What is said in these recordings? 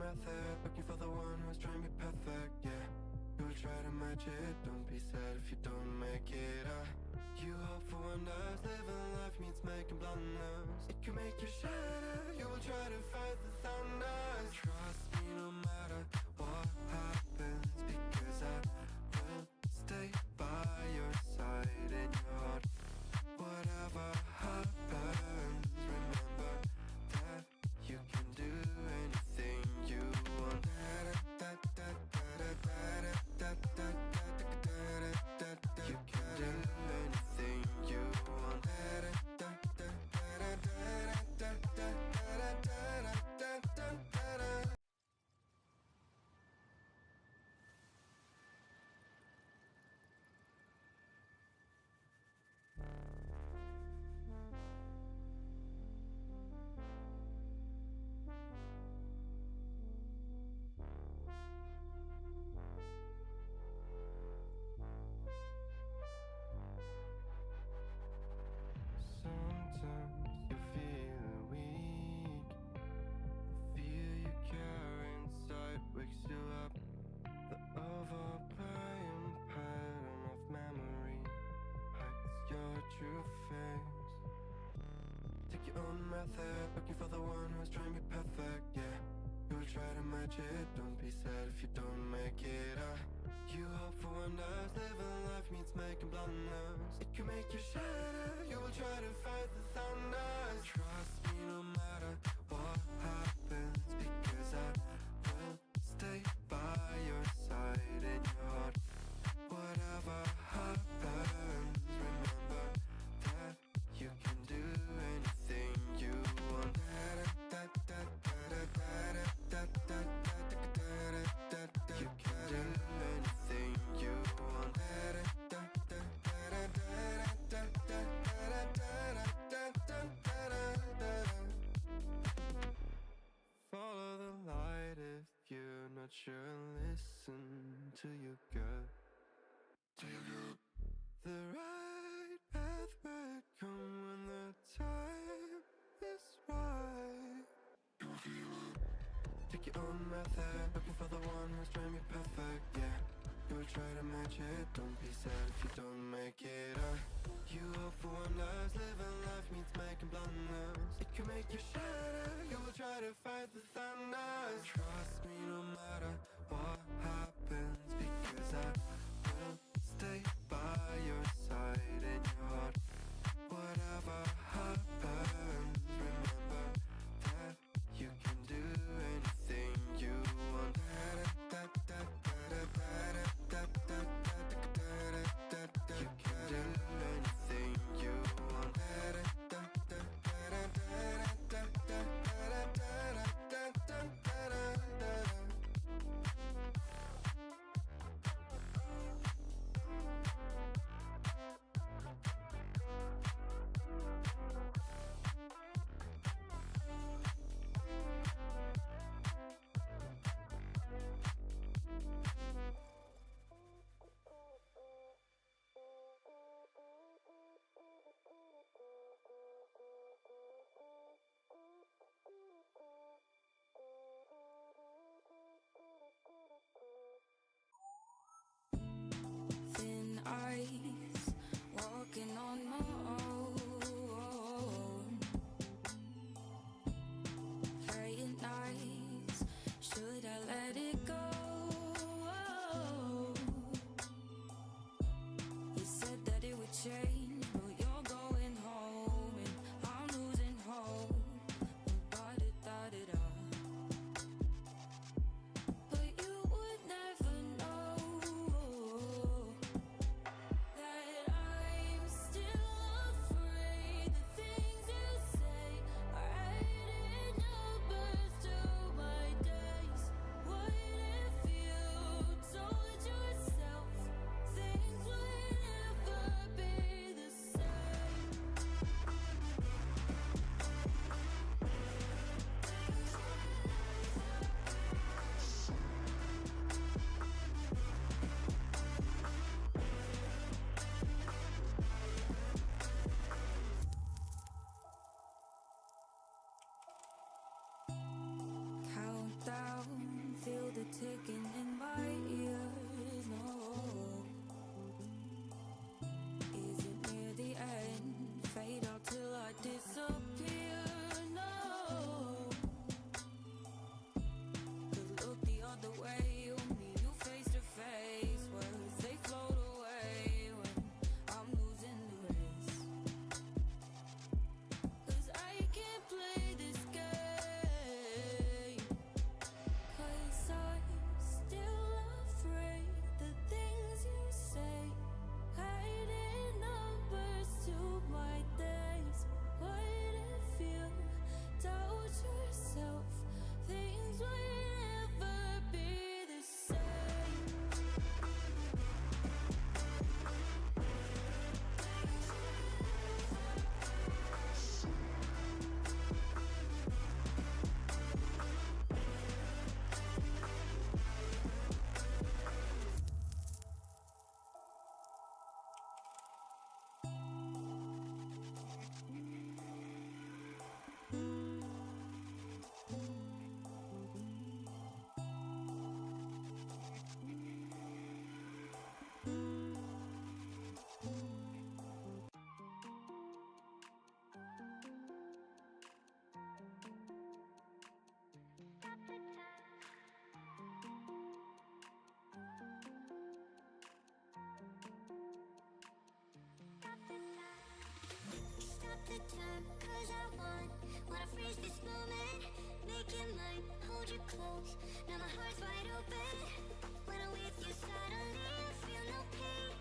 method, looking for the one who's trying to be perfect, yeah. You will try to match it, don't be sad if you don't make it. You hope for wonders, living life means making blunders. It can make you shatter, you will try to fight the thunders. Trust me no matter what happens, because I will stay by your side in your heart. Whatever happens, remember that you can do anything you want. You can do anything you want. Sometimes you feel weak. The fear you carry inside wakes you up. The overplaying pattern of memory hides your true face. Take your own method, looking for the one who's trying to be perfect, yeah. You will try to match it, don't be sad if you don't make it. You hope for wonders, living life means making blunders. It can make you shatter, you will try to fight the thunders. Trust me no matter what happens, because I will stay by your side in your heart. Whatever happens, remember that you can do anything you want. You can do anything you want. Follow the light if you're not sure. Listen to your gut. The right path will come when the time is right. Take your own method, looking for the one who's trying to be perfect, yeah. You will try to match it, don't be sad if you don't make it. You hope for wonders, living life means making blunders. It can make you shatter, you will try to fight the thunders. Trust me no matter what happens, because I will stay by your side in your heart. Whatever happens, remember that you can do anything you want. You can do anything you want. Thin ice, walking on my own. Playing nice, should I let it go? You said that it would change, but you're going home, and I'm losing hope. Got it, thought it up. But you would never know that I'm still afraid. The things you say are adding numbers to my days. What if you told yourself things would never be Stop the time, 'cause I wanna freeze this moment. Make it mine, hold you close. Now my heart's wide open. When I'm with you, suddenly I feel no pain.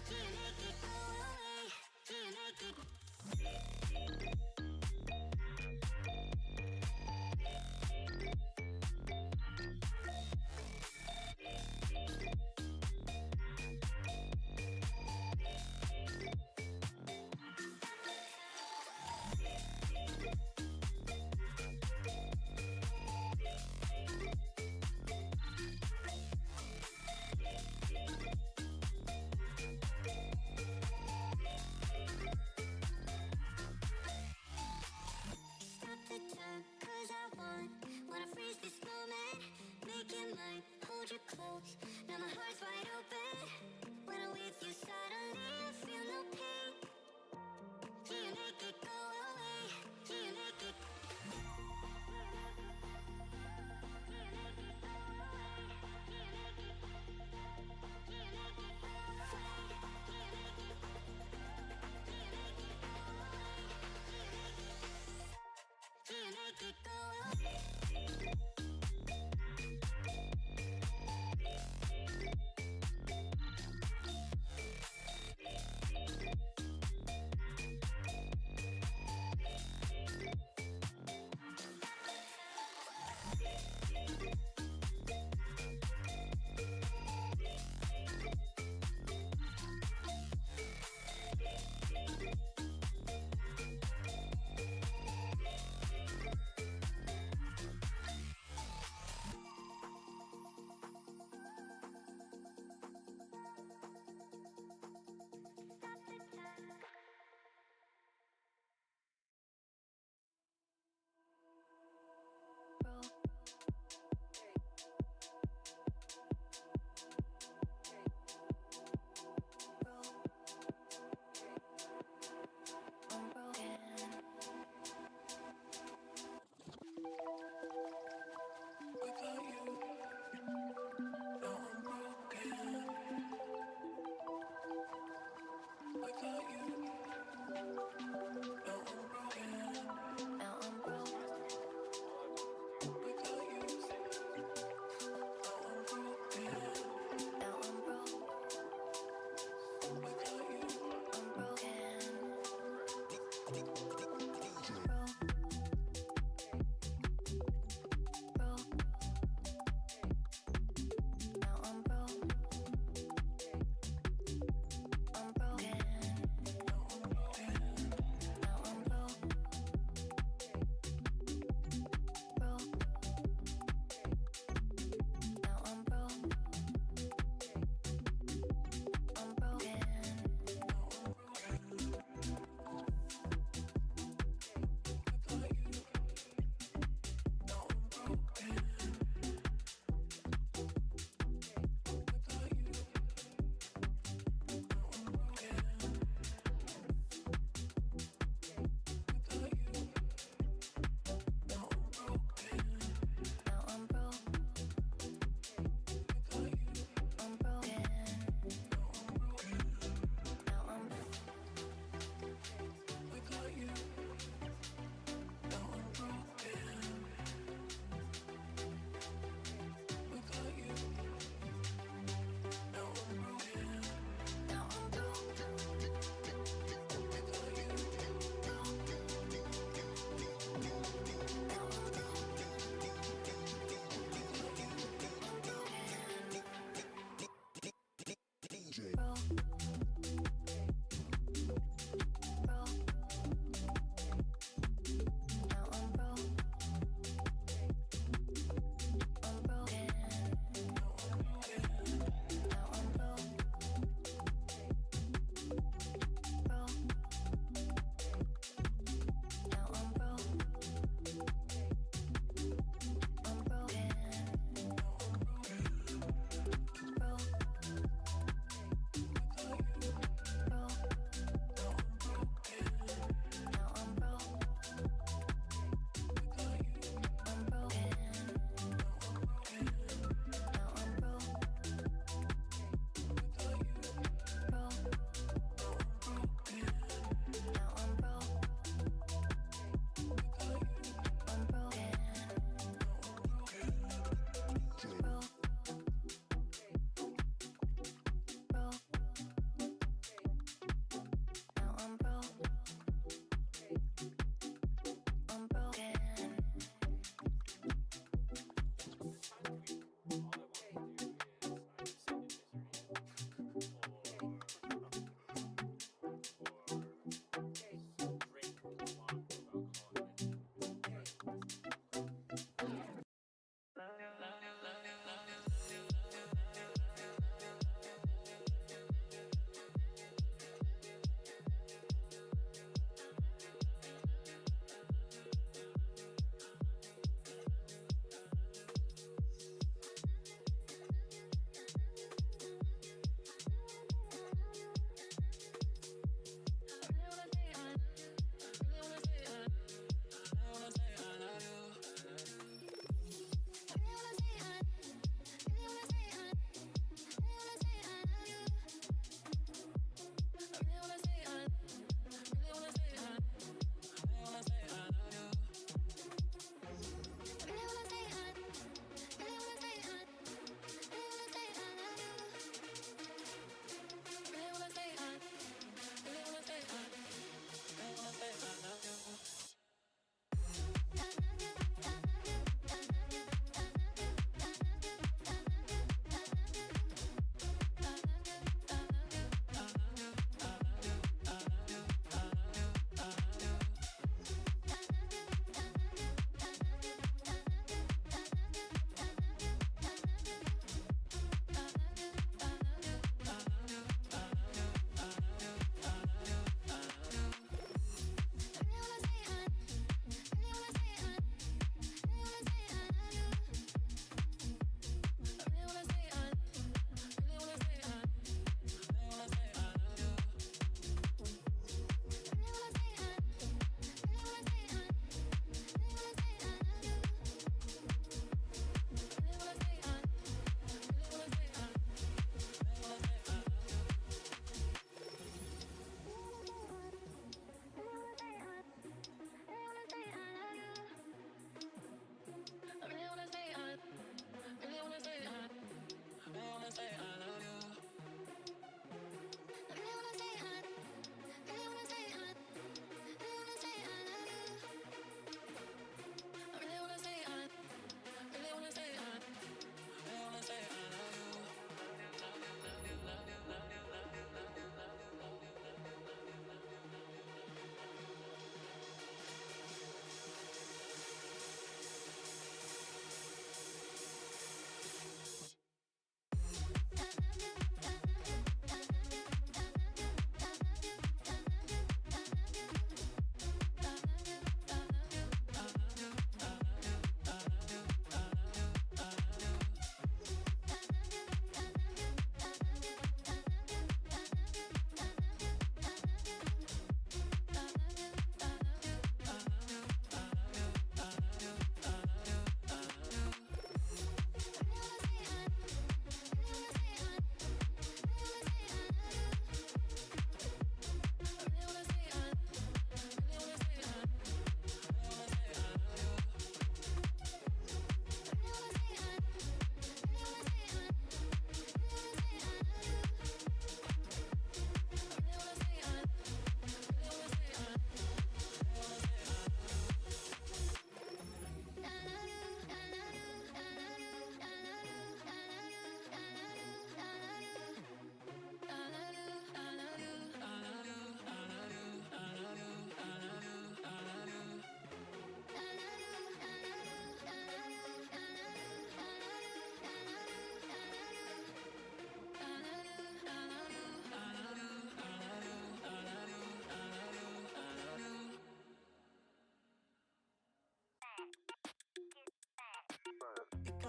Do you make it go away? Do you make it? Stop the time, 'cause I wanna freeze this moment. Make it mine, hold you close. Now my heart's wide open. When I'm with you, suddenly I feel no pain. Do you make it go away? Do you make it? Do you make it go away?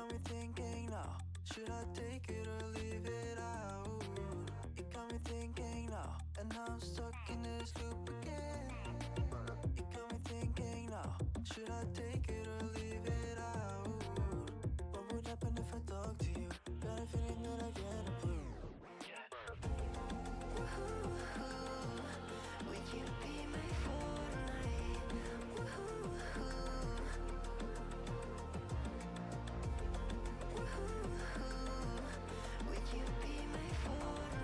got me thinking now, should I take it or leave it out? It got me thinking now, and now I'm stuck in this loop again. It got me thinking now, should I take it or leave it out? What would happen if I talk to you? Got a feeling that I get a clue. Would you be my Fortnite? Would you be my Fortnite?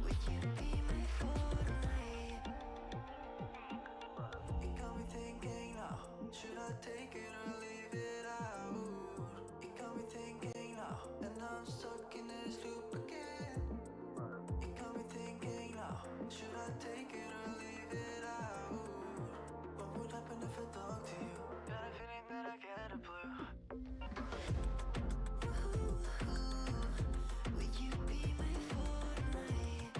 Would you be my Fortnite? It got me thinking now, should I take it or leave it out? It got me thinking now, and now I'm stuck in this loop again. It got me thinking now, should I take it or leave it out? What would happen if I talk to you? Got a feeling that I get a blue. Would you be my Fortnite?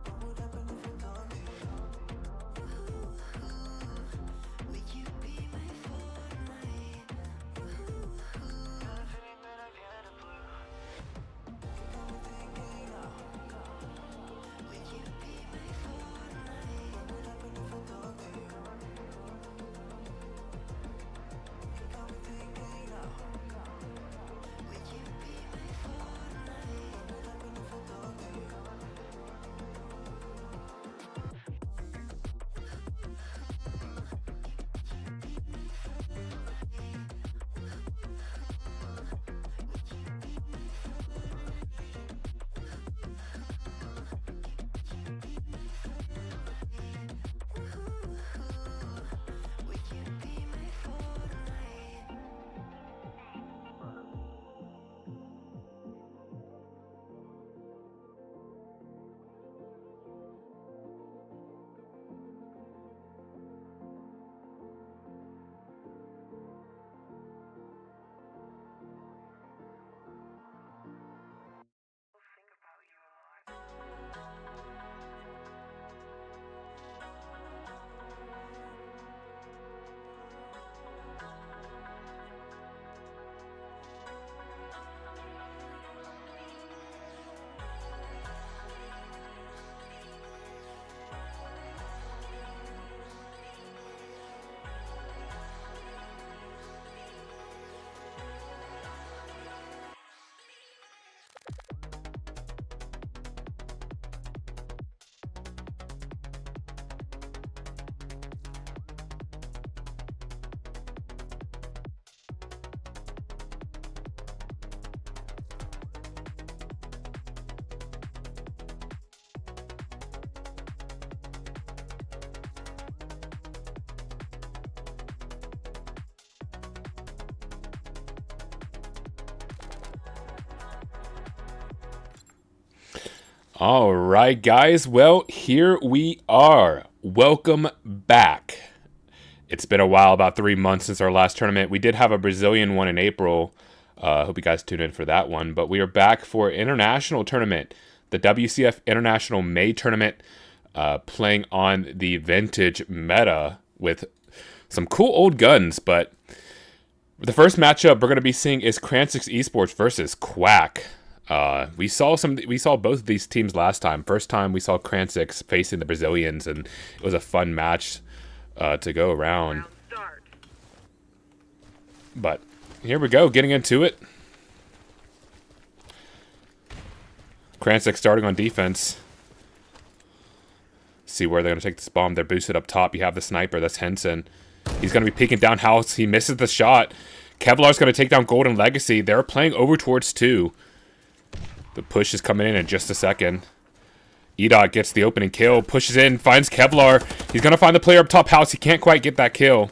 What would happen if I talk to you? Would you be my Fortnite? Got a feeling that I get a blue. It got me thinking now. Would you be my Fortnite? What would happen if I talk to you? It got me thinking now. Would you be my Fortnite? What would happen if I talk to you? Would you be my Fortnite? All right, guys. Well, here we are. Welcome back. It's been a while, about 3 months since our last tournament. We did have a Brazilian one in April. Hope you guys tuned in for that one. But we are back for international tournament, the WCF International May Tournament, playing on the vintage meta with some cool old guns. But the first matchup we're going to be seeing is Kredits Esports versus Quack. We saw both of these teams last time. First time we saw Kredits facing the Brazilians, and it was a fun match to go around. But here we go, getting into it. Kredits starting on defense. See where they're going to take this bomb. They're boosted up top. You have the sniper. That's Henson. He's going to be peeking down house. He misses the shot. Kevlar's going to take down Golden Legacy. They're playing over towards 2. The push is coming in just a second. Edot gets the opening kill, pushes in, finds Kevlar. He's going to find the player up top house. He can't quite get that kill.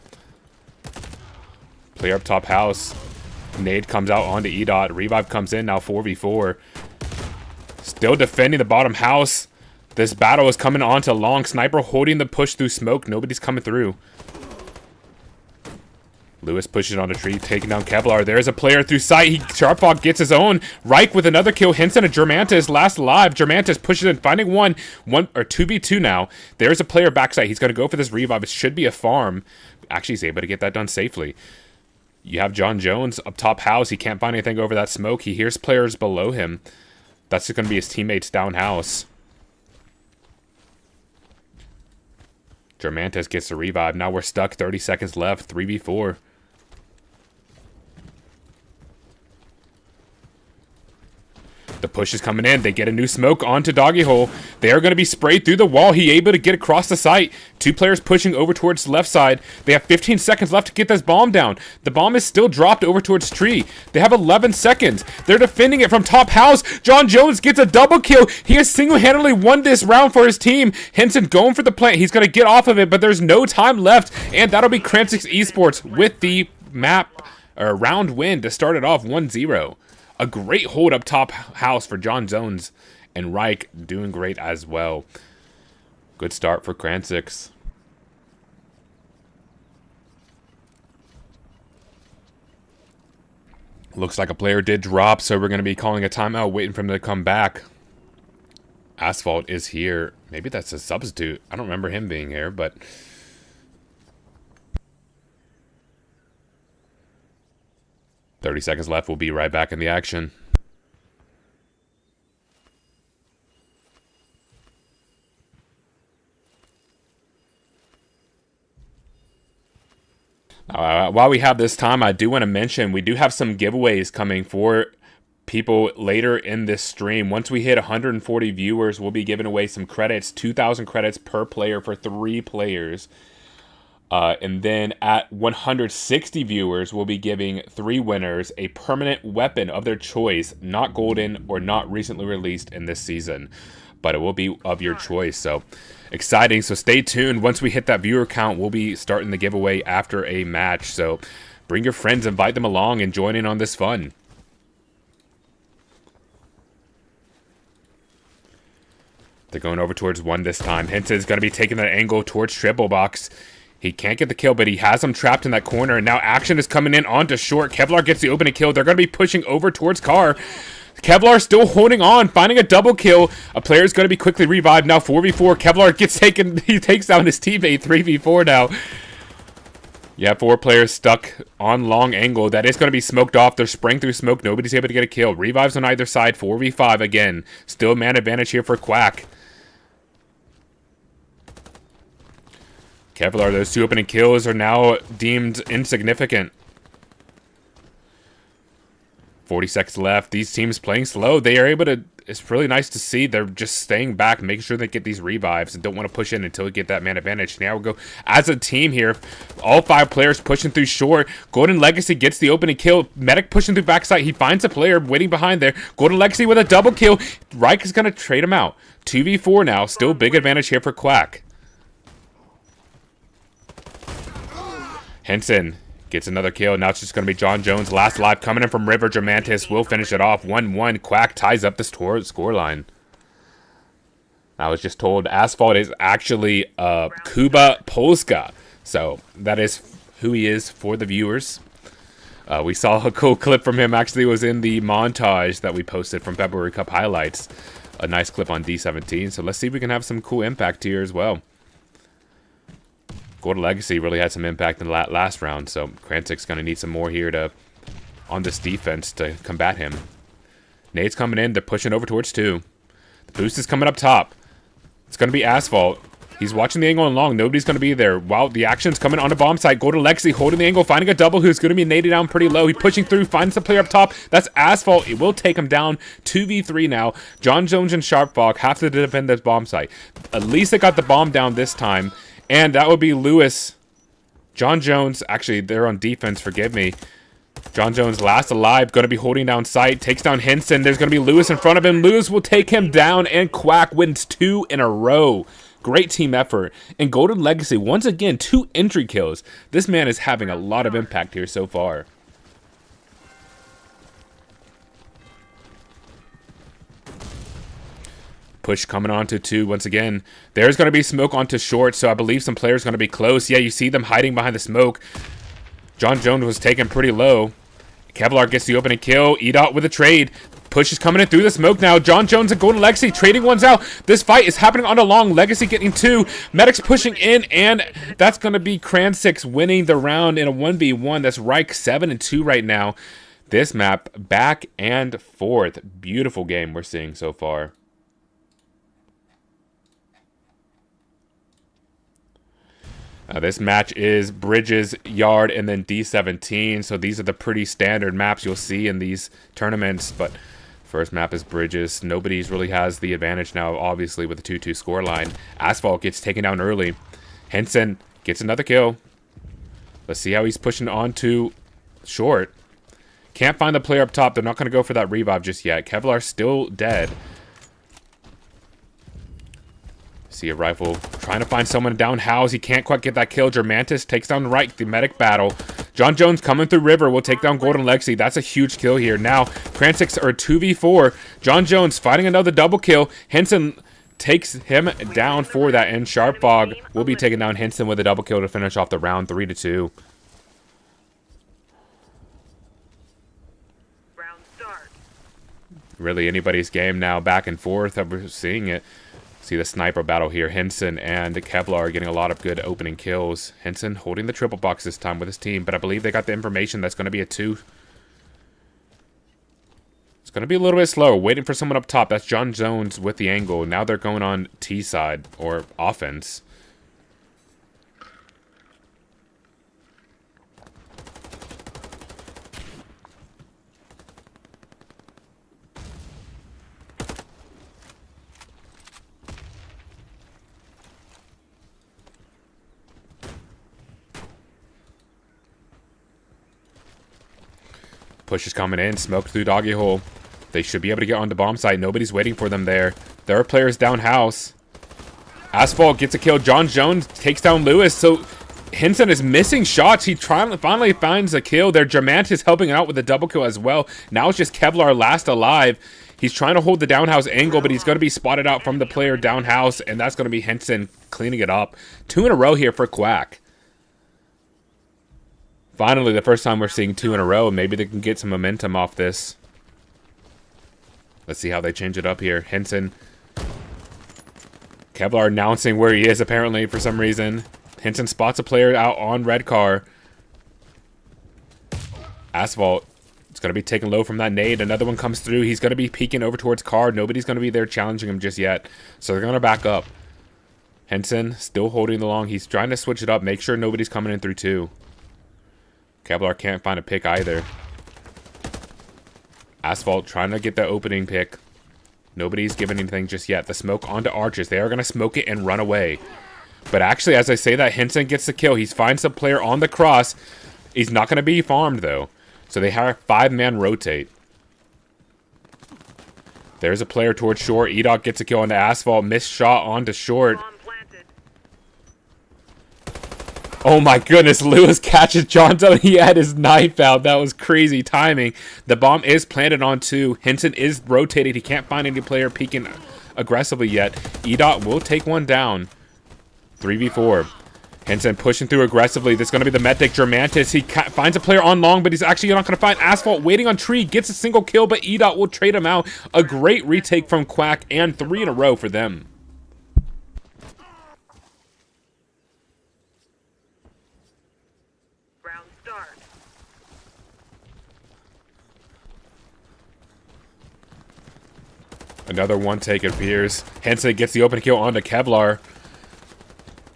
Player up top house. Nade comes out onto Edot. Revive comes in, now 4v4. Still defending the bottom house. This battle is coming on to long. Sniper holding the push through smoke. Nobody's coming through. Lewis pushes on a tree, taking down Kevlar. There's a player through sight. Sharpfog gets his own. Reich with another kill. Henson and Germantis last alive. Germantis pushes in, finding one or 2v2 now. There's a player backside. He's going to go for this revive. It should be a farm. Actually, he's able to get that done safely. You have John Jones up top house. He can't find anything over that smoke. He hears players below him. That's going to be his teammates down house. Germantis gets the revive. Now we're stuck. 30 seconds left. 3v4. The push is coming in. They get a new smoke onto Doggy Hole. They are going to be sprayed through the wall. He able to get across the site. 2 players pushing over towards the left side. They have 15 seconds left to get this bomb down. The bomb is still dropped over towards tree. They have 11 seconds. They're defending it from top house. John Jones gets a double kill. He has single-handedly won this round for his team. Henson going for the plant. He's going to get off of it, but there's no time left. And that'll be Kredits Esports with the round win to start it off 1-0. A great hold up top house for John Jones, and Reich doing great as well. Good start for Kredits. Looks like a player did drop, so we're going to be calling a timeout, waiting for him to come back. Asphalt is here. Maybe that's a substitute. I don't remember him being here, but 30 seconds left. We'll be right back in the action. While we have this time, I do want to mention we do have some giveaways coming for people later in this stream. Once we hit 140 viewers, we'll be giving away some credits, 2,000 credits per player for 3 players. And then at 160 viewers, we'll be giving 3 winners a permanent weapon of their choice, not golden or not recently released in this season, but it will be of your choice. So exciting. So stay tuned. Once we hit that viewer count, we'll be starting the giveaway after a match. So bring your friends, invite them along, and join in on this fun. They're going over towards 1 this time. Henson is going to be taking that angle towards triple box. He can't get the kill, but he has him trapped in that corner. And now action is coming in onto short. Kevlar gets the opening kill. They're going to be pushing over towards car. Kevlar still holding on, finding a double kill. A player is going to be quickly revived. Now 4v4. Kevlar gets taken. He takes down his teammate. 3v4 now. Yeah, 4 players stuck on long angle. That is going to be smoked off. They're spraying through smoke. Nobody's able to get a kill. Revives on either side. 4v5 again. Still man advantage here for Quack. Kevlar, those 2 opening kills are now deemed insignificant. 40 seconds left. These teams playing slow. They are able to... It's really nice to see. They're just staying back, making sure they get these revives and don't want to push in until we get that man advantage. Now we'll go as a team here. All 5 players pushing through short. Golden Legacy gets the opening kill. Medic pushing through backside. He finds a player waiting behind there. Golden Legacy with a double kill. Reich is going to trade him out. 2v4 now. Still big advantage here for Quack. Henson gets another kill. Now it's just going to be John Jones. Last alive coming in from River. Germantis will finish it off. 1-1. Quack ties up the scoreline. I was just told Asphalt is actually Kuba Polska. So that is who he is for the viewers. We saw a cool clip from him. Actually, it was in the montage that we posted from February Cup highlights. A nice clip on D17. So let's see if we can have some cool impact here as well. Golden Legacy really had some impact in the last round, so Kredits going to need some more here on this defense to combat him. Nade's coming in. They're pushing over towards 2. The boost is coming up top. It's going to be Asphalt. He's watching the angle and long. Nobody's going to be there. While the action's coming on a bomb site. Golden Legacy holding the angle, finding a double who's going to be naded down pretty low. He's pushing through, finds the player up top. That's Asphalt. It will take him down. 2v3 now. John Jones and Sharpfog have to defend this bomb site. At least they got the bomb down this time. And that would be Lewis. John Jones, actually, they're on defense, forgive me. John Jones last alive, going to be holding down sight, takes down Henson. There's going to be Lewis in front of him. Lewis will take him down, and Quack wins 2 in a row. Great team effort. And Golden Legacy, once again, 2 entry kills. This man is having a lot of impact here so far. Push coming onto 2 once again. There's going to be smoke onto short, so I believe some players going to be close. Yeah, you see them hiding behind the smoke. John Jones was taken pretty low. Kevlar gets the opening kill. EDOT with a trade. Push is coming in through the smoke now. John Jones and Golden Legacy trading ones out. This fight is happening on a long. Legacy getting 2. Medics pushing in, and that's going to be Kredits winning the round in a 1v1. That's Reich 7-2 right now. This map, back and forth. Beautiful game we're seeing so far. This match is Bridges, Yard, and then D17. So these are the pretty standard maps you'll see in these tournaments. But first map is Bridges. Nobody's really has the advantage now, obviously, with the 2-2 scoreline. Asphalt gets taken down early. Henson gets another kill. Let's see how he's pushing on to short. Can't find the player up top. They're not going to go for that revive just yet. Kevlar still dead. See a rifle trying to find someone down house. He can't quite get that kill. Germantis takes down Reich, the medic battle. John Jones coming through river will take down Golden Legacy. That's a huge kill here. Now, Kredits are 2v4. John Jones fighting another double kill. Henson takes him down for that, and Sharp Fog will be taking down Henson with a double kill to finish off the round 3-2. Round start. Really anybody's game now, back and forth. We're seeing it. See the sniper battle here. Henson and Kevlar getting a lot of good opening kills. Henson holding the triple box this time with his team, but I believe they got the information that's going to be a 2. It's going to be a little bit slow. Waiting for someone up top. That's John Jones with the angle. Now they're going on T side, or offense. Push is coming in. Smoke through doggy hole. They should be able to get on the bomb site. Nobody's waiting for them there. There are players down house. Asphalt gets a kill. John Jones takes down Lewis. So Henson is missing shots. He finally finds a kill there. Germantis helping out with the double kill as well. Now it's just Kevlar last alive. He's trying to hold the downhouse angle, but he's going to be spotted out from the player downhouse, and that's going to be Henson cleaning it up. 2 in a row here for Quack. Finally, the first time we're seeing 2 in a row. Maybe they can get some momentum off this. Let's see how they change it up here. Henson. Kevlar announcing where he is, apparently, for some reason. Henson spots a player out on red car. Asphalt. It's going to be taken low from that nade. Another one comes through. He's going to be peeking over towards car. Nobody's going to be there challenging him just yet. So they're going to back up. Henson still holding the long. He's trying to switch it up. Make sure nobody's coming in through 2. Kevlar can't find a pick either. Asphalt trying to get the opening pick. Nobody's giving anything just yet. The smoke onto Arches. They are going to smoke it and run away. But actually, as I say that, Henson gets the kill. He finds the player on the cross. He's not going to be farmed, though. So they have a 5-man rotate. There's a player towards short. Edok gets a kill onto Asphalt. Missed shot onto short. Oh my goodness, Lewis catches John Jones. He had his knife out. That was crazy timing. The bomb is planted on 2. Henson is rotated. He can't find any player peeking aggressively yet. EDOT will take one down. 3v4. Henson pushing through aggressively. This is going to be the medic Germantis. He finds a player on long, but he's actually not going to find Asphalt. Waiting on tree. Gets a single kill, but EDOT will trade him out. A great retake from Quack, and 3 in a row for them. Another one take appears. Henson gets the open kill onto Kevlar.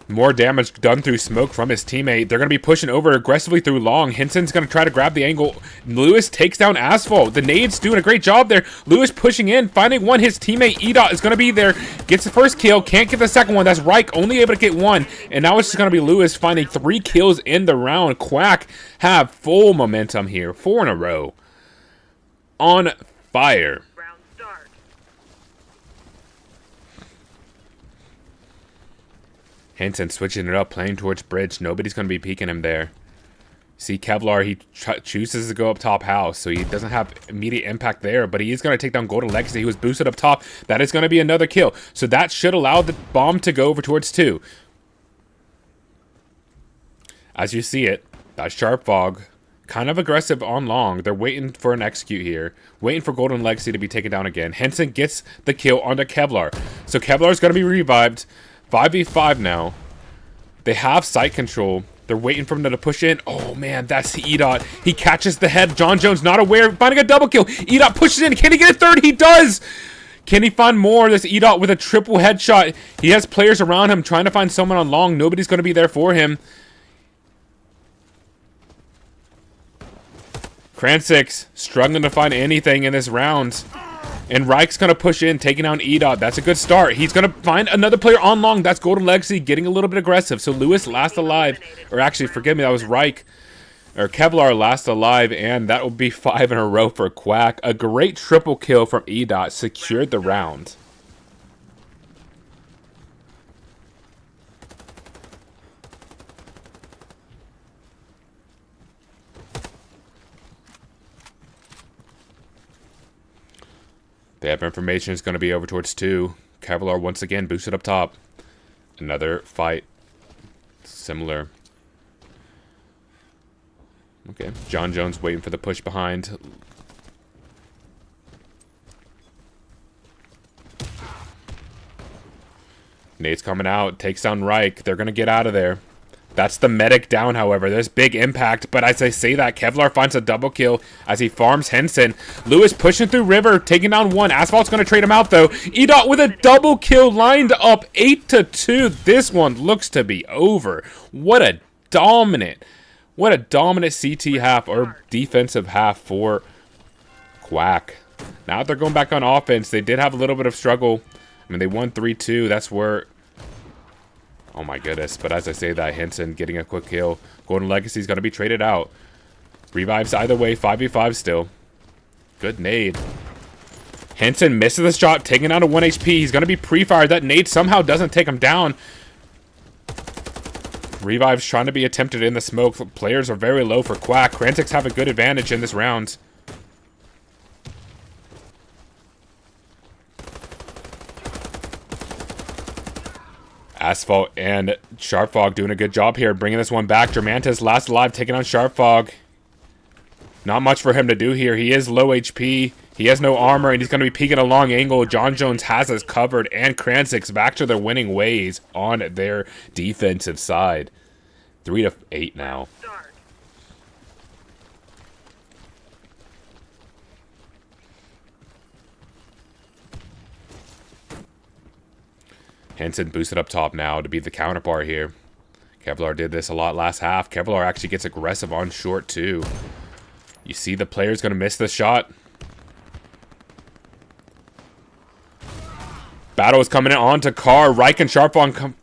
More damage done through smoke from his teammate. They're going to be pushing over aggressively through long. Henson's going to try to grab the angle. Lewis takes down Asphalt. The nade's doing a great job there. Lewis pushing in, finding one. His teammate EDOT is going to be there. Gets the first kill. Can't get the second one. That's Reich only able to get 1. And now it's just going to be Lewis finding 3 kills in the round. Quack have full momentum here. 4 in a row. On fire. Henson switching it up, playing towards bridge. Nobody's going to be peeking him there. See, Kevlar, he chooses to go up top house, so he doesn't have immediate impact there, but he is going to take down Golden Legacy. He was boosted up top. That is going to be another kill. So that should allow the bomb to go over towards 2. As you see it, that Sharp Fog, kind of aggressive on long. They're waiting for an execute here, waiting for Golden Legacy to be taken down again. Henson gets the kill onto Kevlar. So Kevlar is going to be revived. 5v5 now. They have site control. They're waiting for him to push in. Oh, man, that's EDOT. He catches the head. John Jones not aware. Finding a double kill. EDOT pushes in. Can he get a third? He does. Can he find more? This EDOT with a triple headshot. He has players around him trying to find someone on long. Nobody's going to be there for him. Kredits struggling to find anything in this round. And Reich's going to push in, taking down EDOT. That's a good start. He's going to find another player on long. That's Golden Legacy getting a little bit aggressive. So Lewis last alive. Or actually, forgive me, that was Reich. Or Kevlar last alive. And that will be 5 in a row for Quack. A great triple kill from EDOT. Secured the round. They have information. It's going to be over towards 2. Kevlar once again boosted up top. Another fight. Similar. Okay. John Jones waiting for the push behind. Nate's coming out. Takes down Reich. They're going to get out of there. That's the medic down, however. There's big impact, but as I say that, Kevlar finds a double kill as he farms Henson. Lewis pushing through River, taking down 1. Asphalt's going to trade him out, though. EDOT with a double kill lined up 8-2. This one looks to be over. What a dominant CT half or defensive half for Quack. Now that they're going back on offense, they did have a little bit of struggle. I mean, they won 3-2. That's where... Oh my goodness, but as I say that, Henson getting a quick kill. Golden Legacy is going to be traded out. Revives either way, 5v5 still. Good nade. Henson misses the shot, taking down to 1 HP. He's going to be pre-fired. That nade somehow doesn't take him down. Revive's trying to be attempted in the smoke. Players are very low for Quack. Kredits have a good advantage in this round. Asphalt and Sharp Fog doing a good job here, bringing this one back. Germanta's last alive, taking on Sharp Fog. Not much for him to do here. He is low HP. He has no armor, and he's going to be peeking a long angle. John Jones has us covered, and Kredits back to their winning ways on their defensive side. 3-8 now. Henson boosted up top now to be the counterpart here. Kevlar did this a lot last half. Kevlar actually gets aggressive on short too. You see the player's going to miss the shot. Battle is coming on to Carr. Reich and Sharpon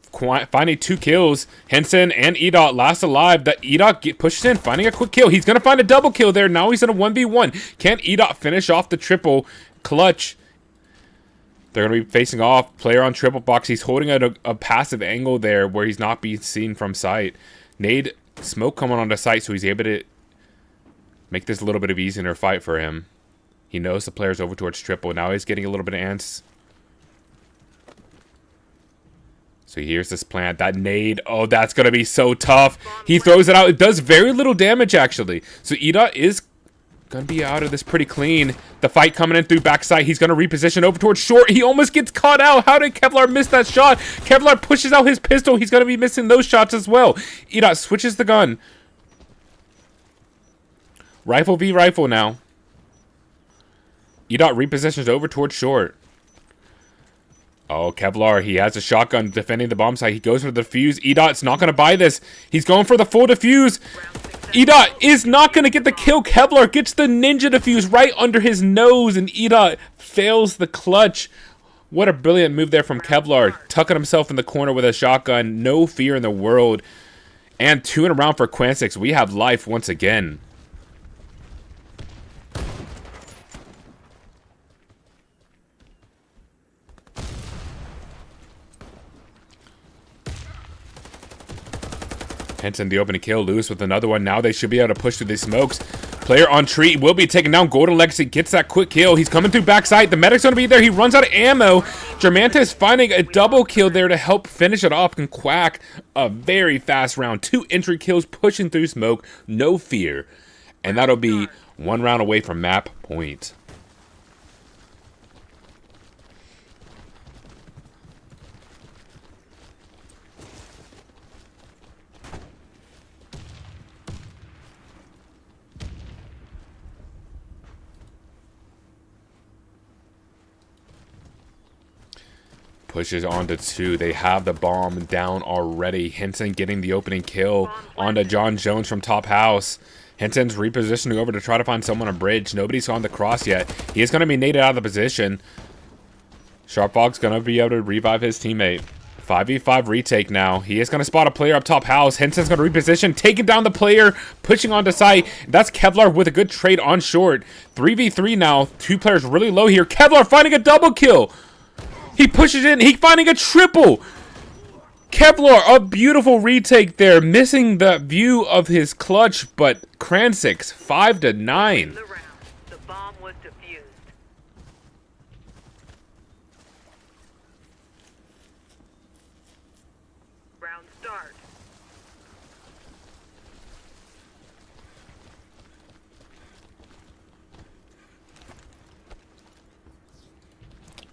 finding 2 kills. Henson and EDOT last alive. That EDOT pushes in, finding a quick kill. He's going to find a double kill there. Now he's in a 1v1. Can EDOT finish off the triple clutch? They're going to be facing off. Player on triple box. He's holding at a passive angle there where he's not being seen from sight. Nade smoke coming onto sight, so he's able to make this a little bit of easier fight for him. He knows the player's over towards triple. Now he's getting a little bit of ants. So here's this plant. That nade. Oh, that's going to be so tough. He throws it out. It does very little damage, actually. So EDOT is going to be out of this pretty clean. The fight coming in through backside. He's going to reposition over towards short. He almost gets caught out. How did Kevlar miss that shot? Kevlar pushes out his pistol. He's going to be missing those shots as well. EDOT switches the gun. Rifle v rifle now. EDOT repositions over towards short. Oh, Kevlar, he has a shotgun defending the bomb site. He goes for the defuse. EDOT's not going to buy this. He's going for the full defuse. EDOT is not going to get the kill. Kevlar gets the ninja defuse right under his nose, and EDOT fails the clutch. What a brilliant move there from Kevlar. Tucking himself in the corner with a shotgun. No fear in the world. And 2 in a round for Kredits. We have life once again. Henson the opening kill. Lewis with another one. Now they should be able to push through these smokes. Player on tree will be taken down. Golden Legacy gets that quick kill. He's coming through backside. The medic's going to be there. He runs out of ammo. Germantis finding a double kill there to help finish it off. And Quack a very fast round. 2 entry kills pushing through smoke. No fear. And that'll be 1 round away from map point. Pushes onto 2. They have the bomb down already. Henson getting the opening kill onto John Jones from top house. Henson's repositioning over to try to find someone on bridge. Nobody's on the cross yet. He is going to be naded out of the position. Sharpfog's going to be able to revive his teammate. 5v5 retake now. He is going to spot a player up top house. Henson's going to reposition, taking down the player, pushing onto site. That's Kevlar with a good trade on short. 3v3 now. 2 players really low here. Kevlar finding a double kill. He pushes in. He's finding a triple. Kevlar, a beautiful retake there. Missing the view of his clutch, but Kransix, 5-9. The bomb was defused. Round start.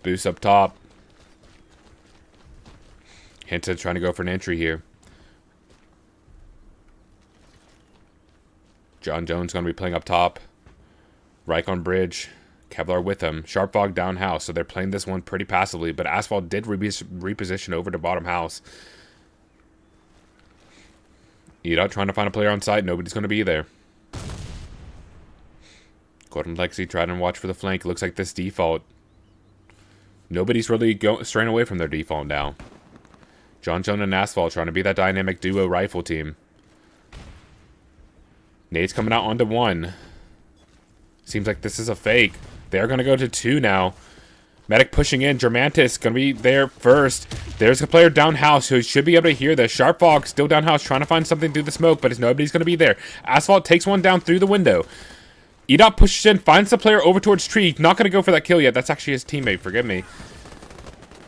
Boost up top. Henson trying to go for an entry here. John Jones going to be playing up top. Reich on bridge. Kevlar with him. Sharpfog down house. So they're playing this one pretty passively. But Asphalt did reposition over to bottom house. Edot trying to find a player on site. Nobody's going to be there. Golden Lexi trying to watch for the flank. Looks like this default. Nobody's really straying away from their default now. John Jones and Asphalt trying to be that dynamic duo rifle team. Nate's coming out onto 1. Seems like this is a fake. They're going to go to 2 now. Medic pushing in. Germantis going to be there first. There's a player down house who should be able to hear this. Sharpfog still down house trying to find something through the smoke, but nobody's going to be there. Asphalt takes one down through the window. Edot pushes in, finds the player over towards tree. Not going to go for that kill yet. That's actually his teammate. Forgive me.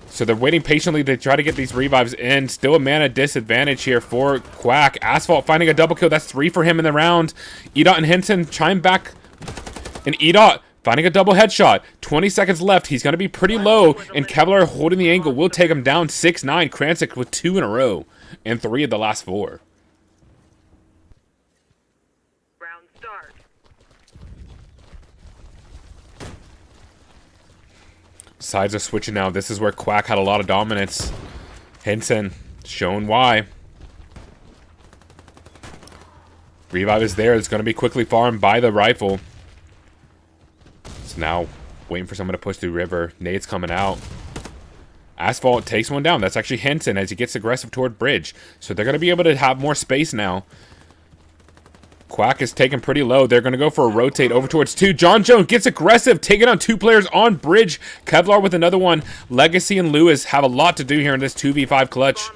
So they're waiting patiently to try to get these revives in. Still a mana disadvantage here for Quack. Asphalt finding a double kill. That's 3 for him in the round. Edot and Henson chime back. And Edot finding a double headshot. 20 seconds left. He's going to be pretty low. And Kevlar holding the angle will take him down 6-9. Kransik with 2 in a row. And 3 of the last 4. Round start. Sides are switching now. This is where Quack had a lot of dominance. Henson showing why. Revive is there. It's going to be quickly farmed by the rifle. So now waiting for someone to push through river. Nade's coming out. Asphalt takes one down. That's actually Henson as he gets aggressive toward bridge. So they're going to be able to have more space now. Quack is taken pretty low. They're going to go for a rotate over towards 2. John Jones gets aggressive, taking on 2 players on bridge. Kevlar with another one. Legacy and Lewis have a lot to do here in this 2v5 clutch.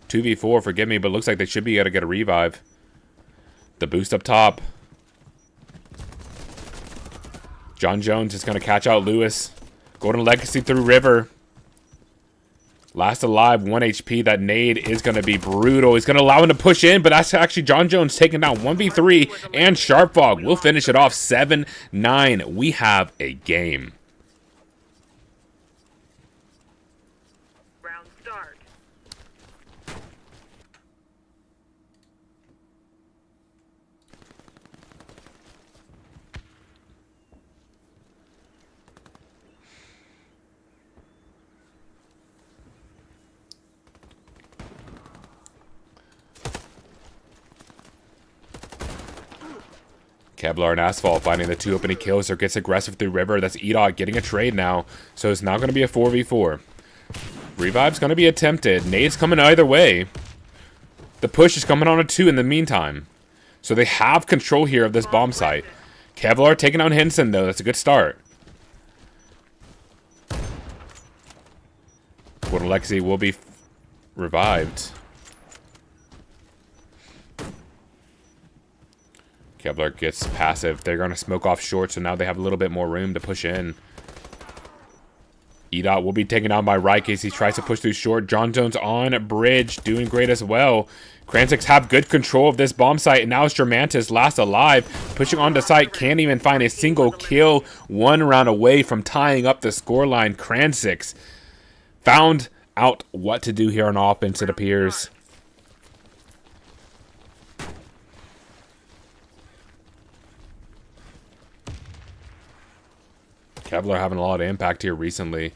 2v4, forgive me, but looks like they should be able to get a revive. The boost up top. John Jones is going to catch out Lewis. Golden Legacy through river. Last alive, 1 HP. That nade is going to be brutal. He's going to allow him to push in, but that's actually John Jones taking down 1v3, and Sharpfog will finish it off 7-9. We have a game. Round start. Kevlar and Asphalt finding the 2 opening kills, or gets aggressive through river. That's Edot getting a trade now. So it's now going to be a 4v4. Revive's going to be attempted. Nade's coming either way. The push is coming on a 2 in the meantime. So they have control here of this bomb site. Kevlar taking out Henson, though. That's a good start. Golden Lexi will be revived. Kevlar gets passive. They're going to smoke off short, so now they have a little bit more room to push in. E-Dot will be taken down by Reich as he tries to push through short. John Jones on bridge, doing great as well. Kransics have good control of this bomb site, and now it's Germantis, last alive, pushing onto site, can't even find a single kill, 1 round away from tying up the scoreline. Kransics found out what to do here on offense, it appears. Kevlar having a lot of impact here recently.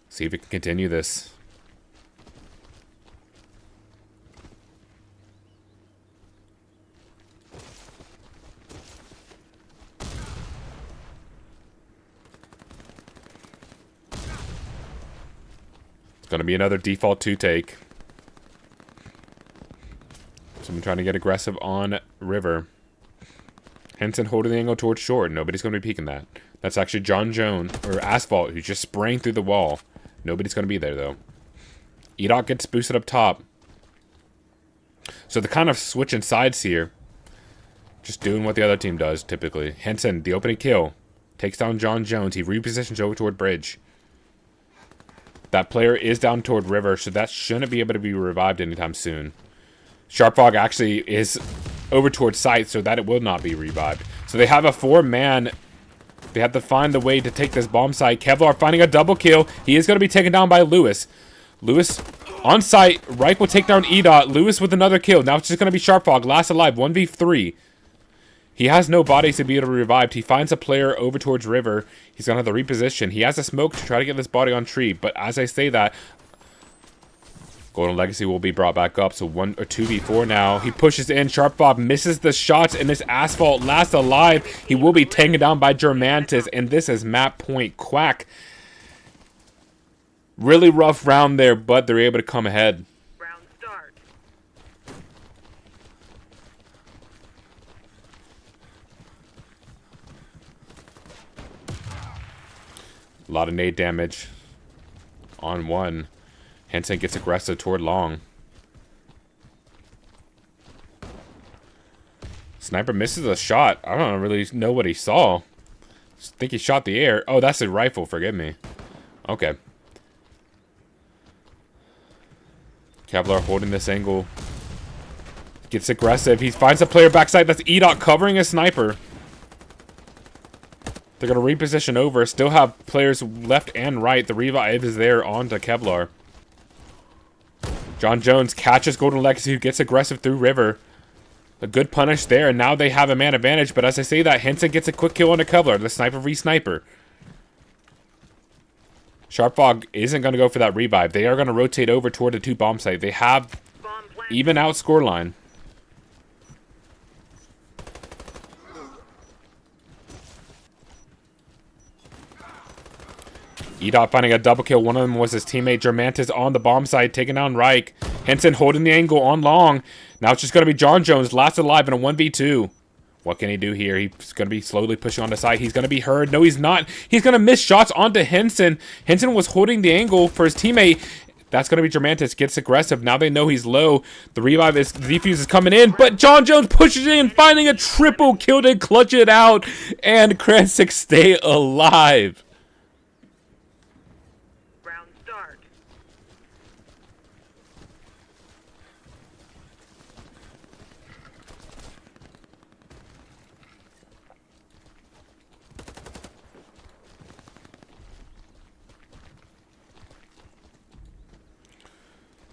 See if we can continue this. It's going to be another default 2-take. Someone trying to get aggressive on River. Henson holding the angle towards short. Nobody's going to be peeking that. That's actually John Jones, or Asphalt, who's just spraying through the wall. Nobody's going to be there, though. E-Dot gets boosted up top. So they're kind of switching sides here. Just doing what the other team does, typically. Henson, the opening kill. Takes down John Jones. He repositions over toward bridge. That player is down toward river, so that shouldn't be able to be revived anytime soon. Sharpfog actually is over towards site, so that it will not be revived. So they have a 4-man. They have to find the way to take this bomb site. Kevlar finding a double kill. He is going to be taken down by Lewis. Lewis on site. Reich will take down E-Dot. Lewis with another kill. Now it's just going to be Sharpfog, last alive, 1v3. He has no bodies to be able to revive. He finds a player over towards river. He's going to have to reposition. He has a smoke to try to get this body on tree. But as I say that, Golden Legacy will be brought back up. So 1 or 2v4 now. He pushes in. Sharpfog misses the shots. And this Asphalt last alive. He will be taken down by Germantis. And this is map point Quack. Really rough round there, but they're able to come ahead. Round start. A lot of nade damage on one. Henson gets aggressive toward long. Sniper misses a shot. I don't really know what he saw. I think he shot the air. Oh, that's a rifle. Forgive me. Okay. Kevlar holding this angle. Gets aggressive. He finds a player backside. That's E-Dot covering a sniper. They're going to reposition over. Still have players left and right. The revive is there onto Kevlar. John Jones catches Golden Legacy, who gets aggressive through river. A good punish there, and now they have a man advantage. But as I say that, Henson gets a quick kill onto Kevlar. The sniper v-sniper. Sharpfog isn't going to go for that revive. They are going to rotate over toward the 2 bomb site. They have even out scoreline. E-Dot finding a double kill. One of them was his teammate Germantis on the bomb site, taking down Reich. Henson holding the angle on long. Now it's just going to be John Jones, last alive in a 1v2. What can he do here? He's going to be slowly pushing on the side. He's going to be heard. No, he's not. He's going to miss shots onto Henson. Henson was holding the angle for his teammate. That's going to be Germantis. Gets aggressive. Now they know he's low. The revive is, the defuse is coming in, but John Jones pushes in, finding a triple kill to clutch it out, and Kransics stay alive. Round start.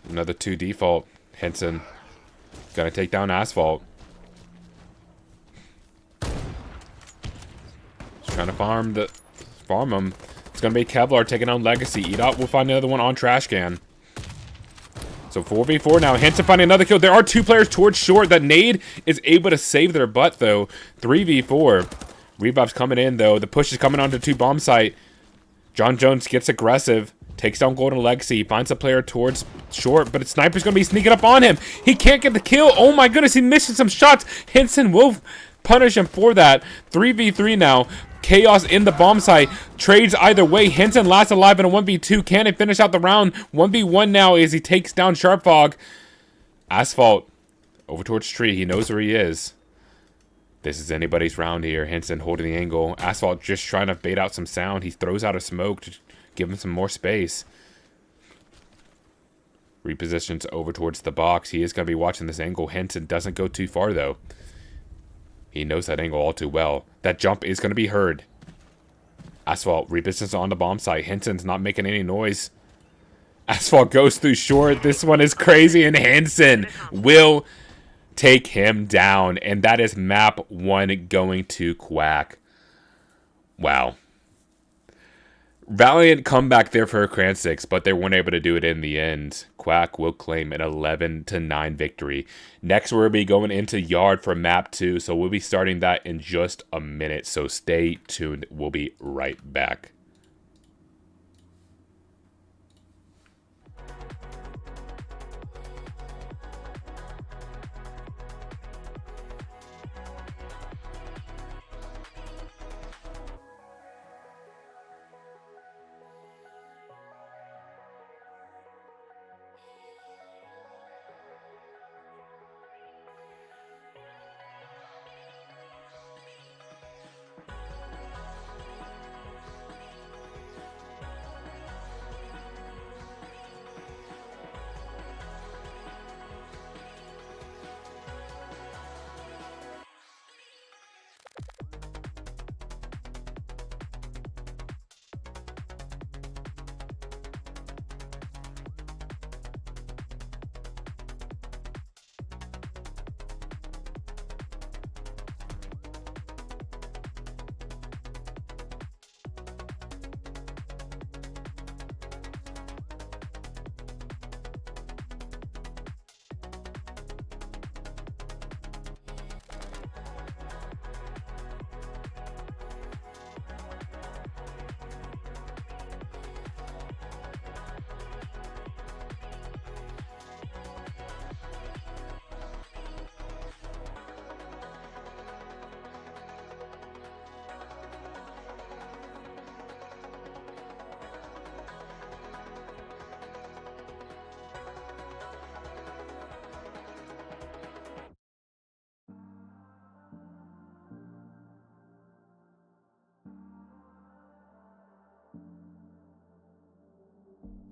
Another 2 default. Henson gonna take down Asphalt. Just trying to farm him. It's gonna be Kevlar taking down Legacy. E-Dot will find another one on trash can. So 4v4 now. Henson finding another kill. There are 2 players towards short. That nade is able to save their butt though. 3v4. Revive's coming in though. The push is coming onto 2 bomb site. John Jones gets aggressive. Takes down Golden Legacy. Finds a player towards short, but Sniper's going to be sneaking up on him. He can't get the kill. Oh my goodness, he missing some shots. Henson will punish him for that. 3v3 now. Chaos in the bomb site. Trades either way. Henson last alive in a 1v2. Can it finish out the round? 1v1 now as he takes down Sharpfog. Asphalt Over towards tree. He knows where he is. This is anybody's round here. Henson holding the angle. Asphalt just trying to bait out some sound. He throws out a smoke to give him some more space. Repositions over towards the box. He is going to be watching this angle. Henson doesn't go too far, though. He knows that angle all too well. That jump is going to be heard. Asphalt repositions on the bomb site. Henson's not making any noise. Asphalt goes through short. This one is crazy, and Henson will take him down. And that is map 1 going to Quack. Wow. Valiant comeback there for Kredits, but they weren't able to do it in the end. Quack will claim an 11-9 victory. Next, we'll be going into Yard for map 2, so we'll be starting that in just a minute. So stay tuned. We'll be right back.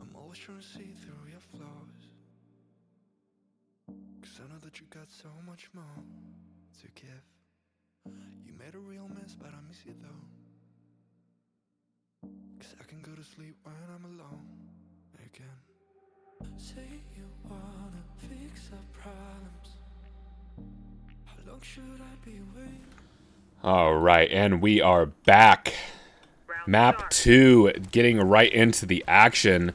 I'm always trying to see through your flaws, 'cause I know that you got so much more to give. You made a real mess, but I miss you though, 'cause I can go to sleep when I'm alone again. Say you wanna fix our problems. How long should I be waiting? All right, and we are back. Map 2, getting right into the action.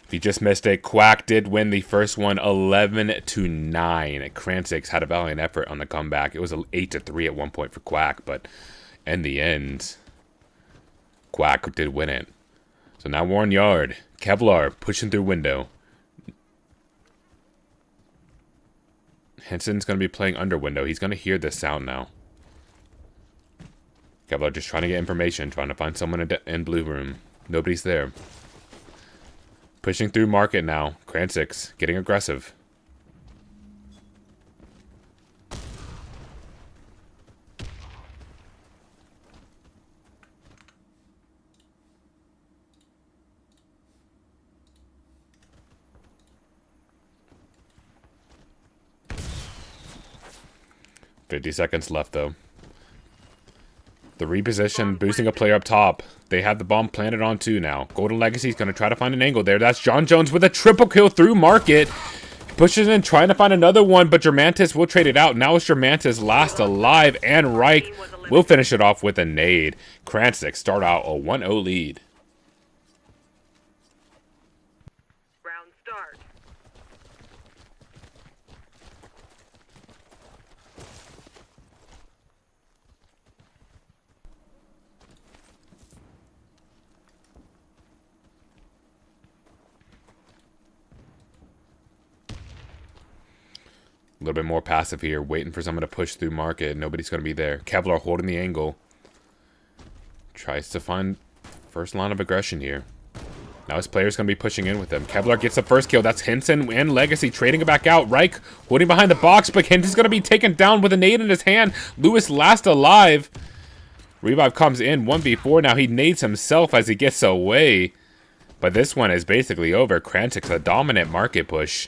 If you just missed it, Quack did win the first one 11-9. Kredits had a valiant effort on the comeback. It was 8-3 at one point for Quack, but in the end, Quack did win it. So now we're on Yard. Kevlar pushing through window. Henson's going to be playing under window. He's going to hear this sound now. Kevlar just trying to get information, trying to find someone in blue room. Nobody's there. Pushing through market now. Kredits getting aggressive. $50 seconds left though. The reposition, boosting a player up top. They have the bomb planted on 2 now. Golden Legacy's going to try to find an angle there. That's John Jones with a triple kill through market. Pushes in, trying to find another one, but Germantis will trade it out. Now it's Germantis last alive, and Reich will finish it off with a nade. Kredits start out a 1-0 lead. Round start. A little bit more passive here, waiting for someone to push through market. Nobody's going to be there. Kevlar holding the angle. Tries to find first line of aggression here. Now his player's going to be pushing in with him. Kevlar gets the first kill. That's Henson and Legacy trading it back out. Reich holding behind the box, but Henson's going to be taken down with a nade in his hand. Lewis last alive. Revive comes in 1v4. Now he nades himself as he gets away. But this one is basically over. Krantic's a dominant market push.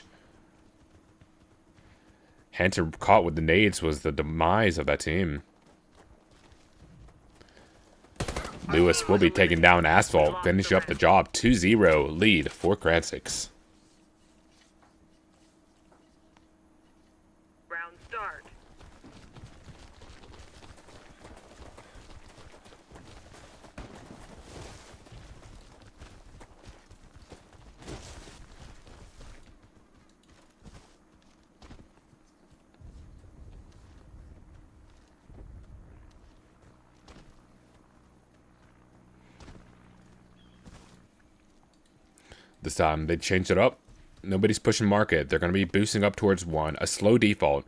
Henson caught with the nades was the demise of that team. Lewis will be taking down Asphalt, finish up the job. 2-0 lead for Krantic. Round start. This time they changed it up. Nobody's pushing market. They're going to be boosting up towards 1. A slow default.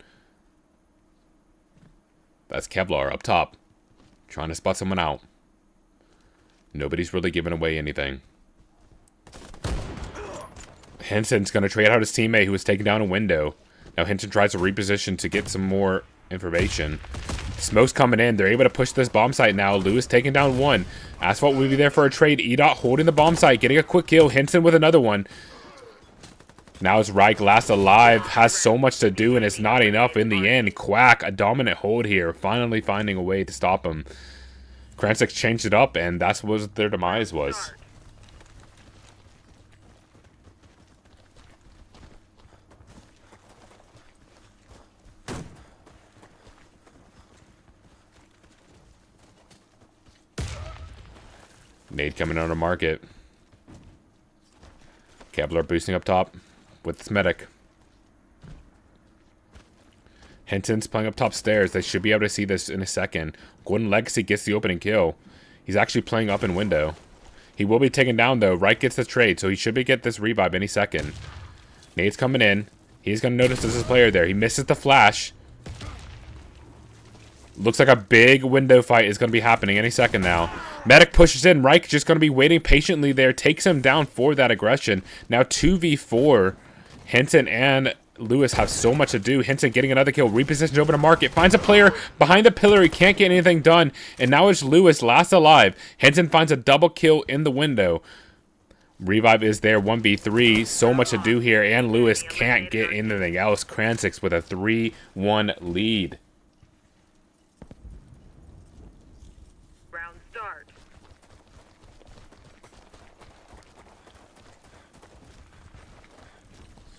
That's Kevlar up top. Trying to spot someone out. Nobody's really giving away anything. Henson's going to trade out his teammate who was taking down a window. Now Henson tries to reposition to get some more information. Smoke's coming in. They're able to push this bomb site now. Lewis taking down 1. Asphalt will be there for a trade. E-Dot holding the bomb site, getting a quick kill. Henson with another one. Now it's Reich last alive. Has so much to do, and it's not enough in the end. Quack, a dominant hold here. Finally finding a way to stop him. Krantic changed it up, and that's what their demise was. Nade coming on the market. Kevlar boosting up top with his medic. Henson's playing up top stairs. They should be able to see this in a second. Gordon Legacy gets the opening kill. He's actually playing up in window. He will be taken down though. Wright gets the trade, so he should be get this revive any second. Nade's coming in. He's going to notice there's a player there. He misses the flash. Looks like a big window fight is going to be happening any second now. Medic pushes in. Reich just going to be waiting patiently there. Takes him down for that aggression. Now 2v4. Henson and Lewis have so much to do. Henson getting another kill. Repositions over to market. Finds a player behind the pillar. He can't get anything done. And now it's Lewis last alive. Henson finds a double kill in the window. Revive is there. 1v3. So much to do here. And Lewis can't get anything else. Krantic with a 3-1 lead.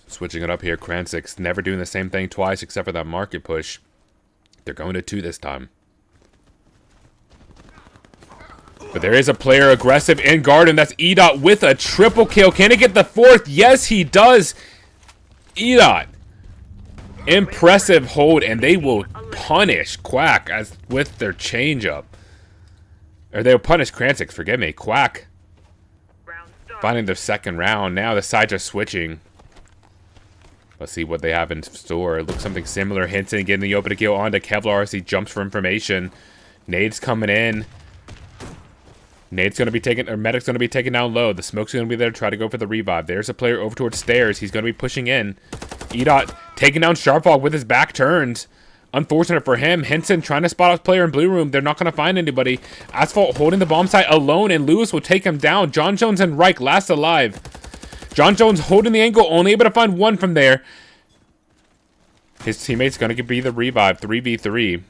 Switching it up here, Krantic never doing the same thing twice except for that market push. They're going to 2 this time. But there is a player aggressive in garden. That's E-Dot with a triple kill. Can he get the 4th? Yes, he does. E-Dot. Impressive hold, and they will punish Quack as with their changeup. Or they'll punish Krantic, forgive me. Quack finding their second round. Now the sides are switching. Let's see what they have in store. It looks something similar. Henson getting the open kill onto Kevlar as he jumps for information. Nade's coming in. Nade's going to be taken, or Medic's going to be taken down low. The smoke's going to be there to try to go for the revive. There's a player over towards stairs. He's going to be pushing in. E-Dot taking down Sharpfog with his back turned. Unfortunate for him. Henson trying to spot a player in blue room. They're not going to find anybody. Asphalt holding the bomb site alone, and Lewis will take him down. John Jones and Reich last alive. John Jones holding the angle, only able to find 1 from there. His teammate's going to be the revive, 3v3.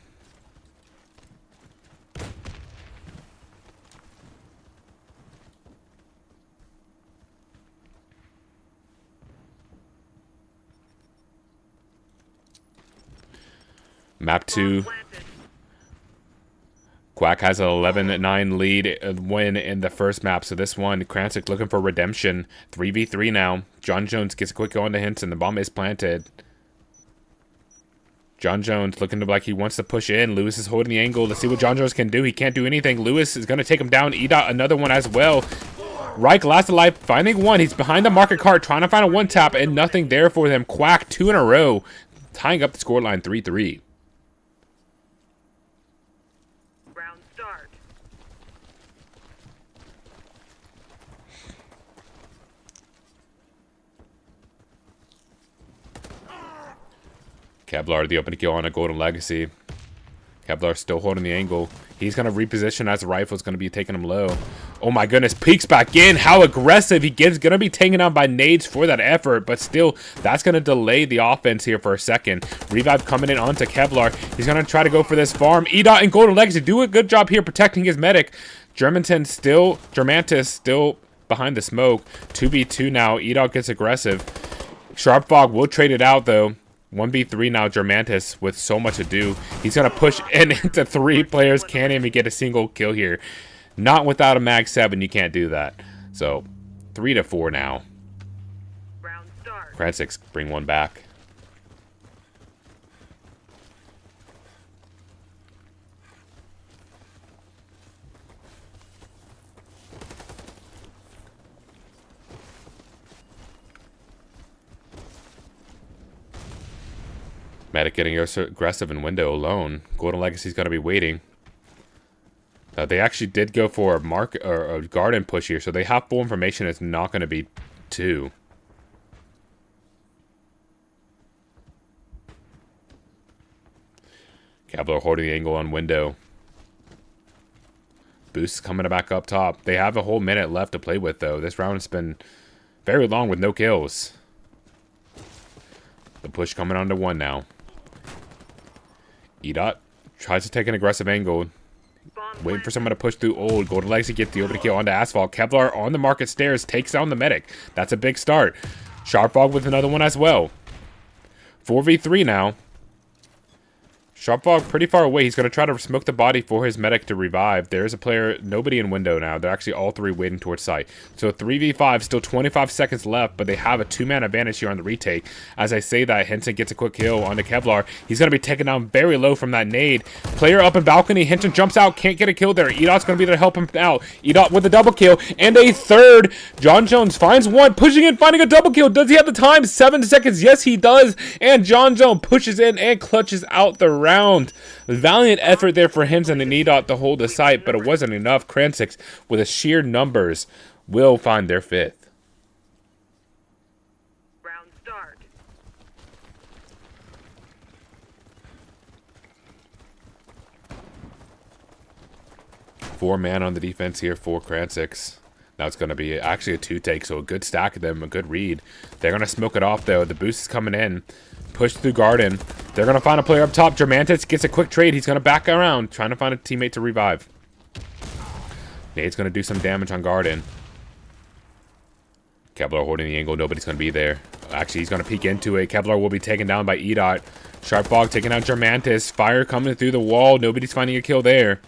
Map 2. Quack has an 11-9 lead win in the first map. So this one, Krantic looking for redemption. 3v3 now. John Jones gets a quick go into Henson. The bomb is planted. John Jones looking like he wants to push in. Lewis is holding the angle. Let's see what John Jones can do. He can't do anything. Lewis is going to take him down. E-Dot another one as well. Reich last alive, finding 1. He's behind the market cart, trying to find a 1-tap, and nothing there for them. Quack 2 in a row, tying up the scoreline 3-3. Kevlar, the opening kill on a Golden Legacy. Kevlar still holding the angle. He's going to reposition as the rifle's going to be taking him low. Oh my goodness, peeks back in. How aggressive he gets. Going to be taken out by nades for that effort, but still, that's going to delay the offense here for a second. Revive coming in onto Kevlar. He's going to try to go for this farm. EDOT and Golden Legacy do a good job here protecting his medic. Germantis still behind the smoke. 2v2 now. EDOT gets aggressive. Sharp Fog will trade it out though. 1v3 now, Germantis with so much to do. He's going to push in into 3 players. Can't even get a single kill here. Not without a mag 7, you can't do that. So, 3-4 now. Round start. Kredits bring one back. Medic getting aggressive in window alone. Golden Legacy's got to be waiting. They actually did go for a garden push here, so they have full information. It's not going to be 2. Kevlar holding the angle on window. Boost coming back up top. They have a whole minute left to play with, though. This round's been very long with no kills. The push coming onto 1 now. EDOT tries to take an aggressive angle. Waiting for someone to push through old. Golden Legacy get the opening kill onto Asphalt. Kevlar on the market stairs takes down the medic. That's a big start. Sharp Fog with another one as well. 4v3 now. Sharp Fog pretty far away. He's going to try to smoke the body for his medic to revive. There's a player, nobody in window now. They're actually all 3 waiting towards site. So 3v5, still 25 seconds left, but they have a 2-man advantage here on the retake. As I say that, Henson gets a quick kill onto Kevlar. He's going to be taken down very low from that nade. Player up in balcony. Henson jumps out, can't get a kill there. EDOT's going to be there to help him out. EDOT with a double kill and a third. John Jones finds one, pushing in, finding a double kill. Does he have the time? 7 seconds. Yes, he does. And John Jones pushes in and clutches out the round. Valiant effort there for Henson and EDOT to hold the site, but it wasn't enough. Kredits, with a sheer numbers, will find their 5th. Round start. Four man on the defense here for Kredits. Now it's going to be actually a 2-take, so a good stack of them, a good read. They're going to smoke it off, though. The boost is coming in. Push through garden. They're going to find a player up top. Germantis gets a quick trade. He's going to back around, trying to find a teammate to revive. Nade's going to do some damage on garden. Kevlar holding the angle. Nobody's going to be there. Actually, he's going to peek into it. Kevlar will be taken down by EDOT. Sharp Fog taking out Germantis. Fire coming through the wall. Nobody's finding a kill there.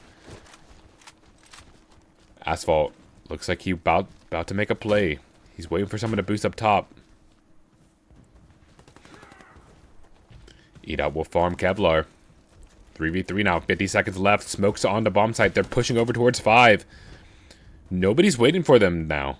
Asphalt looks like he's about to make a play. He's waiting for someone to boost up top. EDOT will farm Kevlar. 3v3 now. 50 seconds left. Smokes on the bomb site. They're pushing over towards 5. Nobody's waiting for them now.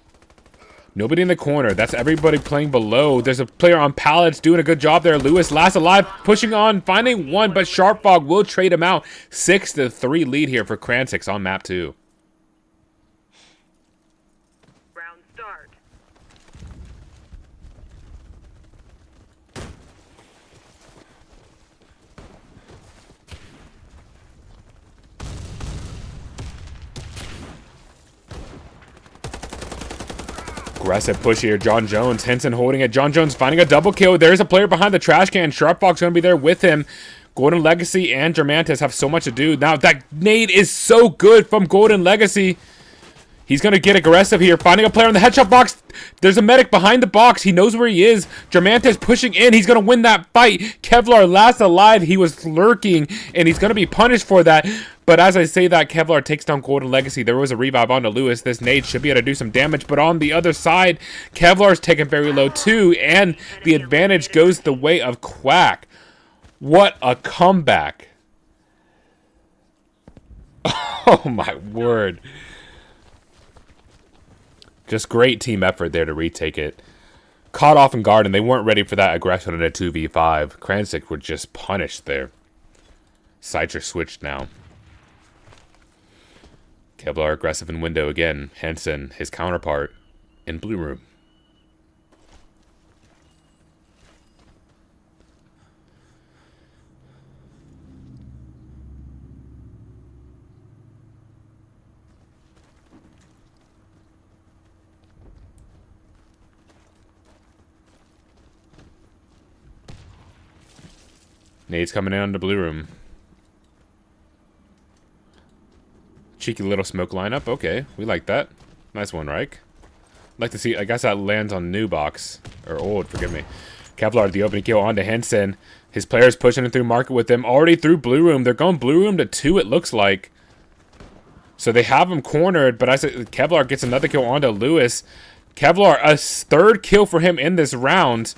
Nobody in the corner. That's everybody playing below. There's a player on pallets doing a good job there. Lewis, last alive, pushing on, finding one, but Sharp Fog will trade him out. 6-3 lead here for Kredits on map 2. Round start. Aggressive push here. John Jones. Henson holding it. John Jones finding a double kill. There's a player behind the trash can. Sharp Fog's going to be there with him. Golden Legacy and Germantis have so much to do. Now, that nade is so good from Golden Legacy. He's going to get aggressive here. Finding a player in the headshot box. There's a medic behind the box. He knows where he is. Germantis pushing in. He's going to win that fight. Kevlar last alive. He was lurking, and he's going to be punished for that. But as I say that, Kevlar takes down Golden Legacy. There was a revive onto Lewis. This nade should be able to do some damage. But on the other side, Kevlar's taken very low too, and the advantage goes the way of Quack. What a comeback. Oh, my word. Just great team effort there to retake it. Caught off in guard, and they weren't ready for that aggression in a 2v5. Kredits were just punished there. Sights are switched now. Kevlar aggressive in window again. Henson, his counterpart, in blue room. Nade's coming in on the blue room. Cheeky little smoke lineup. Okay, we like that. Nice one, Reich. Like to see, I guess that lands on new box. Or old, forgive me. Kevlar, the opening kill onto Henson. His players pushing it through market with them. Already through blue room. They're going blue room to 2, it looks like. So they have him cornered, but I said Kevlar gets another kill onto Lewis. Kevlar, a 3rd kill for him in this round.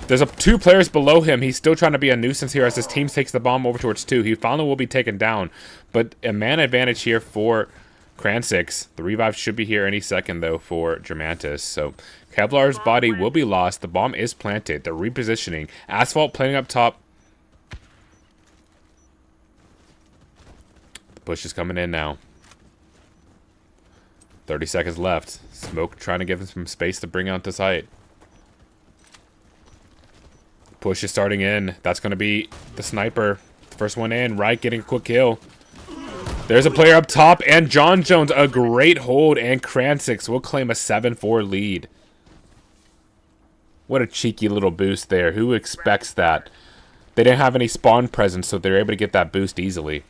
There's 2 players below him. He's still trying to be a nuisance here as his team takes the bomb over towards 2. He finally will be taken down. But a man advantage here for Kransiks. The revive should be here any second, though, for Germantis. So Kevlar's body will be lost. The bomb is planted. They're repositioning. Asphalt planting up top. The push is coming in now. 30 seconds left. Smoke trying to give him some space to bring out the site. Push is starting in. That's going to be the sniper. First one in. Right, getting a quick kill. There's a player up top, and John Jones, a great hold, and Kransiks will claim a 7-4 lead. What a cheeky little boost there. Who expects that? They didn't have any spawn presence, so they're able to get that boost easily.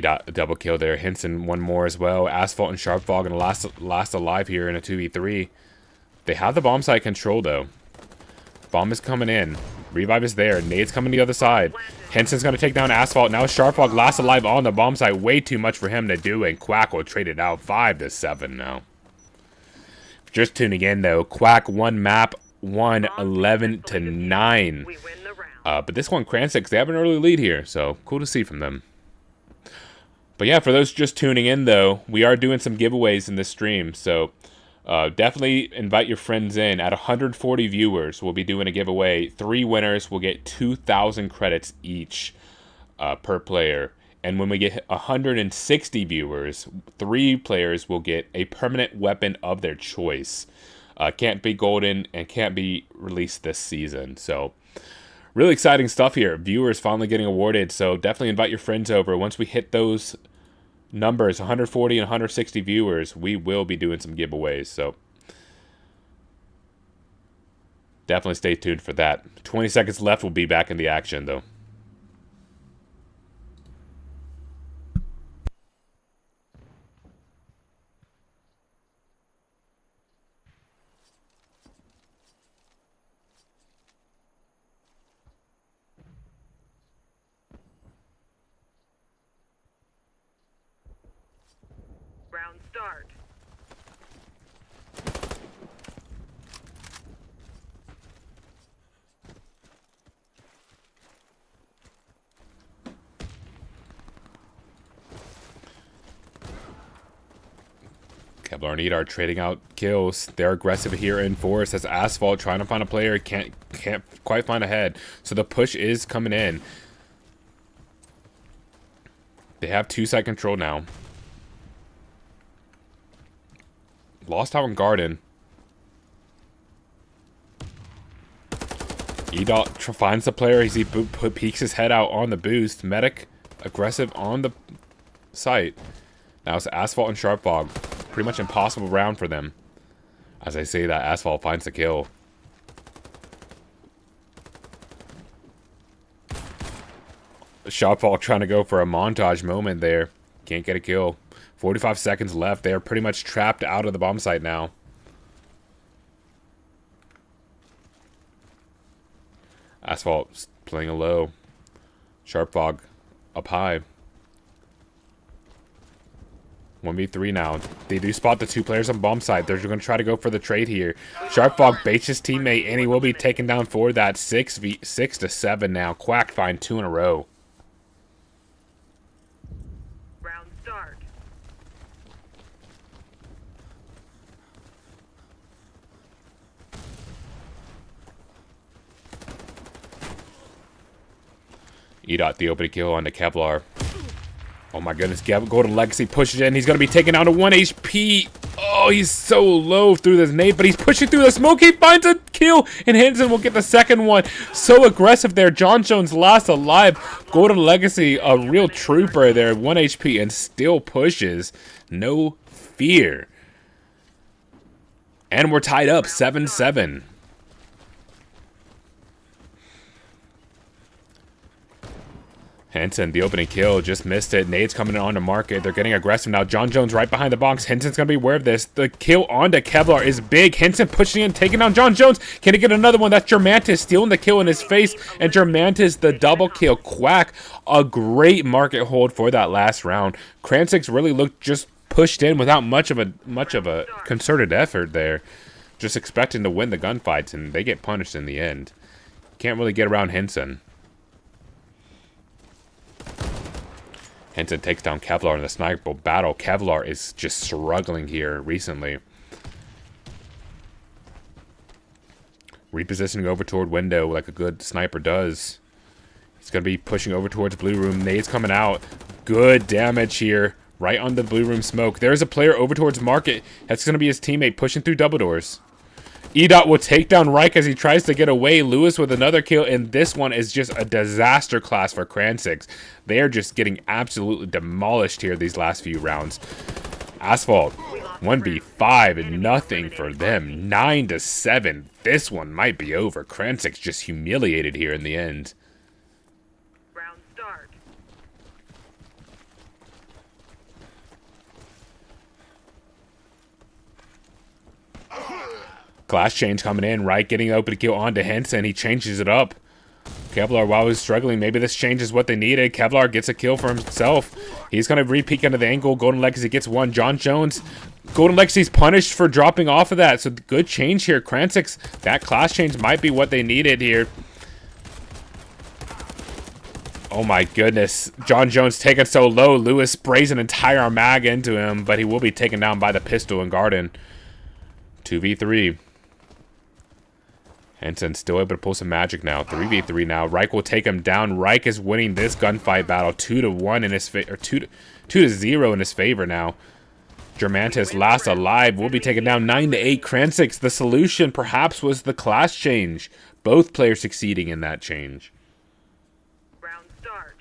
A double kill there. Henson one more as well. Asphalt and Sharp Fog and last alive here in a 2v3. They have the bomb site control though. Bomb is coming in. Revive is there. Nade's coming the other side. Henson's going to take down Asphalt. Now Sharp Fog last alive on the bomb site. Way too much for him to do, and Quack will trade it out 5-7 now. Just tuning in though. Quack one map, 11-9. But this one, Kransiks, they have an early lead here, so cool to see from them. But yeah, for those just tuning in, though, we are doing some giveaways in this stream. So definitely invite your friends in. At 140 viewers, we'll be doing a giveaway. 3 winners will get 2,000 credits each per player. And when we get 160 viewers, 3 players will get a permanent weapon of their choice. Can't be golden and can't be released this season. So really exciting stuff here. Viewers finally getting awarded. So definitely invite your friends over. Once we hit those numbers, 140 and 160 viewers, we will be doing some giveaways. So definitely stay tuned for that. 20 seconds left. We'll be back in the action, though. Round start. Kevlar and Edar trading out kills. They're aggressive here in force as Asphalt trying to find a player. Can't quite find a head. So the push is coming in. They have 2-side control now. Lost out in Garden. Edot finds the player as he peeks his head out on the boost. Medic aggressive on the site. Now it's Asphalt and Sharp Fog. Pretty much impossible round for them. As I say that, Asphalt finds the kill. Sharp Fog trying to go for a montage moment there. Can't get a kill. 45 seconds left. They are pretty much trapped out of the bomb site now. Asphalt playing a low. Sharp Fog up high. 1v3 now. They do spot the 2 players on bomb site. They're going to try to go for the trade here. Sharp Fog baits his teammate, and he will be taken down for that. 6-7 now. Quack find 2 in a row. Round start. Edot the opening kill on the Kevlar. Oh my goodness, Golden Legacy pushes in. He's going to be taken down to 1 HP. Oh, he's so low through this nade, but he's pushing through the smoke. He finds a kill, and Henson will get the second one. So aggressive there. John Jones last alive. Golden Legacy, a real trooper there, 1 HP, and still pushes. No fear. And we're tied up, 7-7. Henson, the opening kill, just missed it. Nade's coming on to market. They're getting aggressive now. John Jones right behind the box. Henson's going to be aware of this. The kill onto Kevlar is big. Henson pushing in, taking down John Jones. Can he get another one? That's Germantis stealing the kill in his face. And Germantis, the double kill. Quack, a great market hold for that last round. Kransics really looked just pushed in without much of a concerted effort there. Just expecting to win the gunfights, and they get punished in the end. Can't really get around Henson. Henson takes down Kevlar in the sniper battle. Kevlar is just struggling here recently. Repositioning over toward window like a good sniper does. He's going to be pushing over towards blue room. Nade's coming out. Good damage here. Right on the blue room smoke. There's a player over towards market. That's going to be his teammate pushing through double doors. E-Dot will take down Reich as he tries to get away. Lewis with another kill, and this one is just a disaster class for Kransics. They are just getting absolutely demolished here these last few rounds. Asphalt, 1v5 and nothing for them. 9-7. This one might be over. Kransics just humiliated here in the end. Round start. Class change coming in, right? Getting open to kill onto Henson. He changes it up. Kevlar, while he's struggling, maybe this changes what they needed. Kevlar gets a kill for himself. He's going to re-peek into the angle. Golden Legacy gets one. John Jones, Golden Legacy's punished for dropping off of that. So good change here. Kransics, that class change might be what they needed here. Oh my goodness. John Jones taken so low. Lewis sprays an entire mag into him, but he will be taken down by the pistol and Garden. 2v3. Henson still able to pull some magic now. 3v3 now. Reich will take him down. Reich is winning this gunfight battle 2-1 in his favor, or 2-0 in his favor now. Germantis last alive. Will be taken down 9-8. Kransics, the solution perhaps was the class change. Both players succeeding in that change. Round start.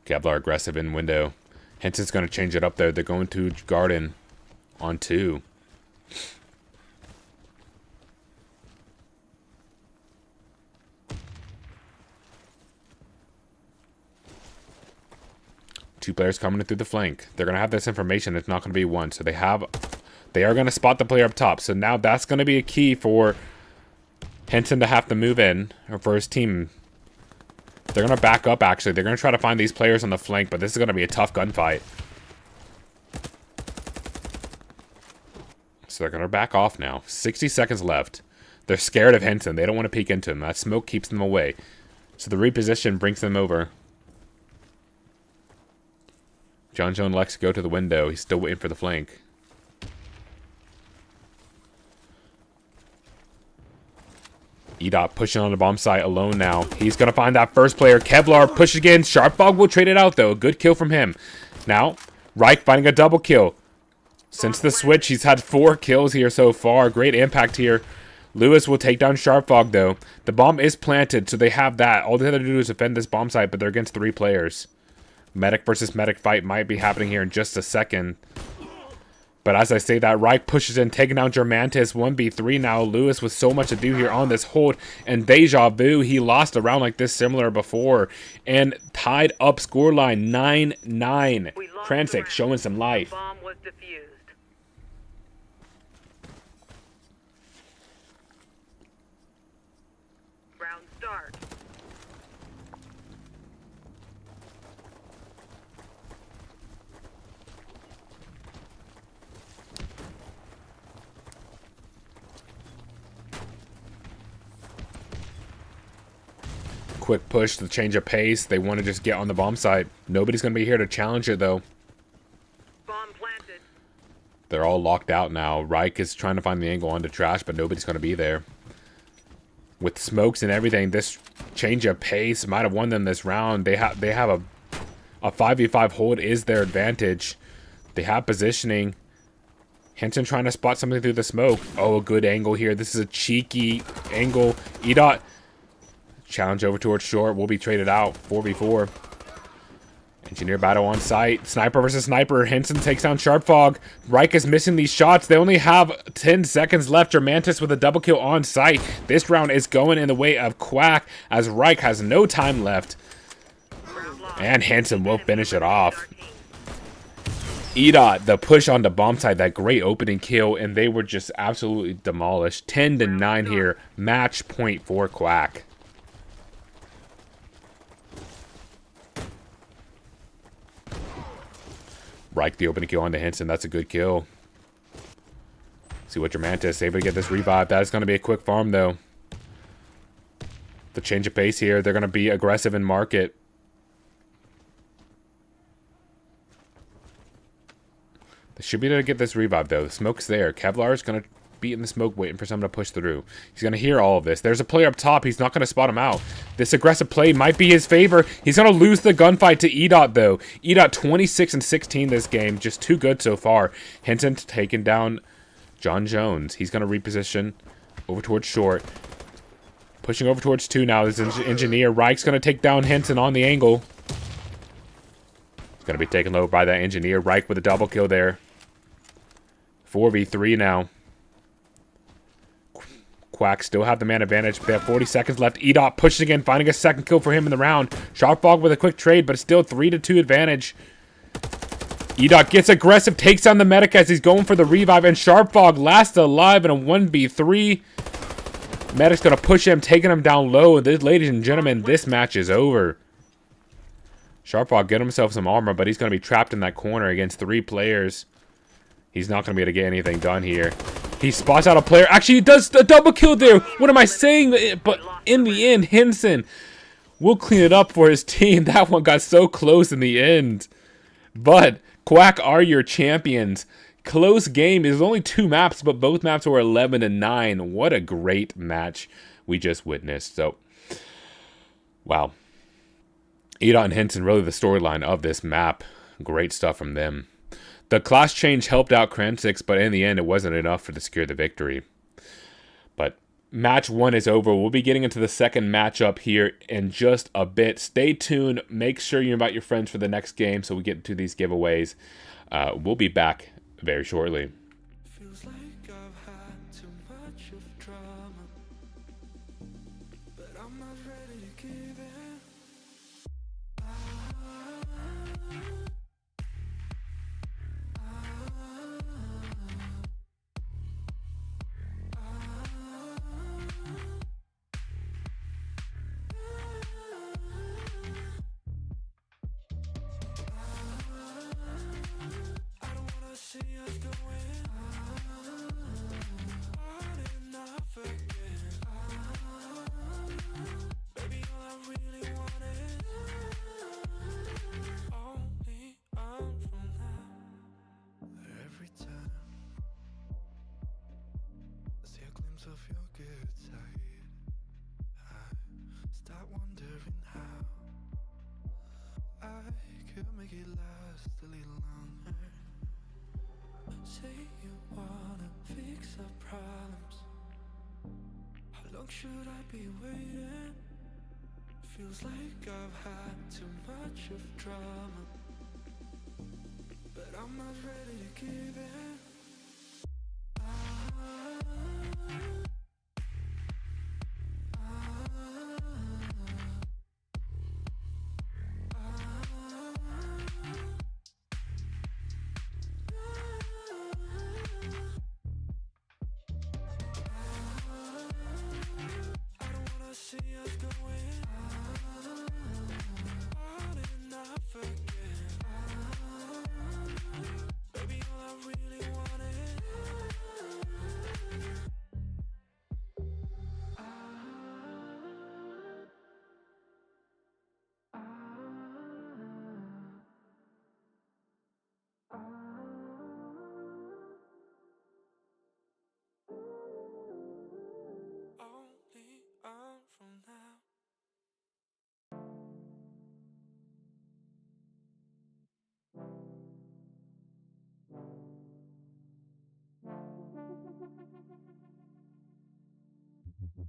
Kevlar aggressive in window. Henson's going to change it up there. They're going to Garden on 2. Two players coming in through the flank. They're going to have this information. It's not going to be one. So they are going to spot the player up top. So now that's going to be a key for Henson to have to move in, or for his team. They're going to back up, actually. They're going to try to find these players on the flank, but this is going to be a tough gunfight. So they're going to back off now. 60 seconds left. They're scared of Henson. They don't want to peek into him. That smoke keeps them away. So the reposition brings them over. John Jones likes to go to the window. He's still waiting for the flank. E-Dot pushing on the bomb site alone now. He's going to find that first player. Kevlar push again. Sharpfog will trade it out, though. A good kill from him. Now, Reich finding a double kill. Since the switch, he's had 4 kills here so far. Great impact here. Lewis will take down Sharpfog, though. The bomb is planted, so they have that. All they have to do is defend this bomb site, but they're against 3 players. Medic versus medic fight might be happening here in just a second. But as I say that, Reich pushes in, taking down Germantis. 1v3 now. Lewis with so much to do here on this hold. And deja vu, he lost a round like this similar before. And tied up scoreline 9-9. Kransics showing some life. Bomb was defused. Round start. Quick push to change of pace. They want to just get on the bomb site. Nobody's going to be here to challenge it, though. Bomb planted. They're all locked out now. Reich is trying to find the angle onto Trash, but nobody's going to be there. With smokes and everything, this change of pace might have won them this round. They have a 5v5 hold is their advantage. They have positioning. Henson trying to spot something through the smoke. Oh, a good angle here. This is a cheeky angle. E-Dot. Challenge over towards short. Will be traded out. 4v4. Engineer battle on site. Sniper versus sniper. Henson takes down Sharpfog. Reich is missing these shots. They only have 10 seconds left. Germantis with a double kill on site. This round is going in the way of Quack as Reich has no time left. And Henson will finish it off. E-Dot, the push on the bomb side, that great opening kill, and they were just absolutely demolished. 10-9 here. Match point for Quack. Reich, the opening kill onto Henson. That's a good kill. See what Germantis able to get this revive. That is going to be a quick farm, though. The change of pace here. They're going to be aggressive in market. They should be able to get this revive, though. The smoke's there. Kevlar is going to be in the smoke waiting for someone to push through. He's going to hear all of this. There's a player up top. He's not going to spot him out. This aggressive play might be his favor. He's going to lose the gunfight to E-Dot, though. E-Dot 26-16 this game. Just too good so far. Henson taking down John Jones. He's going to reposition over towards short. Pushing over towards 2 now. This engineer. Reich's going to take down Henson on the angle. He's going to be taken low by that engineer. Reich with a double kill there. 4v3 now. Quack still have the man advantage. They have 40 seconds left. E-Dot pushes again, finding a second kill for him in the round. Sharpfog with a quick trade, but it's still 3-2 advantage. E-Dot gets aggressive, takes down the medic as he's going for the revive, and Sharpfog lasts alive in a 1v3. Medic's going to push him, taking him down low. And this, ladies and gentlemen, this match is over. Sharpfog get himself some armor, but he's going to be trapped in that corner against 3 players. He's not going to be able to get anything done here. He spots out a player. Actually, he does a double kill there. What am I saying? But in the end, Henson will clean it up for his team. That one got so close in the end. But Quack are your champions. Close game. There's only 2 maps, but both maps were 11-9. What a great match we just witnessed. So, wow. E-Dot and Henson, really the storyline of this map. Great stuff from them. The class change helped out Kredits, but in the end, it wasn't enough to secure the victory. But match 1 is over. We'll be getting into the second matchup here in just a bit. Stay tuned. Make sure you invite your friends for the next game so we get into these giveaways. We'll be back very shortly. Feels like I've had too much of drama, but I'm not ready to give in. See us going on and off again. Baby, all I really want is only on from now. Every time I see a glimpse of your good side, I start wondering how I could make it last a little longer. Say you wanna fix our problems. How long should I be waiting? Feels like I've had too much of drama, but I'm not ready to give in. See us going on and off again. Baby, all I really want is Should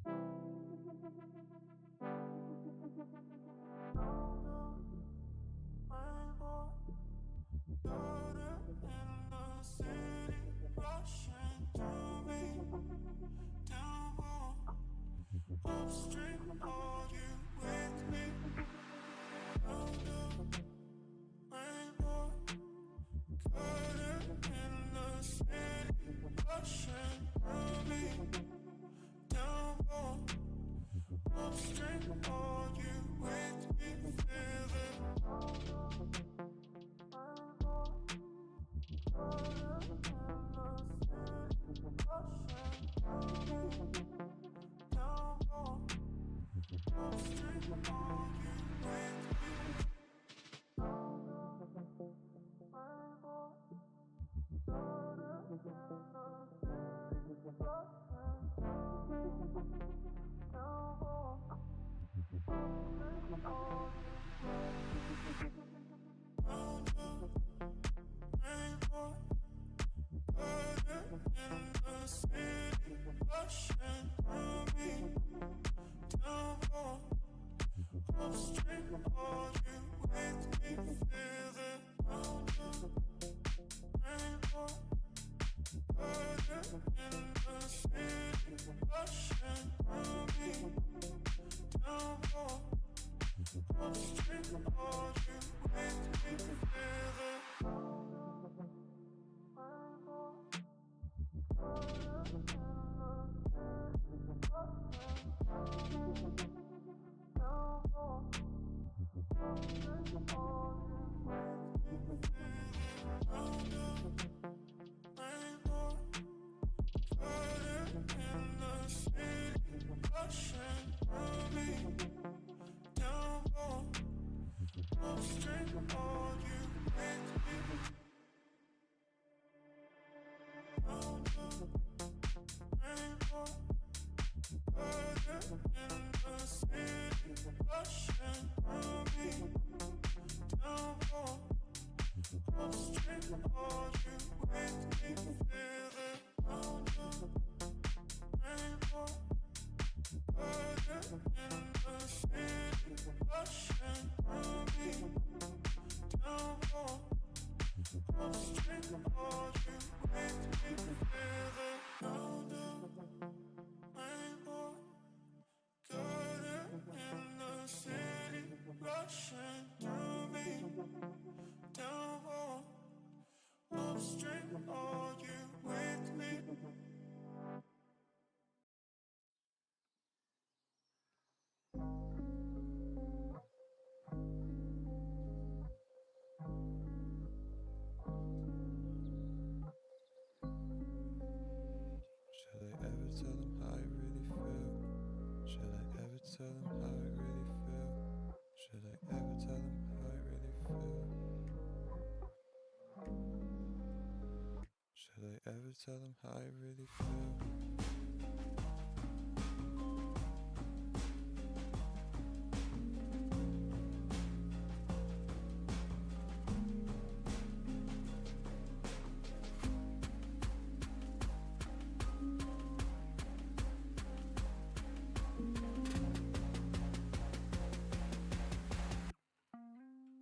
I ever tell them how I really feel? Should I ever tell them how I really feel? Should I ever tell them how I really feel? Should I ever tell them how I really feel?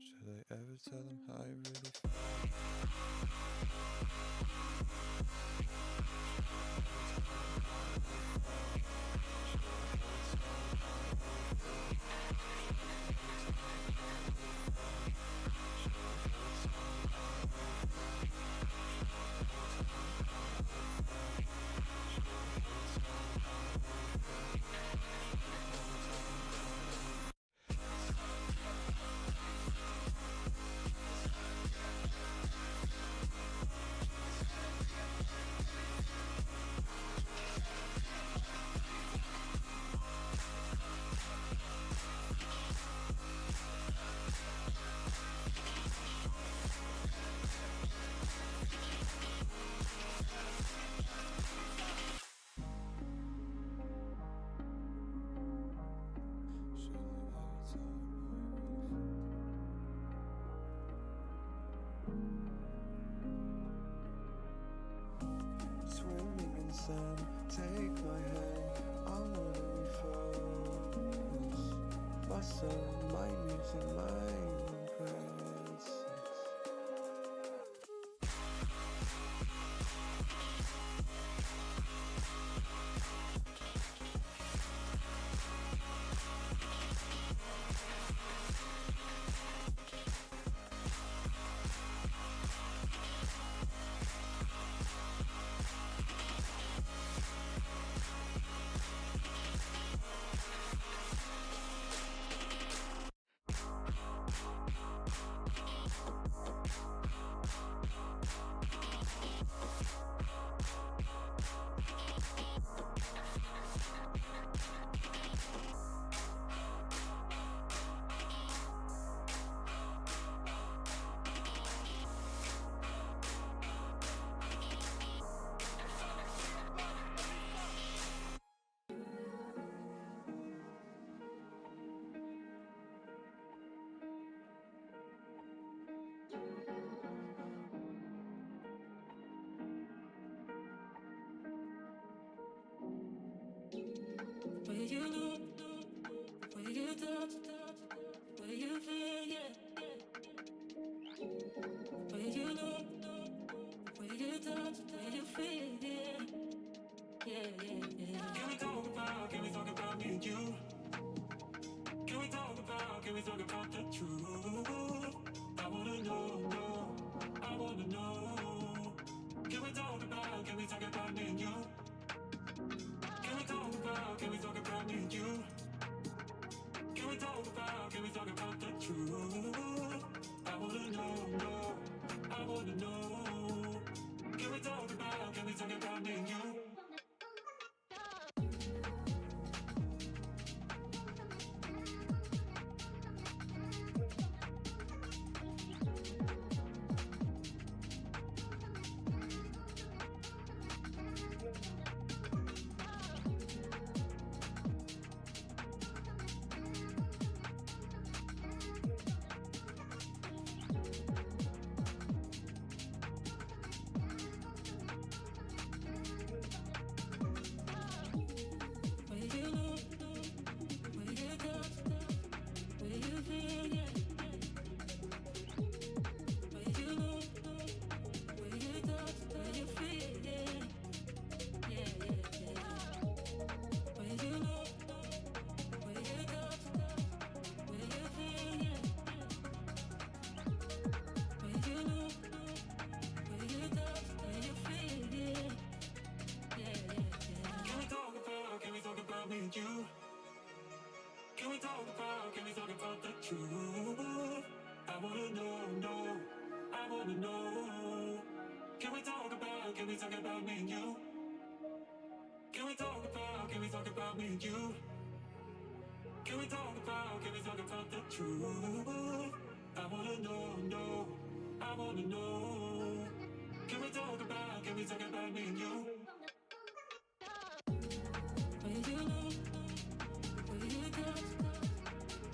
Should I ever tell them how I really feel? some my music, my presence. Where you look, where you touch, where you feel, yeah. Where you look, where you touch, where you feel, yeah. Can we talk about me and you? Can we talk about the truth? I wanna know, I wanna know. Can we talk about me and you? Can we talk about me and you? Can we talk about the truth? I wanna know, I wanna know. Can we talk about me and you? Can we talk about the truth? I wanna know, I wanna know. Can we talk about me and you? Can we talk about me and you? Can we talk about the truth? I wanna know, I wanna know. Can we talk about me and you? Where you look, where you touch,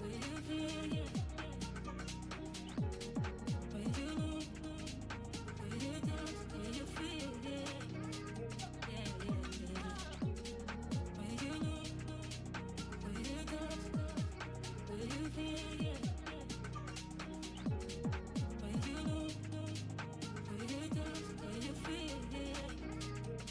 where you feel, yeah. Where you look, where you touch, where you feel, yeah. Where you look, where you touch, where you feel, yeah. Where you look, where you touch, where you feel, yeah.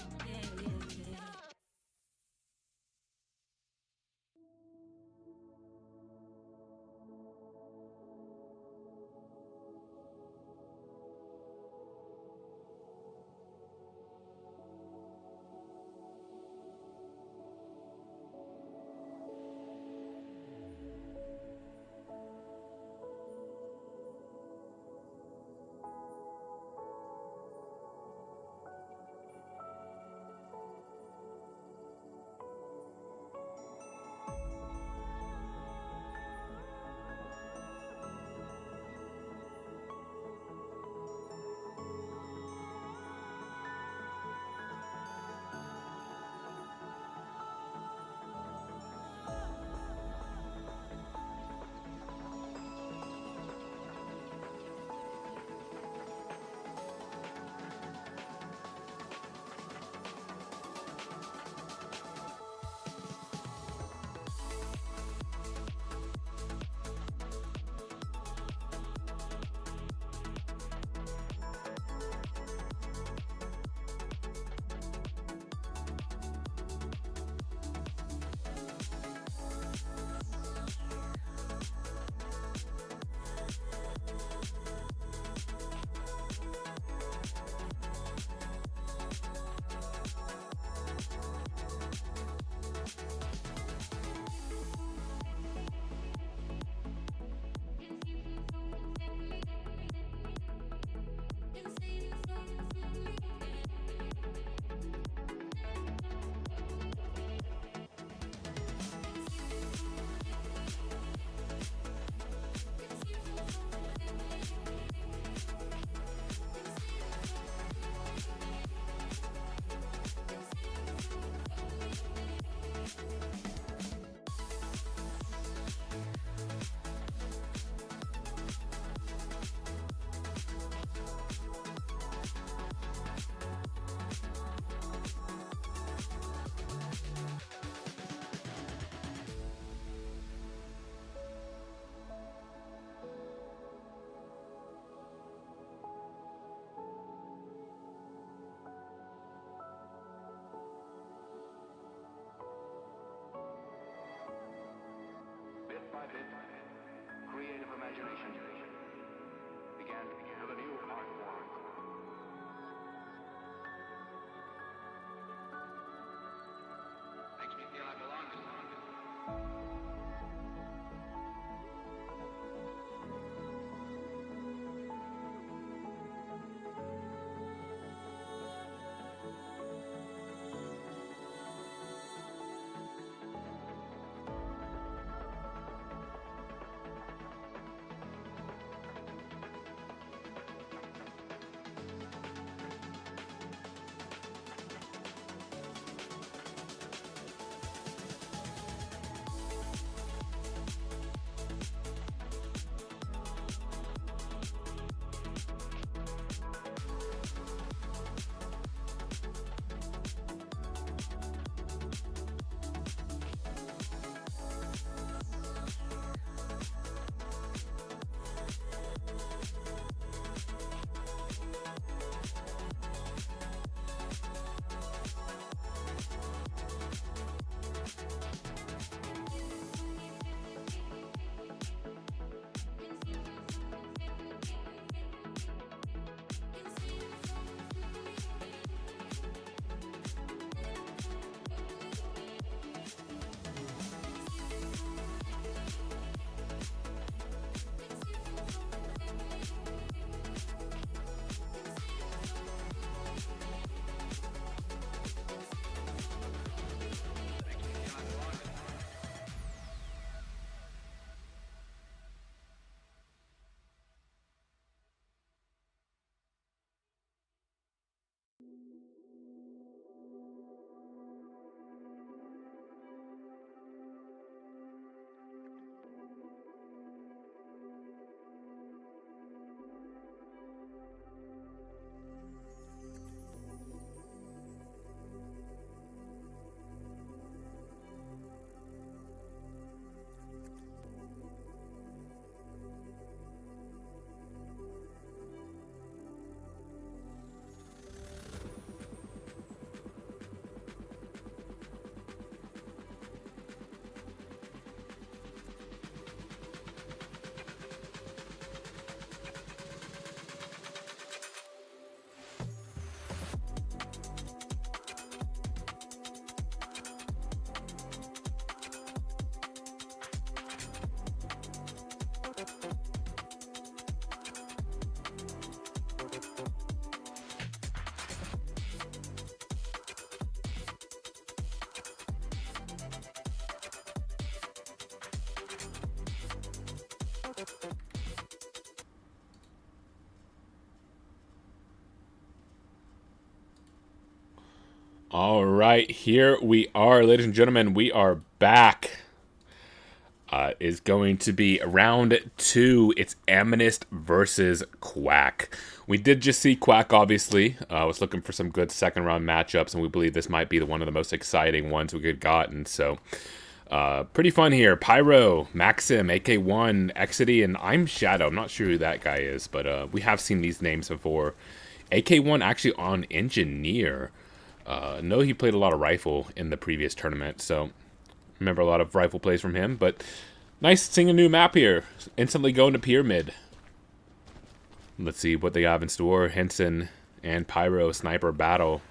imagination began to have a new art form. Makes me feel I belong to someone. All right, here we are, ladies and gentlemen. We are back. Is going to be round 2. It's Amethyst versus Quack. We did just see Quack, obviously. I was looking for some good second round matchups, and we believe this might be one of the most exciting ones we could gotten. So, pretty fun here. Pyro, Maxim, AK1, Exidy, and I'm Shadow. I'm not sure who that guy is, but we have seen these names before. AK1 actually on Engineer. Know he played a lot of rifle in the previous tournament, so remember a lot of rifle plays from him. But nice seeing a new map here. Instantly going to Pyramid. Let's see what they have in store. Henson and Pyro sniper battle.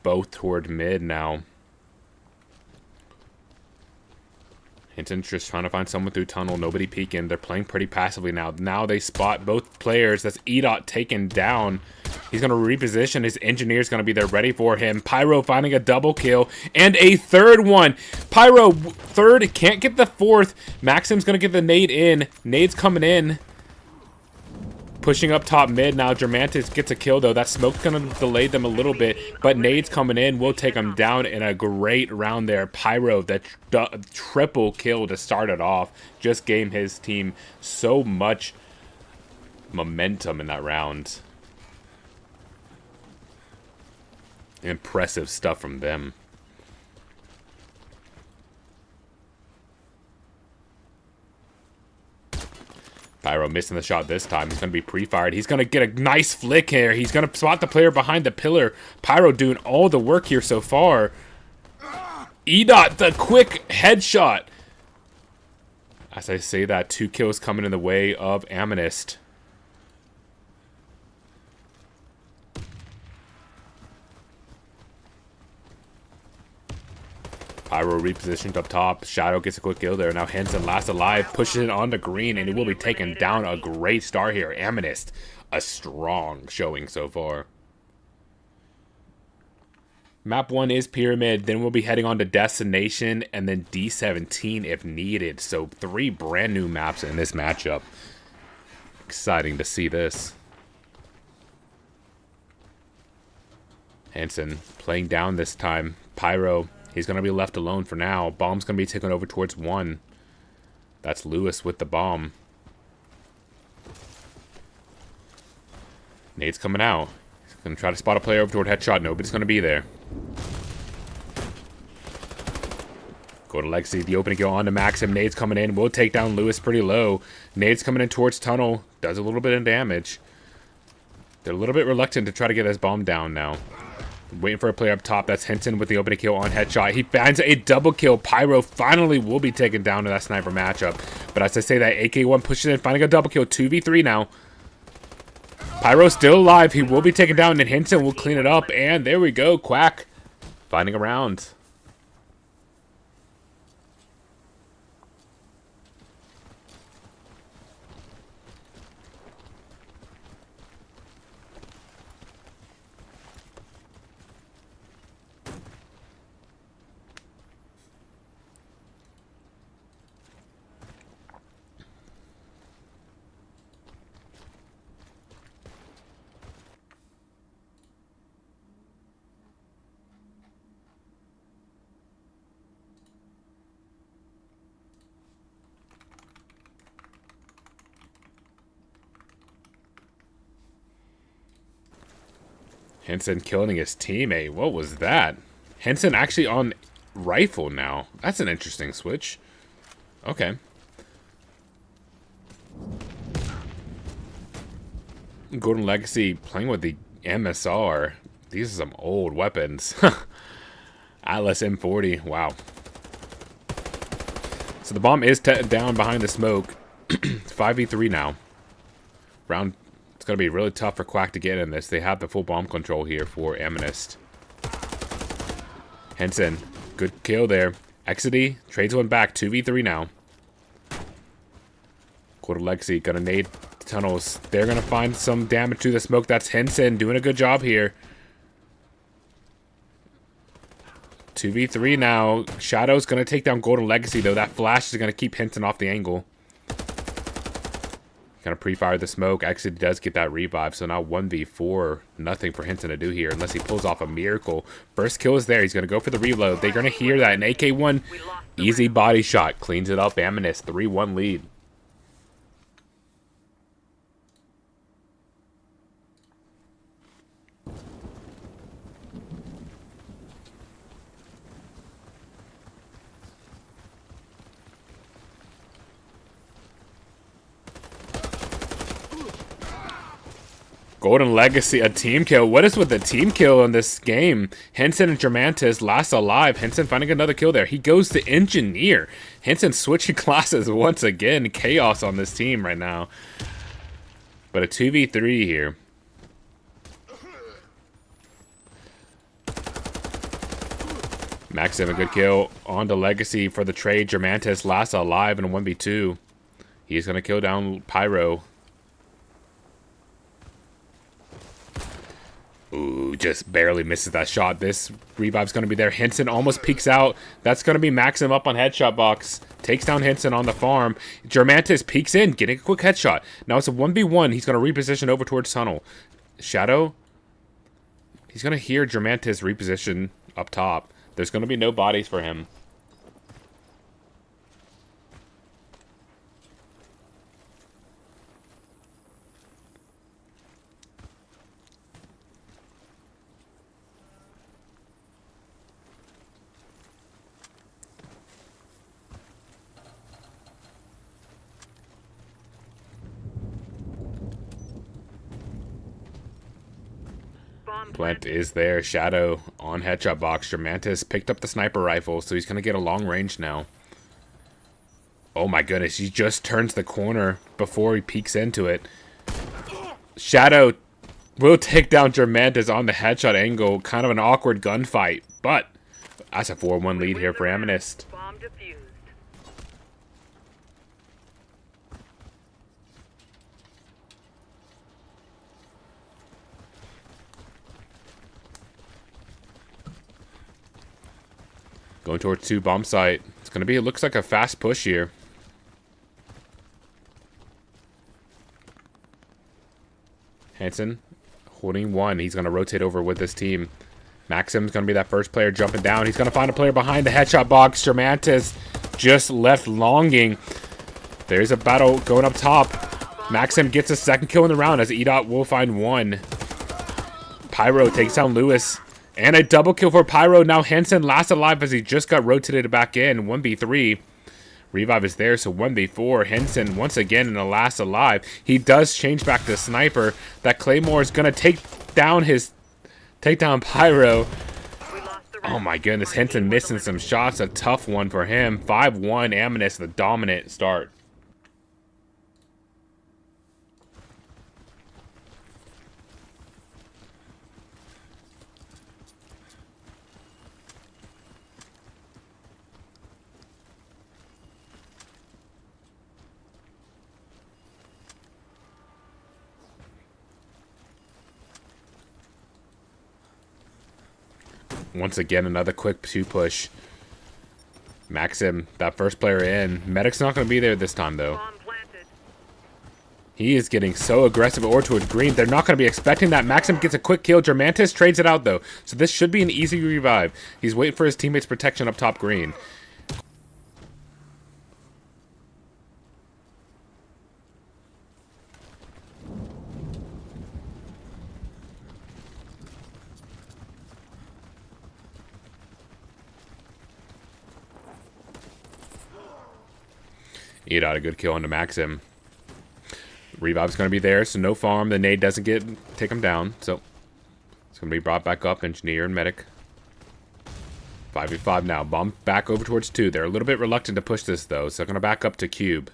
Both toward mid now. Hinton's just trying to find someone through tunnel. Nobody peeking. They're playing pretty passively now. Now they spot both players. That's EDOT taken down. He's going to reposition. His engineer's going to be there ready for him. Pyro finding a double kill. And a third one. Pyro third. Can't get the fourth. Maxim's going to get the nade in. Nade's coming in. Pushing up top mid now. Germantis gets a kill though. That smoke's going to delay them a little bit. But nade's coming in. We'll take them down in a great round there. Pyro, that triple kill to start it off. Just gave his team so much momentum in that round. Impressive stuff from them. Pyro missing the shot this time. He's going to be pre-fired. He's going to get a nice flick here. He's going to spot the player behind the pillar. Pyro doing all the work here so far. EDOT, the quick headshot. As I say that, 2 kills coming in the way of Amethyst. Pyro repositioned up top. Shadow gets a quick kill there. Now Henson last alive, pushes it on the green, and he will be taking down a great star here. Amethyst, a strong showing so far. Map 1 is Pyramid. Then we'll be heading on to Destination and then D17 if needed. So 3 brand new maps in this matchup. Exciting to see this. Henson playing down this time. Pyro, he's going to be left alone for now. Bomb's going to be taken over towards 1. That's Lewis with the bomb. Nade's coming out. He's going to try to spot a player over toward headshot. Nobody's going to be there. Go to Lexi. The opening kill on to Maxim. Nade's coming in. We'll take down Lewis pretty low. Nade's coming in towards tunnel. Does a little bit of damage. They're a little bit reluctant to try to get his bomb down now. Waiting for a player up top. That's Henson with the opening kill on headshot. He finds a double kill. Pyro finally will be taken down in that sniper matchup. But as I say that, AK1 pushes in, finding a double kill. 2v3 now. Pyro's still alive. He will be taken down, and Henson will clean it up. And there we go. Quack finding a round. Henson killing his teammate. What was that? Henson actually on rifle now. That's an interesting switch. Okay. Golden Legacy playing with the MSR. These are some old weapons. Atlas M40. Wow. So the bomb is down behind the smoke. 5v3 now. Round... It's going to be really tough for Quack to get in this. They have the full bomb control here for Amethyst. Henson, good kill there. Exidy trades one back. 2v3 now. Quarter Lexi, gonna nade tunnels. They're going to find some damage to the smoke. That's Henson doing a good job here. 2v3 now. Shadow's going to take down Golden Legacy, though. That flash is going to keep Henson off the angle. Gonna pre-fire the smoke. Actually does get that revive, so now 1v4. Nothing for Henson to do here unless he pulls off a miracle. First kill is there. He's gonna go for the reload. They're gonna hear that. An AK1 easy body shot cleans it up. Amethyst 3-1 lead. Golden Legacy, a team kill. What is with the team kill in this game? Henson and Germantis last alive. Henson finding another kill there. He goes to Engineer. Henson switching classes once again. Chaos on this team right now. But a 2v3 here. Maxim, a good kill on to Legacy for the trade. Germantis last alive in a 1v2. He's going to kill down Pyro. Ooh, just barely misses that shot. This revive's going to be there. Henson almost peeks out. That's going to be Maxim up on headshot box. Takes down Henson on the farm. Germantis peeks in, getting a quick headshot. Now it's a 1v1. He's going to reposition over towards tunnel. Shadow. He's going to hear Germantis reposition up top. There's going to be no bodies for him. Plant is there. Shadow on headshot box. Germantis picked up the sniper rifle, so he's going to get a long range now. Oh my goodness, he just turns the corner before he peeks into it. Shadow will take down Germantis on the headshot angle. Kind of an awkward gunfight, but that's a 4-1 lead here for Amethyst. Bomb defused. Going towards 2 bomb site. It's going to be, it looks like a fast push here. Hansen holding 1. He's going to rotate over with this team. Maxim's going to be that first player jumping down. He's going to find a player behind the headshot box. Germantis just left longing. There's a battle going up top. Maxim gets a second kill in the round as EDOT will find 1. Pyro takes down Lewis. And a double kill for Pyro. Now Hansen last alive as he just got rotated back in. 1v3. Revive is there, so 1v4. Henson once again in the last alive. He does change back to Sniper. That Claymore is going to take down Pyro. Oh my goodness, Henson missing some shots. A tough one for him. 5-1, Amethyst, the dominant start. Once again, another quick 2 push. Maxim, that first player in. Medic's not going to be there this time, though. Bomb planted. He is getting so aggressive or towards green. They're not going to be expecting that. Maxim gets a quick kill. Germantis trades it out, though. So this should be an easy revive. He's waiting for his teammates' protection up top green. EDOT a good kill onto Maxim. Revive's going to be there, so no farm. The nade doesn't take him down, so it's going to be brought back up. Engineer and Medic. 5v5 now. Bomb back over towards 2. They're a little bit reluctant to push this, though, so they're going to back up to Cube.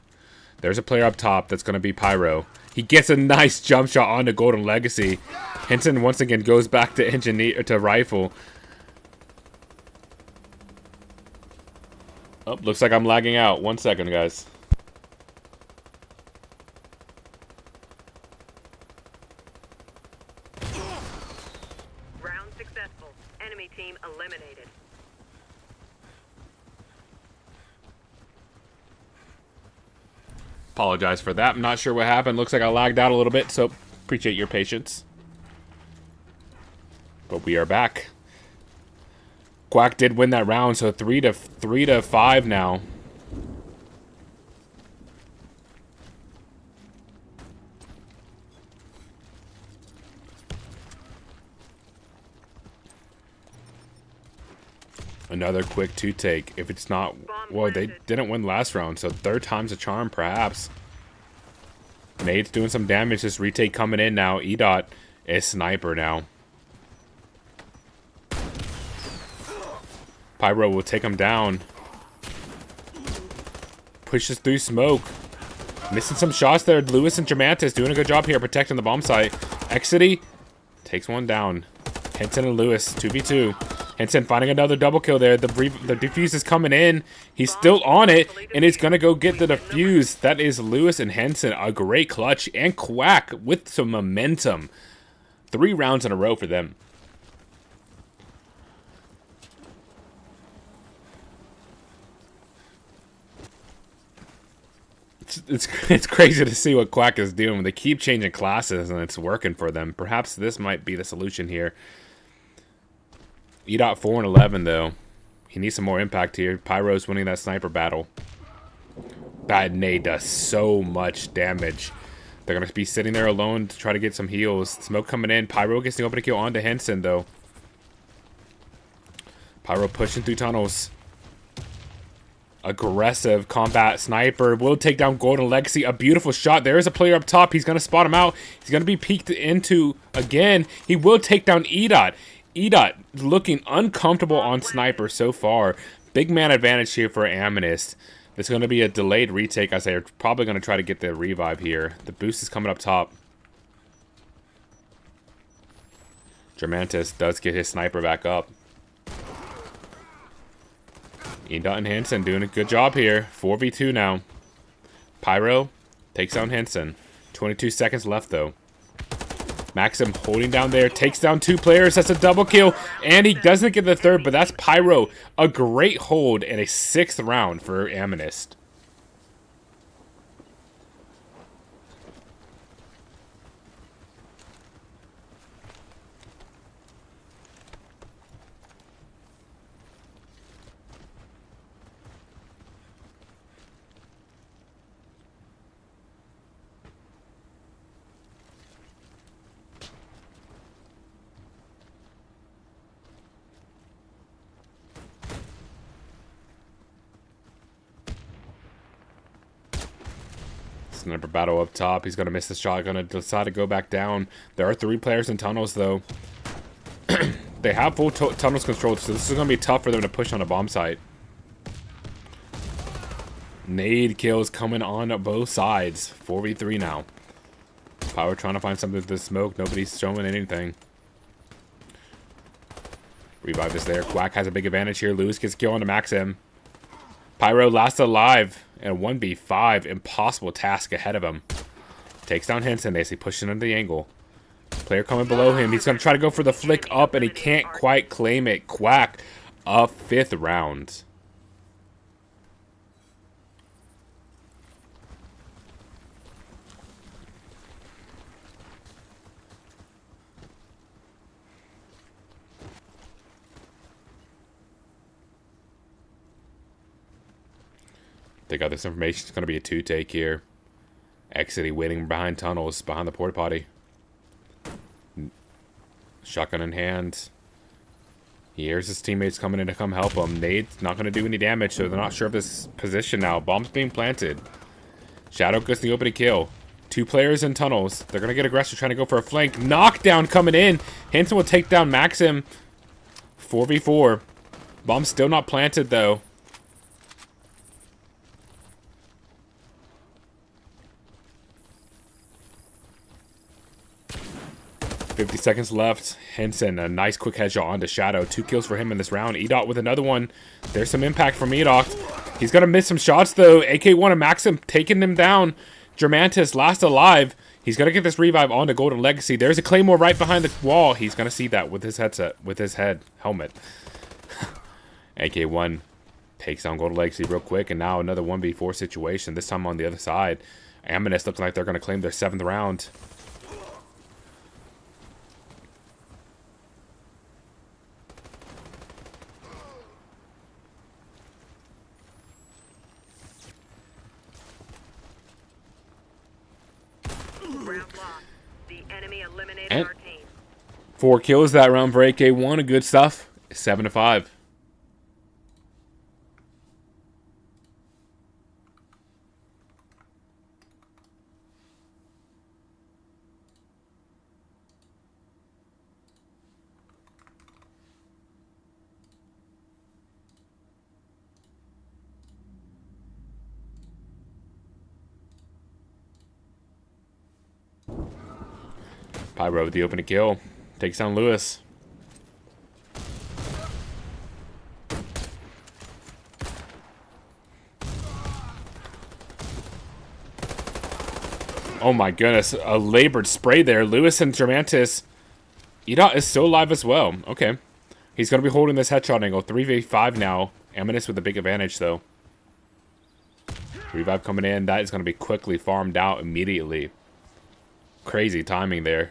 There's a player up top that's going to be Pyro. He gets a nice jump shot onto Golden Legacy. Henson once again goes back to Engineer to Rifle. Oh, looks like I'm lagging out. 1 second, guys. Round successful. Enemy team eliminated. Apologize for that. I'm not sure what happened. Looks like I lagged out a little bit, so appreciate your patience. But we are back. Quack did win that round, so 3-5 now. Another quick 2 take. If it's not, well, they didn't win last round, so 3rd time's a charm, perhaps. Nade's doing some damage. This retake coming in now. EDOT is Sniper now. Pyro will take him down. Pushes through smoke. Missing some shots there. Lewis and Germantis doing a good job here protecting the bomb site. Exity takes 1 down. Henson and Lewis, 2v2. Henson finding another double kill there. The defuse is coming in. He's still on it, and it's going to go get the defuse. That is Lewis and Henson. A great clutch. And Quack with some momentum. 3 rounds in a row for them. It's crazy to see what Quack is doing. They keep changing classes, and it's working for them. Perhaps this might be the solution here. EDOT 4-11, though. He needs some more impact here. Pyro's winning that sniper battle. Bad nade does so much damage. They're going to be sitting there alone to try to get some heals. Smoke coming in. Pyro gets the open kill onto Henson, though. Pyro pushing through tunnels. Aggressive combat sniper will take down Golden Legacy. A beautiful shot. There is a player up top. He's going to spot him out. He's going to be peeked into again. He will take down EDOT. EDOT looking uncomfortable on Sniper so far. Big man advantage here for Amethyst. This is going to be a delayed retake as they're probably going to try to get the revive here. The boost is coming up top. Germantis does get his sniper back up. Edot and Hansen doing a good job here. 4v2 now. Pyro takes down Hansen. 22 seconds left though. Maxim holding down there, takes down 2 players. That's a double kill, and he doesn't get the third, but that's Pyro. A great hold and a 6th round for Amonist. Sniper battle up top. He's going to miss the shot. Going to decide to go back down. There are 3 players in tunnels, though. They have full tunnels controlled, so this is going to be tough for them to push on a bomb site. Nade kills coming on both sides. 4v3 now. Power trying to find something to smoke. Nobody's showing anything. Revive is there. Quack has a big advantage here. Lewis gets a kill on to Maxim. Pyro last alive. And 1v5, impossible task ahead of him. Takes down Henson as he pushes into the angle. Player coming below him. He's going to try to go for the flick up, and he can't quite claim it. Quack, a 5th round. They got this information. It's going to be a 2-take here. Exiting, waiting behind tunnels, behind the porta potty. Shotgun in hand. He hears his teammates coming in to come help him. Nade's not going to do any damage, so they're not sure of this position now. Bomb's being planted. Shadow gets the opening kill. 2 players in tunnels. They're going to get aggressive, trying to go for a flank. Knockdown coming in. Hanson will take down Maxim. 4v4. Bomb's still not planted, though. 50 seconds left. Henson, a nice quick headshot onto Shadow. 2 kills for him in this round. Edot with another one. There's some impact from Edot. He's going to miss some shots, though. AK-1 and Maxim taking him down. Germantis last alive. He's going to get this revive onto Golden Legacy. There's a Claymore right behind the wall. He's going to see that with his headset, with his helmet. AK-1 takes down Golden Legacy real quick, and now another 1v4 situation, this time on the other side. Amonist looking like they're going to claim their 7th round. Round lost. The enemy eliminated And our team. 4 kills that round for AK-1. Good stuff. 7-5. Pyro with the opening kill. Takes down Lewis. Oh my goodness. A labored spray there. Lewis and Germantis. Edot is still alive as well. Okay. He's going to be holding this headshot angle. 3v5 now. Amonist with a big advantage, though. Revive coming in. That is going to be quickly farmed out immediately. Crazy timing there.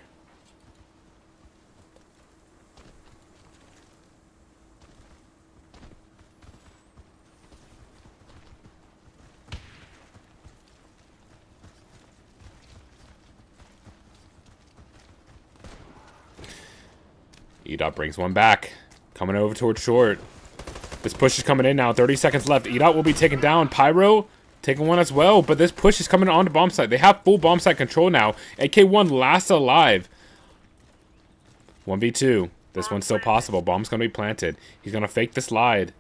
Edot brings one back. Coming over towards short. This push is coming in now. 30 seconds left. Edot will be taken down. Pyro taking one as well. But this push is coming on to bomb site. They have full bomb site control now. AK-1 last alive. 1v2. This one's still possible. Bomb's going to be planted. He's going to fake the slide.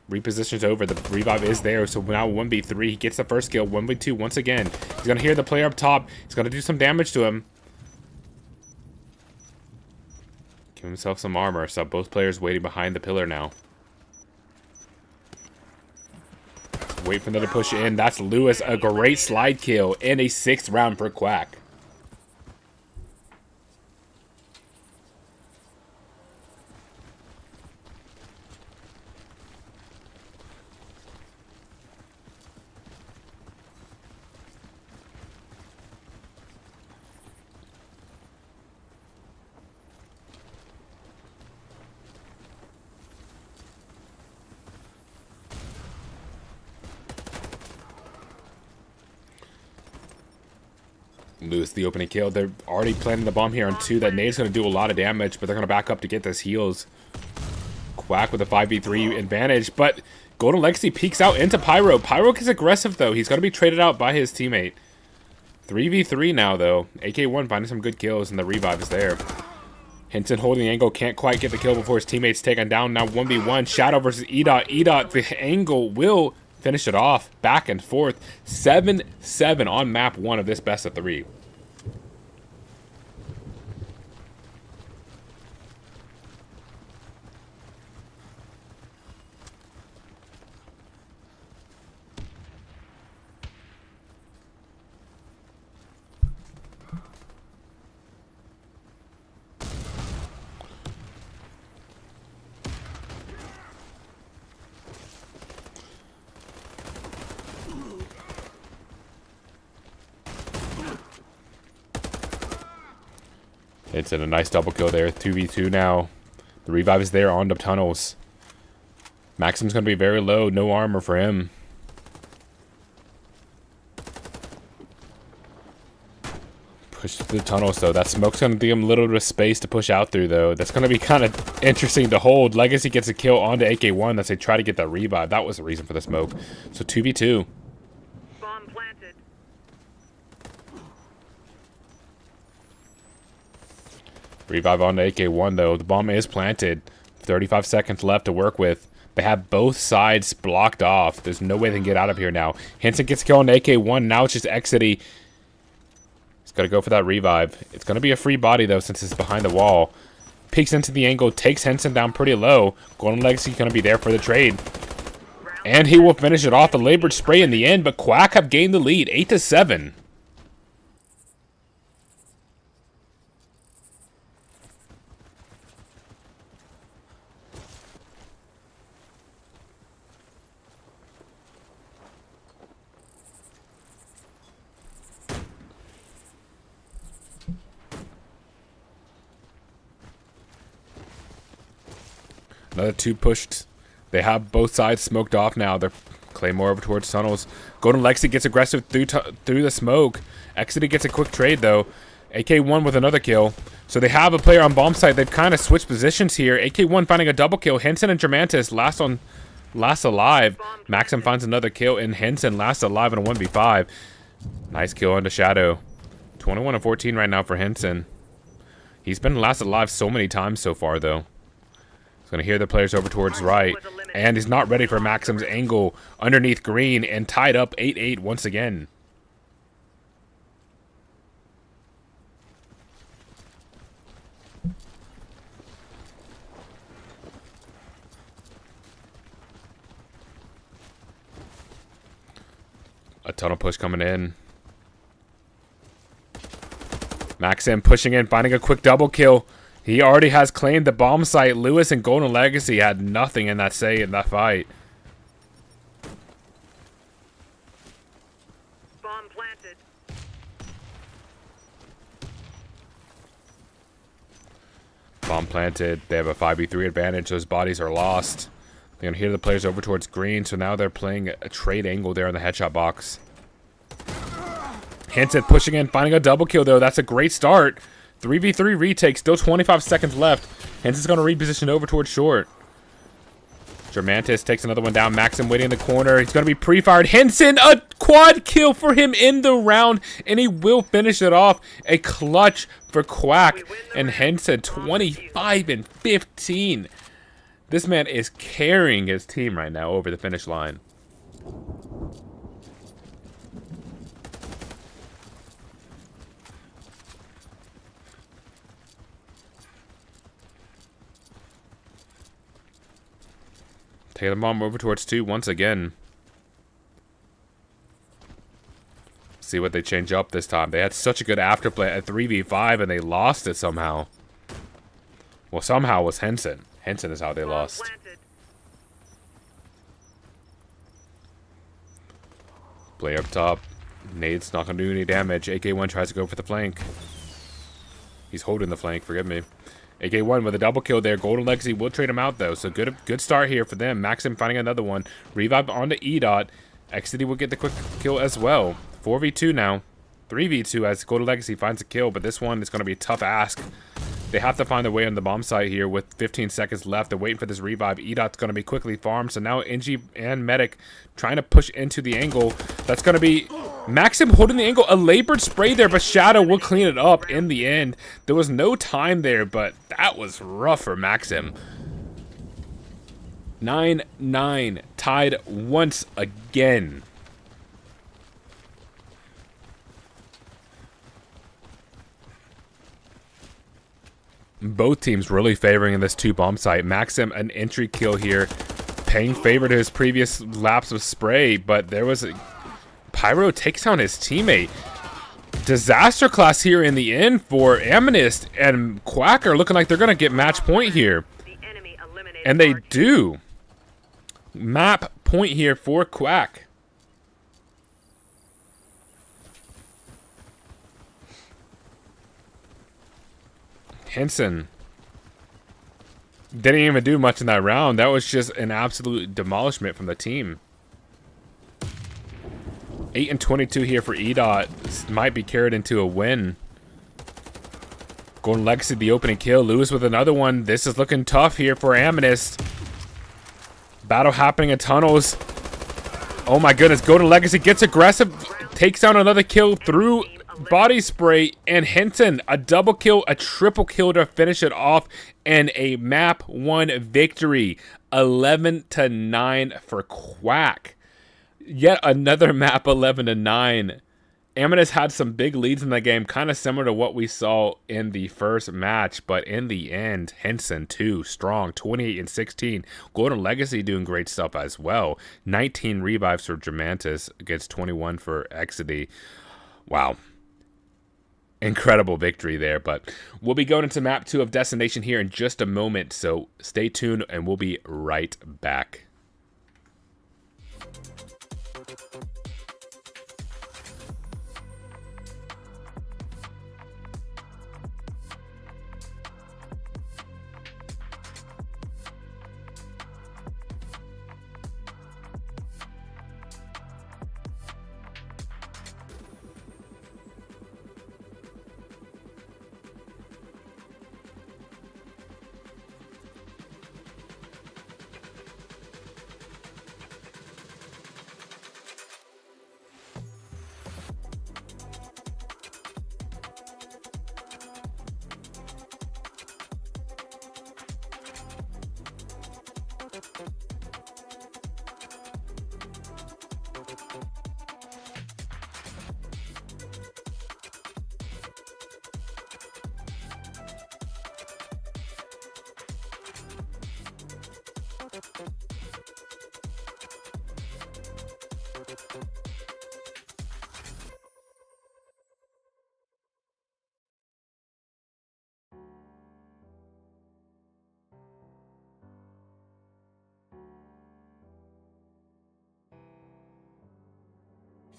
Repositions over. The revive is there. So now 1v3. He gets the first kill. 1v2 once again. He's going to hear the player up top. He's going to do some damage to him. Give himself some armor. So both players waiting behind the pillar now. Wait for them to push in. That's Lewis. A great slide kill. And a 6th round for Quack. Lewis the opening kill. They're already planting the bomb here on 2. That nade's going to do a lot of damage, but they're going to back up to get this heals. Quack with a 5v3 advantage, but Golden Legacy peeks out into Pyro. Pyro is aggressive, though. He's going to be traded out by his teammate. 3v3 now, though. AK1 finding some good kills, and the revive is there. Henson holding the angle. Can't quite get the kill before his teammate's taken down. Now 1v1. Shadow versus E-Dot. E-Dot, the angle will finish it off. Back and forth. 7-7 on map 1 of this best of 3. It's a nice double kill there. 2v2 now. The revive is there on the tunnels. Maxim's going to be very low. No armor for him. Push through the tunnels, though. That smoke's going to give him a little bit of space to push out through, though. That's going to be kind of interesting to hold. Legacy gets a kill onto AK1 as they try to get that revive. That was the reason for the smoke. So 2v2. Bomb planted. Revive on to AK1, though. The bomb is planted. 35 seconds left to work with. They have both sides blocked off. There's no way they can get out of here now. Henson gets a kill on AK1. Now it's just Exidy. He's got to go for that revive. It's going to be a free body, though, since it's behind the wall. Peeks into the angle. Takes Henson down pretty low. Golden Legacy going to be there for the trade. And he will finish it off. The labored spray in the end, but Quack have gained the lead. 8-7. Another 2 pushed. They have both sides smoked off now. They're Claymore over towards tunnels. Golden Legacy gets aggressive through the smoke. Exidy gets a quick trade, though. AK1 with another kill. So they have a player on bomb site. They've kind of switched positions here. AK1 finding a double kill. Henson and Germantis last alive. Maxim finds another kill, and Henson last alive in a 1v5. Nice kill onto Shadow. 21-14 right now for Henson. He's been last alive so many times so far, though. Going to hear the players over towards right, and he's not ready for Maxim's angle underneath green, and tied up 8-8 once again. A tunnel push coming in. Maxim pushing in, finding a quick double kill. He already has claimed the bomb site. Lewis and Golden Legacy had nothing in that fight. Bomb planted. Bomb planted. They have a 5v3 advantage. Those bodies are lost. They're going to hear the players over towards green, so now they're playing a trade angle there in the headshot box. Henson pushing in, finding a double kill, though. That's a great start. 3v3 retake, still 25 seconds left. Henson's going to reposition over towards short. Germantis takes another one down. Maxim waiting in the corner. He's going to be pre-fired. Henson, a quad kill for him in the round, and he will finish it off. A clutch for Quack and Henson, 25-15. This man is carrying his team right now over the finish line. Take the bomb over towards 2 once again. See what they change up this time. They had such a good afterplay at 3v5 and they lost it somehow. Well, somehow it was Henson. Henson is how they lost. Planted. Play up top. Nade's not going to do any damage. AK1 tries to go for the flank. He's holding the flank, forgive me. AK1 with a double kill there. Golden Legacy will trade him out, though. So good start here for them. Maxim finding another one. Revive onto E-Dot. X-City will get the quick kill as well. 4v2 now. 3v2 as Golden Legacy finds a kill, but this one is going to be a tough ask. They have to find their way on the bomb site here with 15 seconds left. They're waiting for this revive. E-Dot's going to be quickly farmed. So now NG and Medic trying to push into the angle. That's going to be Maxim holding the angle. A labored spray there, but Shadow will clean it up in the end. There was no time there, but that was rough for Maxim. 9-9. Tied once again. Both teams really favoring in this 2 bomb site. Maxim an entry kill here, paying favor to his previous laps of spray, but there was a Pyro takes down his teammate. Disaster class here in the end for Amethyst and Quacker looking like they're gonna get match point here, The enemy eliminated. and they Mark. do. Map point here for Quack. Henson didn't even do much in that round. That was just an absolute demolishment from the team. 8-22 here for E-Dot. This might be carried into a win. Golden Legacy, the opening kill. Lewis with another one. This is looking tough here for Amethyst. Battle happening in tunnels. Oh my goodness. Golden Legacy gets aggressive. Takes down another kill through body spray, and Henson a double kill, a triple kill to finish it off, and a map 1 victory. 11-9 for Quack. Yet another map 11-9. Amethyst had some big leads in the game, kind of similar to what we saw in the first match, but in the end, Henson too strong, 28-16. Golden Legacy doing great stuff as well. 19 revives for Germantis against 21 for Exody. Wow. Incredible victory there, but we'll be going into map 2 of Destination here in just a moment, so stay tuned and we'll be right back.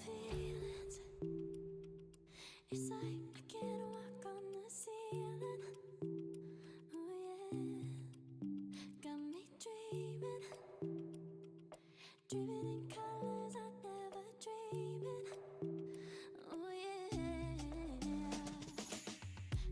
Feelings, it's like I can't walk on the ceiling. Oh yeah, got me dreaming, driven in colors I never dreamed. Oh yeah,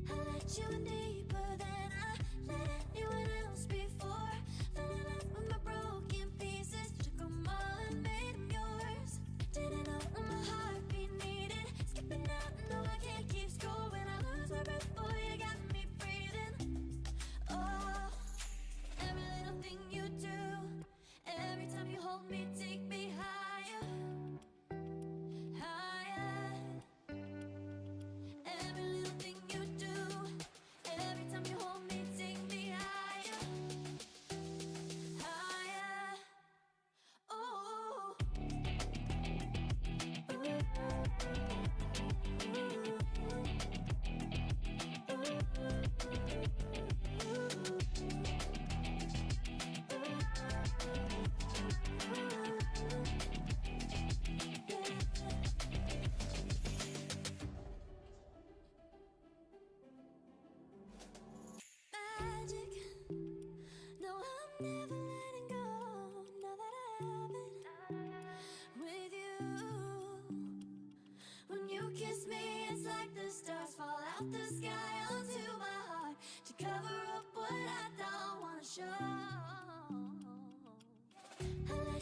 I let you in deeper than I let anyone else before. Fell in love with my broken pieces, took 'em all and made 'em yours. Didn't know what my heartbeat needed, skipping out, no I can't keep score. When I lose my breath, boy, you got me breathing. Oh, every little thing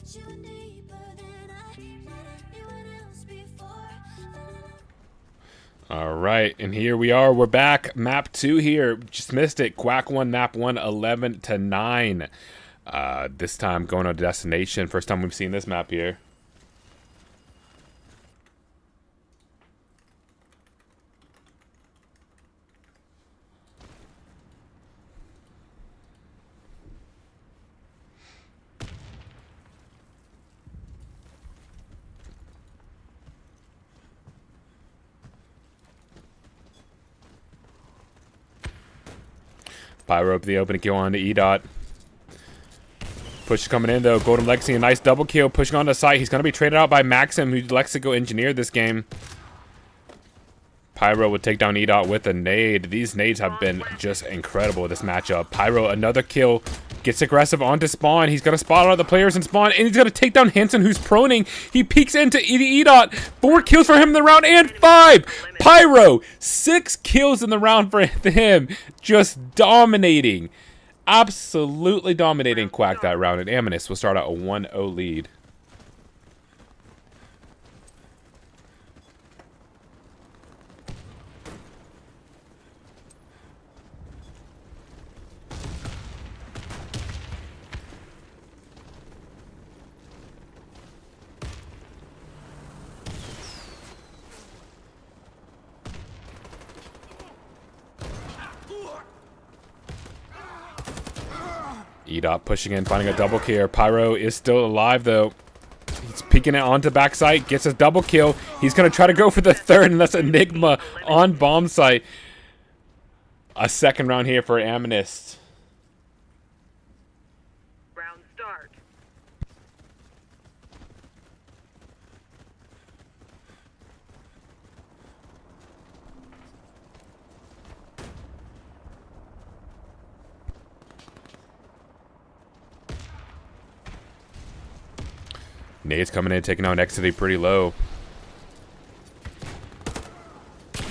let you in deeper than I let anyone else before. All right, and here we are. We're back. Map 2 here. Just missed it. Quack 1, Map 1, 11-9. This time going on destination. First time we've seen this map here. Pyro up the opening kill on the E-Dot. Push coming in though. Golden Lexi, a nice double kill. Pushing on the site. He's going to be traded out by Maxim, who likes to go engineer this game. Pyro would take down E-Dot with a nade. These nades have been just incredible this matchup. Pyro, another kill. Gets aggressive onto spawn. He's going to spot all the players in spawn, and he's going to take down Hansen, who's proning. He peeks into E-Dot. 4 kills for him in the round, and 5. Pyro, 6 kills in the round for him. Just dominating. Absolutely dominating Quack that round, and Aminus will start out a 1-0 lead. E-Dot pushing in, finding a double kill. Pyro is still alive though. He's peeking it onto backside, gets a double kill. He's going to try to go for the third, and that's Enigma on bomb site. A second round here for Aminus. Round start. Nade's coming in, taking out Nexity pretty low.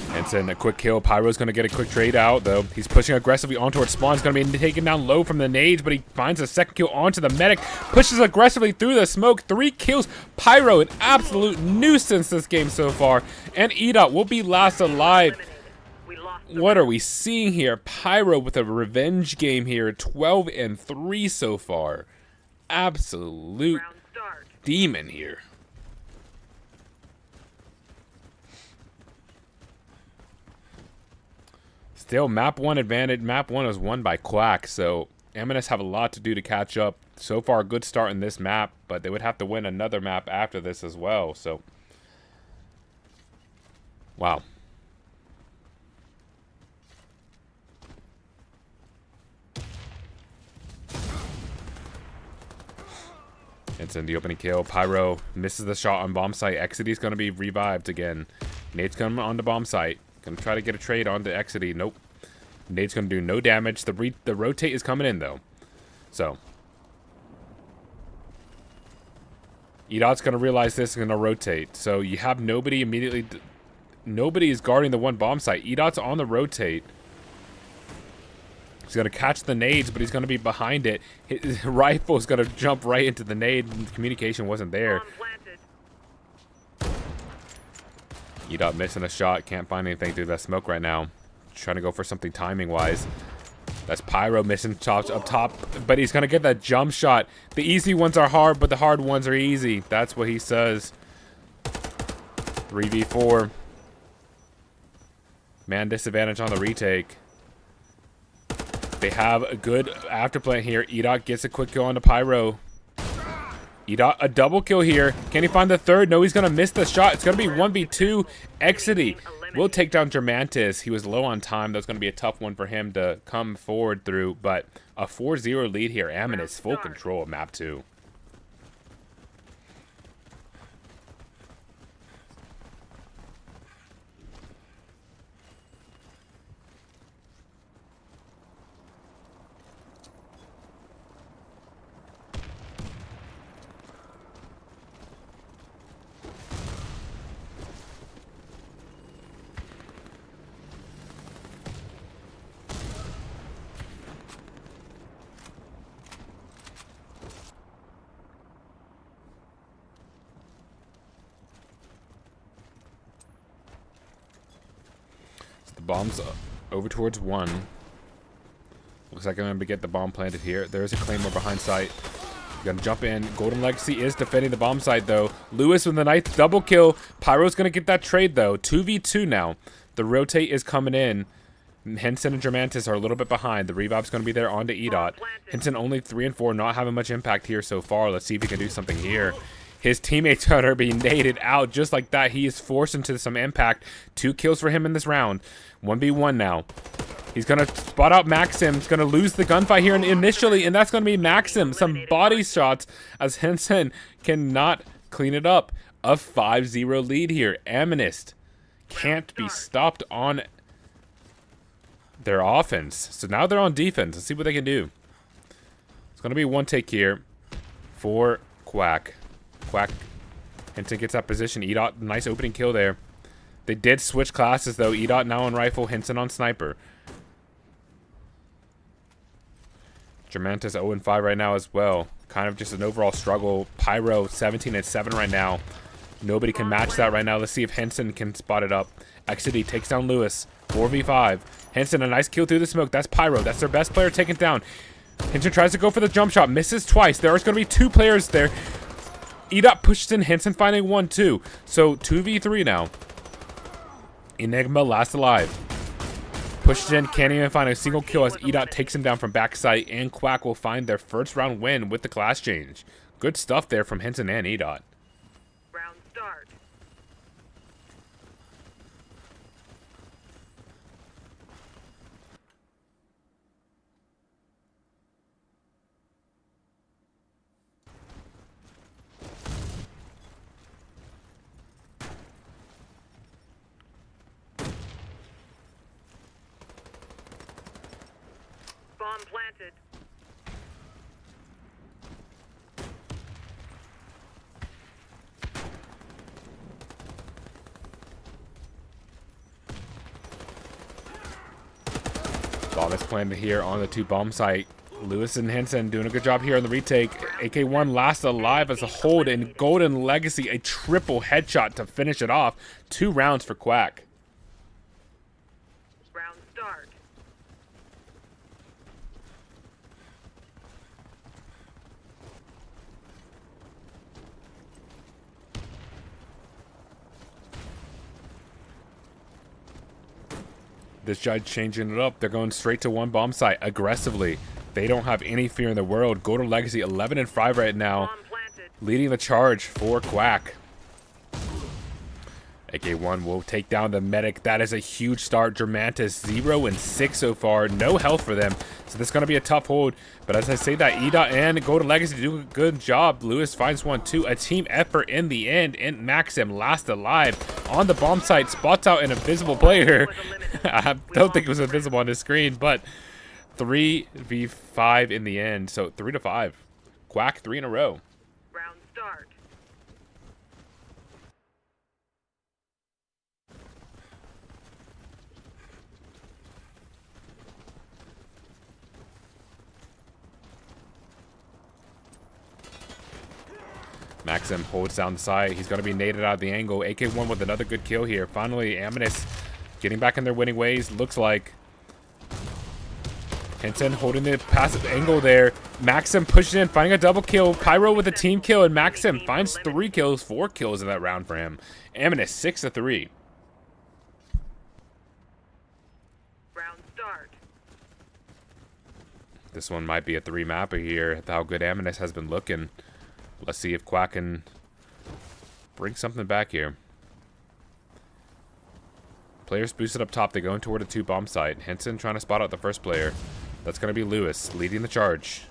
Hansen, a quick kill. Pyro's going to get a quick trade out, though. He's pushing aggressively on towards spawn. He's going to be taken down low from the nades, but he finds a second kill onto the medic. Pushes aggressively through the smoke. 3 kills. Pyro, an absolute nuisance this game so far. And E-Dot will be last alive. We lost the What are we seeing here? Pyro with a revenge game here. 12-3 so far. Absolute round start. demon here. Still, map 1 advantage. Map 1 is won by Quack, so Aminus have a lot to do to catch up. So far, a good start in this map, but they would have to win another map after this as well, so. Wow. It's in the opening kill. Pyro misses the shot on bomb site. Exity's going to be revived again. Nate's coming on the bomb site. Going to try to get a trade onto Exity. Nope. Nate's going to do no damage. The rotate is coming in, though. So. E-Dot's going to realize this is going to rotate. So you have nobody immediately. Nobody is guarding the one bomb site. E-Dot's on the rotate. He's going to catch the nades, but he's going to be behind it. His rifle is going to jump right into the nade, and the communication wasn't there. Bomb planted. E-Dot missing a shot. Can't find anything through that smoke right now. Trying to go for something timing-wise. That's Pyro missing shots up top, but he's going to get that jump shot. The easy ones are hard, but the hard ones are easy. That's what he says. 3v4. Man disadvantage on the retake. They have a good afterplay here. E-Dot gets a quick kill on the Pyro. E-Dot, a double kill here. Can he find the third? No, he's going to miss the shot. It's going to be 1v2. Exity will take down Germantis. He was low on time. That's going to be a tough one for him to come forward through. But a 4-0 lead here. Aminus full control of map 2. The bomb's over towards 1. Looks like I'm going to get the bomb planted here. There's a Claymore behind sight. Gonna jump in. Golden Legacy is defending the bomb site, though. Lewis with a nice double kill. Pyro's going to get that trade, though. 2v2 now. The rotate is coming in. Henson and Germantis are a little bit behind. The reviv's going to be there onto EDOT. Henson only 3 and 4, not having much impact here so far. Let's see if he can do something here. His teammates are being naded out just like that. He is forced into some impact. 2 kills for him in this round. 1v1 now. He's going to spot out Maxim. He's going to lose the gunfight here initially, and that's going to be Maxim. Some body shots as Henson cannot clean it up. A 5-0 lead here. Amethyst can't be stopped on their offense. So now they're on defense. Let's see what they can do. It's going to be one take here for Quack. Quack. Henson gets that position. EDOT, nice opening kill there. They did switch classes, though. EDOT now on rifle, Henson on sniper. Germantis 0-5 right now as well. Kind of just an overall struggle. Pyro 17-7 right now. Nobody can match that right now. Let's see if Henson can spot it up. Exidy takes down Lewis. 4v5. Henson, a nice kill through the smoke. That's Pyro. That's their best player taken down. Henson tries to go for the jump shot. Misses twice. There's going to be 2 players there. EDOT pushes in. Henson finding 1-2. So 2v3 now. Enigma last alive. Pushes in, can't even find a single kill as EDOT takes him down from backside, and Quack will find their first round win with the class change. Good stuff there from Henson and EDOT. Round start. Bomb planted. Bomb is planted here on the 2 bomb site. Lewis and Henson doing a good job here on the retake. AK1 last alive as a hold, and Golden Legacy a triple headshot to finish it off. 2 rounds for Quack. Round start. This judge changing it up. They're going straight to 1 bomb site aggressively. They don't have any fear in the world. Golden Legacy 11-5 right now, Bomb planted. leading the charge for Quack. AK1 will take down the medic. That is a huge start. Germantis 0-6 so far. No health for them. So this is going to be a tough hold. But as I say that, EDOT and Golden Legacy do a good job. Lewis finds 1-2. A team effort in the end. And Maxim last alive on the bomb site. Spots out an invisible player. I don't think it was invisible on his screen. But 3v5 in the end. So 3-5. Quack 3 in a row. Round start. Maxim holds down the side. He's going to be naded out of the angle. AK1 with another good kill here. Finally, Amethyst getting back in their winning ways. Looks like Henson holding the passive angle there. Maxim pushing in, finding a double kill. Pyro with a team kill, and Maxim finds 3 kills, 4 kills in that round for him. Amethyst 6-3. Round start. This one might be a 3-mapper here. With how good Amethyst has been looking. Let's see if Quack can bring something back here. Players boosted up top. They go in toward a 2 bomb site. Henson trying to spot out the first player. That's going to be Lewis leading the charge.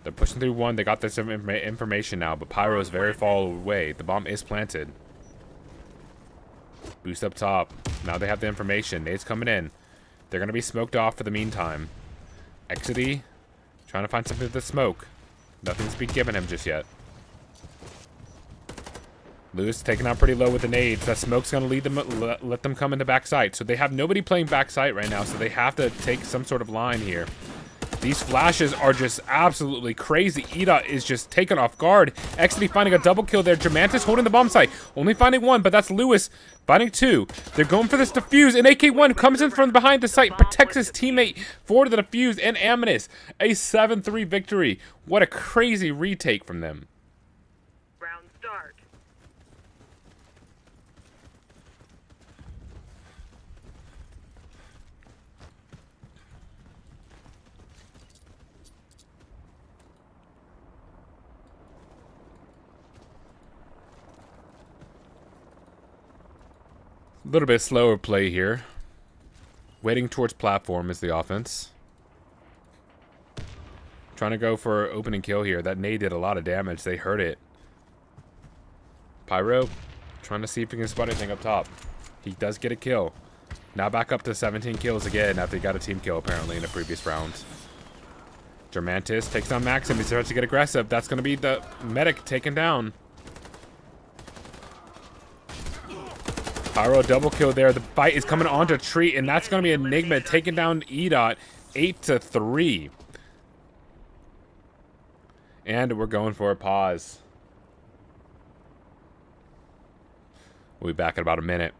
They're pushing through 1. They got this information now, but Pyro is very far away. The bomb is planted. Boost up top. Now they have the information. Nade's coming in. They're going to be smoked off for the meantime. Exidy trying to find something with the smoke. Nothing's been given him just yet. Lewis taking out pretty low with the nades. That smoke's going to lead them, let them come in the backside. So they have nobody playing backside right now, so they have to take some sort of line here. These flashes are just absolutely crazy. EDOT is just taken off guard. XD finding a double kill there. Germantis holding the bomb site. Only finding one, but that's Lewis finding two. They're going for this defuse, and AK1 comes in from behind the site, protects his teammate for the defuse, and Aminus. A 7-3 victory. What a crazy retake from them. Round start. A little bit slower play here. Waiting towards platform is the offense. Trying to go for opening kill here. That nade did a lot of damage. They heard it. Pyro trying to see if he can spot anything up top. He does get a kill. Now back up to 17 kills again after he got a team kill apparently in the previous round. Germantis takes down Maxim. He starts to get aggressive. That's going to be the medic taken down. Pyro double kill there. The fight is coming onto Treat, and that's going to be Enigma taking down EDOT 8-3. And we're going for a pause. We'll be back in about a minute.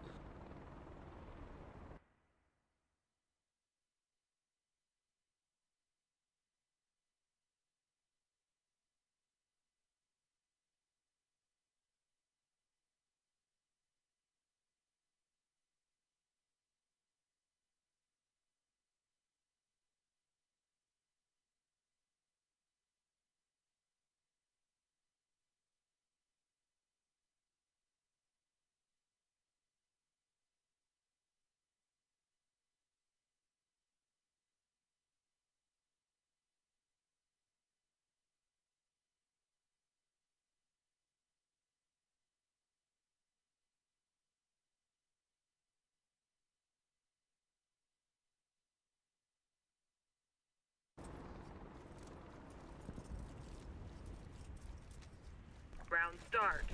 Round start.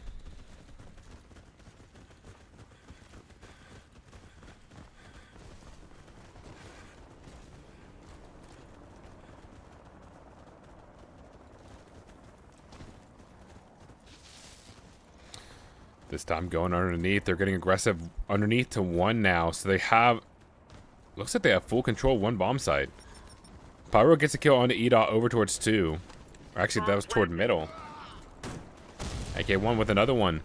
This time going underneath. They're getting aggressive underneath to one now. So they have... Looks like they have full control one bomb site. Pyro gets a kill onto EDOT over towards two. Or actually, that was toward middle. AK1 with another one.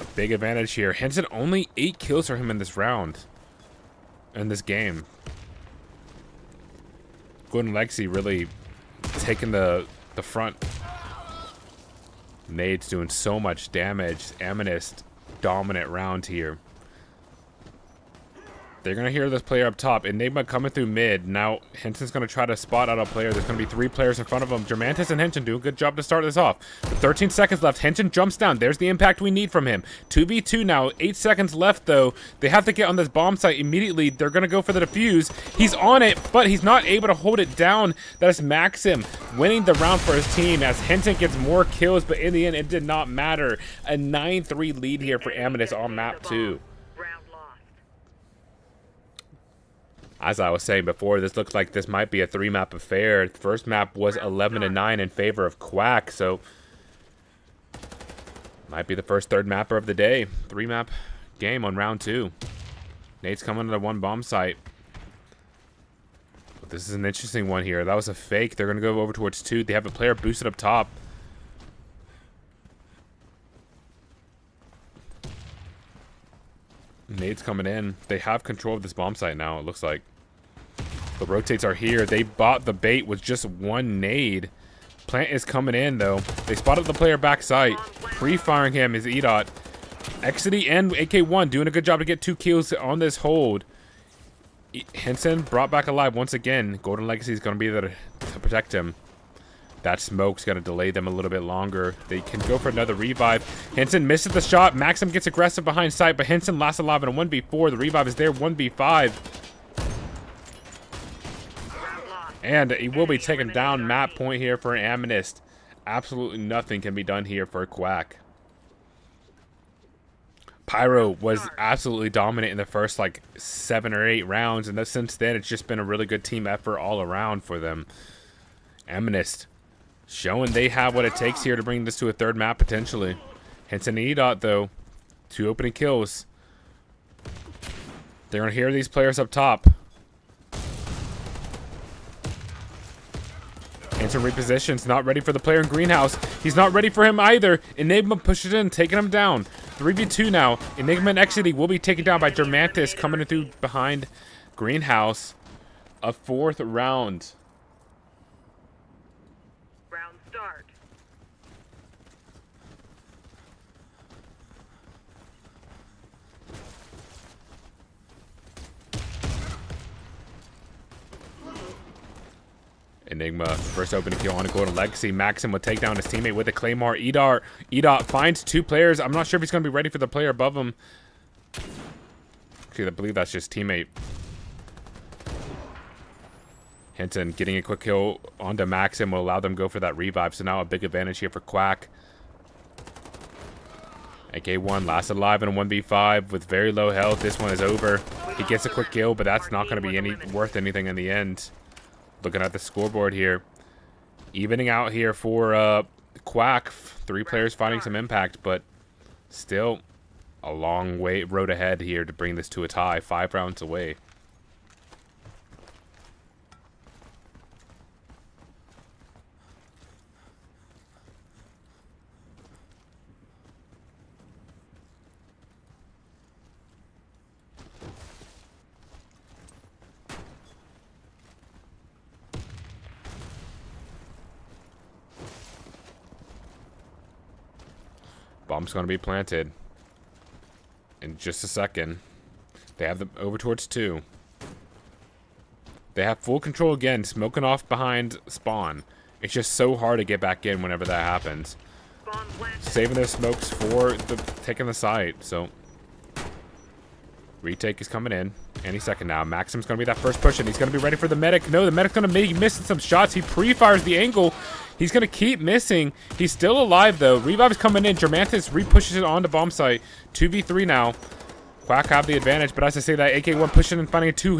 A big advantage here. Henson only 8 kills for him in this round. In this game. Golden Lexi really taking the front. Nade's doing so much damage. Amethyst dominant round here. They're going to hear this player up top. Enigma coming through mid. Now, Henson's going to try to spot out a player. There's going to be 3 players in front of him. Germantis and Henson do a good job to start this off. With 13 seconds left, Henson jumps down. There's the impact we need from him. 2v2 now. 8 seconds left, though. They have to get on this bomb site immediately. They're going to go for the defuse. He's on it, but he's not able to hold it down. That is Maxim winning the round for his team as Henson gets more kills, but in the end, it did not matter. A 9-3 lead here for Amethyst on map 2. As I was saying before, this looks like this might be a 3-map affair. The first map was 11-9 in favor of Quack, so might be the first third mapper of the day. 3-map game on round 2. Nate's coming to the one bomb site. But this is an interesting one here. That was a fake. They're going to go over towards 2. They have a player boosted up top. Nade's coming in. They have control of this bomb site now, it looks like. The rotates are here. They bought the bait with just one nade. Plant is coming in, though. They spotted the player backside. Pre-firing him is EDOT. Exidy and AK1 doing a good job to get 2 kills on this hold. Henson brought back alive once again. Golden Legacy is going to be there to protect him. That smoke's going to delay them a little bit longer. They can go for another revive. Henson misses the shot. Maxim gets aggressive behind sight, but Henson lasts alive in a 1v4. The revive is there, 1v5. And he will be taken down. Map point here for an Amethyst. Absolutely nothing can be done here for Quack. Pyro was absolutely dominant in the first like 7 or 8 rounds, and since then it's just been a really good team effort all around for them. Eminist showing they have what it takes here to bring this to a third map potentially. Henson and EDOT though, 2 opening kills. They're gonna hear these players up top. Henson repositions, not ready for the player in greenhouse. He's not ready for him either. Enigma pushes in, taking him down. 3v2 now. Enigma and Exity will be taken down by Germantis coming in through behind greenhouse. A 4th round. Round start. Enigma, first opening kill on a Golden Legacy. Maxim will take down his teammate with a Claymore. Edot finds 2 players. I'm not sure if he's going to be ready for the player above him. Actually, I believe that's just teammate. Hinton getting a quick kill onto Maxim will allow them to go for that revive. So now a big advantage here for Quack. AK1 last alive in a 1v5 with very low health. This one is over. He gets a quick kill, but that's not going to be worth anything in the end. Looking at the scoreboard here, evening out here for Quack. 3 players finding some impact, but still a long road ahead here to bring this to a tie. 5 rounds away. Bomb's going to be planted in just a second. They have them over towards 2. They have full control again, smoking off behind spawn. It's just so hard to get back in whenever that happens. Bomb planted. Saving their smokes for taking the site. So retake is coming in any second now. Maxim's going to be that first push, and he's going to be ready for the medic. No, the medic's going to be missing some shots. He pre-fires the angle. He's going to keep missing. He's still alive, though. Revive's coming in. Germantis re-pushes it onto bomb site. 2v3 now. Quack have the advantage, but as I say that, AK1 pushing and finding 2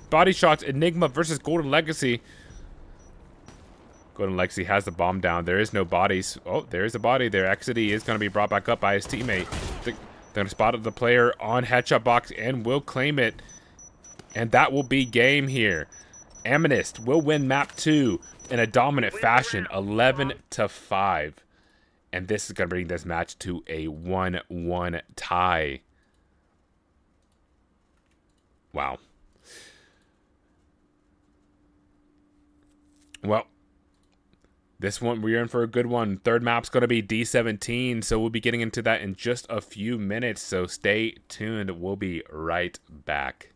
body shots. Enigma versus Golden Legacy. Golden Legacy has the bomb down. There is no bodies. Oh, there is a body there. Exity is going to be brought back up by his teammate. They're going to spot the player on headshot box and will claim it. And that will be game here. Amethyst will win map 2 in a dominant fashion, 11-5. And this is going to bring this match to a 1-1 tie. Wow. Well, this one, we're in for a good one. Third map's going to be D17, so we'll be getting into that in just a few minutes. So stay tuned. We'll be right back.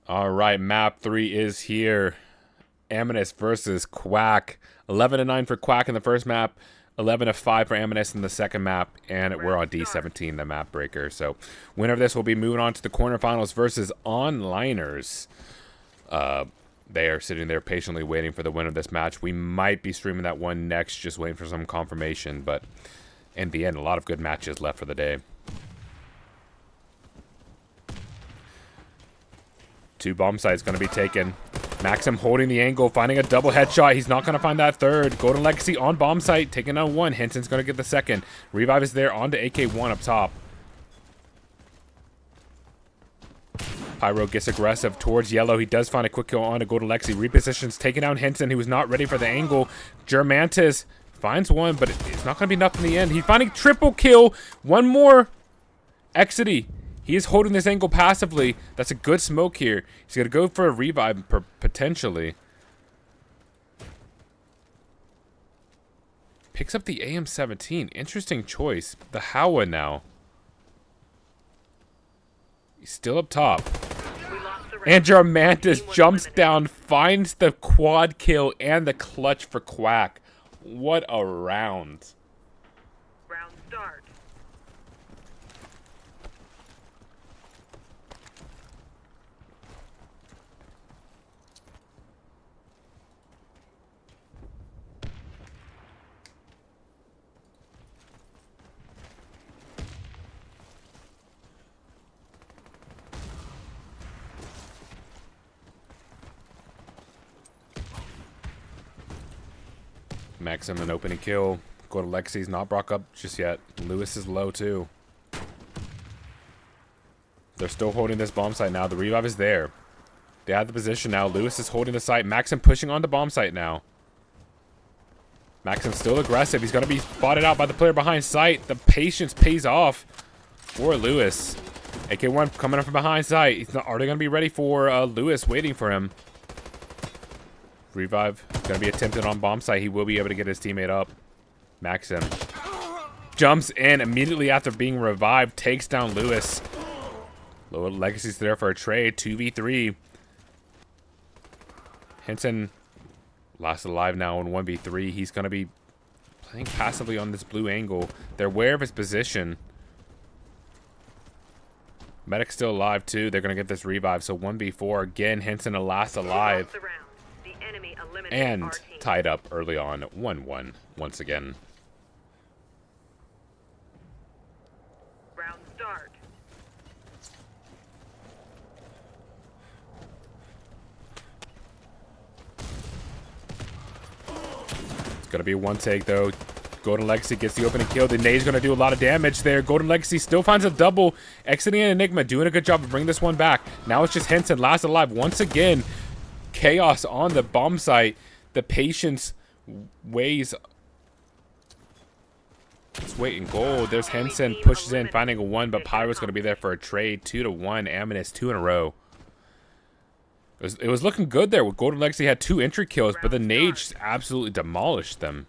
All right, map 3 is here. Amethyst versus Quack. 11-9 for Quack in the first map. 11-5 for Amethyst in the second map. And we're on D17, the map breaker. So winner of this will be moving on to the quarterfinals versus Onliners. They are sitting there patiently waiting for the winner of this match. We might be streaming that one next, just waiting for some confirmation. But in the end, a lot of good matches left for the day. 2 bomb sites going to be taken. Maxim holding the angle, finding a double headshot. He's not going to find that third. Golden Legacy on bomb site, taking on 1. Henson's going to get the second. Revive is there onto AK1 up top. Pyro gets aggressive towards yellow. He does find a quick kill on to Golden Legacy. Repositions, taking down Henson, who was not ready for the angle. Germantis finds one, but it's not going to be enough in the end. He's finding triple kill. One more. Exity. He is holding this angle passively. That's a good smoke here. He's going to go for a revive, potentially. Picks up the AM-17. Interesting choice. The Howa now. He's still up top. And Germantis jumps down, finds the quad kill and the clutch for Quack. What a round. Round start. Maxim an opening kill. Go to Lexi's, not Brock up just yet. Lewis is low too. They're still holding this bomb site now. The revive is there. They have the position now. Lewis is holding the site. Maxim pushing on the bomb site now. Maxim's still aggressive. He's going to be spotted out by the player behind site. The patience pays off for Lewis. AK1 coming up from behind site. He's not, are they going to be ready for Lewis waiting for him? Revive going to be attempted on bomb site. He will be able to get his teammate up. Maxim jumps in immediately after being revived. Takes down Lewis. Low Legacy's there for a trade. 2v3. Henson last alive now in 1v3. He's going to be playing passively on this blue angle. They're aware of his position. Medic's still alive too. They're going to get this revive. So 1v4. Again, Henson a last alive. And tied up early on. 1-1 once again. Round start. It's going to be one take though. Golden Legacy gets the opening kill. The nade's going to do a lot of damage there. Golden Legacy still finds a double. Exiting an Enigma, doing a good job of bringing this one back. Now it's just Henson last alive once again. Chaos on the bomb site. The patience weighs. Let's wait in goal. There's Henson, pushes in, finding a 1, but Pyro's going to be there for a trade. 2-1. Amethyst 2 in a row. It was looking good there. Golden Legacy had 2 entry kills, but the nade just absolutely demolished them.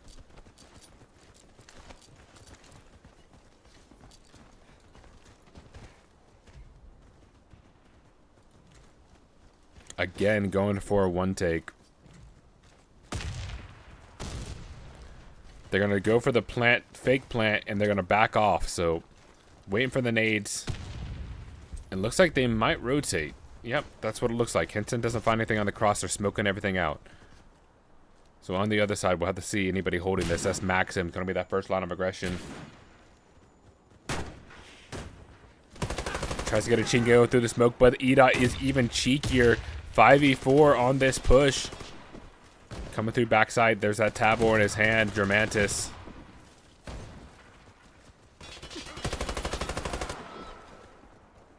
Again, going for a 1 take. They're going to go for the plant, fake plant, and they're going to back off. So, waiting for the nades. It looks like they might rotate. Yep, that's what it looks like. Henson doesn't find anything on the cross. They're smoking everything out. So, on the other side, we'll have to see anybody holding this. That's Maxim. Going to be that first line of aggression. Tries to get a Chingo through the smoke, but Ida is even cheekier. 5v4 on this push. Coming through backside. There's that Tabor in his hand. Germantis.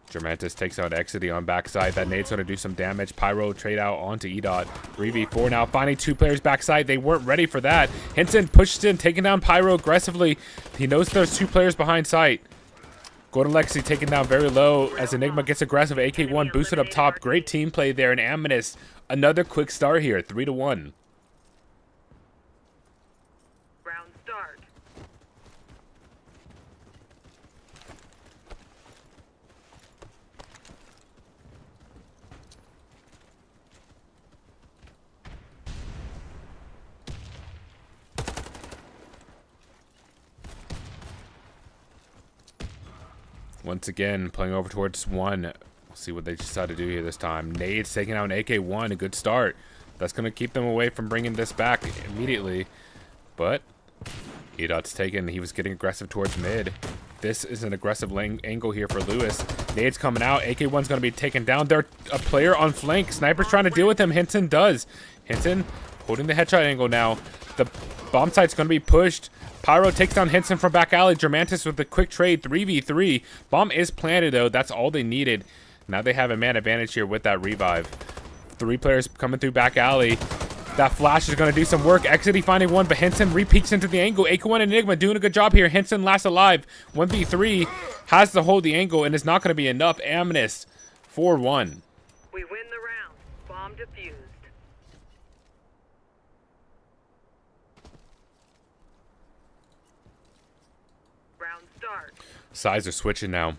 Germantis takes out Exity on backside. That nade's going to do some damage. Pyro trade out onto Edot. 3v4 now. Finding 2 players backside. They weren't ready for that. Henson pushed in, taking down Pyro aggressively. He knows there's 2 players behind site. Golden Legacy taken down very low as Enigma gets aggressive. AK1 boosted up top. Great team play there. And Amethyst, another quick start here. 3-1. Round start. Once again, playing over towards 1. We'll see what they decide to do here this time. Nade's taking out an AK-1. A good start. That's going to keep them away from bringing this back immediately. But Edot's taken. He was getting aggressive towards mid. This is an aggressive angle here for Lewis. Nade's coming out. AK-1's going to be taken down. There's a player on flank. Sniper's trying to deal with him. Hinton does. Hinton holding the headshot angle now. The bomb site's going to be pushed. Pyro takes down Hinton from back alley. Germantis with a quick trade. 3v3. Bomb is planted, though. That's all they needed. Now they have a man advantage here with that revive. 3 players coming through back alley. That flash is going to do some work. Exity finding one, but Henson re-peeks into the angle. AK-1 Enigma doing a good job here. Henson last alive. 1v3 has to hold the angle, and it's not going to be enough. Amnesty 4-1. We win the round. Bomb defused. Round start. Sides are switching now.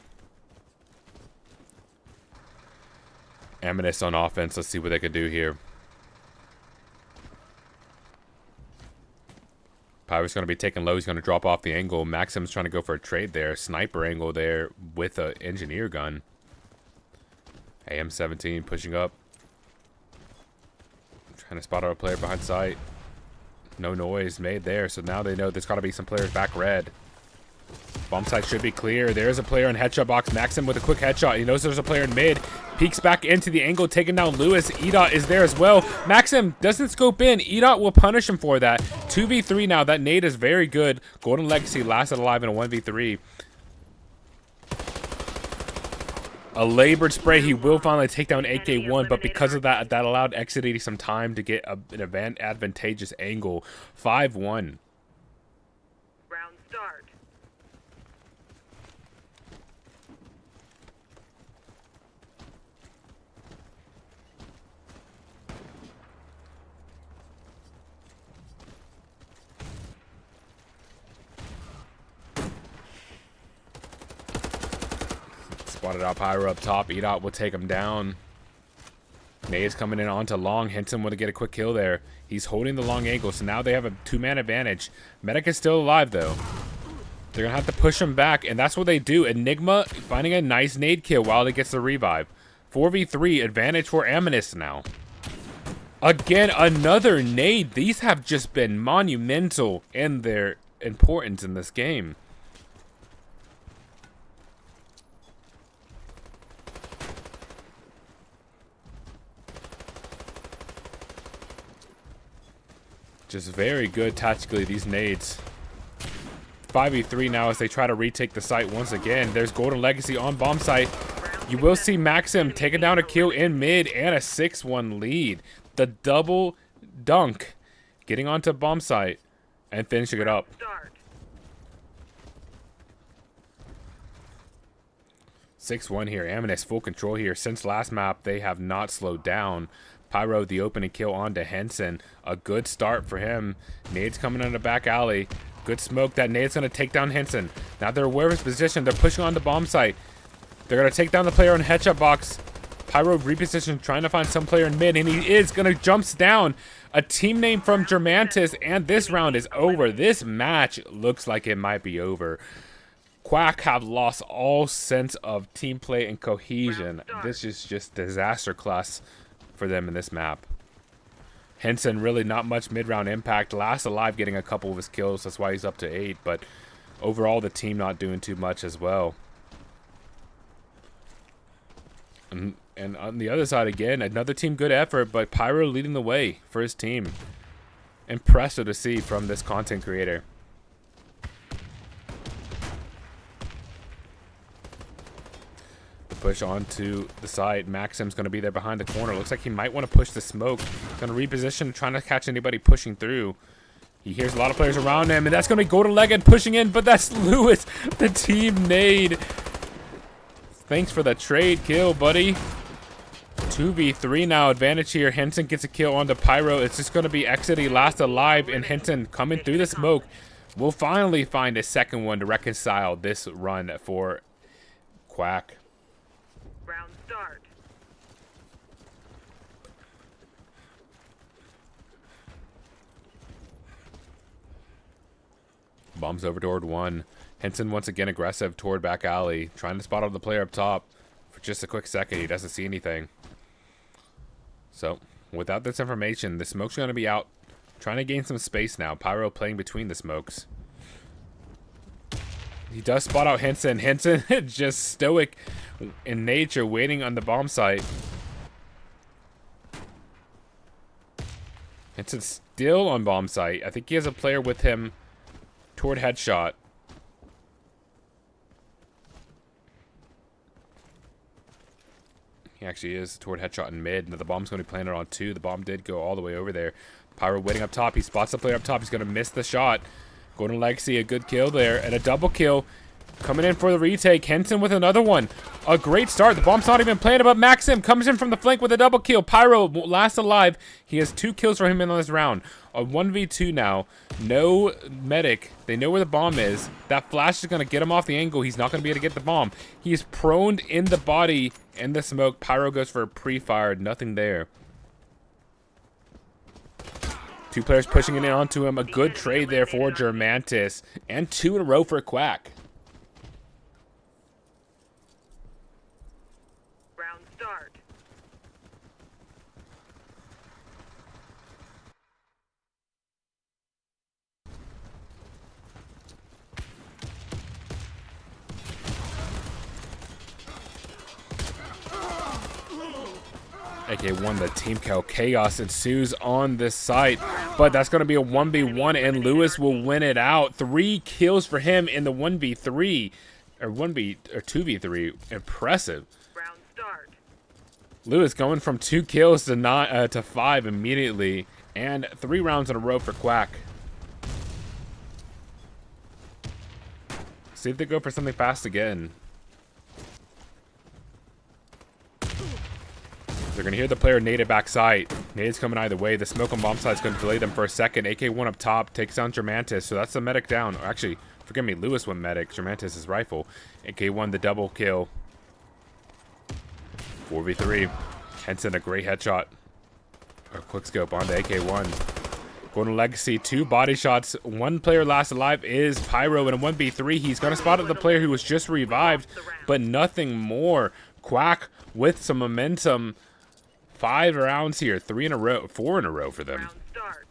Amnesty on offense. Let's see what they can do here. Pyro's going to be taken low. He's going to drop off the angle. Maxim's trying to go for a trade there. Sniper angle there with an engineer gun. AM-17 pushing up. Trying to spot out a player behind sight. No noise made there, so now they know there's got to be some players back red. Bomb site should be clear. There's a player in headshot box. Maxim with a quick headshot. He knows there's a player in mid. Peeks back into the angle, taking down Lewis. Edot is there as well. Maxim doesn't scope in. Edot will punish him for that. 2v3 now. That nade is very good. Golden Legacy lasted alive in a 1v3. A labored spray. He will finally take down AK-1, but because of that, that allowed Exity some time to get an advantageous angle. 5-1. Round start. Spotted out Pyro up top. Edot will take him down. Nade's coming in onto long. Henson would get a quick kill there. He's holding the long angle, so now they have a 2-man advantage. Medic is still alive, though. They're going to have to push him back, and that's what they do. Enigma finding a nice nade kill while he gets the revive. 4v3 advantage for Amnesty now. Again, another nade. These have just been monumental in their importance in this game. Just very good tactically, these nades. 5v3 now as they try to retake the site once again. There's Golden Legacy on bomb site. You will see Maxim taking down a kill in mid and a 6-1 lead. The double dunk. Getting onto bomb site and finishing it up. Start. 6-1 here. Amnesty full control here. Since last map, they have not slowed down. Pyro the opening kill onto Henson. A good start for him. Nade's coming in the back alley. Good smoke. That nade's going to take down Henson. Now they're aware of his position. They're pushing on the bomb site. They're going to take down the player in headshot box. Pyro reposition, trying to find some player in mid, and he is going to jumps down. A team name from Germantis, and this round is over. This match looks like it might be over. Quack have lost all sense of team play and cohesion. This is just disaster class for them in this map. Henson really not much mid-round impact. Last alive getting a couple of his kills. That's why he's up to 8. But overall the team not doing too much as well. And on the other side again, another team good effort. But Pyro leading the way for his team. Impressive to see from this content creator. Push onto the side. Maxim's going to be there behind the corner. Looks like he might want to push the smoke. Going to reposition, trying to catch anybody pushing through. He hears a lot of players around him, and that's going to be Golden Legged pushing in, but that's Lewis, the team nade. Thanks for the trade kill, buddy. 2v3 now, advantage here. Henson gets a kill onto Pyro. It's just going to be Exity last alive, and Henson coming through the smoke. We'll finally find a second one to reconcile this run for Quack. Round start. Bombs over toward 1. Henson once again aggressive toward back alley, trying to spot out the player up top. For just a quick second, he doesn't see anything. So, without this information, the smoke's going to be out. Trying to gain some space now. Pyro playing between the smokes. He does spot out Henson. Henson just stoic in nature, waiting on the bomb site. Henson's still on bomb site. I think he has a player with him toward headshot. He actually is toward headshot in mid. And the bomb's going to be planted on 2. The bomb did go all the way over there. Pyro waiting up top. He spots the player up top. He's going to miss the shot. Golden Legacy, a good kill there. And a double kill. Coming in for the retake. Henson with another one. A great start. The bomb's not even planted, but Maxim comes in from the flank with a double kill. Pyro last alive. He has 2 kills for him in this round. A 1v2 now. No medic. They know where the bomb is. That flash is going to get him off the angle. He's not going to be able to get the bomb. He is prone in the body in the smoke. Pyro goes for a pre-fired. Nothing there. 2 players pushing it in onto him. A good trade there for Germantis. And 2 in a row for Quack. Round start. AK1, the team kill. Chaos ensues on this site, but that's going to be a 1v1, and Lewis will win it out. 3 kills for him in the 1v3, or 2v3. Impressive. Round start. Lewis going from 2 kills to 5 immediately, and 3 rounds in a row for Quack. See if they go for something fast again. They're going to hear the player nade it backside. Nade's coming either way. The smoke on bomb side is going to delay them for a second. AK1 up top takes down Germantis. So that's the medic down. Or actually, forgive me, Lewis went medic. Germantis is rifle. AK1 the double kill. 4v3. Henson a great headshot. Or quick scope onto AK1. Golden Legacy, 2 body shots. 1 player last alive is Pyro in a 1v3. He's going to spot at the player who was just revived, but nothing more. Quack with some momentum. 5 rounds here, 3 in a row, 4 in a row for them. Round start.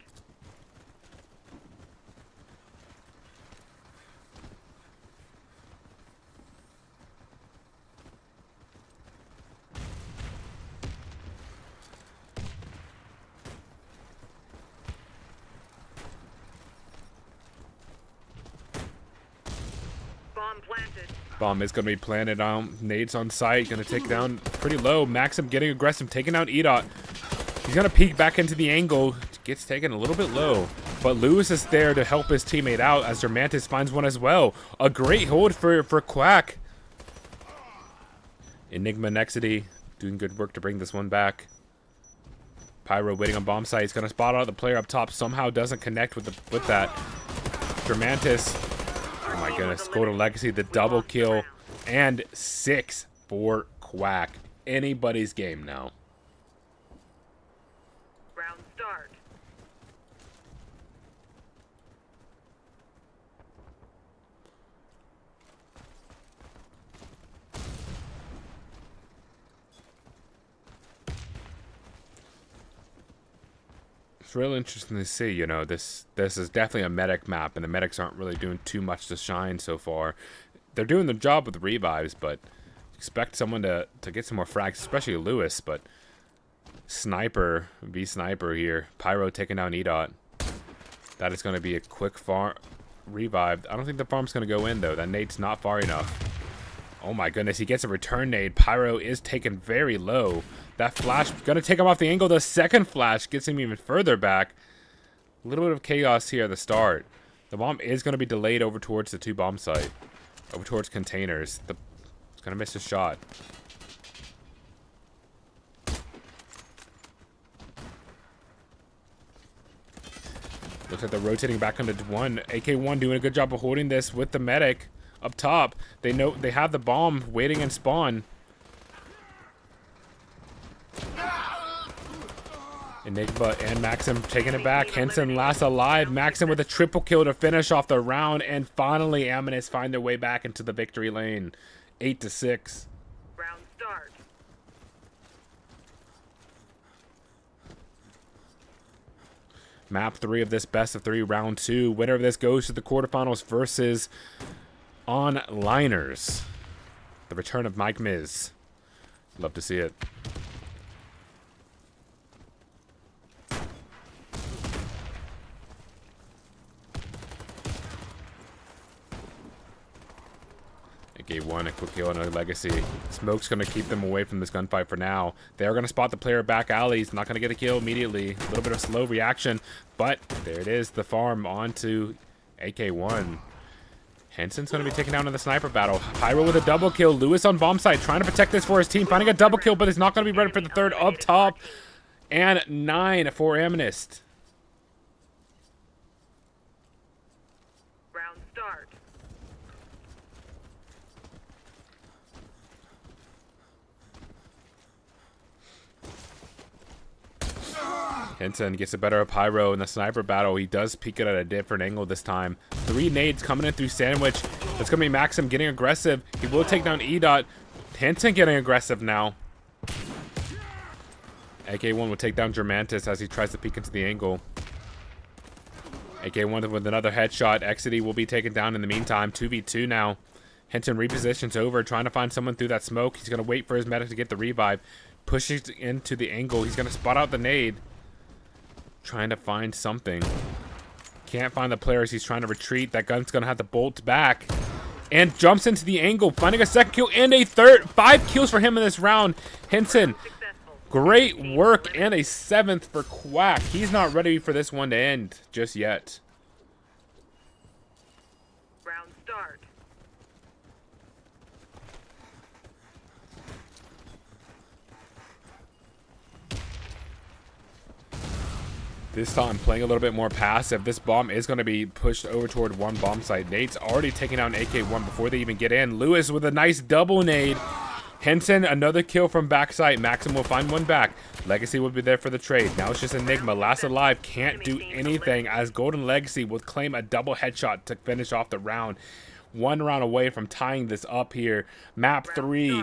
Bomb planted. Bomb is going to be planted on. Nades on site. Going to take down pretty low. Maxim getting aggressive. Taking out EDOT. He's going to peek back into the angle. Gets taken a little bit low. But Lewis is there to help his teammate out as Germantis finds one as well. A great hold for Quack. Enigma Nexity doing good work to bring this one back. Pyro waiting on bomb site. He's going to spot out the player up top. Somehow doesn't connect with that. Germantis. Oh my goodness. Golden Legacy, the double kill. And 6 for Quack. Anybody's game now. Round start. It's real interesting to see, you know, this is definitely a medic map, and the medics aren't really doing too much to shine so far. They're doing the job with the revives, but expect someone to get some more frags, especially Lewis, but Sniper, V-Sniper here. Pyro taking down EDOT. That is going to be a quick farm revive. I don't think the farm's going to go in, though. That nade's not far enough. Oh my goodness, he gets a return nade. Pyro is taken very low. That flash going to take him off the angle. The second flash gets him even further back. A little bit of chaos here at the start. The bomb is going to be delayed over towards the 2 bomb site. Over towards containers. It's going to miss his shot. Looks like they're rotating back onto 1. AK1 doing a good job of holding this with the medic up top. They know they have the bomb waiting in spawn. Enigma and Maxim taking it back. Henson last alive. Maxim with a triple kill to finish off the round. And finally, Amethyst find their way back into the victory lane. 8-6. Round start. Map 3 of this best of 3 round 2. Winner of this goes to the quarterfinals versus Onliners. The return of Mike Miz. Love to see it. Gave one a quick kill on a Legacy. Smoke's going to keep them away from this gunfight for now. They are going to spot the player back alley. He's not going to get a kill immediately. A little bit of slow reaction, but there it is. The farm onto AK1. Henson's going to be taken down in the sniper battle. Pyro with a double kill. Lewis on bomb site trying to protect this for his team. Finding a double kill, but he's not going to be ready for the third up top. And 9 for Amethyst. Round start. Henson gets a better of Pyro in the sniper battle. He does peek it at a different angle this time. 3 nades coming in through Sandwich. It's going to be Maxim getting aggressive. He will take down E-Dot. Henson getting aggressive now. AK1 will take down Germantis as he tries to peek into the angle. AK1 with another headshot. Exity will be taken down in the meantime. 2v2 now. Henson repositions over, trying to find someone through that smoke. He's going to wait for his medic to get the revive. Pushes into the angle. He's going to spot out the nade. Trying to find something. Can't find the players. He's trying to retreat. That gun's going to have to bolt back. And jumps into the angle. Finding a second kill and a third. 5 kills for him in this round. Henson, great work. And a 7th for Quack. He's not ready for this one to end just yet. Round start. This time playing a little bit more passive. This bomb is going to be pushed over toward one bomb site. Nate's already taking out an AK1 before they even get in. Lewis with a nice double nade. Henson, another kill from backside. Maxim will find one back. Legacy will be there for the trade. Now it's just Enigma. Last alive. Can't do anything as Golden Legacy will claim a double headshot to finish off the round. 1 round away from tying this up here. Map 3.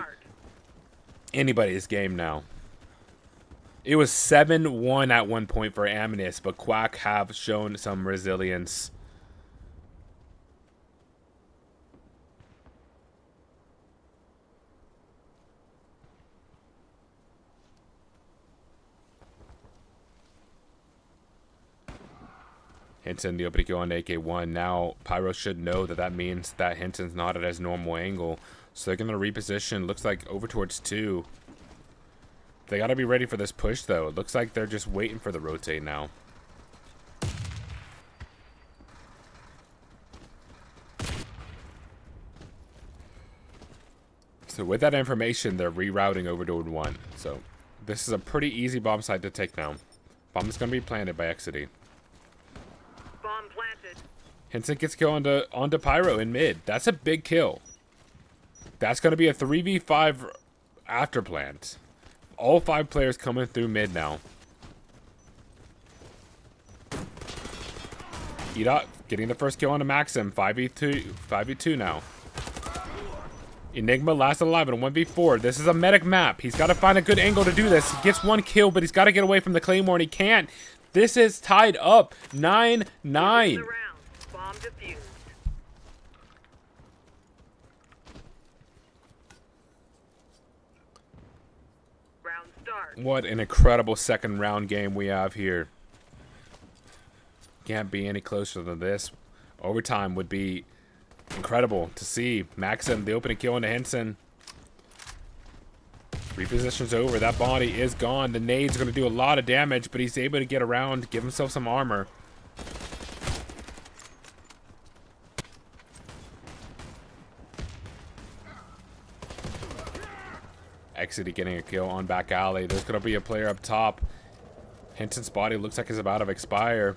Anybody's game now. It was 7-1 at one point for Amethyst, but Quack have shown some resilience. Henson, the opening kill on AK1. Now, Pyro should know that that means that Henson's not at his normal angle. So they're going to reposition. Looks like over towards 2. They got to be ready for this push, though. It looks like they're just waiting for the rotate now. So with that information, they're rerouting over to 1. So this is a pretty easy bomb site to take down. Bomb is going to be planted by Exity. Bomb planted. Henson gets kill onto Pyro in mid. That's a big kill. That's going to be a 3v5 after plant. All 5 players coming through mid now. E-Dot getting the first kill onto Maxim. 5v2 now. Enigma last alive in a 1v4. This is a medic map. He's got to find a good angle to do this. He gets 1 kill, but he's got to get away from the Claymore, and he can't. This is tied up. 9-9. Bomb defused. Round start. What an incredible second round game we have here. Can't be any closer than this. Overtime would be incredible to see. Maxim, the opening kill into Henson. Repositions over. That body is gone. The nade's going to do a lot of damage, but he's able to get around, give himself some armor. Exity getting a kill on back alley. There's going to be a player up top. Henson's body looks like it's about to expire.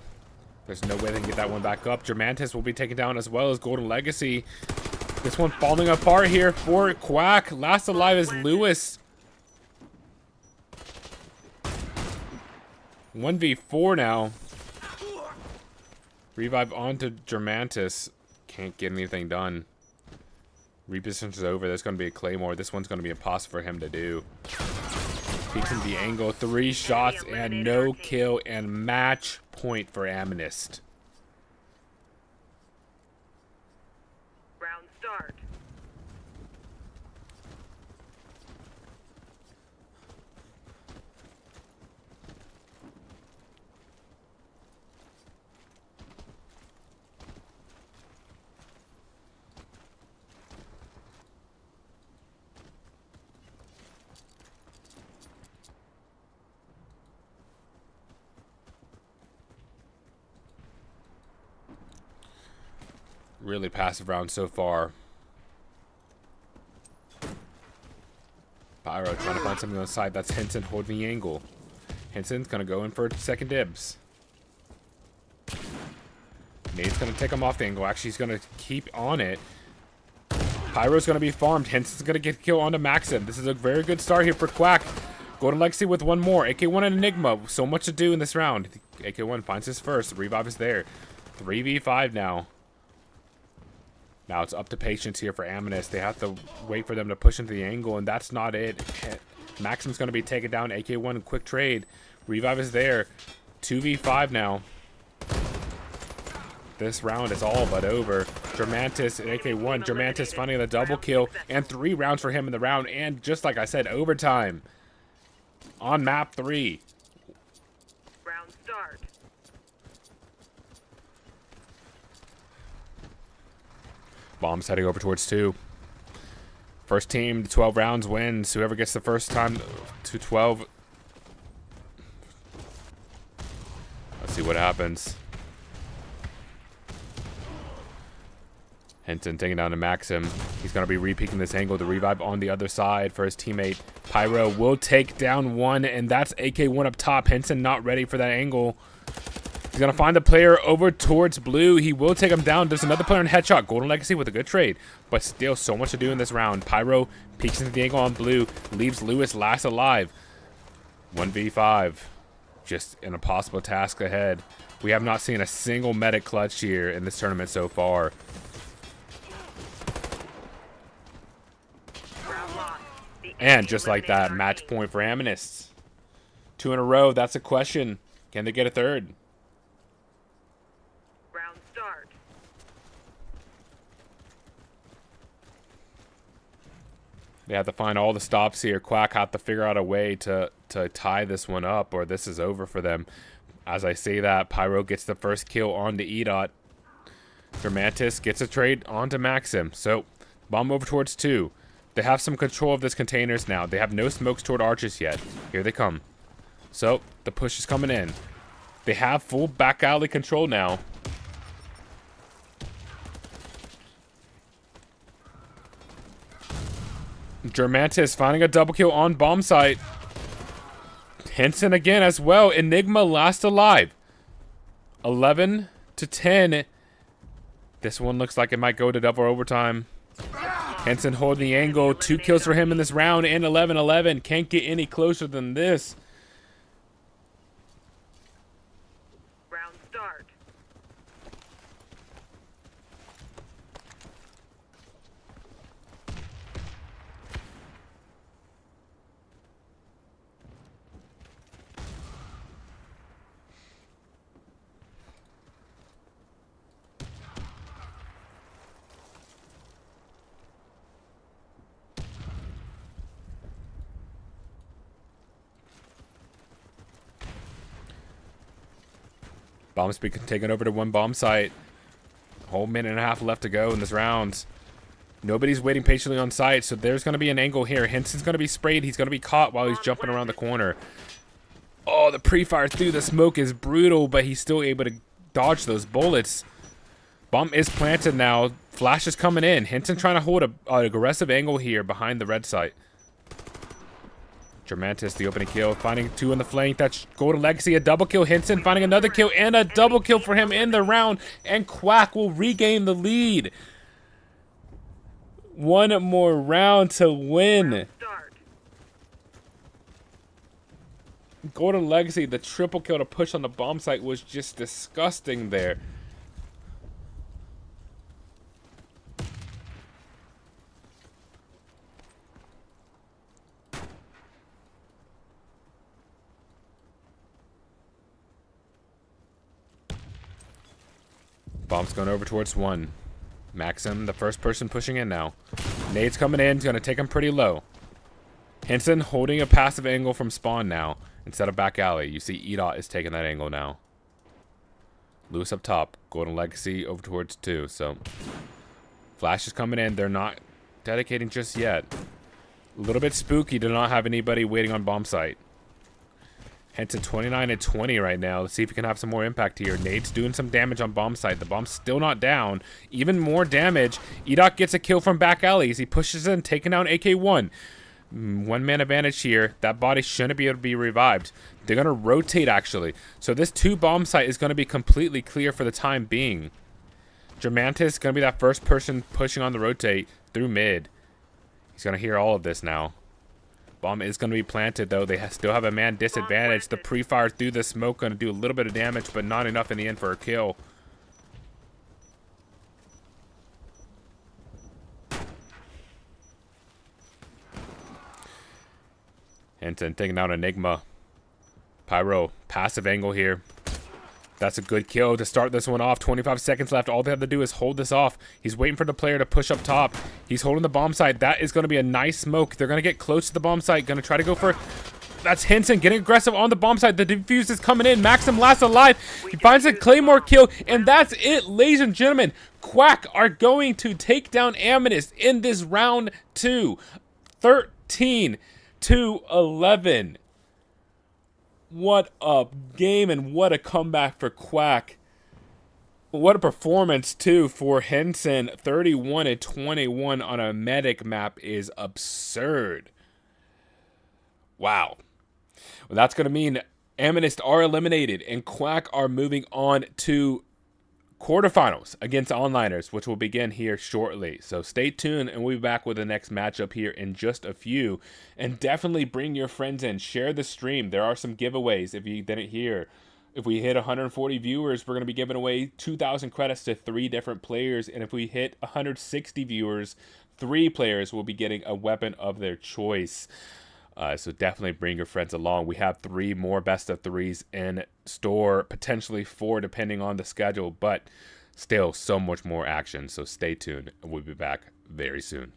There's no way they can get that one back up. Germantis will be taken down as well as Golden Legacy. This one falling apart here for Quack. Last alive is Lewis. 1v4 now. Revive onto Germantis. Can't get anything done. Repositions is over. There's going to be a Claymore. This one's going to be impossible for him to do. Peeks in the angle. 3 shots and no kill. And match point for Amethyst. Round start. Really passive round so far. Pyro trying to find something on the side. That's Henson holding the angle. Henson's going to go in for second dibs. Nate's going to take him off the angle. Actually, he's going to keep on it. Pyro's going to be farmed. Henson's going to get killed onto Maxim. This is a very good start here for Quack. Golden Legacy with one more. AK1 and Enigma. So much to do in this round. AK1 finds his first. Revive is there. 3v5 now. Now it's up to patience here for Amethyst. They have to wait for them to push into the angle, and that's not it. Maxim's going to be taken down. AK1, quick trade. Revive is there. 2v5 now. This round is all but over. Germantis and AK1. Germantis finding the double kill, and 3 rounds for him in the round, and just like I said, overtime. On map 3. Round start. Bomb's heading over towards 2. First team to 12 rounds wins. Whoever gets the first time to 12. Let's see what happens. Henson taking down to Maxim. He's going to be re-peeking this angle to revive on the other side for his teammate. Pyro will take down 1, and that's AK1 up top. Henson not ready for that angle. He's going to find the player over towards blue. He will take him down. There's another player in headshot. Golden Legacy with a good trade. But still so much to do in this round. Pyro peeks into the angle on blue. Leaves Lewis last alive. 1v5. Just an impossible task ahead. We have not seen a single medic clutch here in this tournament so far. And just like that, match point for Amethyst. 2 in a row. That's a question. Can they get a third? Round start. They have to find all the stops here. Quack have to figure out a way to tie this one up, or this is over for them. As I say that, Pyro gets the first kill onto EDOT. Germantis gets a trade onto Maxim. So, bomb over towards 2. They have some control of this containers now. They have no smokes toward archers yet. Here they come. So, the push is coming in. They have full back alley control now. Germantis finding a double kill on bomb site. Henson again as well. Enigma last alive. 11 to 10. This one looks like it might go to double overtime. Henson holding the angle. 2 kills for him in this round, and 11-11. Can't get any closer than this. Round start. Bomb's being taken over to 1 bomb site. A whole minute and a half left to go in this round. Nobody's waiting patiently on site, so there's going to be an angle here. Henson's going to be sprayed. He's going to be caught while he's jumping around the corner. Oh, the pre-fire through the smoke is brutal, but he's still able to dodge those bullets. Bomb is planted now. Flash is coming in. Henson trying to hold an aggressive angle here behind the red site. Germantis, the opening kill, finding 2 in the flank. That's Golden Legacy, a double kill. Henson finding another kill and a double kill for him in the round. And Quack will regain the lead. 1 more round to win. Start. Golden Legacy, the triple kill to push on the bomb site was just disgusting there. Bomb's going over towards 1. Maxim, the first person pushing in now. Nade's coming in. He's going to take him pretty low. Henson holding a passive angle from spawn now instead of back alley. You see EDOT is taking that angle now. Lewis up top. Golden Legacy over towards 2. So Flash is coming in. They're not dedicating just yet. A little bit spooky to not have anybody waiting on bomb site. Henson 29 and 20 right now. Let's see if we can have some more impact here. Nade's doing some damage on bomb site. The bomb's still not down. Even more damage. EDOT gets a kill from back alley as he pushes in, taking down AK-1. One-man advantage here. That body shouldn't be able to be revived. They're going to rotate, actually. So this 2 bomb site is going to be completely clear for the time being. Germantis is going to be that first person pushing on the rotate through mid. He's going to hear all of this now. Bomb is going to be planted, though. They still have a man disadvantage. The pre-fire through the smoke going to do a little bit of damage, but not enough in the end for a kill. Henson taking out Enigma. Pyro, passive angle here. That's a good kill to start this one off. 25 seconds left. All they have to do is hold this off. He's waiting for the player to push up top. He's holding the bomb site. That is going to be a nice smoke. They're going to get close to the bomb site. Going to try to go for... That's Henson getting aggressive on the bomb site. The defuse is coming in. Maxim last alive. He finds a Claymore kill. And that's it, ladies and gentlemen. Quack are going to take down Amethyst in this round 2. 13-11. What a game and what a comeback for Quack. What a performance, too, for Henson. 31 and 21 on a medic map is absurd. Wow. Well, that's going to mean Amethyst are eliminated and Quack are moving on to quarterfinals against Onliners, which will begin here shortly. So stay tuned and we'll be back with the next matchup here in just a few. And definitely bring your friends in. Share the stream. There are some giveaways if you didn't hear. If we hit 140 viewers, we're going to be giving away 2,000 credits to 3 different players. And if we hit 160 viewers, 3 players will be getting a weapon of their choice. So definitely bring your friends along. We have 3 more best of 3s in store, potentially 4 depending on the schedule, but still so much more action. So stay tuned and we'll be back very soon.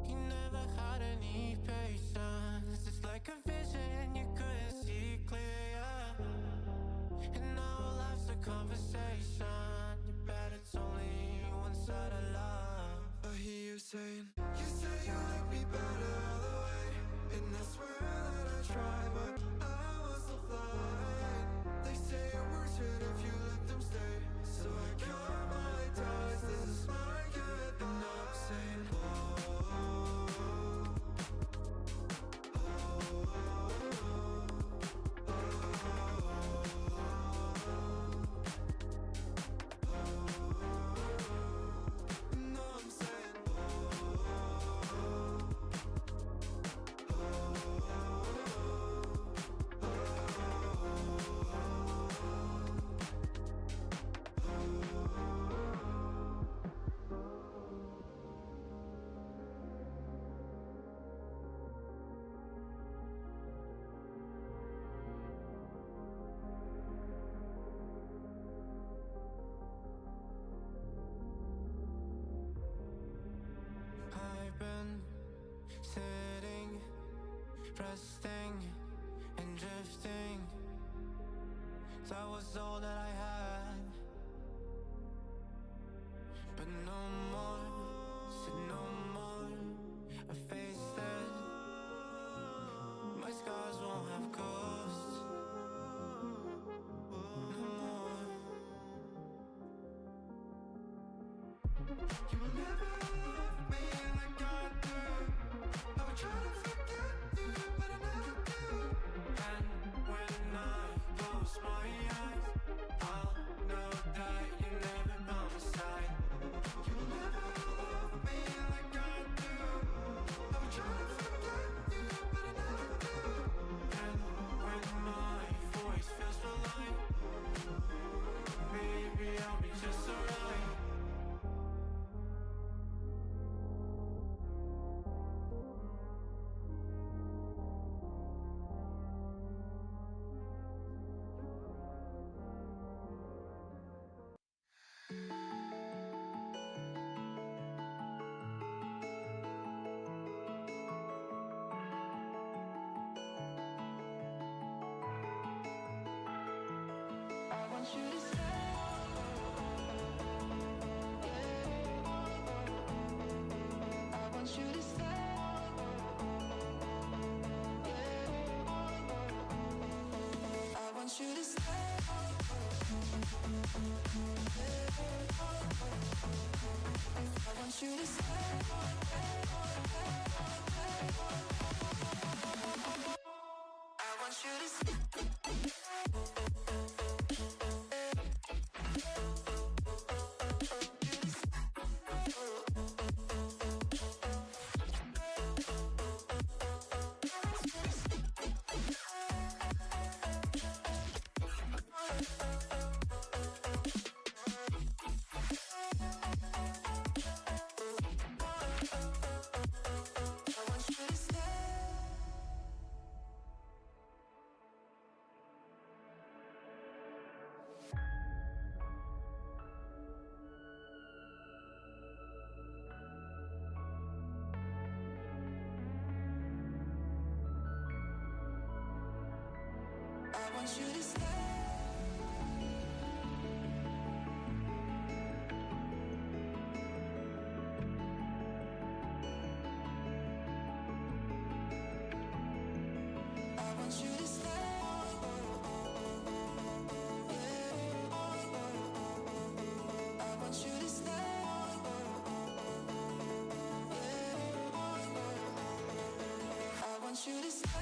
You never had any patience. It's like a vision you couldn't see clear. And now life's a conversation. You bet it's only one side of love. I hear you saying, you say you like me better all the way. And I swear that I try, but I was so blind. They say it works good if you let them stay. So I count my ties, this is my good. And I'm saying, no, I'm saying, resting and drifting. That was all that I had, but no more, said no more. I faced it. My scars won't have ghosts no more. You will never love me like I do. I would try to forget you, but I never do. And when I close my eyes, I'll know that you're never by my side. You will never love me like I do. I would try to forget you, but I never do. And when my voice feels so light, maybe I'll be just alright. I want you to stay. I want you to stay. I want you to stay. I want you to stay. I want you to stay. I want you to stay. I want you to stay. I want you to stay. I want you to stay. I want you to stay.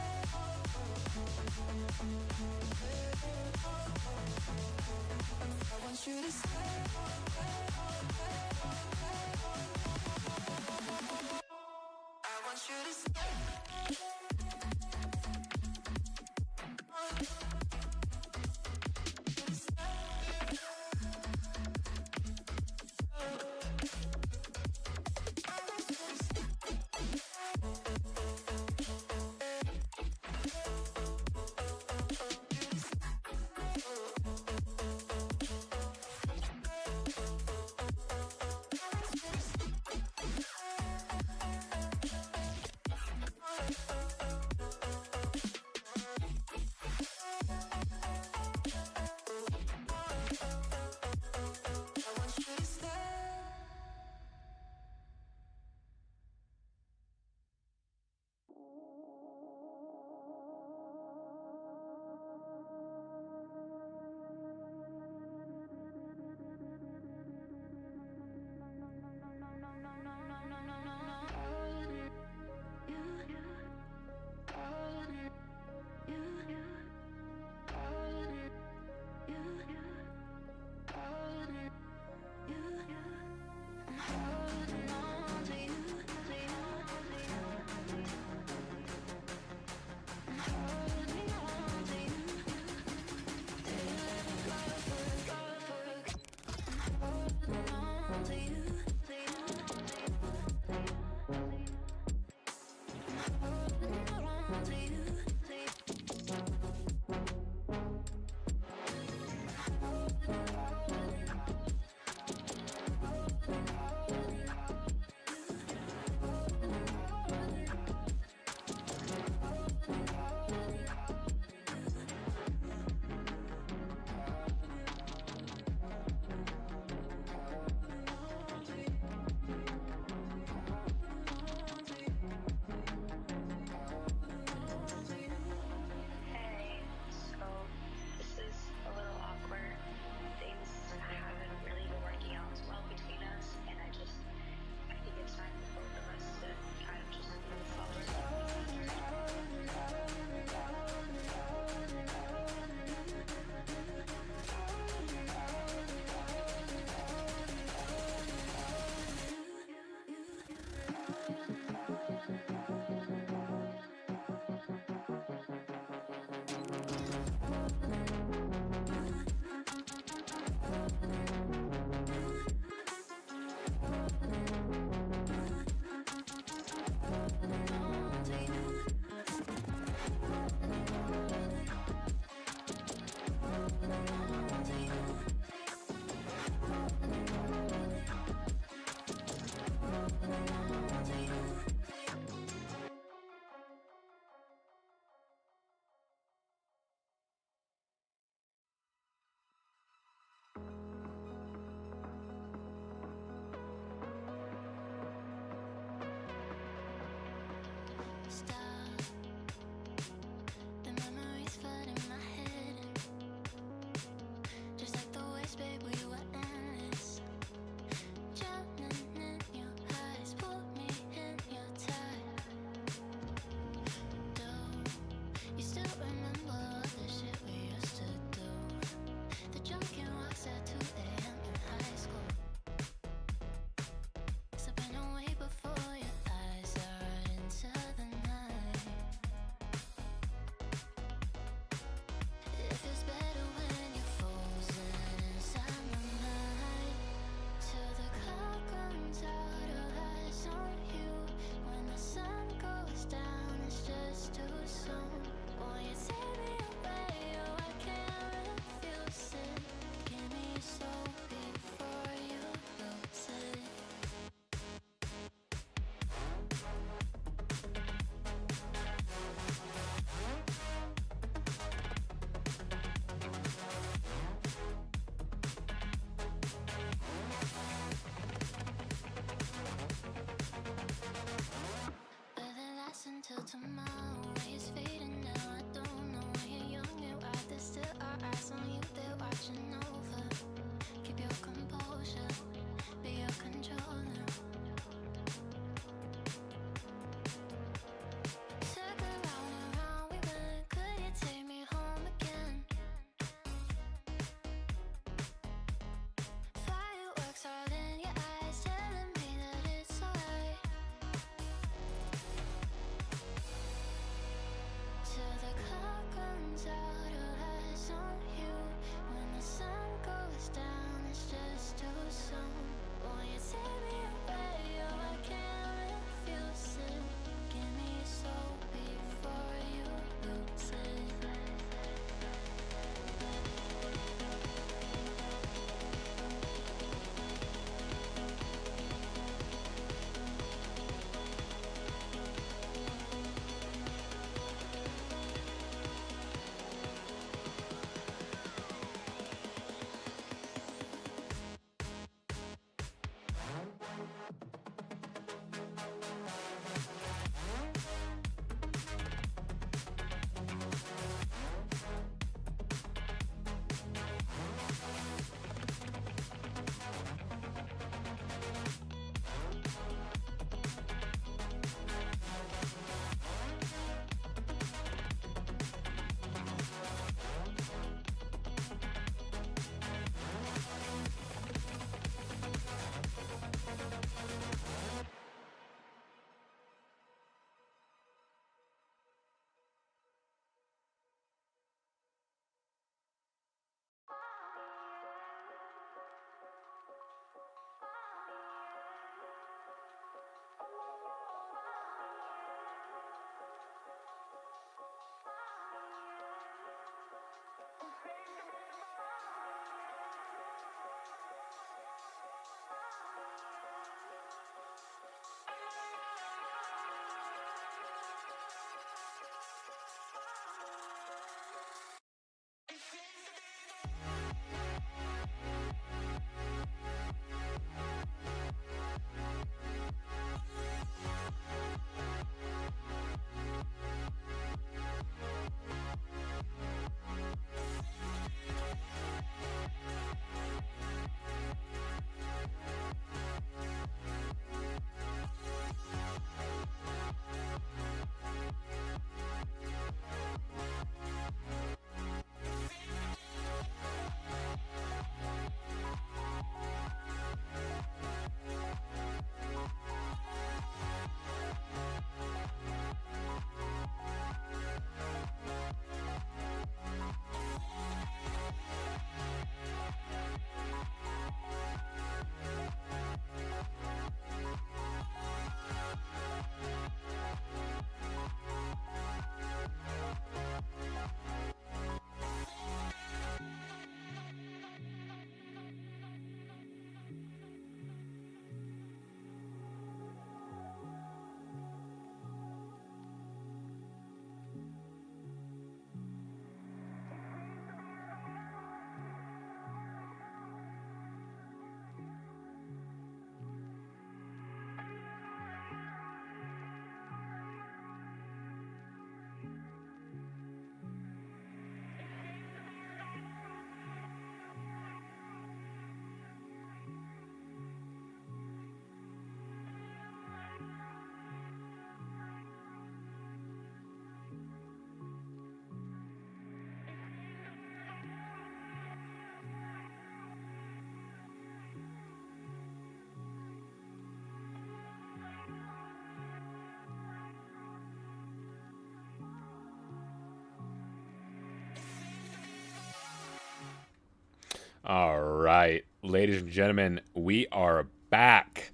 All right, ladies and gentlemen, we are back.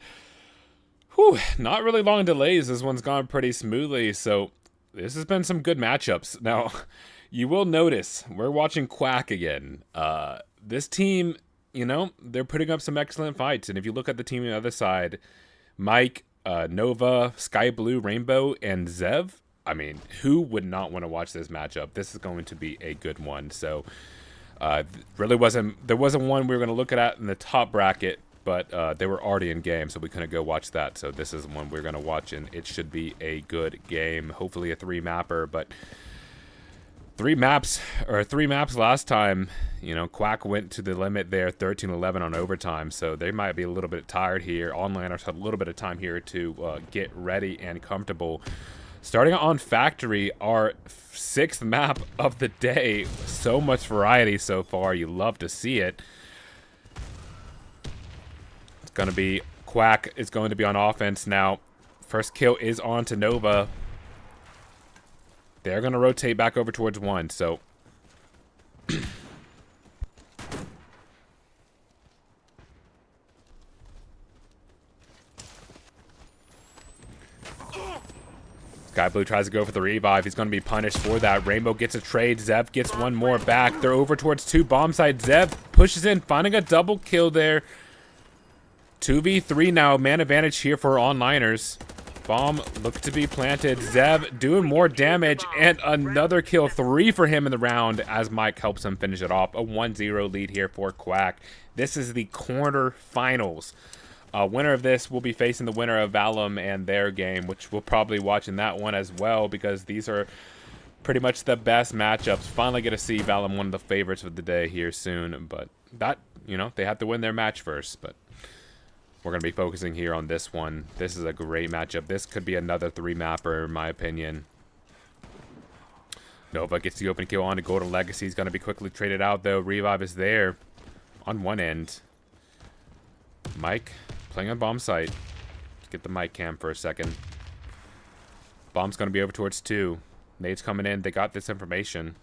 Whew, not really long delays. This one's gone pretty smoothly, so this has been some good matchups. Now, you will notice we're watching Quack again. This team, they're putting up some excellent fights, and if you look at the team on the other side, Mike, Nova, Sky Blue, Rainbow, and Zev, I mean, who would not want to watch this matchup? This is going to be a good one. So, there wasn't one we were going to look at in the top bracket, but they were already in game, so we couldn't go watch that. So this is one we're going to watch, and it should be a good game. Hopefully a 3-mapper, but 3 maps last time, Quack went to the limit there, 13-11 on overtime, so they might be a little bit tired here. Onliners have a little bit of time here to get ready and comfortable. Starting on Factory, our 6th map of the day. So much variety so far. You love to see it. It's going to be Quack is going to be on offense now. First kill is on to Nova. They're going to rotate back over towards 1, so Sky Blue tries to go for the revive. He's going to be punished for that. Rainbow gets a trade. Zev gets one more back. They're over towards 2 bomb side. Zev pushes in, finding a double kill there. 2v3 now. Man advantage here for onliners. Bomb looked to be planted. Zev doing more damage, and another kill. 3 for him in the round as Mike helps him finish it off. A 1-0 lead here for Quack. This is the quarterfinals. Winner of this will be facing the winner of Valum and their game, which we'll probably watch in that one as well, because these are pretty much the best matchups. Finally get to see Valum, one of the favorites of the day here soon, but that, they have to win their match first, but we're going to be focusing here on this one. This is a great matchup. This could be another 3-mapper, in my opinion. Nova gets the open kill on to Golden Legacy. He's going to be quickly traded out, though. Revive is there on one end. Mike playing on bomb site. Let's get the mic cam for a second. Bomb's going to be over towards 2. Nade's coming in. They got this information.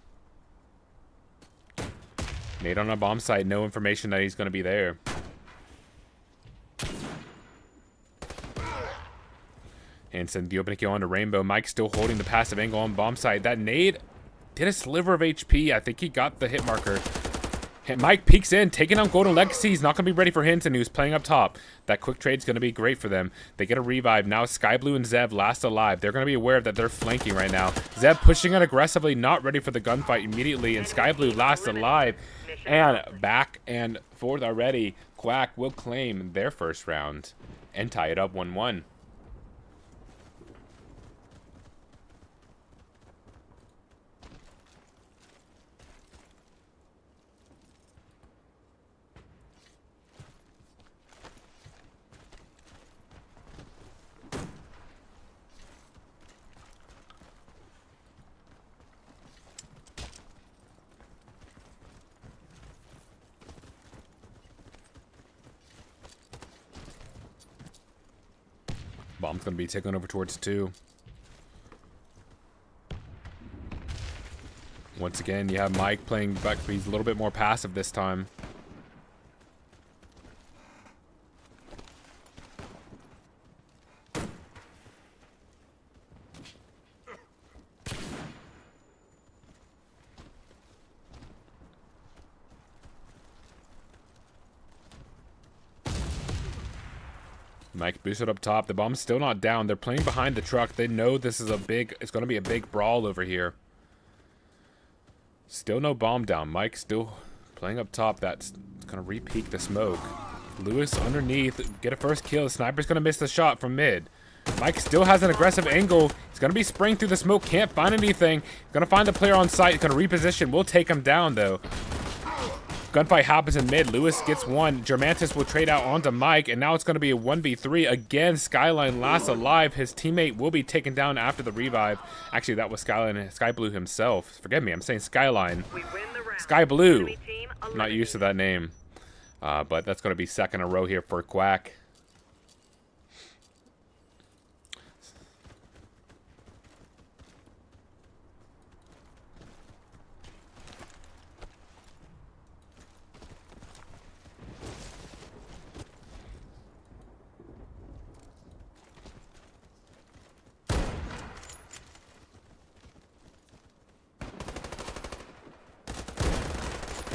Nade on a bomb site. No information that he's going to be there. Hanson, the opening kill on to Rainbow. Mike still holding the passive angle on bomb site. That nade did a sliver of HP. I think he got the hit marker. Mike peeks in, taking on Golden Legacy. He's not going to be ready for Hinton, who's playing up top. That quick trade's going to be great for them. They get a revive. Now Sky Blue and Zev last alive. They're going to be aware that they're flanking right now. Zev pushing it aggressively, not ready for the gunfight immediately, and Sky Blue last alive. And back and forth already. Quack will claim their first round and tie it up 1-1. Bomb's going to be taken over towards 2. Once again, you have Mike playing back, but he's a little bit more passive this time. Mike boosted up top. The bomb's still not down. They're playing behind the truck. They know this is it's going to be a big brawl over here. Still no bomb down. Mike still playing up top. That's going to re-peek the smoke. Lewis underneath. Get a first kill. The sniper's going to miss the shot from mid. Mike still has an aggressive angle. He's going to be spraying through the smoke. Can't find anything. Going to find the player on site. He's going to reposition. We'll take him down, though. Gunfight happens in mid. Lewis gets one. Germantis will trade out onto Mike, and now it's going to be a 1v3. Again, Skyline last alive. His teammate will be taken down after the revive. Actually, that was Sky Blue himself. Forgive me, I'm saying Skyline. Sky Blue. I'm not used to that name. But that's going to be second in a row here for Quack.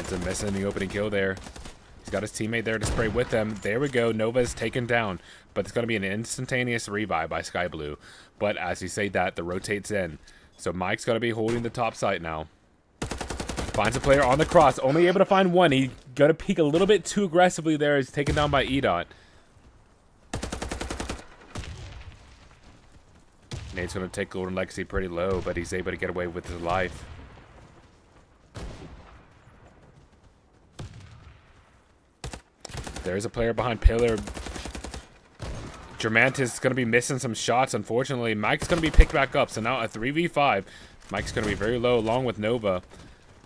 Henson missing the opening kill there. He's got his teammate there to spray with him. There we go. Nova's taken down. But it's going to be an instantaneous revive by Sky Blue. But as you say that, the rotate's in. So Mike's going to be holding the top site now. Finds a player on the cross. Only able to find one. He got to peek a little bit too aggressively there. He's taken down by EDOT. Nate's going to take Golden Legacy pretty low, but he's able to get away with his life. There's a player behind Pillar. Germantis is going to be missing some shots, unfortunately. Mike's going to be picked back up, so now a 3v5. Mike's going to be very low along with Nova.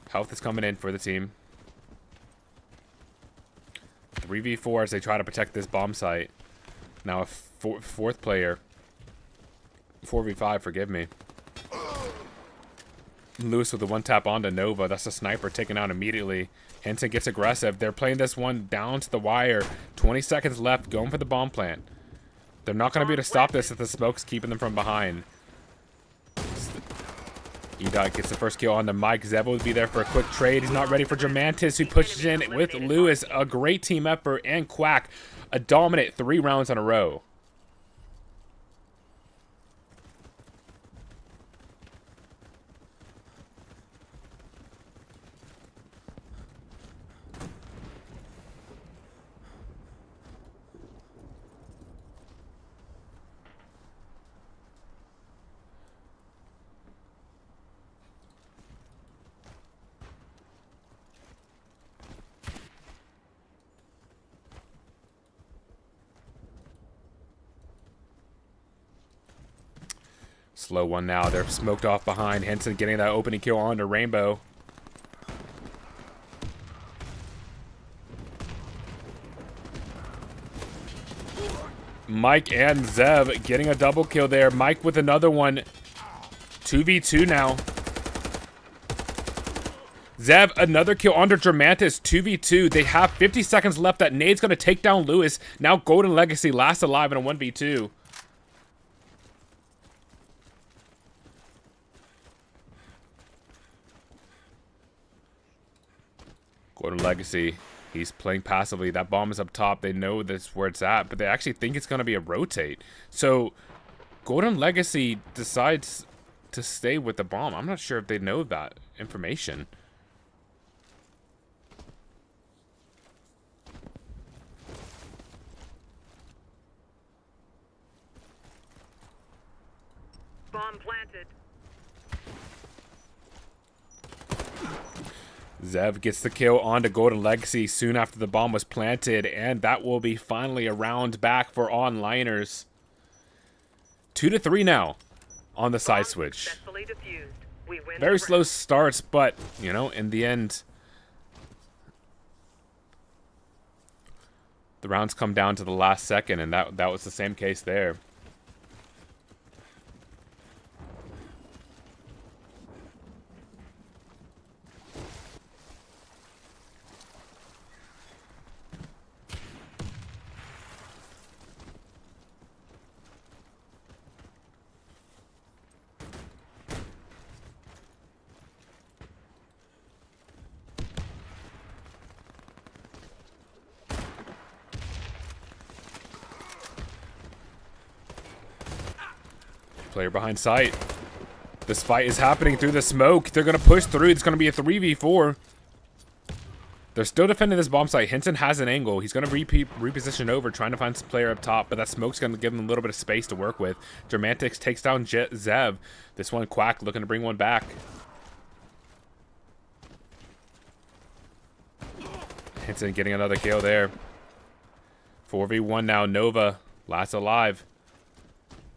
Health is coming in for the team. 3v4 as they try to protect this bomb site. Now a fourth player. 4v5, forgive me. Lewis with the one tap onto Nova. That's a sniper taken out immediately. Henson gets aggressive. They're playing this one down to the wire. 20 seconds left. Going for the bomb plant. They're not going to be able to stop this if the smoke's keeping them from behind. EDOT gets the first kill on the Mike. Zev will be there for a quick trade. He's not ready for Germantis, who pushes in with Lewis. A great team effort. And Quack, a dominant 3 rounds in a row. Slow one now. They're smoked off behind. Henson getting that opening kill onto Rainbow. Mike and Zev getting a double kill there. Mike with another one. 2v2 now. Zev, another kill onto Germantis. 2v2. They have 50 seconds left. That nade's going to take down Lewis. Now Golden Legacy last alive in a 1v2. Golden Legacy, he's playing passively. That bomb is up top. They know that's where it's at, but they actually think it's going to be a rotate. So Golden Legacy decides to stay with the bomb. I'm not sure if they know that information. Bomb planted. Zev gets the kill onto Golden Legacy soon after the bomb was planted, and that will be finally a round back for onliners. 2-3 now on the side switch. Successfully defused. We win Very the slow round. starts, but, you know, in the end, the rounds come down to the last second, and that was the same case there. Player behind sight. This fight is happening through the smoke. They're going to push through. It's going to be a 3v4. They're still defending this bomb site. Henson has an angle. He's going to reposition over, trying to find some player up top, but that smoke's going to give him a little bit of space to work with. Germantics takes down Zev. This one, Quack, looking to bring one back. Henson getting another kill there. 4v1 now. Nova, last alive.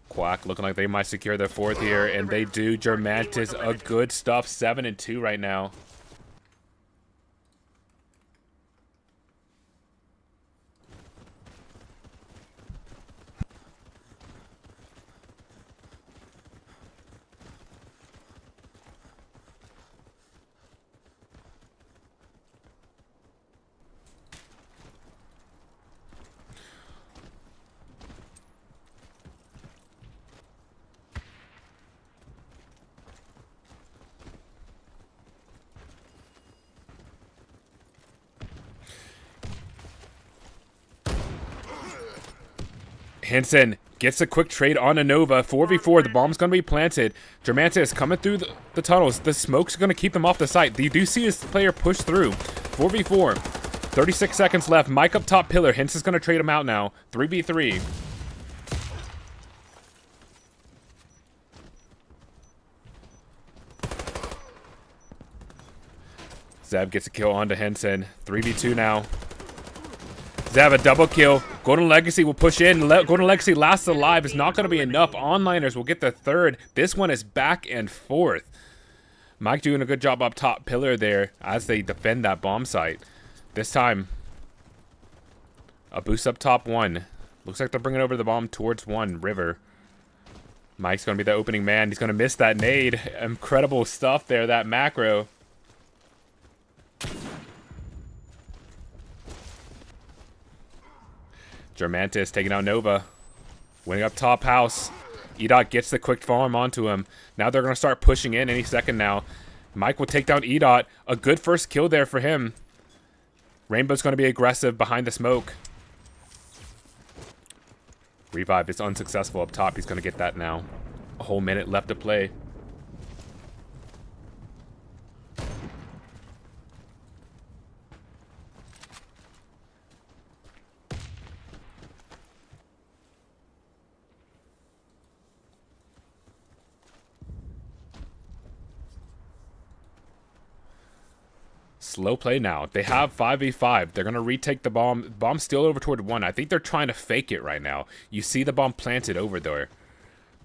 Quack looking like they might secure their 4th here, and they do. Germantis, a good stuff. 7-2 right now. Henson gets a quick trade on a Nova. 4v4. The bomb's going to be planted. Germantis coming through the tunnels. The smoke's going to keep them off the site. You do see this player push through. 4v4. 36 seconds left. Mike up top pillar. Henson's going to trade him out now. 3v3. Zeb gets a kill onto Henson. 3v2 now. Zeb a double kill. Golden Legacy will push in. Golden Legacy lasts alive. It's not going to be enough. Onliners will get the third. This one is back and forth. Mike doing a good job up top pillar there as they defend that bomb site. This time, a boost up top one. Looks like they're bringing over the bomb towards one. River. Mike's going to be the opening man. He's going to miss that nade. Incredible stuff there, that macro. Germantis taking out Nova. Winning up top house. Edot gets the quick farm onto him. Now they're going to start pushing in any second now. Mike will take down Edot. A good first kill there for him. Rainbow's going to be aggressive behind the smoke. Revive is unsuccessful up top. He's going to get that now. A whole minute left to play. Slow play now. They have 5v5. They're going to retake the bomb. Bomb's still over toward one. I think they're trying to fake it right now. You see the bomb planted over there.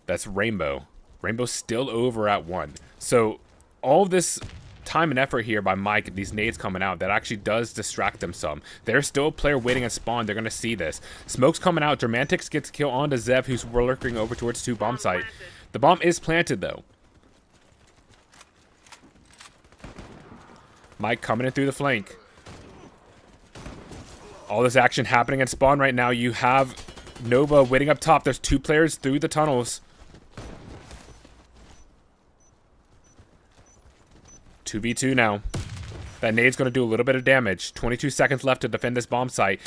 That's Rainbow. Rainbow's still over at one. So all this time and effort here by Mike, these nades coming out, that actually does distract them some. There's still a player waiting at spawn. They're going to see this. Smoke's coming out. Germantix gets kill onto Zev, who's lurking over towards 2 bomb site. The bomb is planted, though. Mike coming in through the flank. All this action happening at spawn right now. You have Nova waiting up top. There's 2 players through the tunnels. 2v2 now. That nade's going to do a little bit of damage. 22 seconds left to defend this bomb site.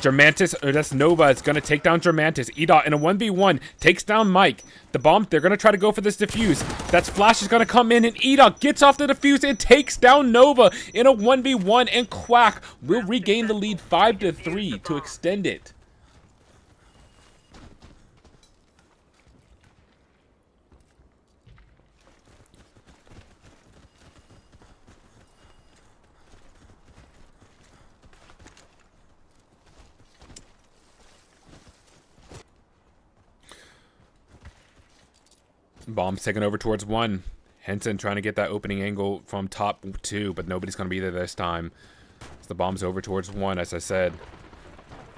Germantis, or that's Nova, is going to take down Germantis. Edot in a 1v1 takes down Mike. The bomb, they're going to try to go for this defuse. That's Flash is going to come in, and Edot gets off the defuse and takes down Nova in a 1v1, and Quack will regain the lead 5-3 to extend it. Bomb's taken over towards 1. Henson trying to get that opening angle from top 2, but nobody's going to be there this time. So the bomb's over towards 1, as I said.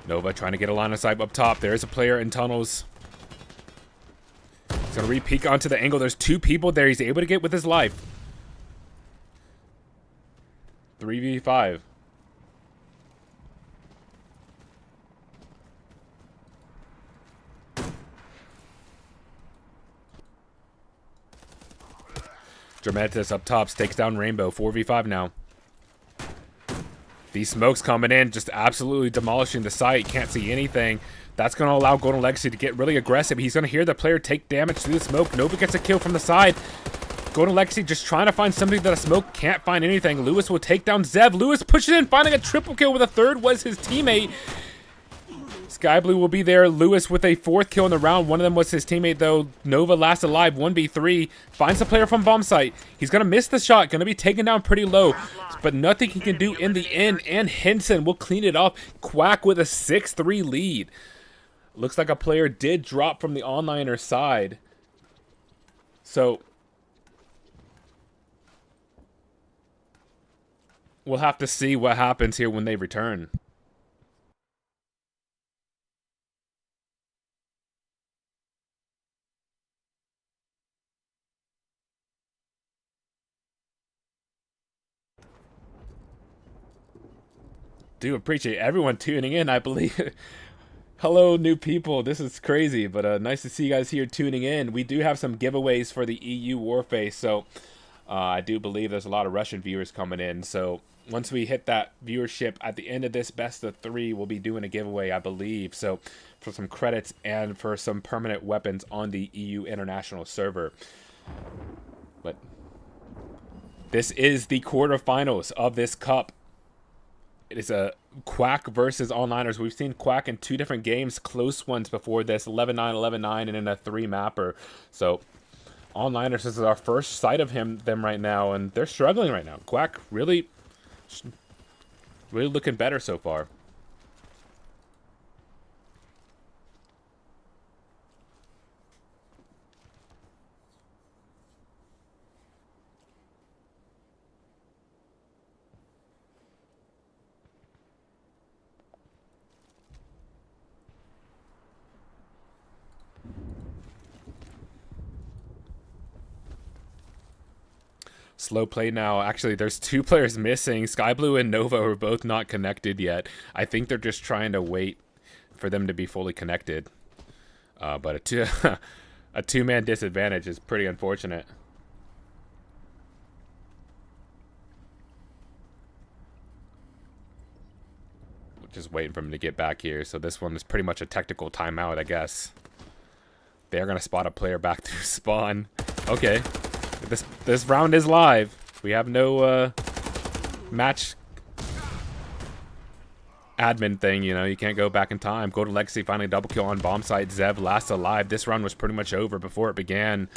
Nova trying to get a line of sight up top. There's a player in tunnels. He's going to re-peek onto the angle. There's 2 people there. He's able to get with his life. 3v5. Germantis up top takes down Rainbow. 4v5 now. These smokes coming in, just absolutely demolishing the site. Can't see anything. That's going to allow Golden Legacy to get really aggressive. He's going to hear the player take damage through the smoke. Nova gets a kill from the side. Golden Legacy just trying to find somebody that a smoke can't find anything. Lewis will take down Zev. Lewis pushes in, finding a triple kill with a third was his teammate. Sky Blue will be there. Lewis with a 4th kill in the round. One of them was his teammate, though. Nova last alive, 1v3. Finds the player from bomb site. He's going to miss the shot. Going to be taken down pretty low. But nothing he can do in the end. And Henson will clean it up. Quack with a 6-3 lead. Looks like a player did drop from the onliner side. So we'll have to see what happens here when they return. Do appreciate everyone tuning in, I believe. Hello, new people. This is crazy, but nice to see you guys here tuning in. We do have some giveaways for the EU Warface, so I do believe there's a lot of Russian viewers coming in, so once we hit that viewership at the end of this best of 3, we'll be doing a giveaway, I believe. So for some credits and for some permanent weapons on the EU international server. But this is the quarterfinals of this cup. It is a Quack versus Onliners. We've seen Quack in 2 different games, close ones before this, 11-9, 11-9, and in a 3-mapper. So Onliners, this is our first sight of them right now, and they're struggling right now. Quack really looking better so far. Slow play now. Actually, there's 2 players missing. Sky Blue and Nova are both not connected yet. I think they're just trying to wait for them to be fully connected. But a 2-man disadvantage is pretty unfortunate. Just waiting for him to get back here. So this one is pretty much a technical timeout, I guess. They're going to spot a player back to spawn. Okay. This round is live. We have no match admin thing, you know. You can't go back in time. Go to Legacy, finding a double kill on bomb site. Zev last alive. This round was pretty much over before it began.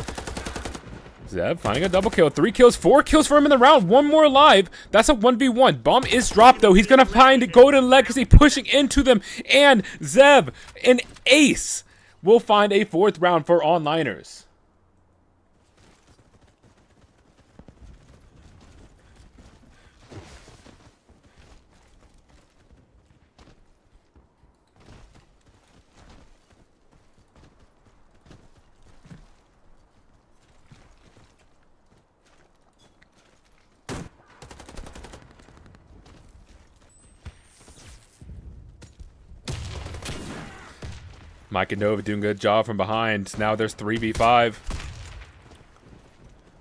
Zev finding a double kill. 3 kills, 4 kills for him in the round. 1 more alive. That's a 1v1. Bomb is dropped, though. He's going to find Golden Legacy pushing into them. And Zev, an ace, will find a 4th round for Onliners. Mike and Nova doing a good job from behind. Now there's 3v5.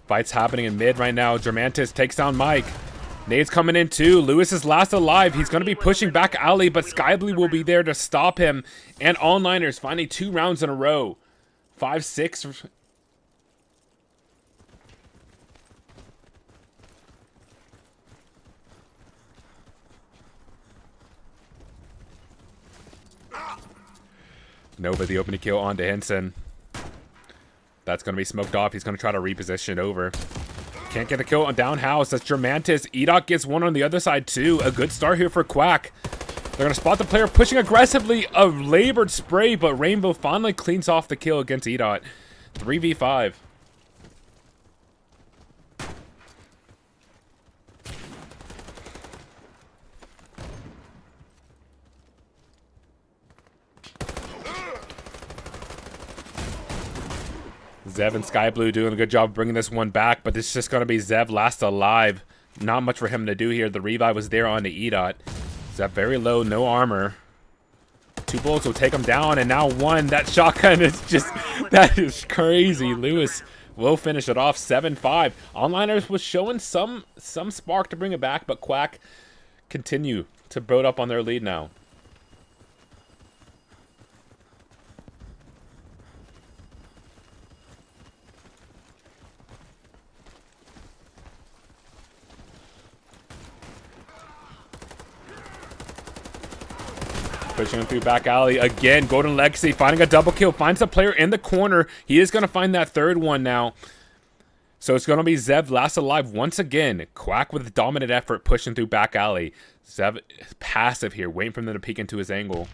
Fights happening in mid right now. Germantis takes down Mike. Nade's coming in too. Lewis is last alive. He's going to be pushing back alley, but Skyblue will be there to stop him. And Onliners finding 2 rounds in a row. 5-6. Nova the opening kill onto Henson. That's going to be smoked off. He's going to try to reposition over. Can't get a kill on down house. That's Germantis. Edok gets one on the other side too. A good start here for Quack. They're going to spot the player pushing aggressively. A labored spray, but Rainbow finally cleans off the kill against Edot. 3v5. Zev and Skyblue doing a good job bringing this one back, but it's just going to be Zev last alive. Not much for him to do here. The revive was there on the Edot. Zev very low, no armor. 2 bullets will take him down, and now 1. That shotgun is just, that is crazy. Lewis will finish it off 7-5. Onliners was showing some spark to bring it back, but Quack continue to build up on their lead now. Pushing him through back alley again. Golden Legacy finding a double kill. Finds the player in the corner. He is going to find that 3rd one now. So it's going to be Zev last alive once again. Quack with a dominant effort pushing through back alley. Zev is passive here, waiting for them to peek into his angle.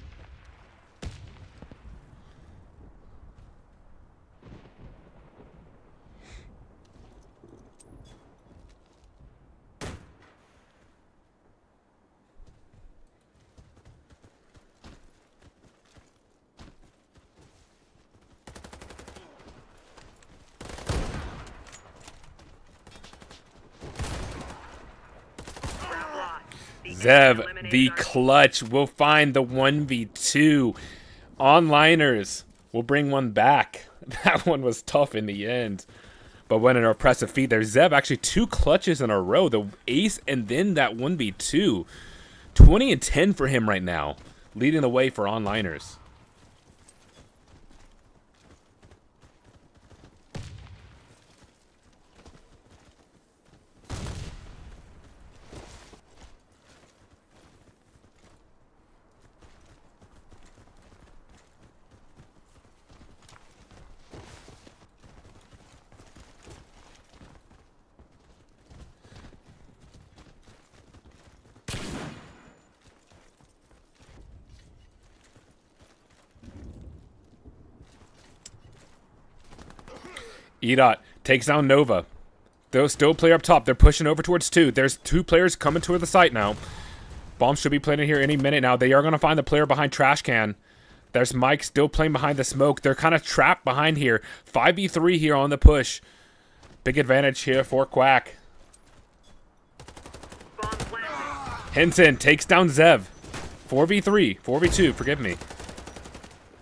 Zev, the clutch, will find the 1v2. Onliners will bring one back. That one was tough in the end. But what an impressive feat there. Zev actually 2 clutches in a row. The ace and then that 1v2. 20 and 10 for him right now. Leading the way for onliners. EDOT takes down Nova. They'll still player up top. They're pushing over towards 2. There's 2 players coming toward the site now. Bomb should be planted here any minute now. They are going to find the player behind Trash Can. There's Mike still playing behind the smoke. They're kind of trapped behind here. 5v3 here on the push. Big advantage here for Quack. Bomb planted. Henson takes down Zev. 4v3. 4v2, forgive me.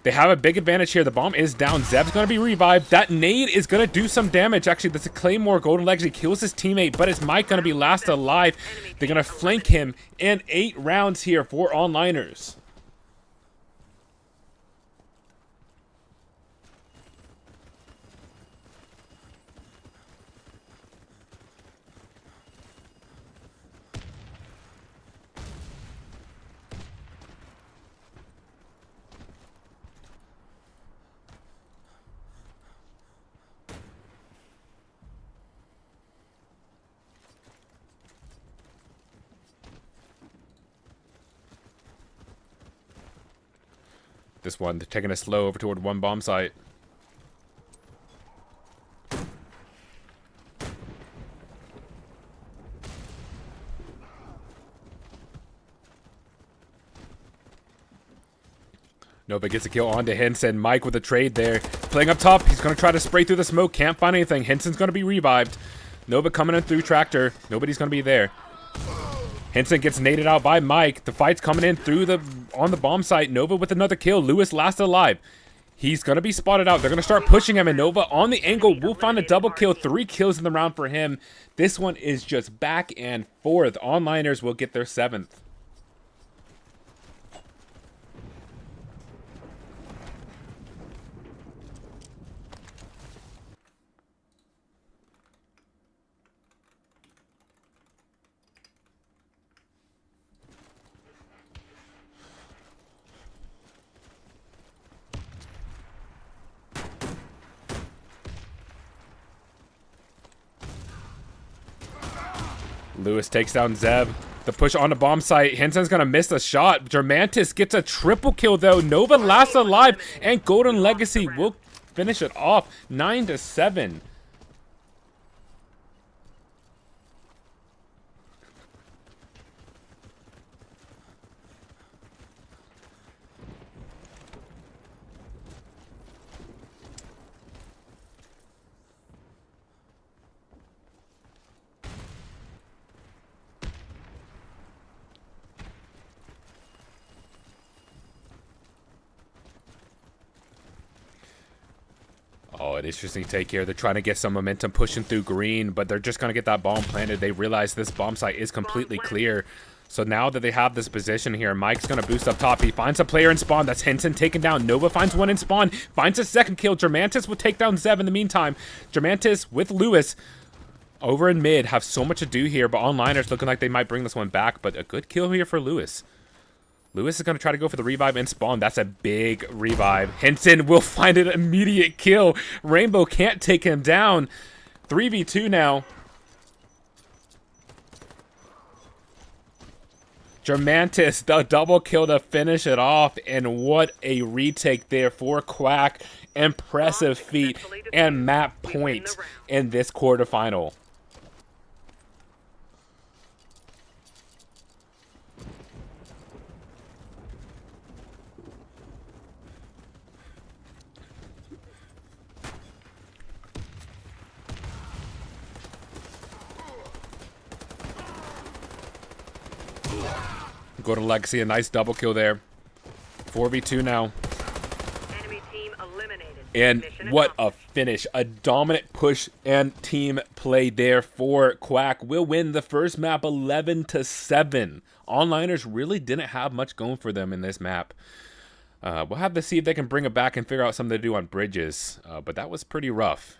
They have a big advantage here. The bomb is down. Zev's going to be revived. That nade is going to do some damage. Actually, that's a Claymore. Golden Legs. He kills his teammate, but is Mike going to be last alive? They're going to flank him in 8 rounds here for onliners. This one, they're taking it slow over toward 1 bomb site. Nova gets a kill onto Henson. Mike with a trade there. Playing up top. He's going to try to spray through the smoke. Can't find anything. Henson's going to be revived. Nova coming in through Tractor. Nobody's going to be there. Henson gets naded out by Mike. The fight's coming in through on the bomb site. Nova with another kill. Lewis last alive. He's going to be spotted out. They're going to start pushing him, and Nova on the angle will find a double kill. 3 kills in the round for him. This one is just back and forth. Onliners will get their 7th. Lewis takes down Zev. The push on the bomb site. Henson's going to miss the shot. Germantis gets a triple kill, though. Nova last alive, and Golden Legacy will finish it off 9-7. Oh, an interesting take here. They're trying to get some momentum pushing through green, but they're just going to get that bomb planted. They realize this bomb site is completely clear. So now that they have this position here, Mike's going to boost up top. He finds a player in spawn. That's Henson taken down. Nova finds one in spawn. Finds a second kill. Germantis will take down Zev in the meantime. Germantis with Lewis over in mid have so much to do here, but onliners looking like they might bring this one back. But a good kill here for Lewis. Lewis is going to try to go for the revive and spawn. That's a big revive. Henson will find an immediate kill. Rainbow can't take him down. 3v2 now. Germantis, the double kill to finish it off. And what a retake there for Quack. Impressive feat and map point in this quarterfinal. Go to Legacy, a nice double kill there. 4v2 now. Enemy team eliminated. And Mission what a accomplished. finish. A dominant push and team play there for Quack. Will win the first map 11-7. Onliners really didn't have much going for them in this map. We'll have to see if they can bring it back and figure out something to do on bridges. But that was pretty rough.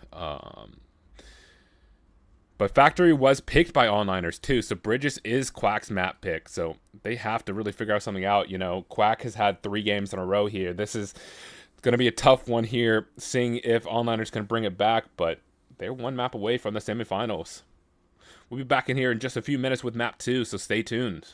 But Factory was picked by Onliners too. So bridges is Quack's map pick. So they have to really figure out something out. You know, Quack has had 3 games in a row here. This is going to be a tough one here, seeing if Onliners can bring it back, but they're 1 map away from the semifinals. We'll be back in here in just a few minutes with map 2, so stay tuned.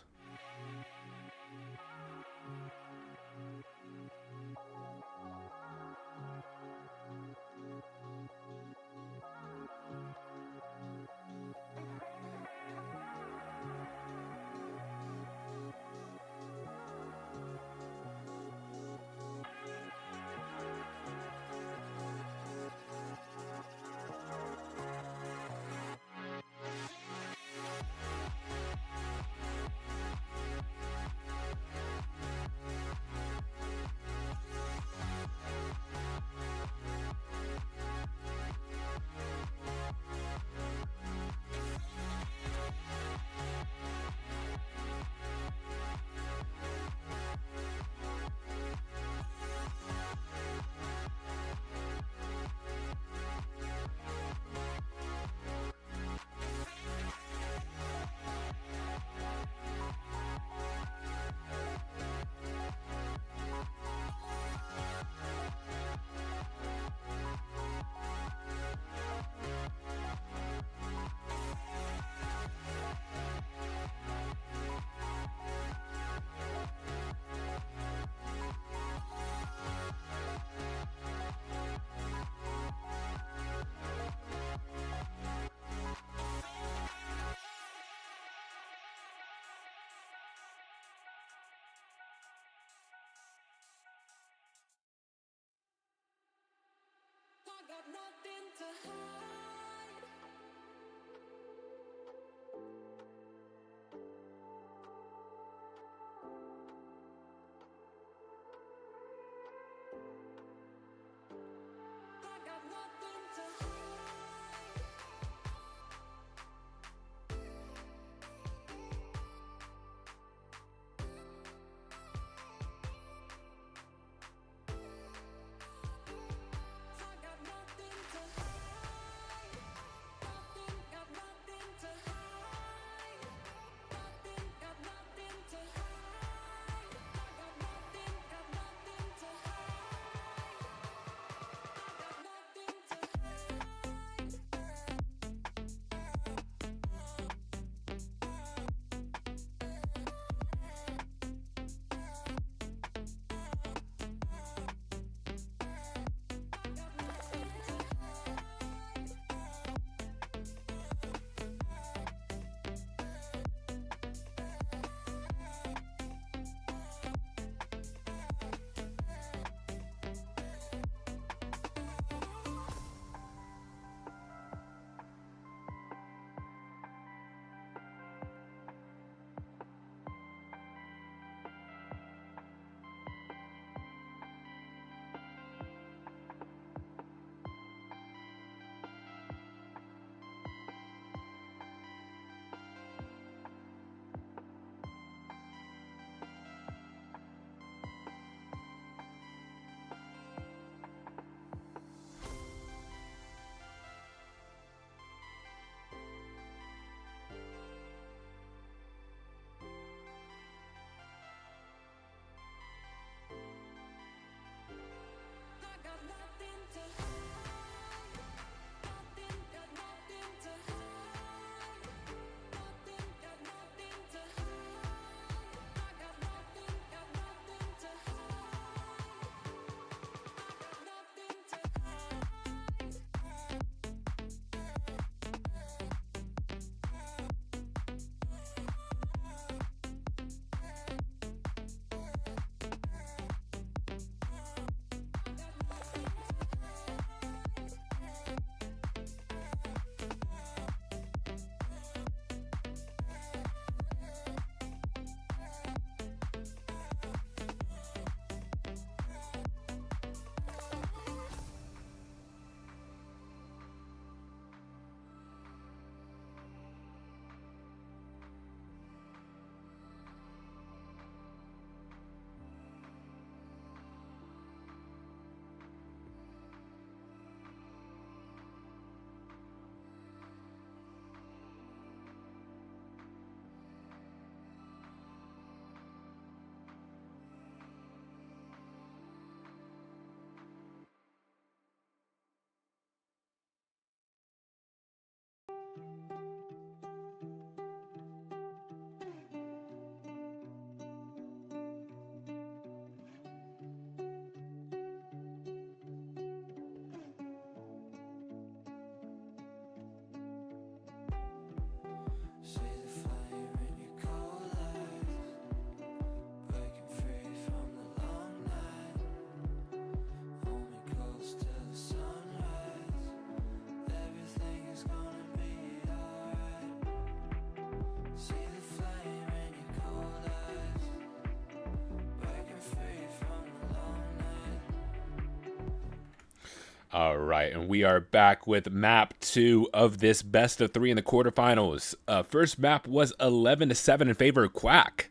All right, and we are back with map 2 of this best of 3 in the quarterfinals. First map was 11-7 in favor of Quack.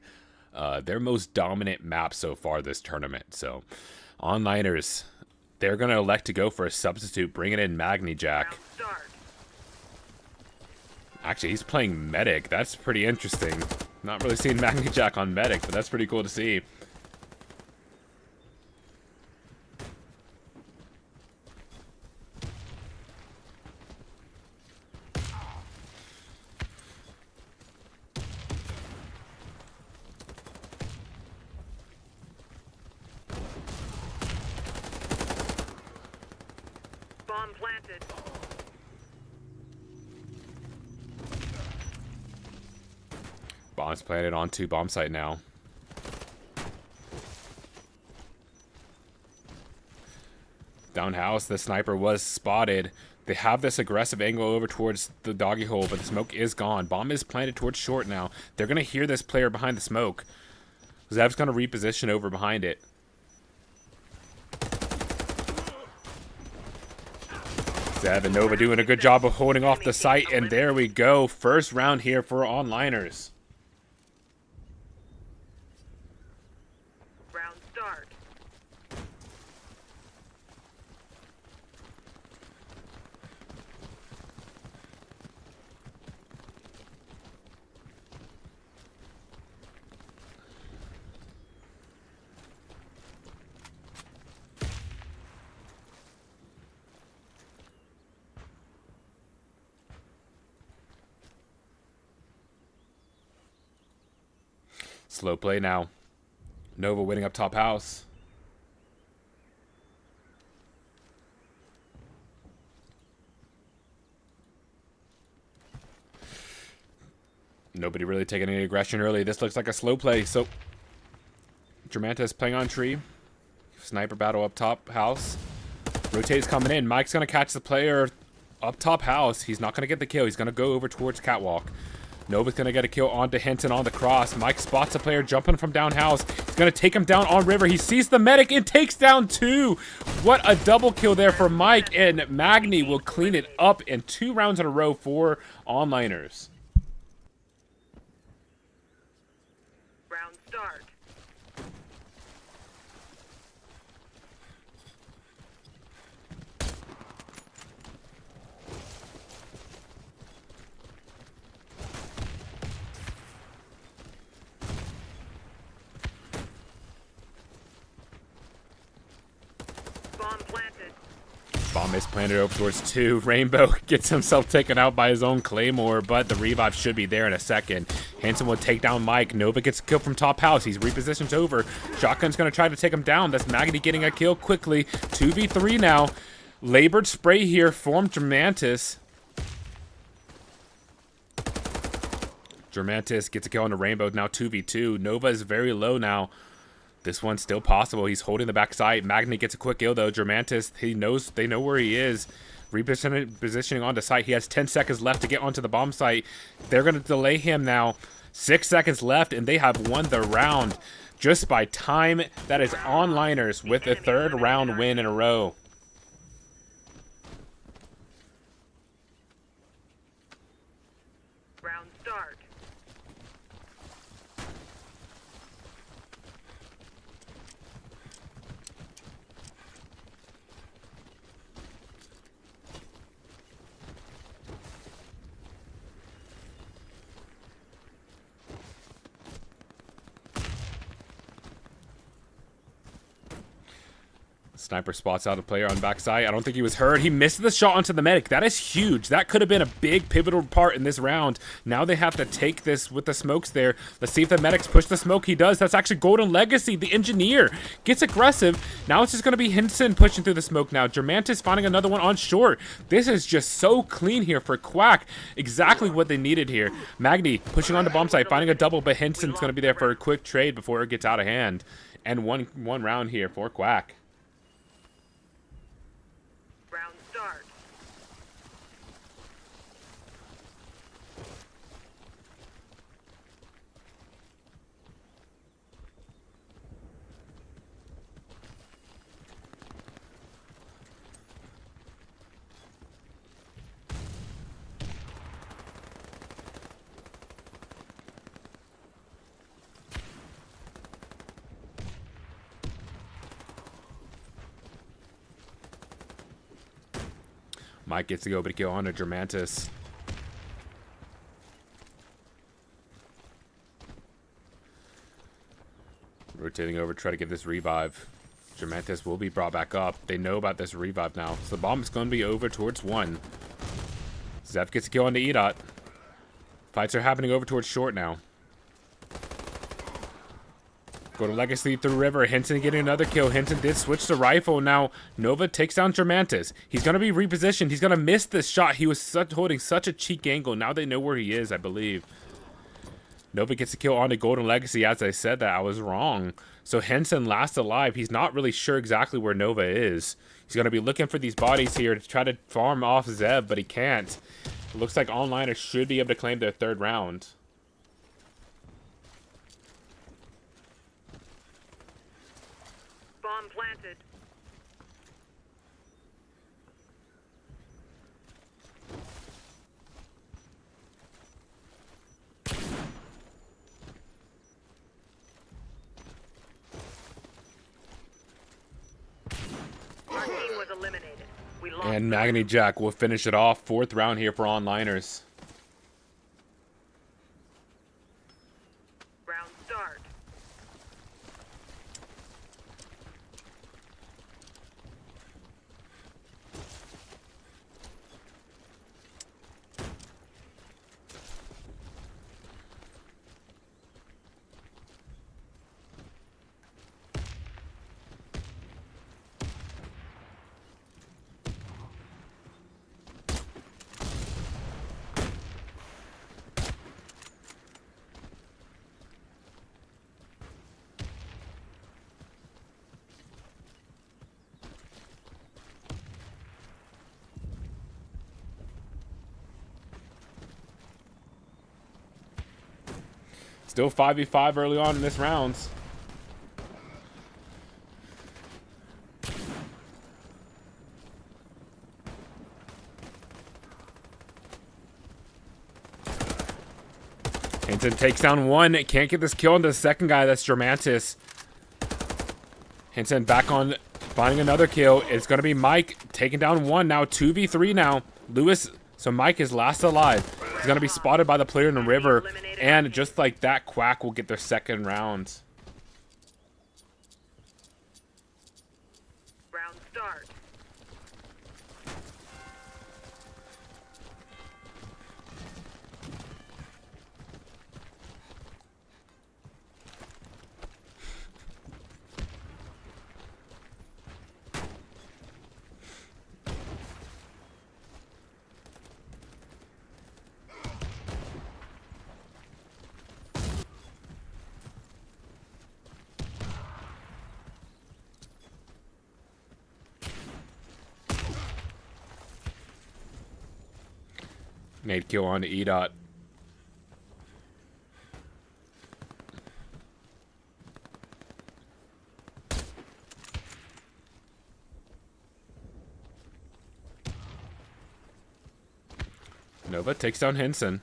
Their most dominant map so far this tournament. So, onliners, they're going to elect to go for a substitute, bringing in Magni Jack. Start. Actually, he's playing Medic. That's pretty interesting. Not really seeing Magni Jack on Medic, but that's pretty cool to see. Bomb planted. Bombs planted onto bomb site now. Down house, the sniper was spotted. They have this aggressive angle over towards the doggy hole, but the smoke is gone. Bomb is planted towards short now. They're going to hear this player behind the smoke. Zev's going to reposition over behind it. Zev and Nova doing a good job of holding off the site, and there we go. First round here for onliners. Round start. Slow play now. Nova winning up top house. Nobody really taking any aggression early. This looks like a slow play. So, Germanta's playing on tree. Sniper battle up top house. Rotate's coming in. Mike's going to catch the player up top house. He's not going to get the kill. He's going to go over towards catwalk. Nova's going to get a kill onto Hinton on the cross. Mike spots a player jumping from down house. He's going to take him down on river. He sees the medic and takes down 2. What a double kill there for Mike. And Magni will clean it up in 2 rounds in a row for onliners. Round start. Bomb planted. Bomb is planted over towards 2. Rainbow gets himself taken out by his own claymore, but the revive should be there in a second. Hanson will take down Mike. Nova gets a kill from top house. He's repositioned over. Shotgun's going to try to take him down. That's Magni getting a kill quickly. 2v3 now. Labored spray here from Germantis. Germantis gets a kill on the Rainbow. Now 2v2. Nova is very low now. This one's still possible. He's holding the backside. Magni gets a quick kill though. Germantis, they know where he is. Repositioning onto site. He has 10 seconds left to get onto the bomb site. They're going to delay him now. 6 seconds left, and they have won the round just by time. That is onliners with a 3rd round win in a row. Round start. Sniper spots out a player on backside. I don't think he was hurt. He missed the shot onto the medic. That is huge. That could have been a big pivotal part in this round. Now they have to take this with the smokes there. Let's see if the medics push the smoke. He does. That's actually Golden Legacy. The engineer gets aggressive. Now it's just going to be Hinson pushing through the smoke now. Germantis finding another one on short. This is just so clean here for Quack. Exactly what they needed here. Magni pushing on the bomb site, finding a double, but Hinson's going to be there for a quick trade before it gets out of hand. And one round here for Quack. Round start. Mike gets to go, but kill on to Germantis. Rotating over, try to get this revive. Germantis will be brought back up. They know about this revive now. So the bomb is going to be over towards 1. Zeph gets a kill on the EDOT. Fights are happening over towards short now. Go to Legacy through River. Henson getting another kill. Henson did switch to rifle. Now Nova takes down Germantis. He's going to be repositioned. He's going to miss this shot. He was holding such a cheek angle. Now they know where he is, I believe. Nova gets a kill on the Golden Legacy. As I said that, I was wrong. So Henson last alive. He's not really sure exactly where Nova is. He's going to be looking for these bodies here to try to farm off Zev, but he can't. It looks like Onliners should be able to claim their 3rd round. Bomb planted. Our team was eliminated. We lost. And Magny Jack will finish it off. 4th round here for Onliners. Round start. Still 5v5 early on in this round. Henson takes down 1. Can't get this kill on the second guy. That's Germantis. Henson back on, finding another kill. It's going to be Mike taking down 1. Now 2v3 now. Lewis, so Mike is last alive. He's going to be spotted by the player in the river. And just like that, Quack will get their 2nd round. Round start. Nade kill on to EDOT. Nova takes down Henson.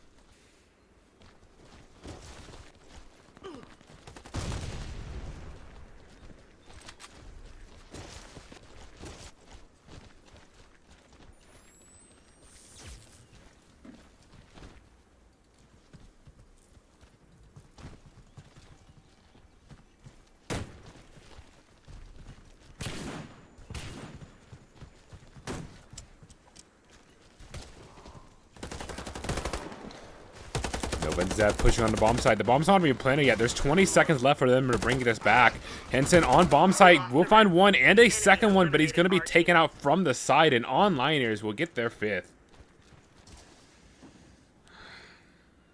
But Zev pushing on the bomb site. The bomb's not even planted yet. There's 20 seconds left for them to bring this back. Henson on bomb site will find 1 and a 2nd one, but he's going to be taken out from the side, and Onliners will get their 5th.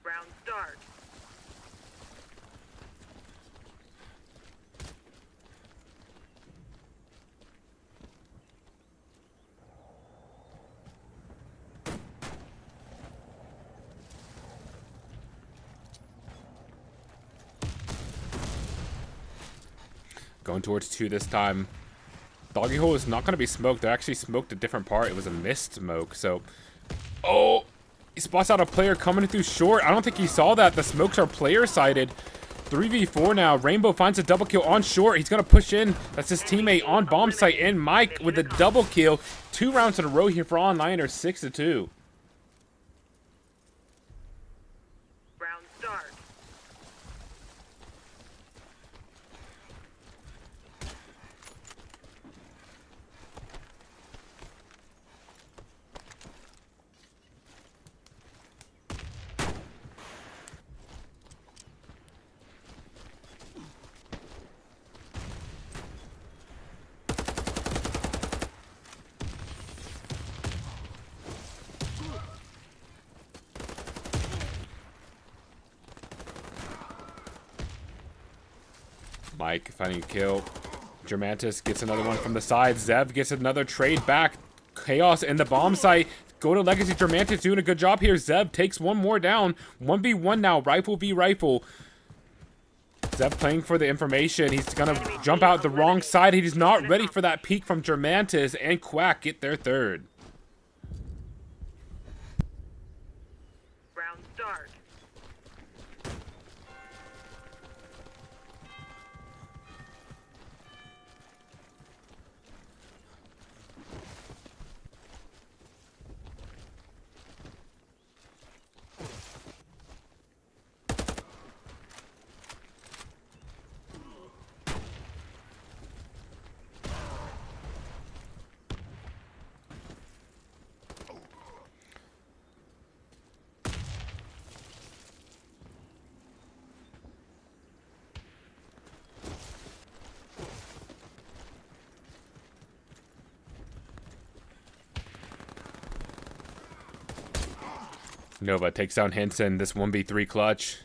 Round start. Going towards 2 this time. Doggy hole is not going to be smoked. They actually smoked a different part. It was a mist smoke. So, oh, he spots out a player coming through short. I don't think he saw that. The smokes are player-sided. 3v4 now. Rainbow finds a double kill on short. He's going to push in. That's his teammate on bomb site. And Mike with a double kill. 2 rounds in a row here for Onliners, 6-2. Round start. Mike finding a kill. Germantis gets another one from the side. Zev gets another trade back. Chaos in the bomb site. Go to Legacy. Germantis doing a good job here. Zev takes one more down. 1v1 now. Rifle v rifle. Zev playing for the information. He's going to jump out the wrong side. He's not ready for that peek from Germantis. And Quack get their third. Round start. Nova takes down Henson. This 1v3 clutch.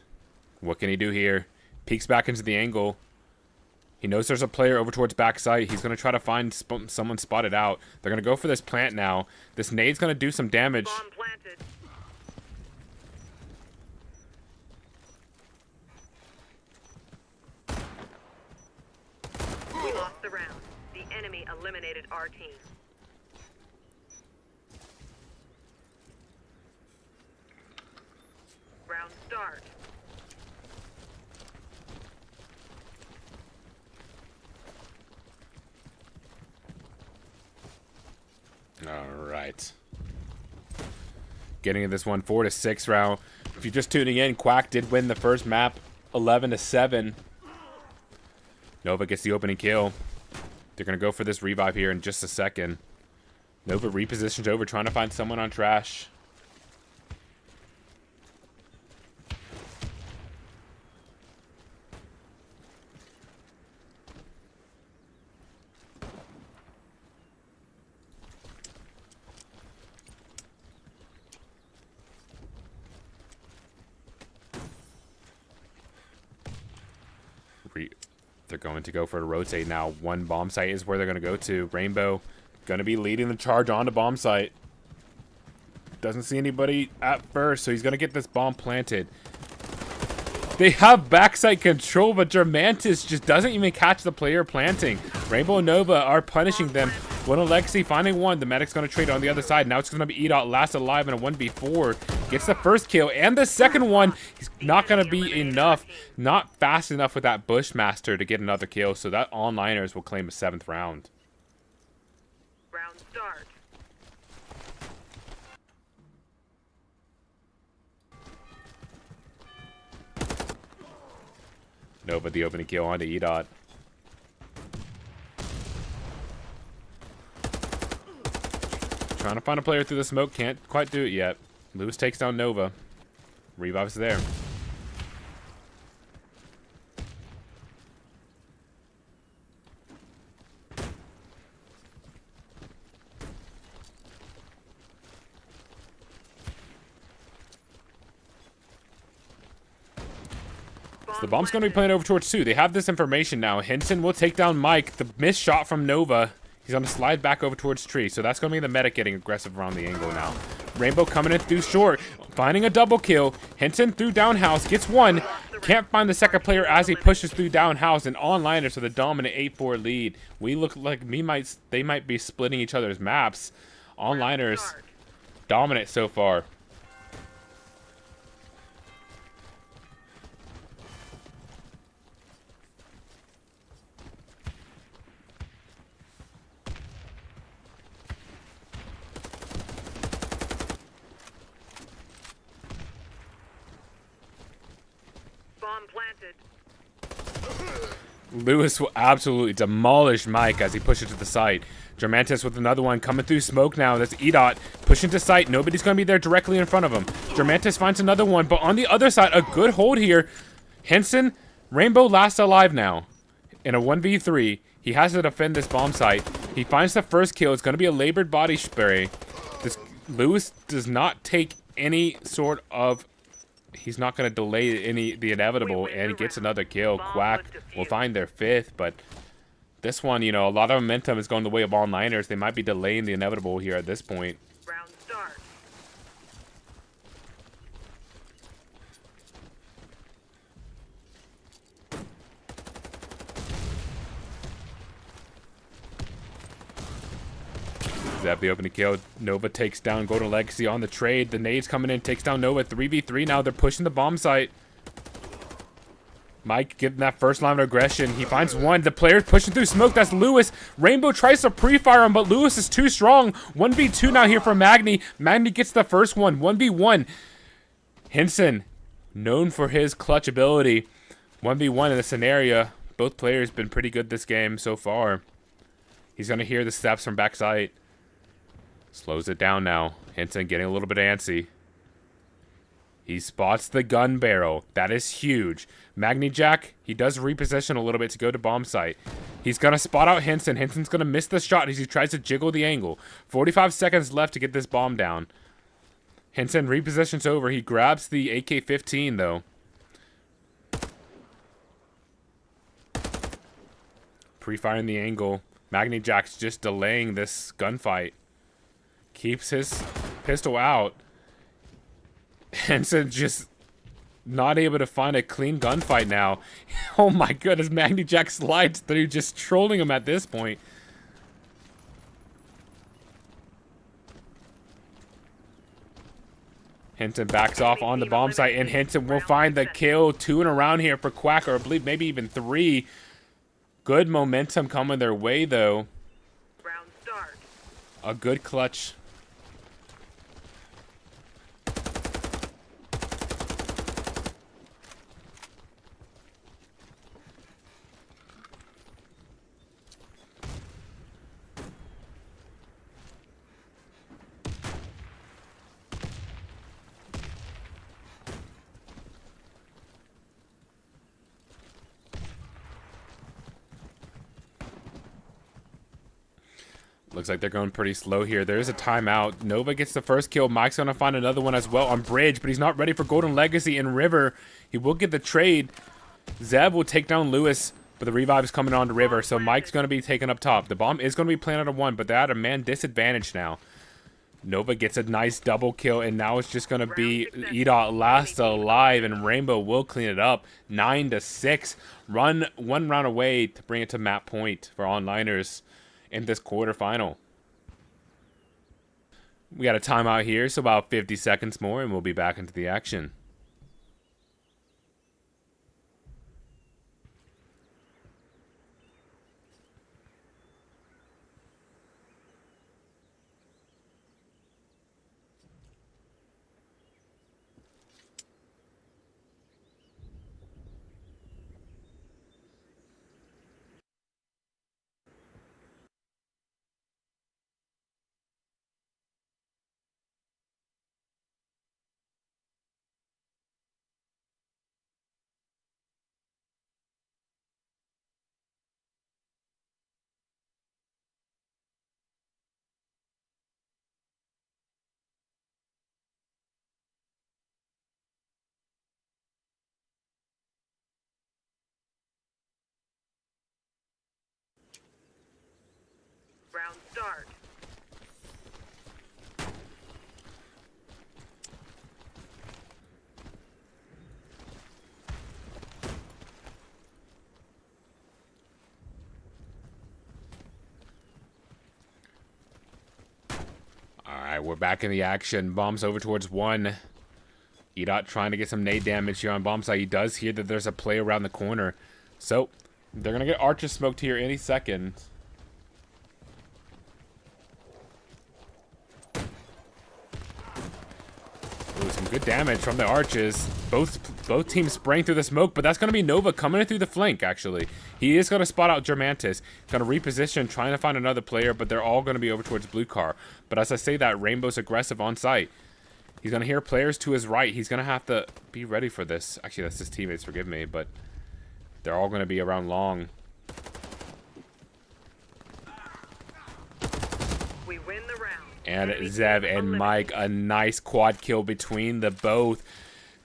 What can he do here? Peeks back into the angle. He knows there's a player over towards backside. He's going to try to find someone spotted out. They're going to go for this plant now. This nade's going to do some damage. Bomb planted. We lost the round. The enemy eliminated our team. Round start. All right. Getting in this one 4-6 round. If you're just tuning in, Quack did win the first map 11-7. Nova gets the opening kill. They're going to go for this revive here in just a second. Nova repositions over, trying to find someone on trash. They're going to go for a rotate now. One bomb site is where they're going to go to. Rainbow going to be leading the charge on to bomb site. Doesn't see anybody at first, so he's going to get this bomb planted. They have backside control, but Germantis just doesn't even catch the player planting. Rainbow and Nova are punishing them. One Alexi finding one. The medic's going to trade on the other side. Now it's going to be Edot last alive in a 1v4. Gets the first kill and the second one. He's not going to be enough. Not fast enough with that Bushmaster to get another kill. So that Onliners will claim a 7th round. Round start. Nova the opening kill onto Edot. Trying to find a player through the smoke. Can't quite do it yet. Lewis takes down Nova. Revive's there. So the bomb's going to be playing over towards 2. They have this information now. Henson will take down Mike. The missed shot from Nova. He's going to slide back over towards tree. So that's going to be the medic getting aggressive around the angle now. Rainbow coming in through short. Finding a double kill. Henson through down house. Gets one. Can't find the second player as he pushes through down house. And Onliners with a dominant 8-4 lead. We look like they might be splitting each other's maps. Onliners dominant so far. detected. Lewis will absolutely demolish Mike as he pushes to the site. Germantis with another one coming through smoke now. That's Edot pushing to site. Nobody's going to be there directly in front of him. Germantis finds another one, but on the other side, a good hold here. Henson, Rainbow last alive now. In a 1v3, he has to defend this bomb site. He finds the first kill. It's going to be a labored body spray. Lewis does not take any sort of... He's not going to delay the inevitable, and he gets another kill. Quack will find their fifth, but this one, you know, a lot of momentum is going the way of all Niners. They might be delaying the inevitable here at this point. Round start. Zeb the opening kill. Nova takes down Golden Legacy on the trade. The nades coming in, takes down Nova. 3v3 now. They're pushing the bomb site. Mike getting that first line of aggression. He finds one. The player's pushing through smoke. That's Lewis. Rainbow tries to pre-fire him, but Lewis is too strong. 1v2 now here for Magni. Magni gets the first one. 1v1. Henson, known for his clutch ability. 1v1 in the scenario. Both players been pretty good this game so far. He's going to hear the steps from backside. Slows it down now. Henson getting a little bit antsy. He spots the gun barrel. That is huge. Magni Jack, he does reposition a little bit to go to bomb site. He's going to spot out Henson. Henson's going to miss the shot as he tries to jiggle the angle. 45 seconds left to get this bomb down. Henson repositions over. He grabs the AK-15, though. Pre-firing the angle. Magni Jack's just delaying this gunfight. Keeps his pistol out. Henson just not able to find a clean gunfight now. Oh my goodness, Magni Jack slides through, just trolling him at this point. Henson backs off on the bomb site, and Henson will find the kill. 2 in a round here for Quack, or I believe maybe even 3. Good momentum coming their way, though. Round start. A good clutch. Looks like they're going pretty slow here. There is a timeout. Nova gets the first kill. Mike's going to find another one as well on Bridge, but he's not ready for Golden Legacy and River. He will get the trade. Zeb will take down Lewis, but the revive is coming on to River, so Mike's going to be taken up top. The bomb is going to be planted on 1, but they're at a man disadvantage now. Nova gets a nice double kill, and now it's just going to be Edot last alive, and Rainbow will clean it up. 9-6. Run one round away to bring it to map point for onliners in this quarterfinal. We got a timeout here, so about 50 seconds more, and we'll be back into the action. Round start. Alright, we're back in the action. Bombs over towards 1. Edot trying to get some nade damage here on bomb site. He does hear that there's a play around the corner. So, they're going to get archers smoked here any second. Ooh, some good damage from the arches. Both Both teams spraying through the smoke, but that's going to be Nova coming in through the flank, actually. He is going to spot out Germantis. Going to reposition, trying to find another player, but they're all going to be over towards Blue Car. But as I say that, Rainbow's aggressive on site. He's going to hear players to his right. He's going to have to be ready for this. Actually, that's his teammates, forgive me, but they're all going to be around long. We win the round. And Zev and Mike, a nice quad kill between the both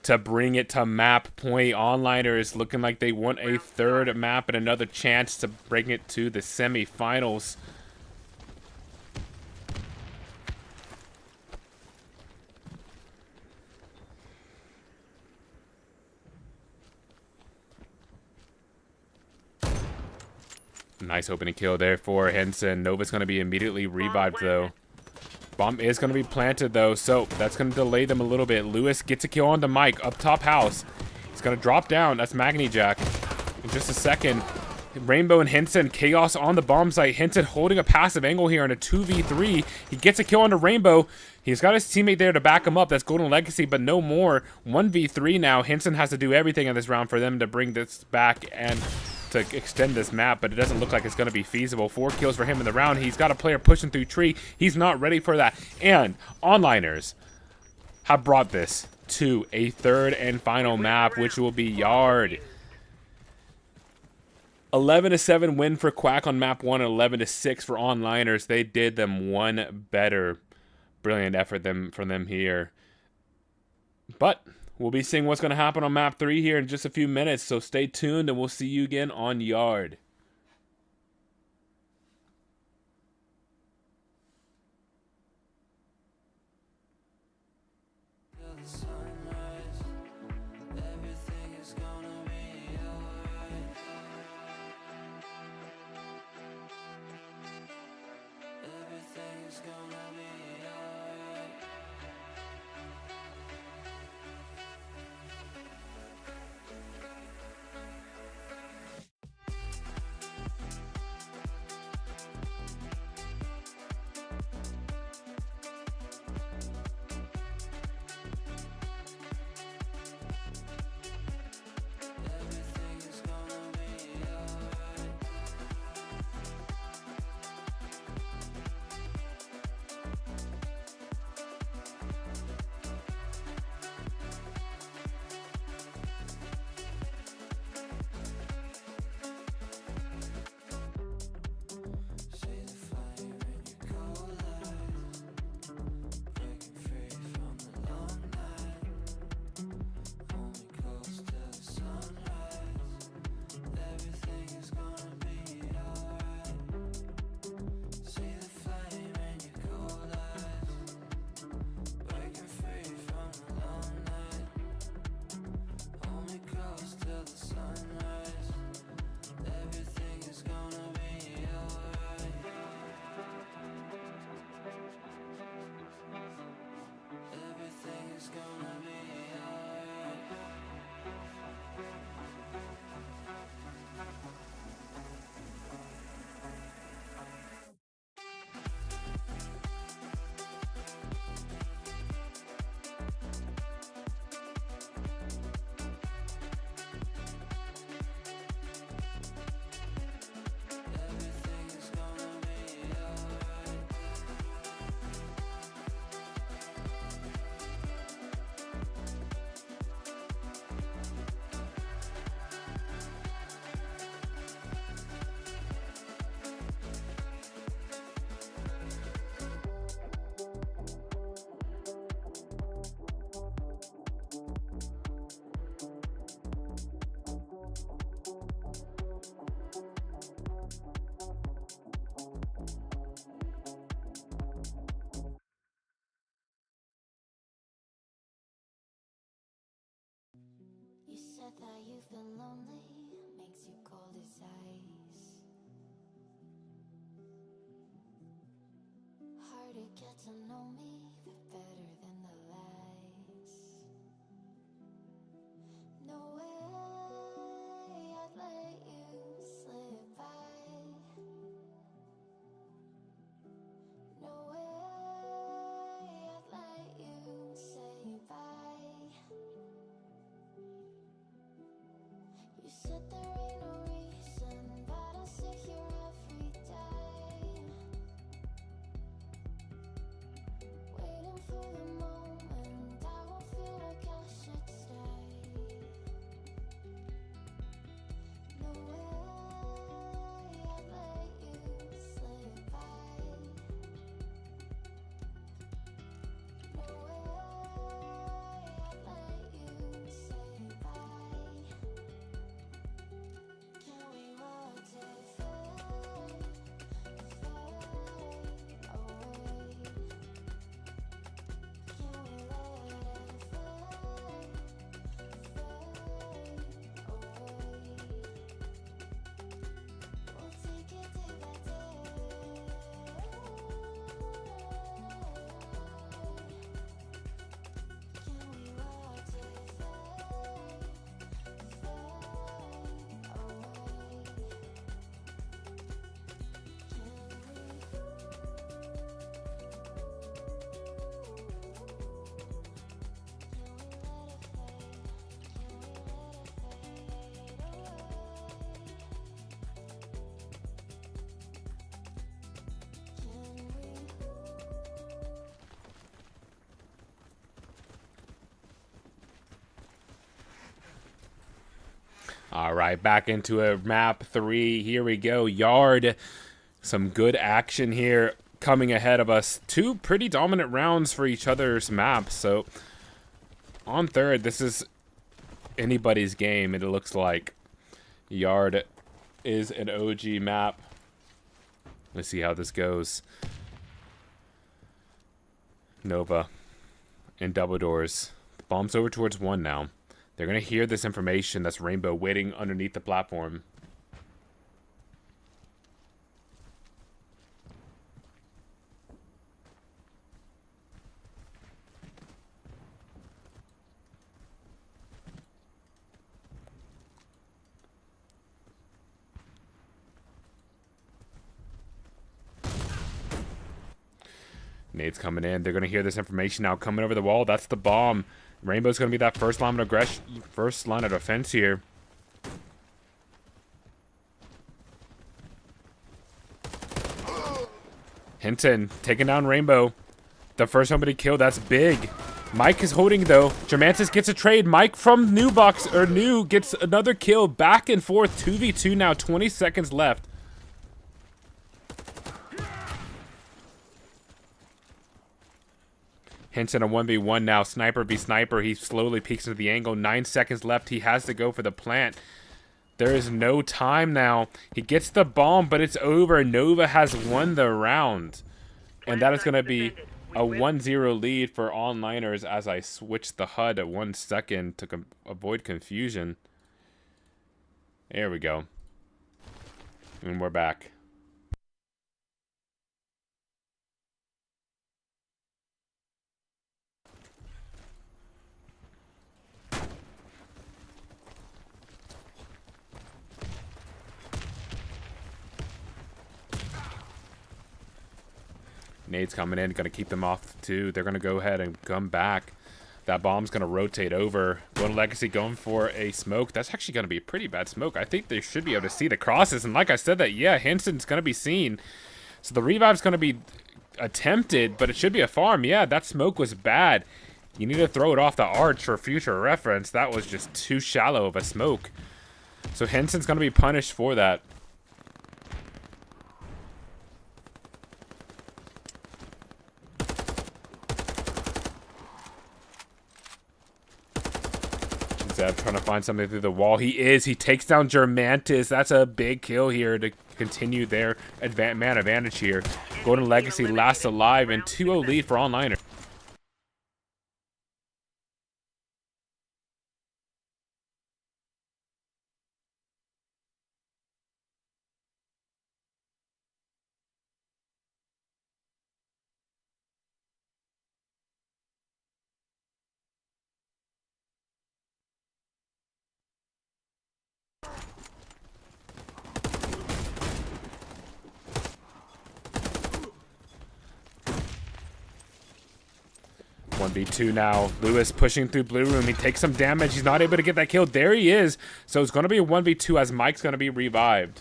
to bring it to map point. Onliners looking like they want a third map and another chance to bring it to the semifinals. Nice opening kill there for Henson. Nova's going to be immediately revived, though. Bomb is going to be planted, though, so that's going to delay them a little bit. Lewis gets a kill onto Mike up top house. He's going to drop down. That's Magni Jack. In just a second, Rainbow and Henson, chaos on the bomb site. Henson holding a passive angle here in a 2v3. He gets a kill onto Rainbow. He's got his teammate there to back him up. That's Golden Legacy, but no more. 1v3 now. Henson has to do everything in this round for them to bring this back and to extend this map, but it doesn't look like it's going to be feasible. 4 kills for him in the round. He's got a player pushing through tree. He's not ready for that. And Onliners have brought this to a third and final map, which will be Yard. 11-7 win for Quack on map 1 and 11-6 for Onliners. They did them one better. Brilliant effort from them here. But we'll be seeing what's going to happen on map 3 here in just a few minutes, so stay tuned and we'll see you again on Yard. You said that you've been lonely, makes you cold as ice. Hard to get to know me, but better than the lies. No way I'd let you slip by. No way I'd let you say bye. All right, back into a map 3. Here we go. Yard. Some good action here coming ahead of us. 2 pretty dominant rounds for each other's maps. So on third, this is anybody's game, it looks like. Yard is an OG map. Let's see how this goes. Nova and double doors. The bomb's over towards 1 now. They're going to hear this information. That's Rainbow waiting underneath the platform. Nade's coming in. They're going to hear this information now. Coming over the wall. That's the bomb. Rainbow's going to be that first line of aggression, first line of defense here. Hinton taking down Rainbow. The first somebody killed. That's big. Mike is holding though. Germantis gets a trade. Mike from New gets another kill. Back and forth. 2v2 now. 20 seconds left. Hinton a 1v1 now. Sniper v sniper. He slowly peeks into the angle. 9 seconds left. He has to go for the plant. There is no time now. He gets the bomb, but it's over. Nova has won the round. And that is going to be a 1-0 lead for onliners as I switch the HUD at 1 second to avoid confusion. There we go. And we're back. Nade's coming in, going to keep them off too. They're going to go ahead and come back. That bomb's going to rotate over. Golden Legacy going for a smoke. That's actually going to be a pretty bad smoke. I think they should be able to see the crosses. And like I said, that yeah, Henson's going to be seen. So the revive's going to be attempted, but it should be a farm. Yeah, that smoke was bad. You need to throw it off the arch for future reference. That was just too shallow of a smoke. So Henson's going to be punished for that. Trying to find something through the wall. He is. He takes down Germantis. That's a big kill here to continue their man advantage here. Golden Legacy last alive and 2-0 lead for onliner. One v 2 now. Lewis pushing through blue room. He takes some damage. He's not able to get that kill. There he is. So it's going to be a 1v2 as Mike's going to be revived.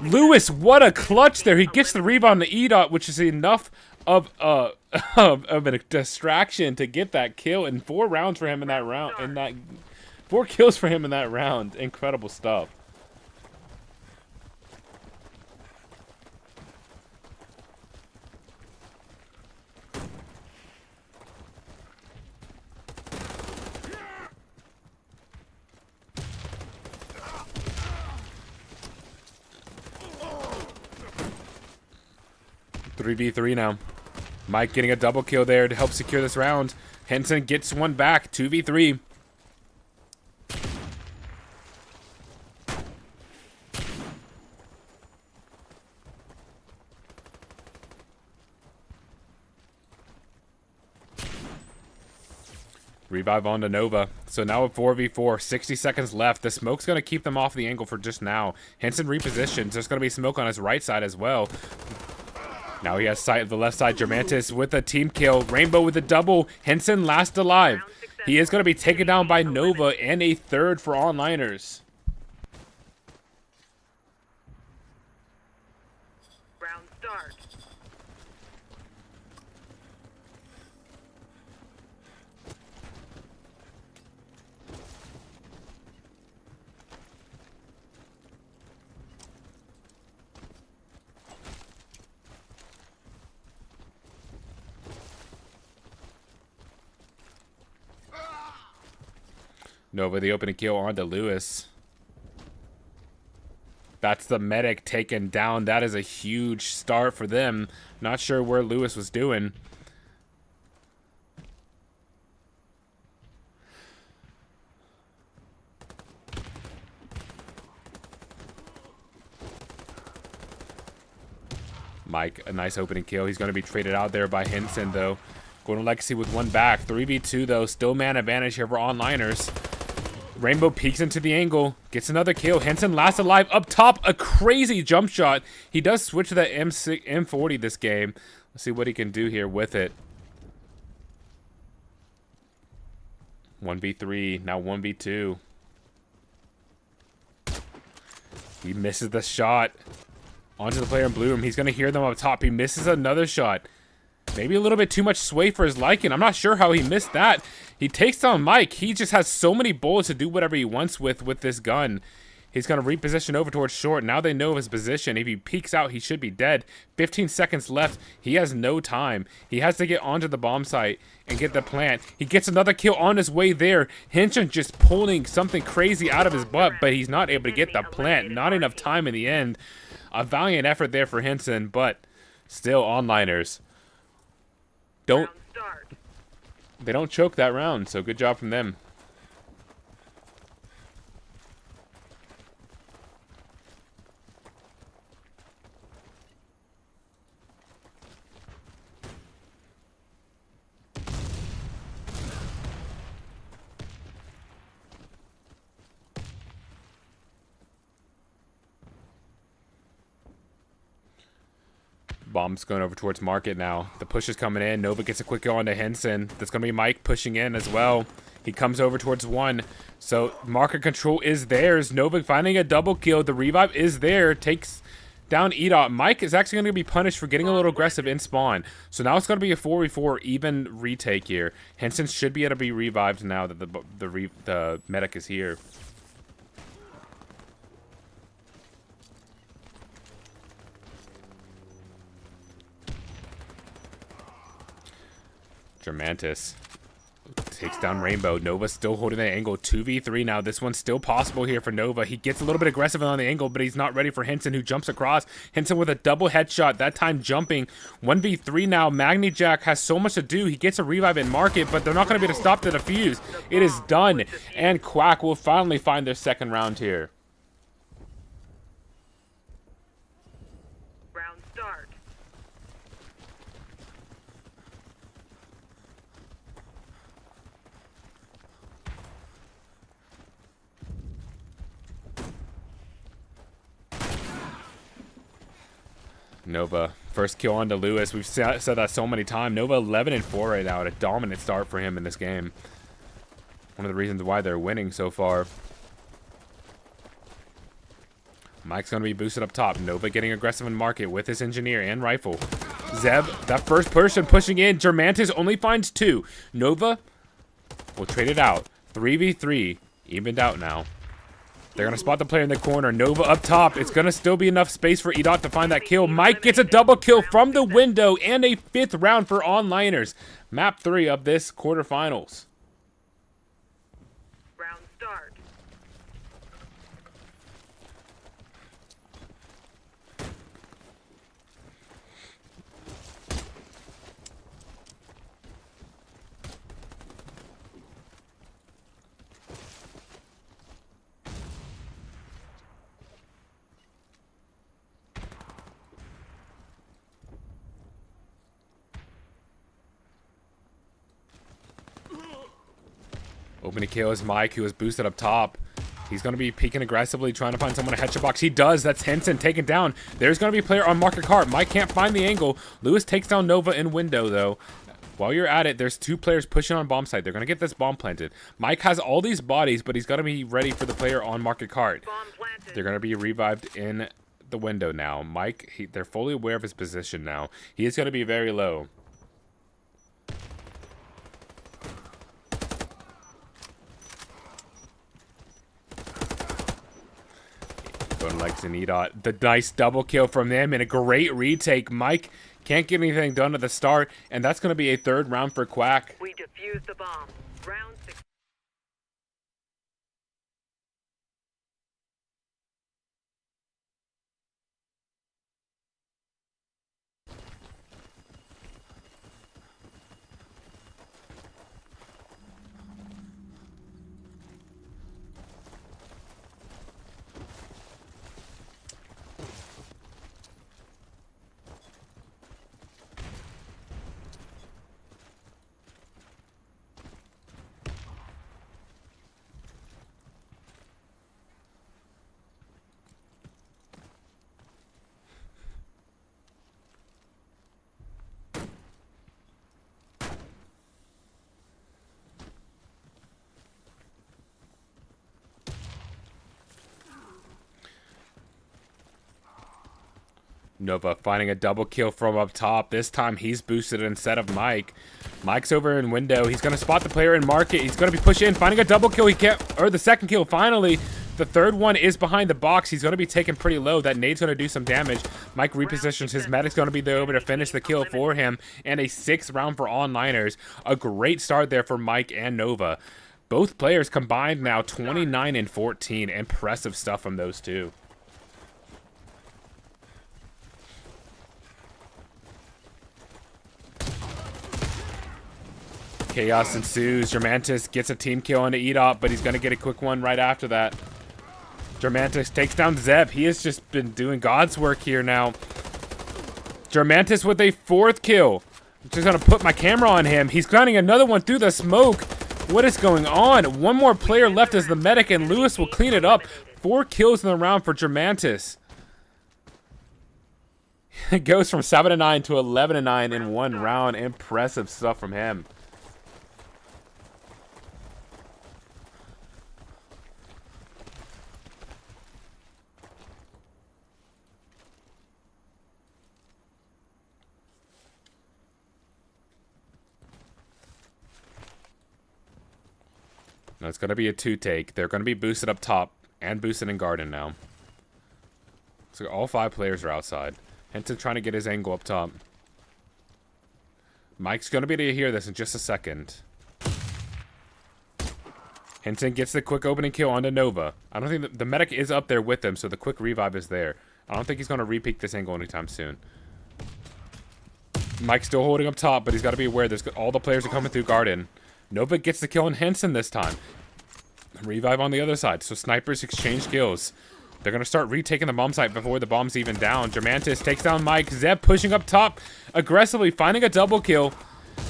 Lewis, what a clutch there. He gets the rebound on the E-dot, which is enough of a distraction to get that kill. And 4 rounds for him in that round. 4 kills for him in that round. Incredible stuff. Three v 3 now. Mike getting a double kill there to help secure this round. Henson gets one back. 2v3. Revive on to Nova. So now a 4v4. 60 seconds left. The smoke's going to keep them off the angle for just now. Henson repositions. There's going to be smoke on his right side as well. Now he has sight of the left side. Germantis with a team kill. Rainbow with a double. Henson last alive. He is going to be taken down by Nova and a third for onliners. Round start. Nova the opening kill onto Lewis. That's the medic taken down. That is a huge start for them. Not sure where Lewis was doing. Mike, a nice opening kill. He's going to be traded out there by Henson, though. Going to Legacy with one back. 3v2, though. Still man advantage here for onliners. Rainbow peeks into the angle. Gets another kill. Henson last alive up top. A crazy jump shot. He does switch to that M40 this game. Let's see what he can do here with it. 1v3. Now 1v2. He misses the shot. Onto the player in blue room. He's going to hear them up top. He misses another shot. Maybe a little bit too much sway for his liking. I'm not sure how he missed that. He takes down Mike. He just has so many bullets to do whatever he wants with this gun. He's going to reposition over towards short. Now they know his position. If he peeks out, he should be dead. 15 seconds left. He has no time. He has to get onto the bomb site and get the plant. He gets another kill on his way there. Henson just pulling something crazy out of his butt, but he's not able to get the plant. Not enough time in the end. A valiant effort there for Henson, but still onliners don't choke that round, so good job from them. Bomb's going over towards market now. The push is coming in. Nova gets a quick go onto Henson. That's going to be Mike pushing in as well. He comes over towards one. So market control is theirs. Nova finding a double kill. The revive is there. Takes down EDOT. Mike is actually going to be punished for getting a little aggressive in spawn. So now it's going to be a 4v4 even retake here. Henson should be able to be revived now that the medic is here. Germantis takes down Rainbow. Nova still holding the angle. 2v3 now. This one's still possible here for Nova. He gets a little bit aggressive on the angle, but he's not ready for Henson, who jumps across. Henson with a double headshot, that time jumping. 1v3 now. Magni Jack has so much to do. He gets a revive in market, but they're not going to be able to stop the defuse. It is done, and Quack will finally find their second round here. Round start. Nova, first kill onto Lewis. We've said that so many times. Nova 11-4 right now. A dominant start for him in this game. One of the reasons why they're winning so far. Mike's going to be boosted up top. Nova getting aggressive in market with his engineer and rifle. Zeb, that first person pushing in. Germantis only finds 2. Nova will trade it out. 3v3. Evened out now. They're going to spot the player in the corner. Nova up top. It's going to still be enough space for EDOT to find that kill. Mike gets a double kill from the window and a 5th round for onliners. Map 3 of this quarterfinals. Round start. Opening kill is Mike, who was boosted up top. He's going to be peeking aggressively, trying to find someone to headshot box. He does. That's Henson taken down. There's going to be a player on market cart. Mike can't find the angle. Lewis takes down Nova in window, though. While you're at it, there's 2 players pushing on bomb site. They're going to get this bomb planted. Mike has all these bodies, but he's got to be ready for the player on market cart. Bomb planted. They're going to be revived in the window now. Mike, they're fully aware of his position now. He is going to be very low. Going legs and EDOT. The nice double kill from them and a great retake. Mike can't get anything done at the start, and that's going to be a 3rd round for Quack. We defused the bomb. Round Nova finding a double kill from up top. This time he's boosted instead of Mike. Mike's over in window. He's going to spot the player in market. He's going to be pushing in, finding a double kill. He can't, or the second kill finally. The third one is behind the box. He's going to be taken pretty low. That nade's going to do some damage. Mike repositions. His medic's going to be there over to finish the kill for him. And a 6th round for onliners. A great start there for Mike and Nova. Both players combined now 29 and 14. Impressive stuff from those two. Chaos ensues. Germantis gets a team kill on the EDOT, but he's going to get a quick one right after that. Germantis takes down Zeb. He has just been doing God's work here now. Germantis with a 4th kill. I'm just going to put my camera on him. He's grinding another one through the smoke. What is going on? One more player left as the medic, and Lewis will clean it up. 4 kills in the round for Germantis. It goes from 7-9 to 11-9 in one round. Impressive stuff from him. Now it's going to be a 2-take. They're going to be boosted up top and boosted in garden now. So all 5 players are outside. Henson trying to get his angle up top. Mike's going to be able to hear this in just a second. Henson gets the quick opening kill onto Nova. I don't think the medic is up there with him, so the quick revive is there. I don't think he's going to repeat this angle anytime soon. Mike's still holding up top, but he's got to be aware there's all the players are coming through garden. Nova gets the kill on Henson this time. Revive on the other side. So snipers exchange kills. They're going to start retaking the bomb site before the bomb's even down. Germantis takes down Mike. Zeb pushing up top aggressively, finding a double kill.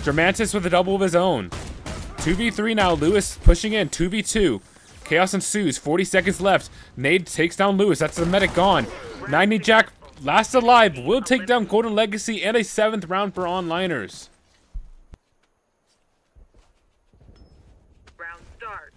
Germantis with a double of his own. 2v3 now. Lewis pushing in. 2v2. Chaos ensues. 40 seconds left. Nade takes down Lewis. That's the medic gone. 90 Jack last alive. Will take down Golden Legacy and a 7th round for onliners. Round start.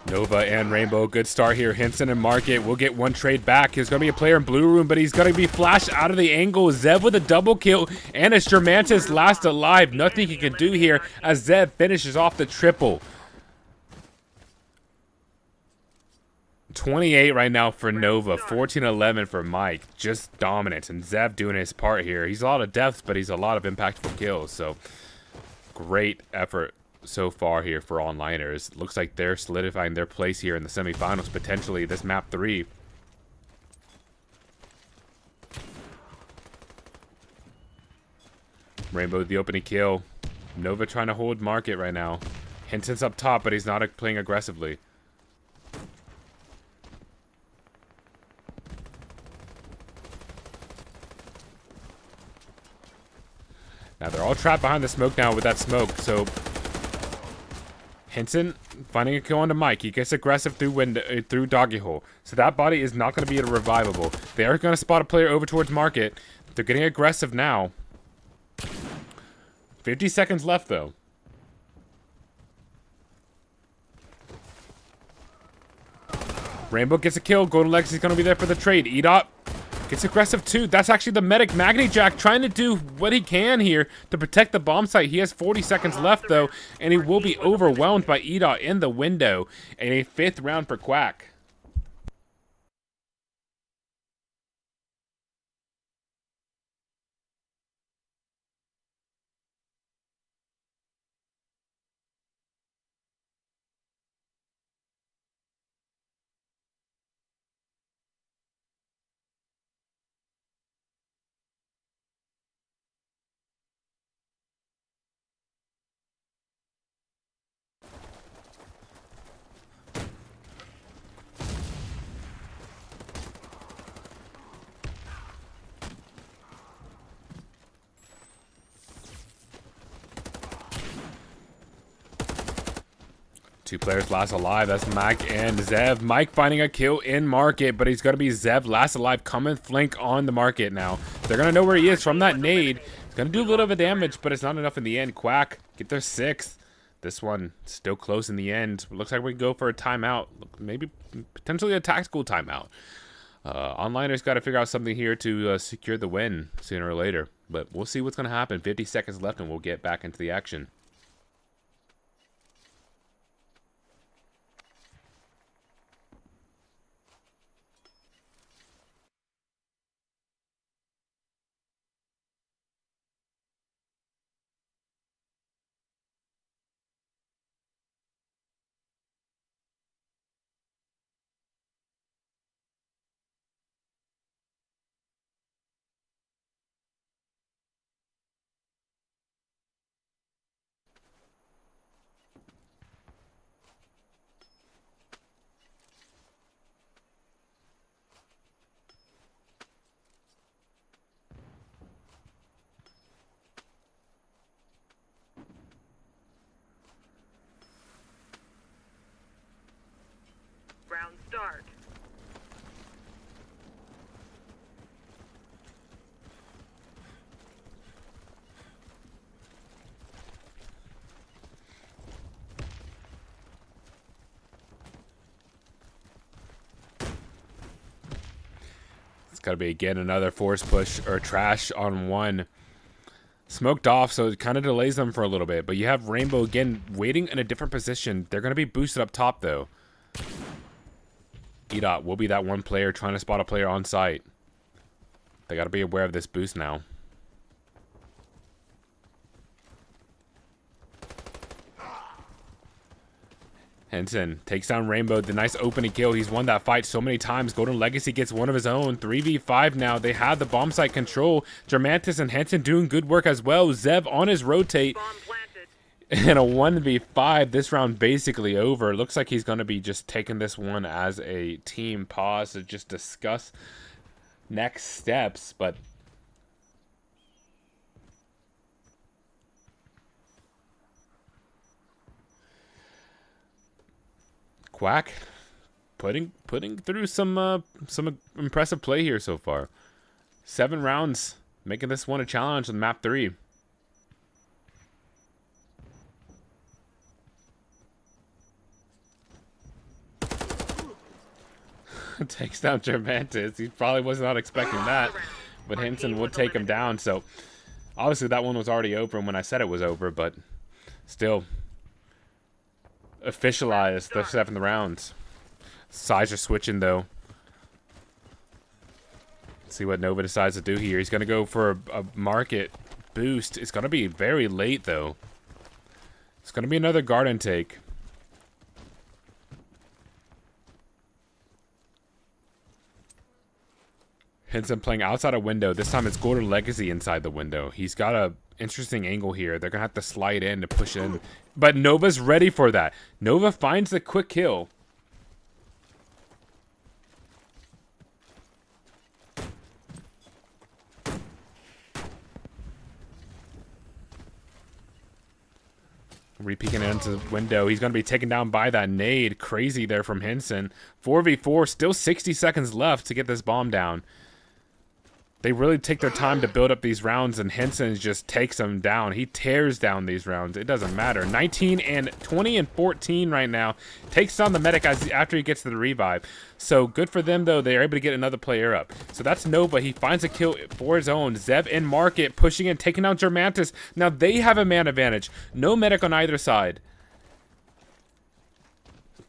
Nova and Rainbow, good start here. Henson and Market will get one trade back. There's going to be a player in blue room, but he's going to be flashed out of the angle. Zeb with a double kill, and it's Germantis last alive. Nothing he can do here as Zeb finishes off the triple. 28 right now for Nova, 14-11 for Mike. Just dominant, and Zeb doing his part here. He's a lot of depth, but he's a lot of impactful kills, so great effort so far here for onliners. Looks like they're solidifying their place here in the semifinals, potentially this map 3. Rainbow with the opening kill. Nova trying to hold market right now. Henson's up top, but he's not playing aggressively. Now they're all trapped behind the smoke now with that smoke, so Henson finding a kill onto Mike. He gets aggressive through doggy hole. So that body is not going to be revivable. They are going to spot a player over towards market. They're getting aggressive now. 50 seconds left though. Rainbow gets a kill. Golden Legacy's going to be there for the trade. EDOT gets aggressive too. That's actually the medic Magni Jack trying to do what he can here to protect the bomb site. He has 40 seconds left though, and he will be overwhelmed by EDOT in the window. And a 5th round for Quack. 2 players last alive. That's Mike and Zev. Mike finding a kill in market, but he's going to be Zev last alive. Coming flank on the market now. They're going to know where he is from that nade. It's going to do a little bit of damage, but it's not enough in the end. Quack, get their 6th. This one still close in the end. Looks like we can go for a timeout. Maybe potentially a tactical timeout. Onliners got to figure out something here to secure the win sooner or later. But we'll see what's going to happen. 50 seconds left and we'll get back into the action. Round start. It's got to be, again, another force push or trash on 1. Smoked off, so it kind of delays them for a little bit. But you have Rainbow, again, waiting in a different position. They're going to be boosted up top, though. E-Dot will be that one player trying to spot a player on site. They got to be aware of this boost now. Henson takes down Rainbow. The nice opening kill. He's won that fight so many times. Golden Legacy gets one of his own. 3v5 now. They have the bomb site control. Germantis and Henson doing good work as well. Zev on his rotate. Bomb planted. And a 1v5. This round basically over. Looks like he's going to be just taking this one as a team pause to just discuss next steps. But Quack putting through some impressive play here so far. 7 rounds, making this one a challenge on map 3. Takes down Germantis. He probably was not expecting that, but Henson would take him down. So obviously that one was already over when I said it was over, but still officialized the 7th round. Sides are switching though. Let's see what Nova decides to do here. He's going to go for a market boost. It's going to be very late though. It's going to be another garden take. Henson playing outside a window. This time it's Golden Legacy inside the window. He's got a interesting angle here. They're going to have to slide in to push in. But Nova's ready for that. Nova finds the quick kill. Re-peeking into the window. He's going to be taken down by that nade. Crazy there from Henson. 4v4. Still 60 seconds left to get this bomb down. They really take their time to build up these rounds, and Henson just takes them down. He tears down these rounds. It doesn't matter. 19 and 20 and 14 right now. Takes down the medic after he gets to the revive. So good for them, though. They're able to get another player up. So that's Nova. He finds a kill for his own. Zev in market, pushing in, taking down Germantis. Now they have a man advantage. No medic on either side.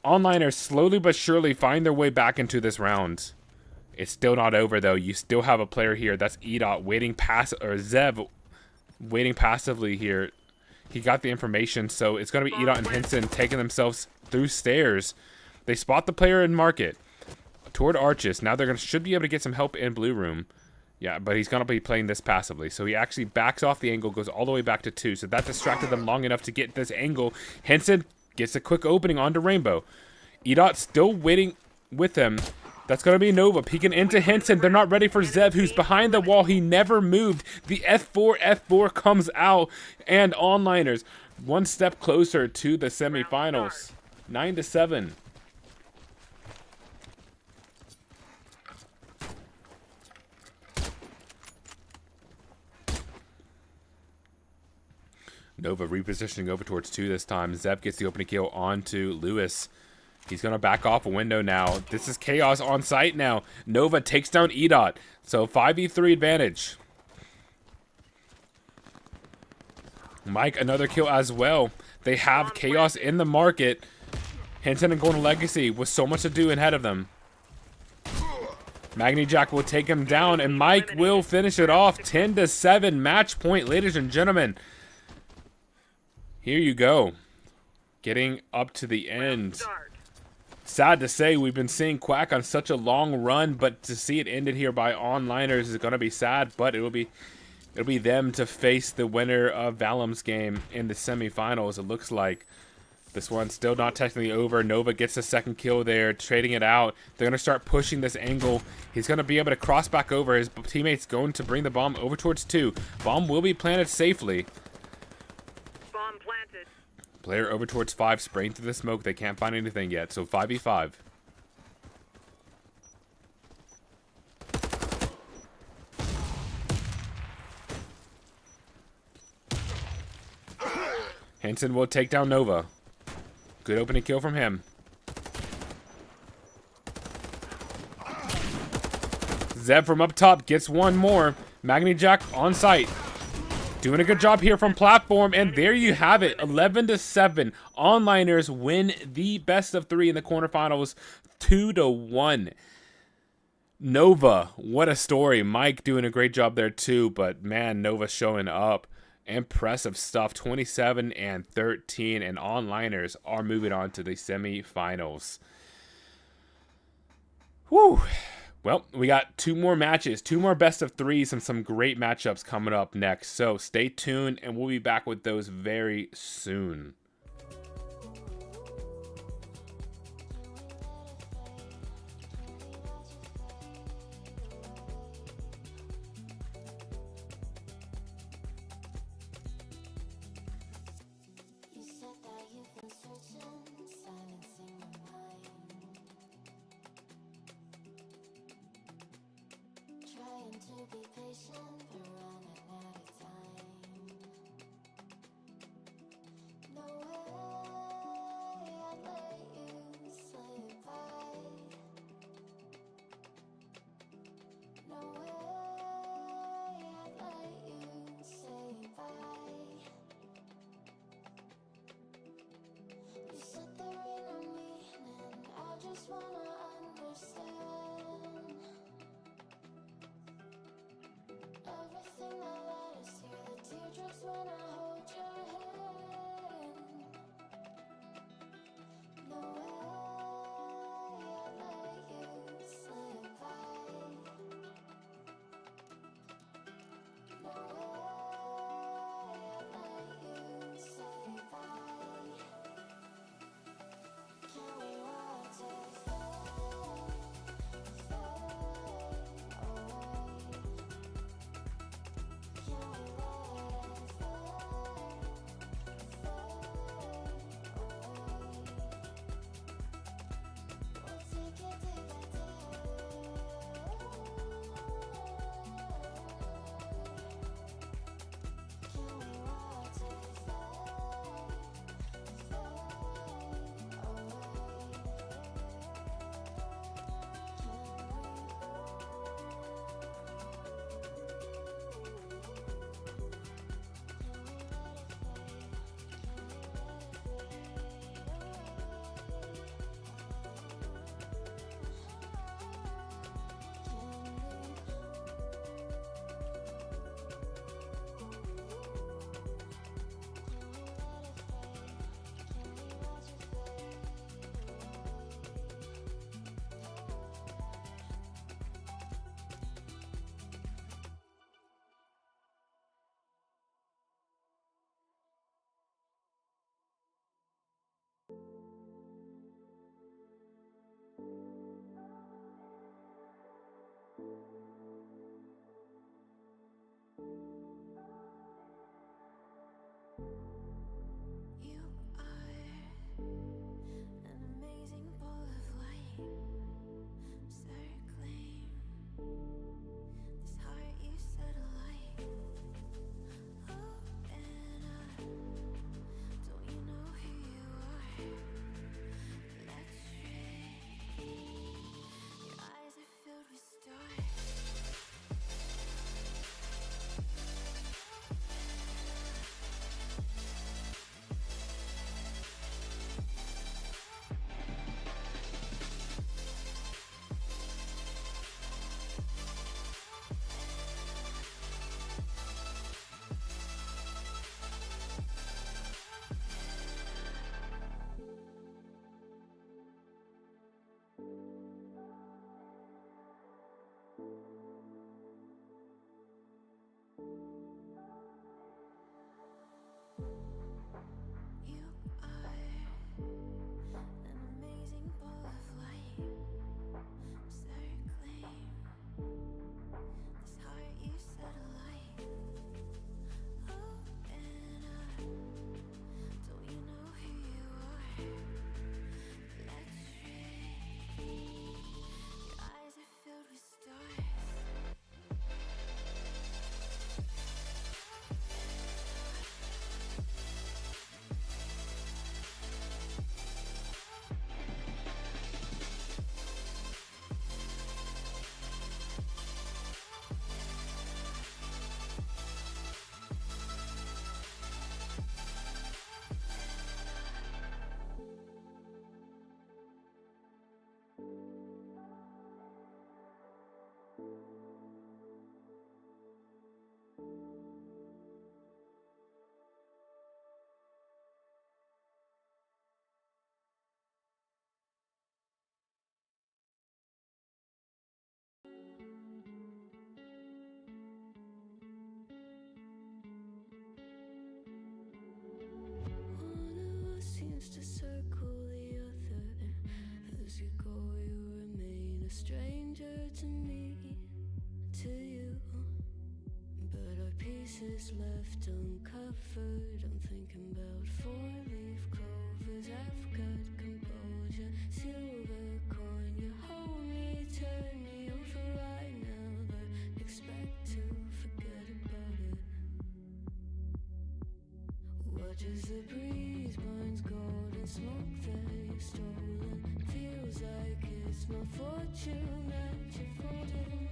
Onliners slowly but surely find their way back into this round. It's still not over, though. You still have a player here. That's E-Dot waiting or Zev waiting passively here. He got the information, so it's going to be E-Dot and Henson taking themselves through stairs. They spot the player in market toward Arches. Now they're should be able to get some help in blue room. Yeah, but he's going to be playing this passively. So he actually backs off the angle, goes all the way back to 2. So that distracted them long enough to get this angle. Henson gets a quick opening onto Rainbow. E-Dot still waiting with him. That's going to be Nova peeking into Henson. They're not ready for Zev, who's behind the wall. He never moved. The F4 comes out, and Onliners one step closer to the semifinals. 9-7. Nova repositioning over towards 2 this time. Zeb gets the opening kill onto Lewis. He's going to back off a window now. This is Chaos on site now. Nova takes down EDOT. So 5v3 advantage. Mike, another kill as well. They have Chaos in the market. Hinton and Golden Legacy with so much to do ahead of them. Magni Jack will take him down, and Mike will finish it off. 10-7 match point, ladies and gentlemen. Here you go. Getting up to the end. Sad to say, we've been seeing Quack on such a long run, but to see it ended here by onliners is going to be sad, but it'll be them to face the winner of Valum's game in the semifinals, it looks like. This one's still not technically over. Nova gets the second kill there, trading it out. They're going to start pushing this angle. He's going to be able to cross back over. His teammate's going to bring the bomb over towards 2. Bomb will be planted safely. Bomb planted. Player over towards 5, spraying through the smoke. They can't find anything yet, so 5v5. Hansen will take down Nova. Good opening kill from him. Zeb from up top gets one more. Magni Jack on site. Doing a good job here from platform, and there you have it. 11-7. Onliners win the best of 3 in the quarterfinals, 2-1. Nova, what a story. Mike doing a great job there too, but man, Nova showing up. Impressive stuff. 27-13, and onliners are moving on to the semifinals. Whew. Well, we got 2 more matches, 2 more best of 3s, and some great matchups coming up next. So stay tuned, and we'll be back with those very soon. You said that you've been searching, silencing your mind. Trying to be patient, but running out of time. No way I'd let you slip by. No way I'd let you say bye. You said there ain't no meaning, I just wanna understand everything that led us here, the teardrops when I hold your hand. No way I'd let you slip by. No way I'd let you say bye. Can we watch it fade, fade away? Can we let it fade, fade away? We'll take it day by day. Can we watch it fade, fade You are You are an amazing ball of light, circling this heart you set alight. Open up, don't you know who you are? Electric, your eyes are filled with stars. One of us seems to circle the other. As you go, you remain a stranger to me, to you. But our pieces left uncovered. I'm thinking about four-leaf clovers. I've got composure, silver coin. You hold me, turn me over. I never expect to forget about it. Watch as the breeze burns golden smoke that you've stolen. Feels like it's my fortune that you're folding.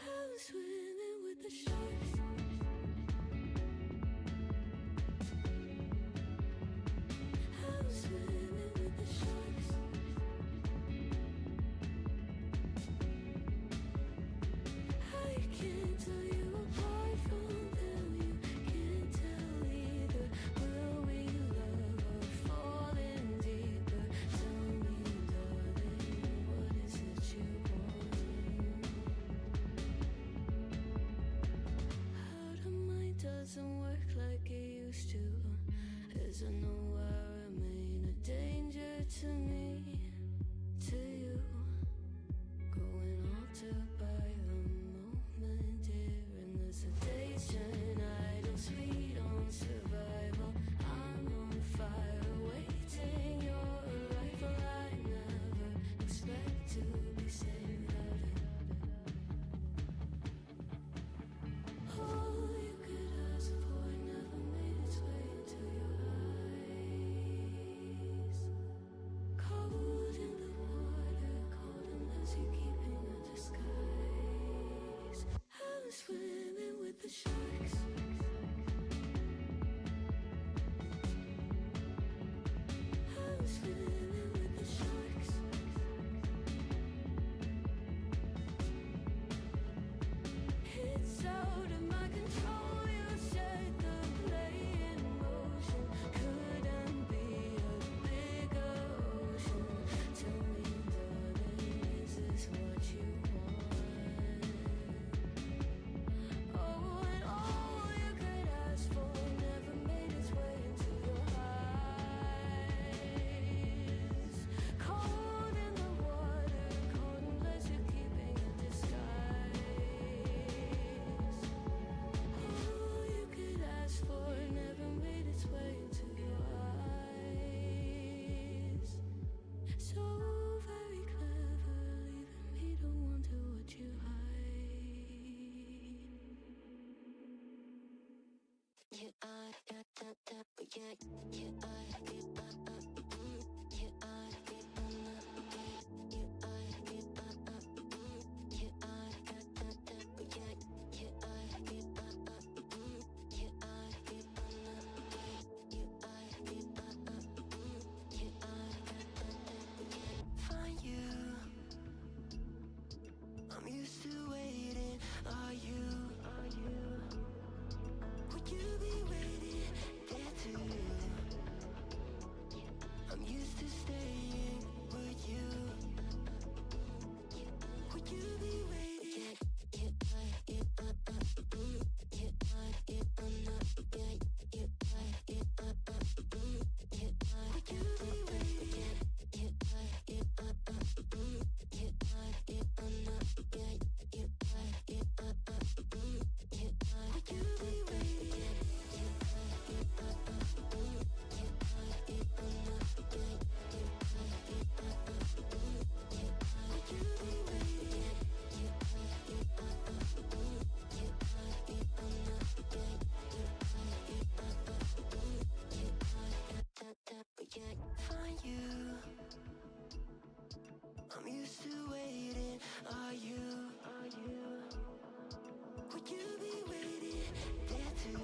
I'm swimming with the sharks. I'm swimming with the sharks. I can't tell you apart from them. You can't tell either. Will we love or fall in deeper? Tell me, darling, what is it you want? Heart of mine doesn't work like it used to. As I know I remain a danger to me, to you. Growing altered by the moment, dear, and the sedation. Idle, sweet on survival. I'm on fire, waiting your arrival. I never expect to be saved without it. All you could ask for never made its way into your eyes. Call find you. I'm used to waiting. Are you? Would you be waiting there too?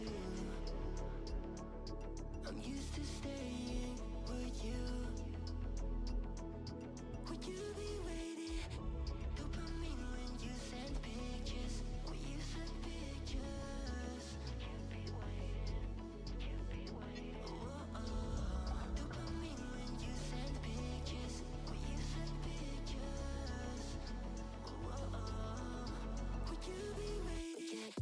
I'm used to staying. Would you? Would you be waiting? Dopamine when you send pictures. When you send pictures. Dopamine when you send pictures. When you send pictures. Would you be waiting?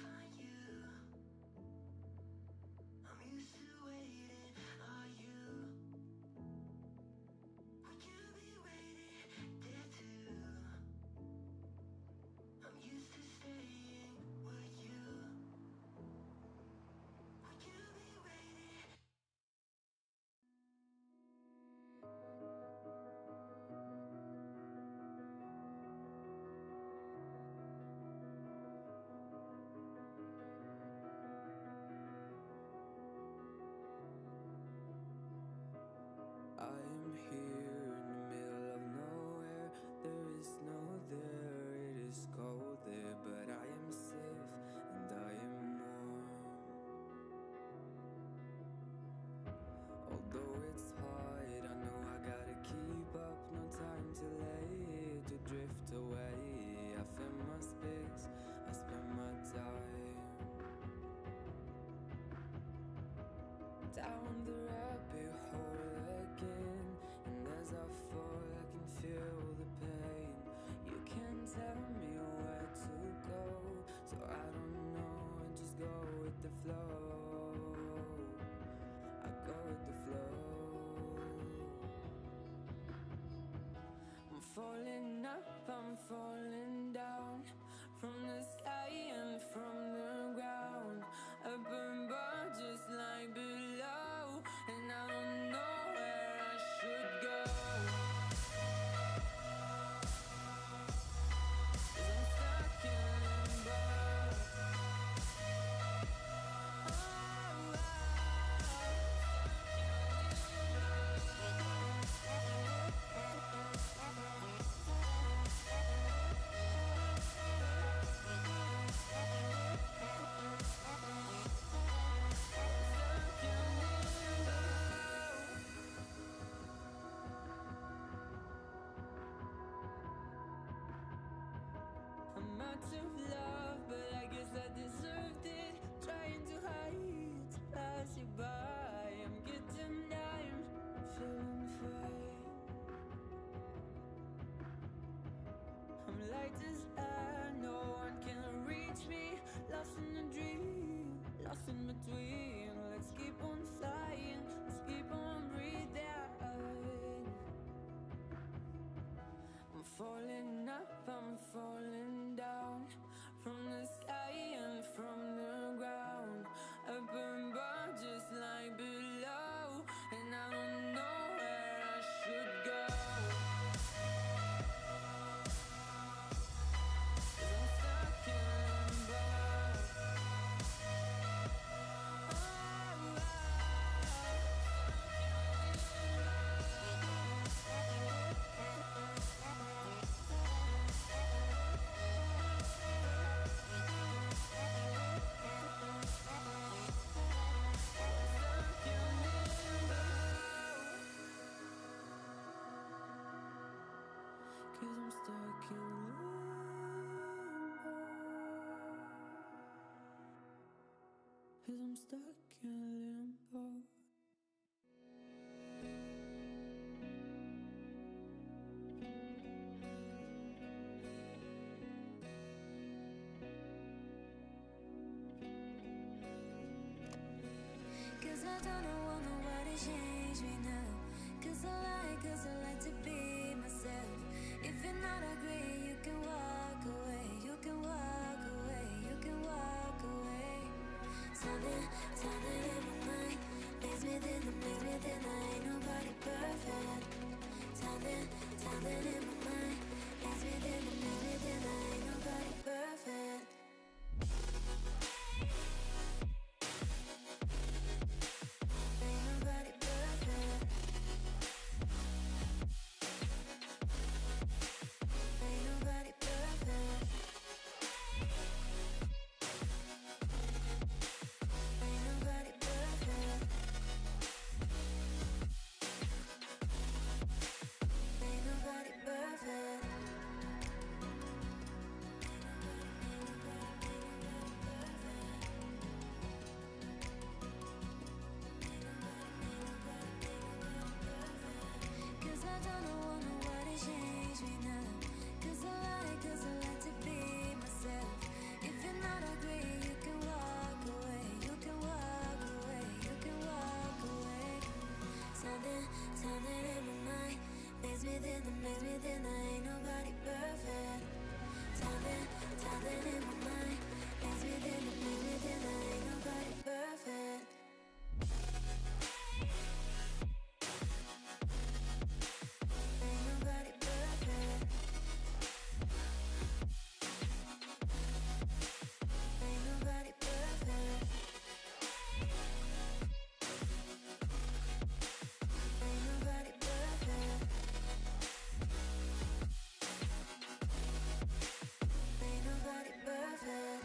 Find you. I'm used to waiting. Are you? Would you be waiting there too? I'm used to staying. Would you? Would you be waiting? I am here in the middle of nowhere. There is no there, it is cold there, but I am safe and I am warm. Although it's hard, I know I gotta keep up. No time to late to drift away. I fill my space, I spend my time down the rabbit hole again. And as I fall, I can feel the pain. You can't tell me where to go, so I don't know, I just go with the flow. I go with the flow. I'm falling up, I'm falling down, from the sky and from the ground. Up above, just like below, and I don't know where I should go. 'Cause I'm stuck in limbo. I'm out of love, but I guess I deserved it. Trying to hide, to pass you by. I'm getting down, I'm feeling fine. I'm light as air, no one can reach me. Lost in a dream, lost in between. Let's keep on flying, let's keep on breathing. I'm falling up, I'm falling down, from the sky and from the ground. Up above, just like below, and I don't know where I should go. 'Cause I'm stuck in limbo. Cause I'm stuck in limbo. Cause I'm stuck in limbo. don't know nobody change me now. Cause I like to be myself. If you're not agree, you can walk away. You can walk away. You can walk away. Something in my mind makes me think I ain't nobody perfect. Something in my mind makes me think I ain't nobody perfect. Ain't nobody perfect. Ain't nobody perfect. Ain't nobody perfect. Ain't nobody perfect. Cause I don't know nobody change me now. Cause I like to be myself. If you're not agree, you can walk away. You can walk away. You can walk away. Something in my mind makes me think I ain't nobody perfect. Something in my mind makes me think I ain't nobody perfect. Ain't nobody perfect. Ain't nobody perfect. Ain't nobody perfect. Ain't nobody perfect.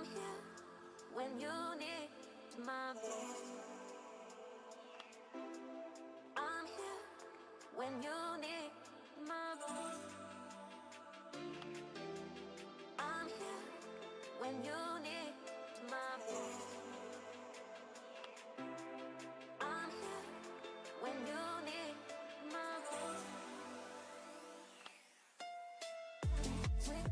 I'm here when you need my voice. I'm here when you need my voice. I'm here when you need my voice. I'm here when you need my voice. Sweet.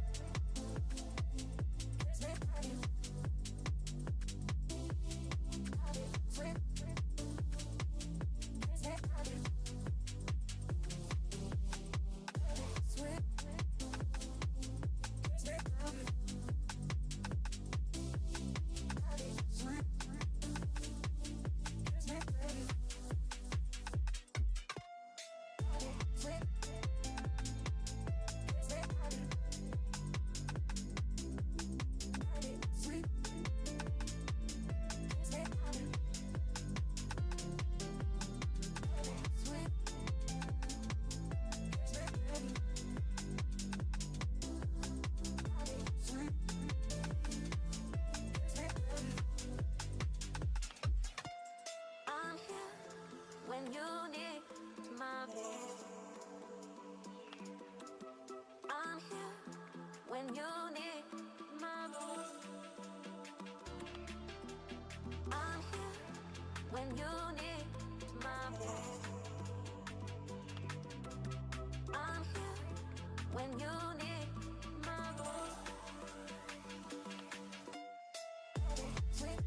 I'm here when you need my voice. I'm here when you need my voice. I'm here when you need my voice. I'm here when you need my voice. Sweet.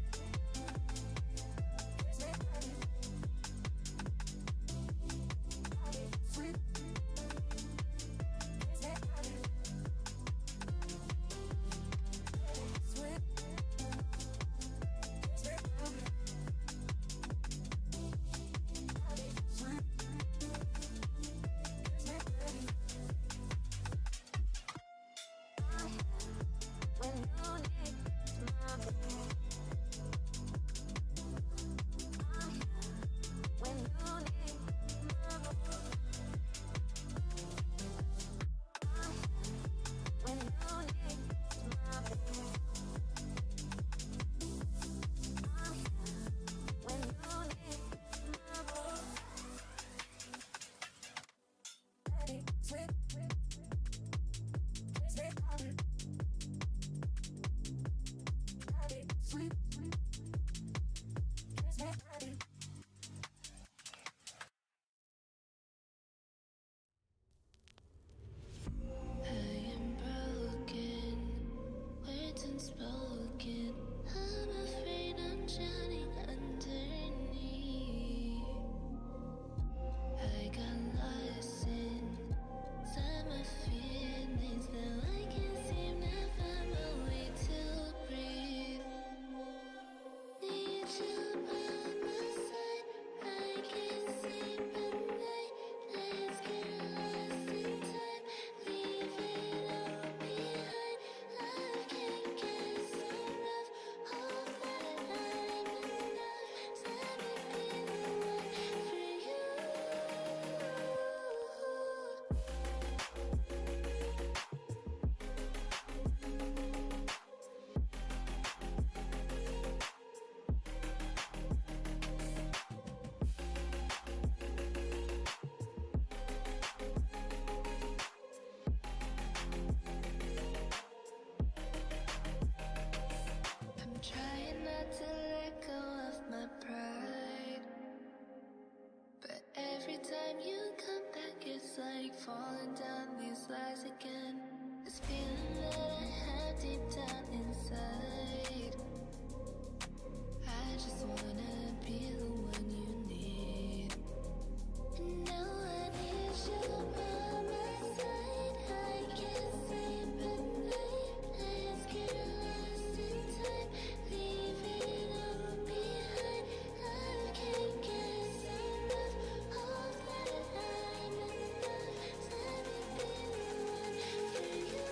hard to let go of my pride. But every time you come back, it's like falling down these lies again. This feeling that I have deep down inside. I just wanna be the one you need. And now I need you by my side. I can't sleep at night. Let's get lost in time. Leave it all behind. I can't get enough of that. I'm enough. Let me be the one for you.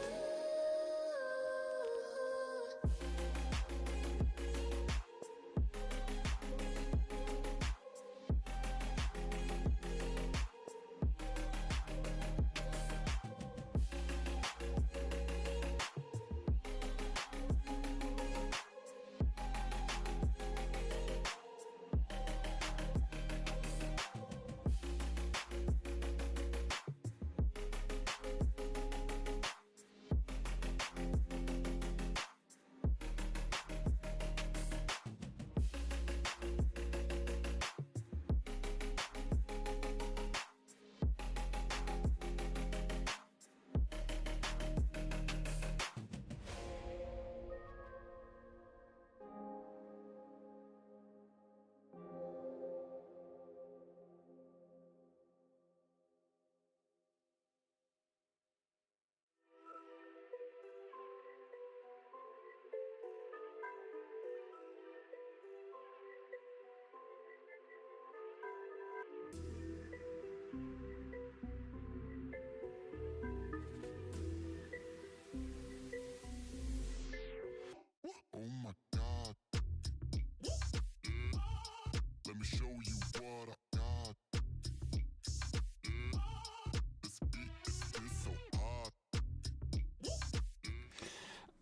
Oh my God. Let me show you what I got. This beat is so hot.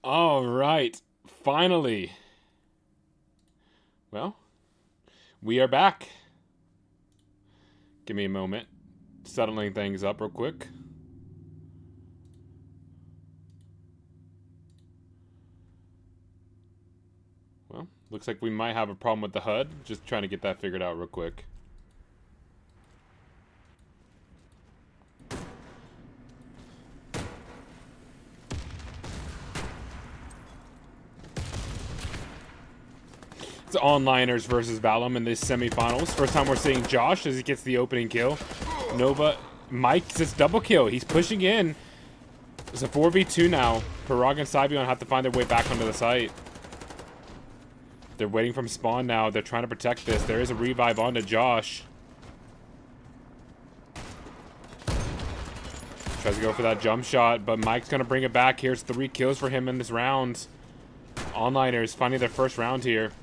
All right, finally. Well, we are back. Give me a moment. Settling things up real quick. Well, looks like we might have a problem with the HUD. Just trying to get that figured out real quick. It's onliners versus Valum in this semifinals. First time we're seeing Josh as he gets the opening kill. Nova, Mike gets double kill. He's pushing in. It's a 4v2 now. Parag and Saibion have to find their way back onto the site. They're waiting from spawn now. They're trying to protect this. There is a revive onto Josh. Tries to go for that jump shot, but Mike's going to bring it back. Here's 3 kills for him in this round. Onliners finding their first round here.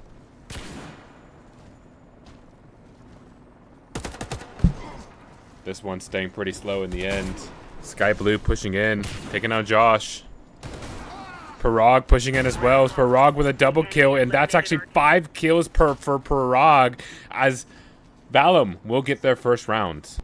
This one's staying pretty slow in the end. Sky Blue pushing in, taking out Josh. Parag pushing in as well. Parag with a double kill, and that's actually 5 kills for Parag, as Valum will get their first round.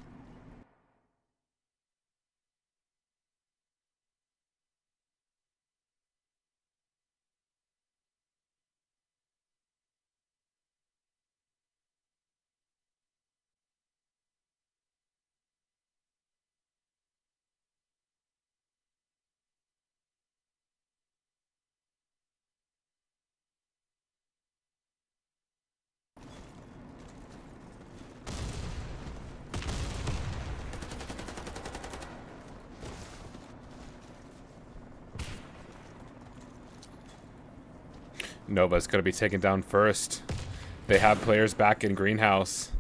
Nova's going to be taken down first. They have players back in greenhouse.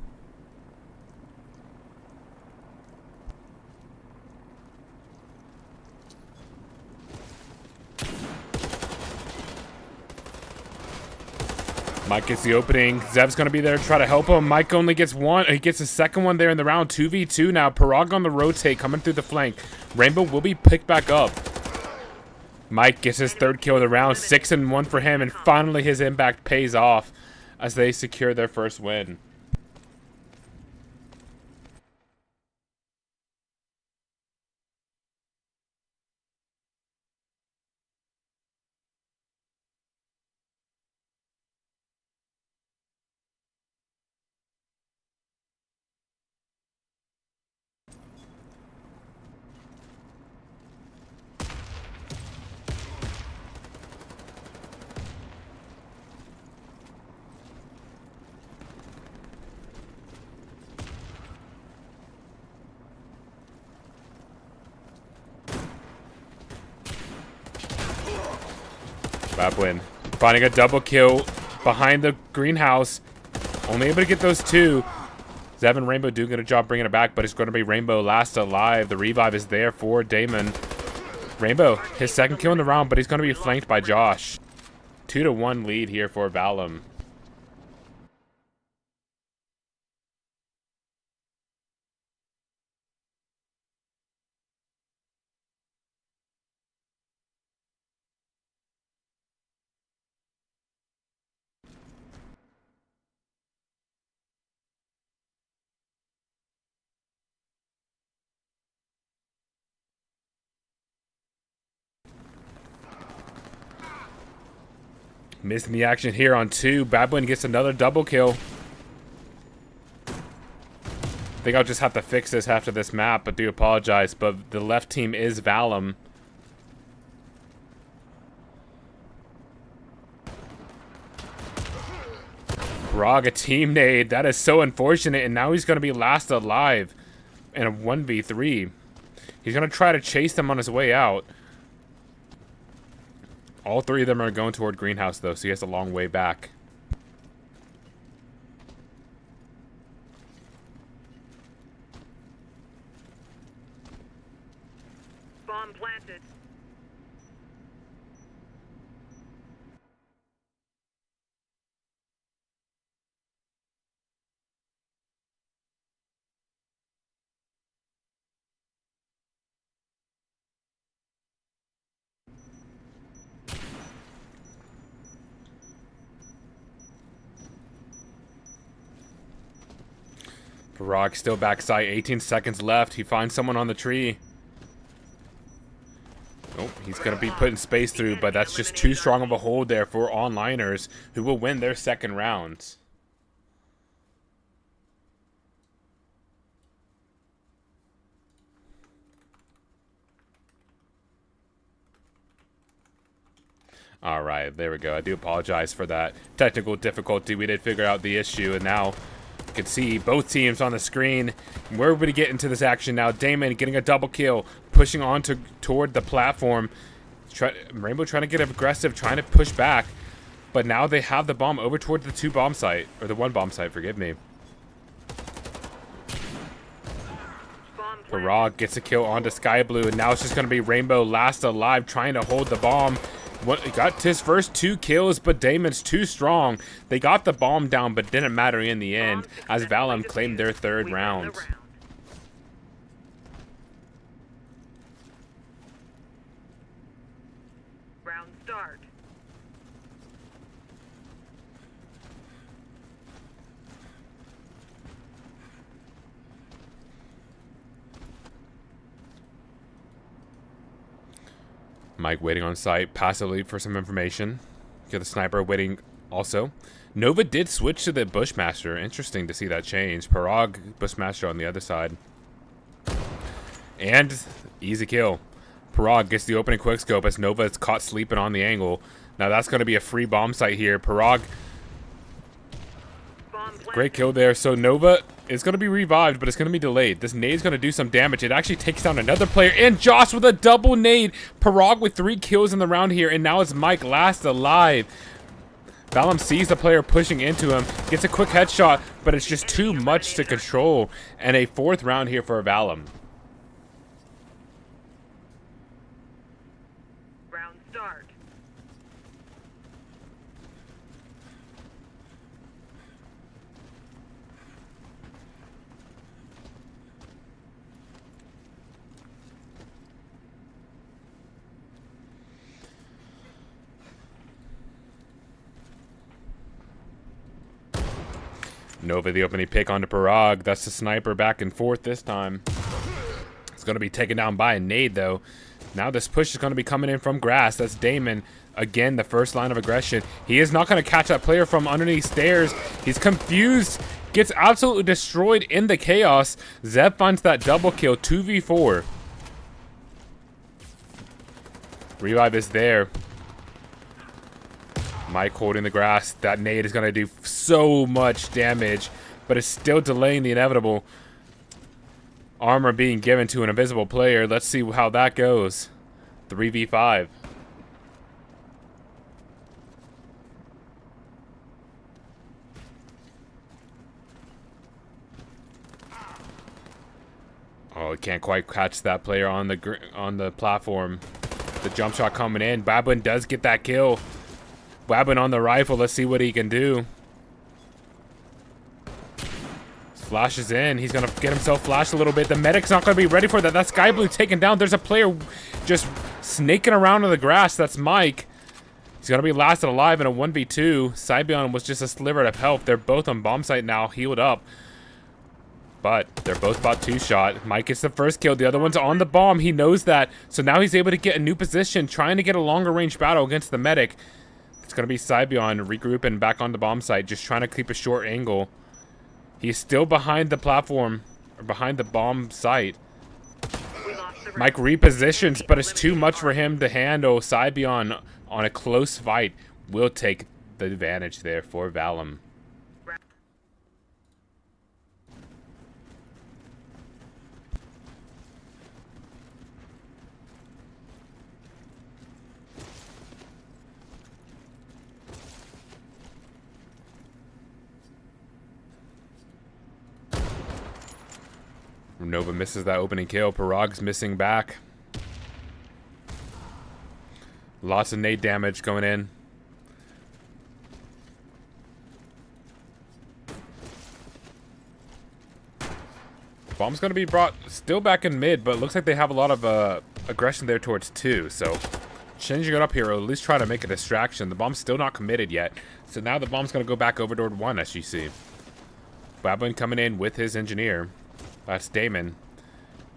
Mike gets the opening. Zev's going to be there to try to help him. Mike only gets one. He gets the second one there in the round. 2v2 now. Parag on the rotate coming through the flank. Rainbow will be picked back up. Mike gets his 3rd kill of the round. 6-1 for him. And finally his impact pays off as they secure their first win. Babwin finding a double kill behind the greenhouse. Only able to get those two. Zev and Rainbow do a good job bringing it back, but it's going to be Rainbow last alive. The revive is there for Damon. Rainbow, his second kill in the round, but he's going to be flanked by Josh. 2-1 lead here for Valum. Missing the action here on 2. Babwin gets another double kill. I think I'll just have to fix this after this map, but do apologize. But the left team is Valum. Brog, a team nade. That is so unfortunate, and now he's going to be last alive in a 1v3. He's going to try to chase them on his way out. All 3 of them are going toward greenhouse, though, so he has a long way back. Bomb planted. Barag still backside. 18 seconds left. He finds someone on the tree. Oh, he's going to be putting space through, but that's just too strong of a hold there for onliners, who will win their second round. All right, there we go. I do apologize for that technical difficulty. We did figure out the issue, and now you can see both teams on the screen. We're going to get into this action now. Damon getting a double kill, pushing on toward the platform. Rainbow trying to get aggressive, trying to push back. But now they have the bomb over toward the 2 bomb site, or the 1 bomb site, forgive me. Barag gets a kill onto Sky Blue, and now it's just going to be Rainbow last alive, trying to hold the bomb. Got his first 2 kills, but Damon's too strong. They got the bomb down, but didn't matter in the end, as Valum claimed their 3rd round. Round start. Mike waiting on site passively for some information. Get the sniper waiting also. Nova did switch to the Bushmaster. Interesting to see that change. Parag, Bushmaster on the other side. And easy kill. Parag gets the opening quickscope as Nova is caught sleeping on the angle. Now that's going to be a free bomb site here. Parag, great kill there. So Nova is going to be revived, but it's going to be delayed. This nade is going to do some damage. It actually takes down another player. And Josh with a double nade. Parag with 3 kills in the round here. And now it's Mike last alive. Valum sees the player pushing into him. Gets a quick headshot, but it's just too much to control. And a 4th round here for Valum. Round start. Nova the opening pick onto Parag. That's the sniper back and forth this time. It's going to be taken down by a nade, though. Now this push is going to be coming in from grass. That's Damon. Again, the first line of aggression. He is not going to catch that player from underneath stairs. He's confused. Gets absolutely destroyed in the chaos. Zev finds that double kill. 2v4. Revive is there. Mike holding the grass. That nade is going to do so much damage, but it's still delaying the inevitable. Armor being given to an invisible player. Let's see how that goes. 3v5. he can't quite catch that player on the platform. The jump shot coming in. Babwin does get that kill. Babwin on the rifle. Let's see what he can do. Flashes in. He's going to get himself flashed a little bit. The medic's not going to be ready for that. That's Sky Blue taken down. There's a player just snaking around in the grass. That's Mike. He's going to be lasted alive in a 1v2. Cybion was just a sliver of help. They're both on bomb site now, healed up. But they're both about 2-shot. Mike gets the first kill. The other one's on the bomb. He knows that. So now he's able to get a new position, trying to get a longer range battle against the medic. It's going to be Cybion regrouping back on the bomb site, just trying to keep a short angle. He's still behind the platform, or behind the bomb site. Mike repositions, but it's too much for him to handle. Cybion on a close fight will take the advantage there for Valum. Nova misses that opening kill. Parag's missing back. Lots of nade damage going in. Bomb's going to be brought still back in mid, but it looks like they have a lot of aggression there towards 2. So changing it up here will at least try to make a distraction. The bomb's still not committed yet. So now the bomb's going to go back over toward 1, as you see. Babwin coming in with his engineer. That's Damon.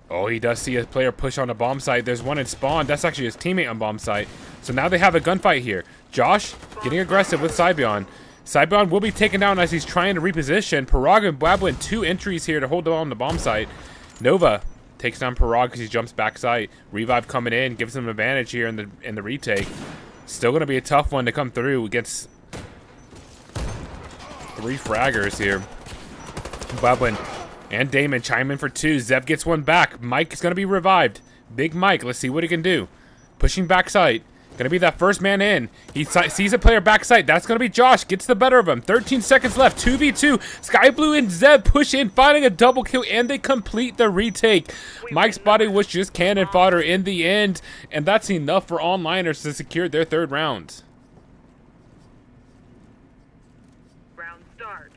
Oh, he does see a player push on a bomb site. There's one in spawn. That's actually his teammate on bomb site. So now they have a gunfight here. Josh getting aggressive with Cybion. Cybion will be taken down as he's trying to reposition. Parag and Babwin 2 entries here to hold on the bomb site. Nova takes down Parag because he jumps back site. Revive coming in, gives him an advantage here in the retake. Still going to be a tough one to come through against 3 fraggers here. Babwin and Damon chime in for 2. Zev gets one back. Mike is going to be revived. Big Mike. Let's see what he can do. Pushing back site. Going to be that first man in. He sees a player back site. That's going to be Josh. Gets the better of him. 13 seconds left. 2v2. Sky Blue and Zev push in, finding a double kill, and they complete the retake. Mike's body was just cannon fodder in the end, and that's enough for onliners to secure their 3rd round. Round start.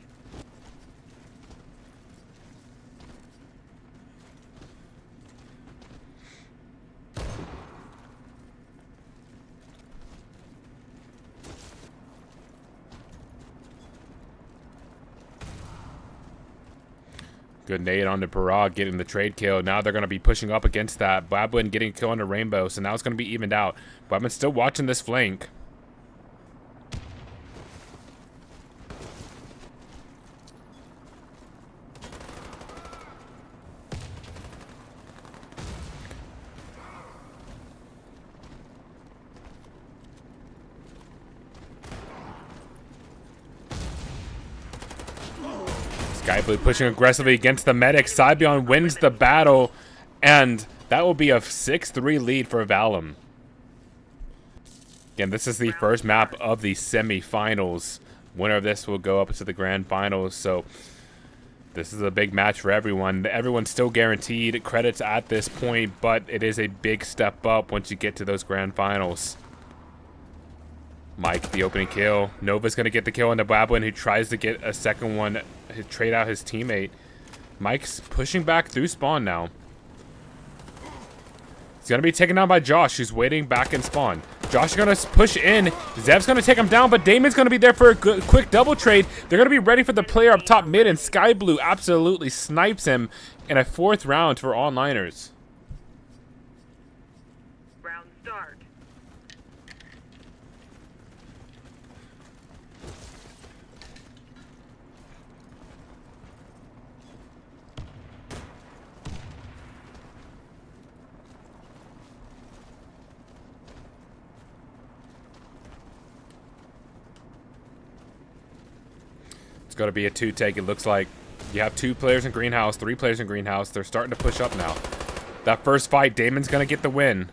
Good nade on the Parag, getting the trade kill. Now they're going to be pushing up against that. Babwin getting a kill on the Rainbow, so now it's going to be evened out. Babwin's still watching this flank. Sky Blue pushing aggressively against the medic. Cybion wins the battle, and that will be a 6-3 lead for Valum. Again, this is the first map of the semi-finals. Winner of this will go up to the grand finals, so this is a big match for everyone. Everyone's still guaranteed credits at this point, but it is a big step up once you get to those grand finals. Mike, the opening kill. Nova's going to get the kill on the Babwin, who tries to get a second one, trade out his teammate. Mike's pushing back through spawn now. He's going to be taken down by Josh, who's waiting back in spawn. Josh is going to push in. Zev's going to take him down, but Damon's going to be there for a quick double trade. They're going to be ready for the player up top mid, and Sky Blue absolutely snipes him in a 4th round for onliners. Round start. It's going to be a 2-take, it looks like. You have 2 players in greenhouse, 3 players in greenhouse. They're starting to push up now. That first fight, Damon's going to get the win.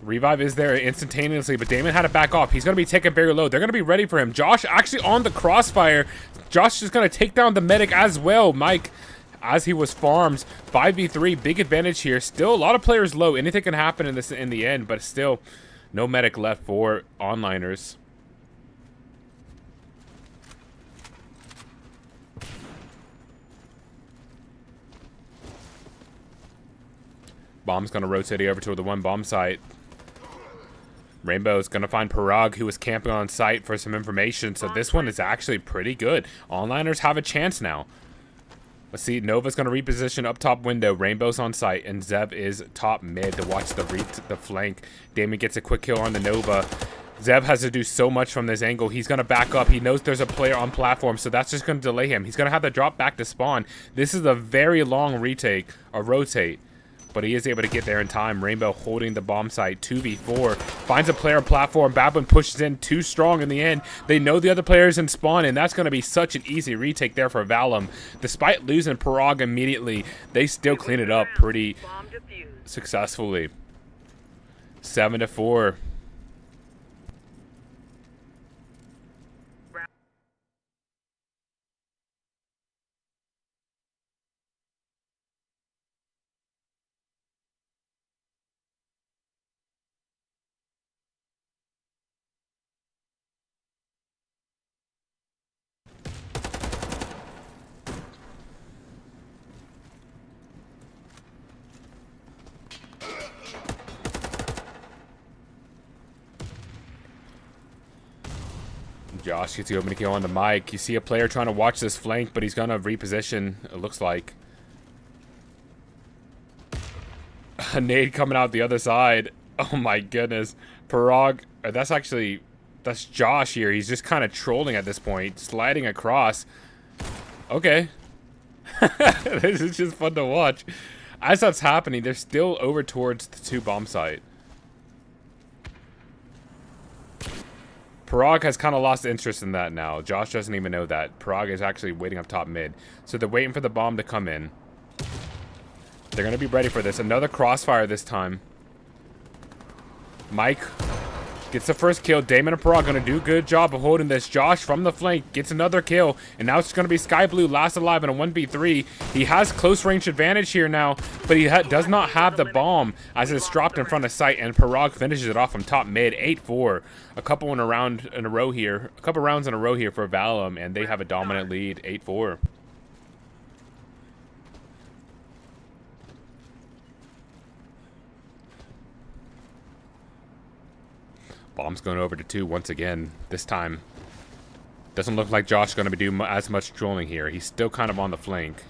Revive is there instantaneously, but Damon had to back off. He's going to be taken very low. They're going to be ready for him. Josh actually on the crossfire. Josh is going to take down the medic as well. Mike as he was farmed. 5v3, big advantage here. Still a lot of players low. Anything can happen in this in the end, but still no medic left for onliners. Bomb's gonna rotate over to the one bomb site. Rainbow's gonna find Parag, who was camping on site, for some information. So this one is actually pretty good. Onliners have a chance now. Let's see. Nova's gonna reposition up top window. Rainbow's on site, and Zev is top mid to watch the flank. Damien gets a quick kill on the Nova. Zev has to do so much from this angle. He's gonna back up. He knows there's a player on platform, so that's just gonna delay him. He's gonna have to drop back to spawn. This is a very long retake or rotate, but he is able to get there in time. Rainbow holding the bomb site. 2v4. Finds a player platform. Babwin pushes in too strong in the end. They know the other player's in spawn, and that's going to be such an easy retake there for Valum. Despite losing Parag immediately, they still clean it up pretty successfully. 7-4. Josh gets the opening kill on the mic. You see a player trying to watch this flank, but he's going to reposition, it looks like. A nade coming out the other side. Oh my goodness. Parag, that's Josh here. He's just kind of trolling at this point, sliding across. Okay. This is just fun to watch. As that's happening, they're still over towards the 2 bomb site. Parag has kind of lost interest in that now. Josh doesn't even know that. Parag is actually waiting up top mid. So they're waiting for the bomb to come in. They're going to be ready for this. Another crossfire this time. Mike gets the first kill. Damon and Parag going to do a good job of holding this. Josh from the flank gets another kill. And now it's going to be Sky Blue last alive in a 1v3. He has close range advantage here now, but he does not have the bomb as it's dropped in front of sight. And Parag finishes it off from top mid. 8-4. A couple rounds in a row here for Valum, and they have a dominant lead. 8-4. Bomb's going over to 2 once again. This time, doesn't look like Josh is going to be doing as much trolling here. He's still kind of on the flank.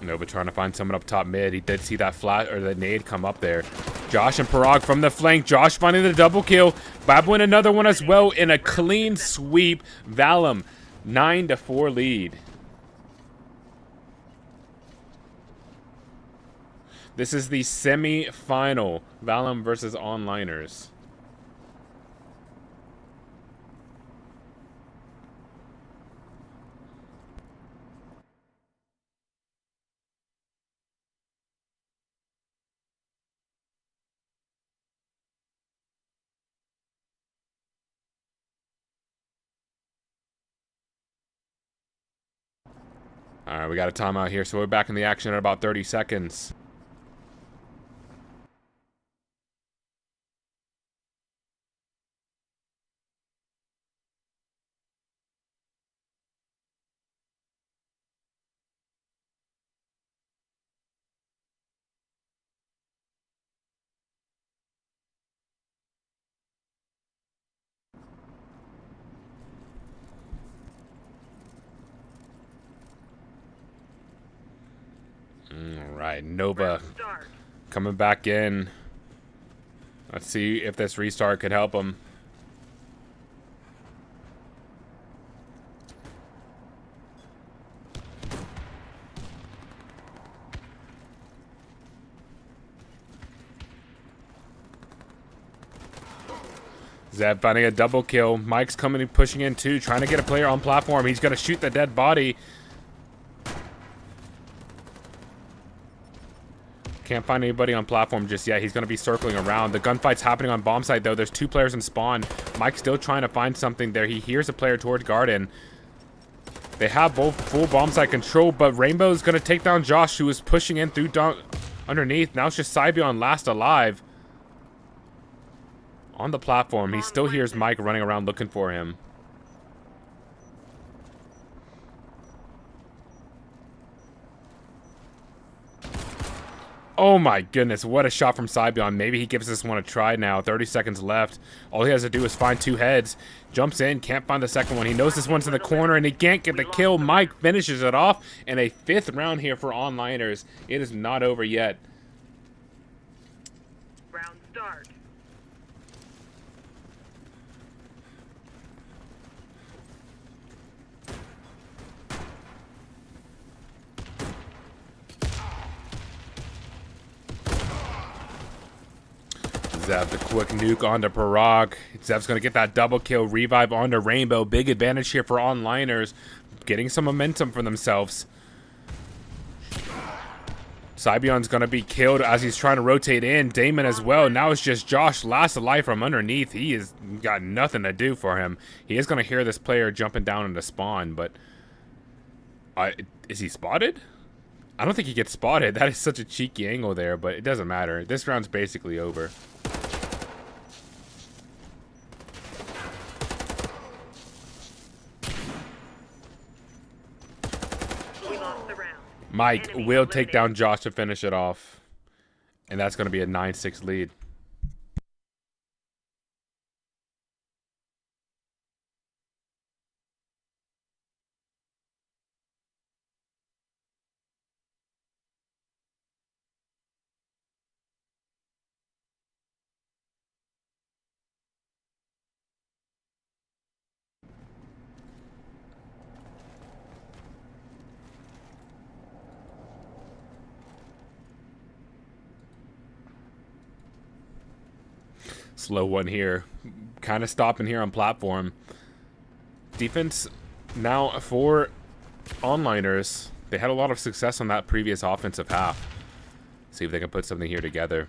Nova trying to find someone up top mid. He did see that flat or the nade come up there. Josh and Parag from the flank. Josh finding the double kill. Babwin another one as well in a clean sweep. Valum 9-4 lead. This is the semi-final. Valum versus onliners. All right, we got a timeout here, so we're back in the action in about 30 seconds. Alright, Nova coming back in. Let's see if this restart could help him. Zev finding a double kill. Mike's coming and pushing in too, trying to get a player on platform. He's going to shoot the dead body. Can't find anybody on platform just yet. He's going to be circling around. The gunfight's happening on bomb site, though. There's 2 players in spawn. Mike's still trying to find something there. He hears a player towards garden. They have both full bomb site control, but Rainbow's going to take down Josh, who is pushing in through underneath. Now it's just Cybion last alive. On the platform, he still hears Mike running around looking for him. Oh my goodness, what a shot from Cybion. Maybe he gives this one a try now. 30 seconds left. All he has to do is find 2 heads. Jumps in, can't find the second one. He knows this one's in the corner and he can't get the kill. Mike finishes it off. And a 5th round here for onliners. It is not over yet. Round start. Zev, the quick nuke onto Parag. Zev's going to get that double kill. Revive onto Rainbow. Big advantage here for onliners. Getting some momentum for themselves. Cybion's going to be killed as he's trying to rotate in. Damon as well. Now it's just Josh last alive from underneath. He has got nothing to do for him. He is going to hear this player jumping down into spawn, but... is he spotted? I don't think he gets spotted. That is such a cheeky angle there, but it doesn't matter. This round's basically over. We lost the round. Mike Enemy will take eliminated. down Josh to finish it off. And that's going to be a 9-6 lead. Slow one here. Kind of stopping here on platform. Defense now for onliners. They had a lot of success on that previous offensive half. See if they can put something here together.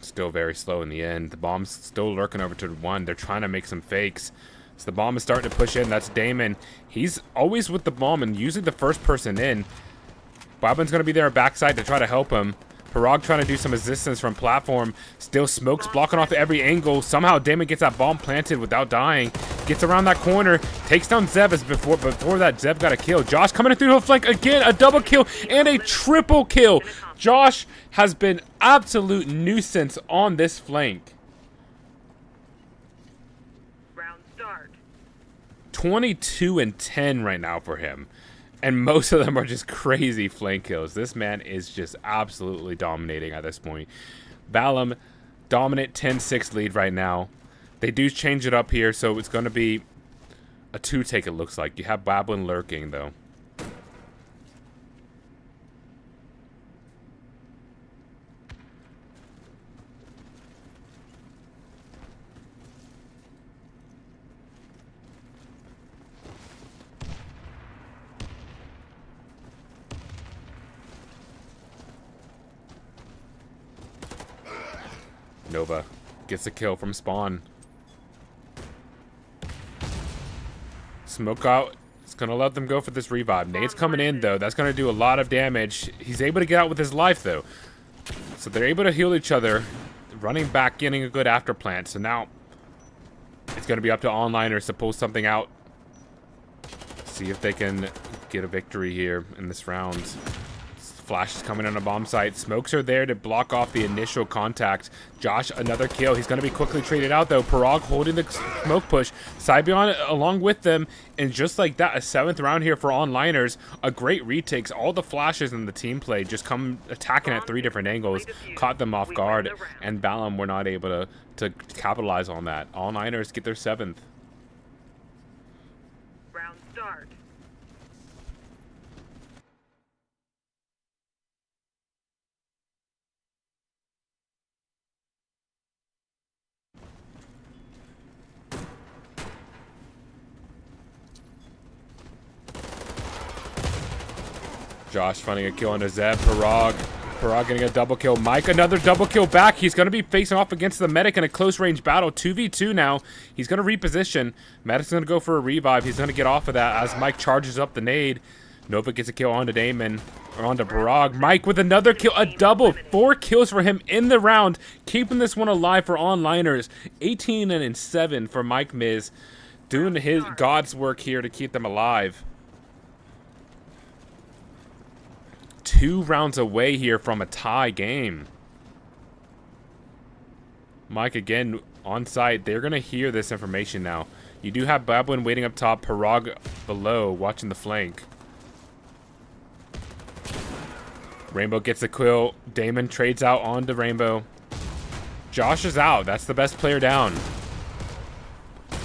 Still very slow in the end. The bomb's still lurking over to 1. They're trying to make some fakes. So the bomb is starting to push in. That's Damon. He's always with the bomb and usually the first person in. Bobbin's going to be there backside to try to help him. Parag trying to do some resistance from platform. Still smokes blocking off every angle. Somehow Damon gets that bomb planted without dying. Gets around that corner. Takes down Zev as before that Zev got a kill. Josh coming in through the flank again. A double kill and a triple kill. Josh has been absolute nuisance on this flank. Round start. 22 and 10 right now for him. And most of them are just crazy flank kills. This man is just absolutely dominating at this point. Valum, dominant 10-6 lead right now. They do change it up here, so it's going to be a 2-take it looks like. You have Bablin lurking, though. Nova gets a kill from spawn. Smoke out. It's going to let them go for this revive. Nade's coming in, though. That's going to do a lot of damage. He's able to get out with his life, though. So they're able to heal each other. Running back, getting a good afterplant. So now it's going to be up to onliners to pull something out. See if they can get a victory here in this round. Flash is coming on a bomb site. Smokes are there to block off the initial contact. Josh, another kill. He's going to be quickly traded out, though. Parag holding the smoke push. Cybion along with them. And just like that, a 7th round here for onliners. A great retakes. All the flashes in the team play just come attacking at 3 different angles. Caught them off guard. And Balam were not able to capitalize on that. Onliners get their 7th. Round start. Josh finding a kill on Zeb. Parag getting a double kill. Mike, another double kill back. He's going to be facing off against the medic in a close range battle. 2v2 now. He's going to reposition. Medic's going to go for a revive. He's going to get off of that as Mike charges up the nade. Nova gets a kill onto Damon, or onto Parag. Mike with another kill, a double. 4 kills for him in the round, keeping this one alive for onliners. 18-7 for Mike Miz, doing his God's work here to keep them alive. 2 rounds away here from a tie game. Mike again on site. They're going to hear this information now. You do have Babwin waiting up top, Parag below, watching the flank. Rainbow gets the kill. Damon trades out onto Rainbow. Josh is out. That's the best player down.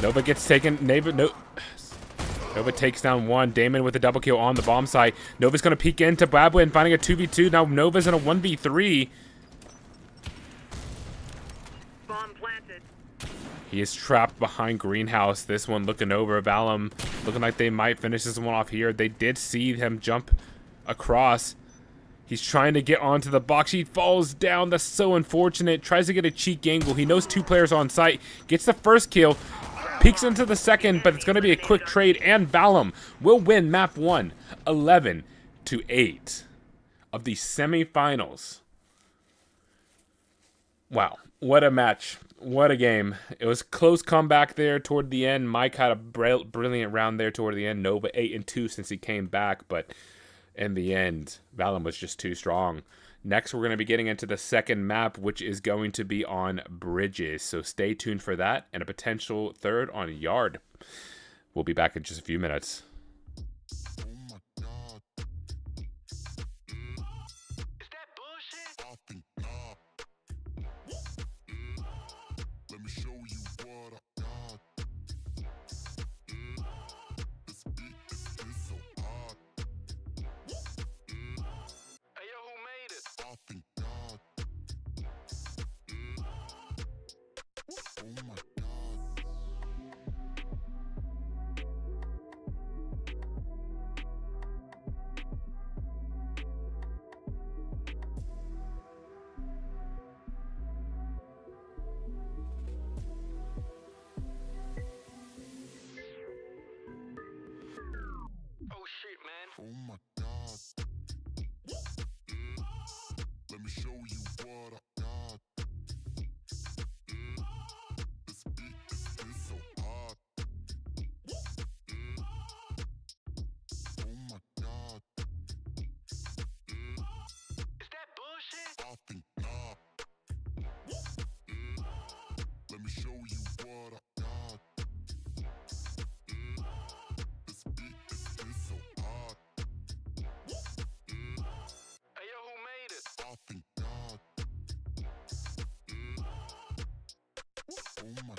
Nova gets taken. Nova takes down 1. Damon with a double kill on the bomb site. Nova's going to peek into Babwin, finding a 2v2. Now Nova's in a 1v3. Bomb planted. He is trapped behind Greenhouse. This one looking over. Valum looking like they might finish this one off here. They did see him jump across. He's trying to get onto the box. He falls down. That's so unfortunate. Tries to get a cheek angle. He knows 2 players on site. Gets the first kill. Peeks into the second, but it's going to be a quick trade. And Valum will win map 1, 11-8 of the semifinals. Wow. What a match. What a game. It was close comeback there toward the end. Mike had a brilliant round there toward the end. Nova 8-2 since he came back, but in the end, Valum was just too strong. Next, we're going to be getting into the second map, which is going to be on bridges. So stay tuned for that and a potential third on yard. We'll be back in just a few minutes. Oh my God. Is that bullshit? I think not. Let me show you what I got. This beat is so hot. Hey, yo, who made it? I think not. Oh my God. Oh, shit, man. Oh my God. Let me show you what I got. This beat is so hot. Oh my God. Is that bullshit? I think not. Let me show you what I got. This beat is so hot. Hey, yo, who made it? I think not. Oh my.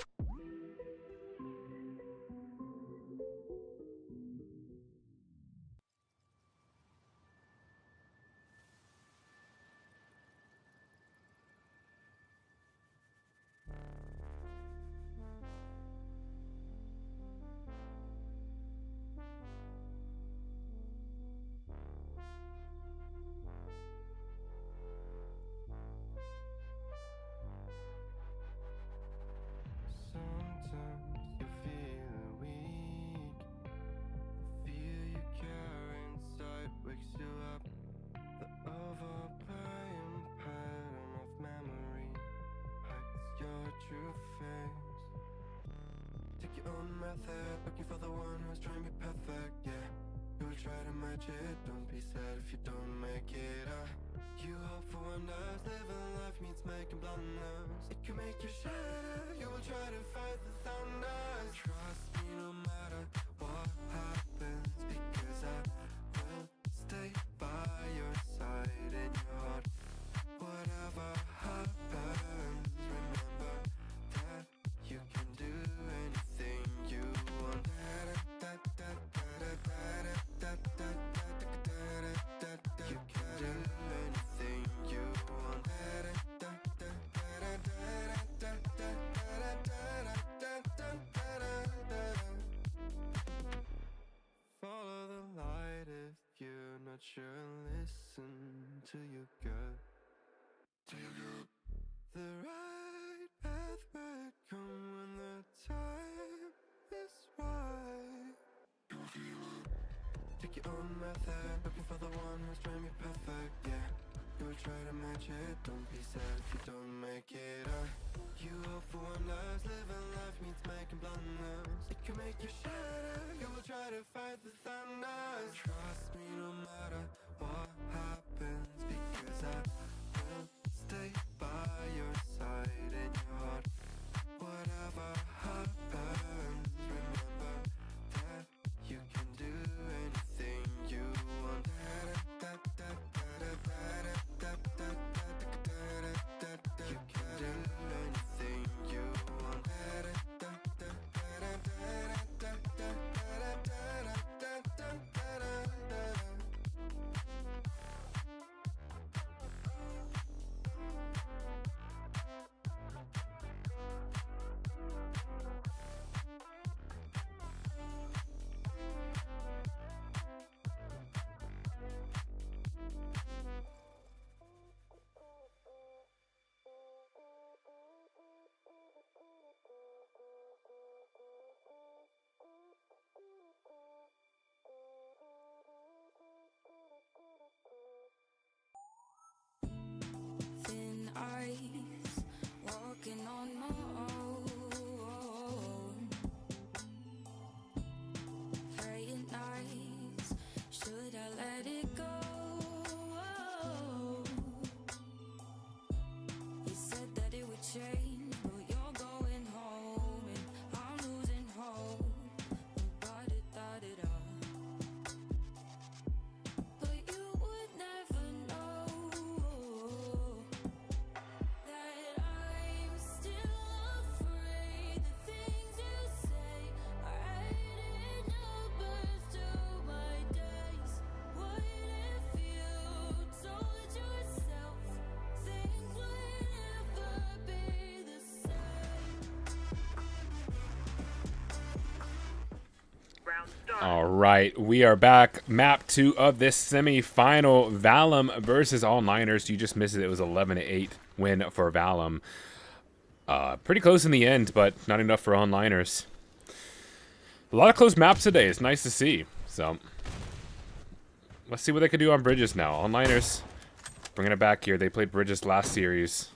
Sometimes you feel weak. Feel you carry inside wakes you up. The overplaying pattern of memory hides your true face. Take your own method, looking for the one who's trying to be perfect. Yeah, you will try to match it. Don't be sad if you don't make it. You hope for wonders, living life means making blunders. It can make you shatter. You will try to fight the thunder. Trust me no matter what happens, because I will stay by your side in your heart. Whatever happens, remember that you can do anything you want. You can do anything you want. till you get the right path would come when the time is right. Take your own method, looking for the one who's trying to be perfect, yeah. You will try to match it, don't be sad if you don't make it. You hope for one last, living life means making blunders. It can make you shatter, you will try to fight the thunders. Trust me no matter what happens, because I will stay by your side in your heart. Whatever happens, remember that you can do anything you want. You can do anything you want. Thin ice, walking on my own. Praying nights, should I let it go? You said that it would change, but you're going home, and I'm losing hope. Nobody thought it up. But you would never know that I'm still afraid. The things you say are adding numbers to my days. What if you told yourself things would never be the same? Round start. All right, we are back. Map 2 of this semi-final. Valum versus All Niners. You just missed it. It was 11-8 win for Valum. Pretty close in the end, but not enough for All Niners. A lot of close maps today. It's nice to see. So let's see what they can do on bridges now. All Niners bringing it back here. They played bridges last series.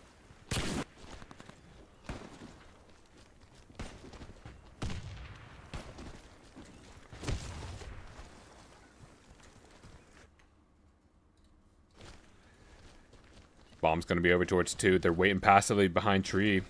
Bomb's going to be over towards 2. They're waiting passively behind tree.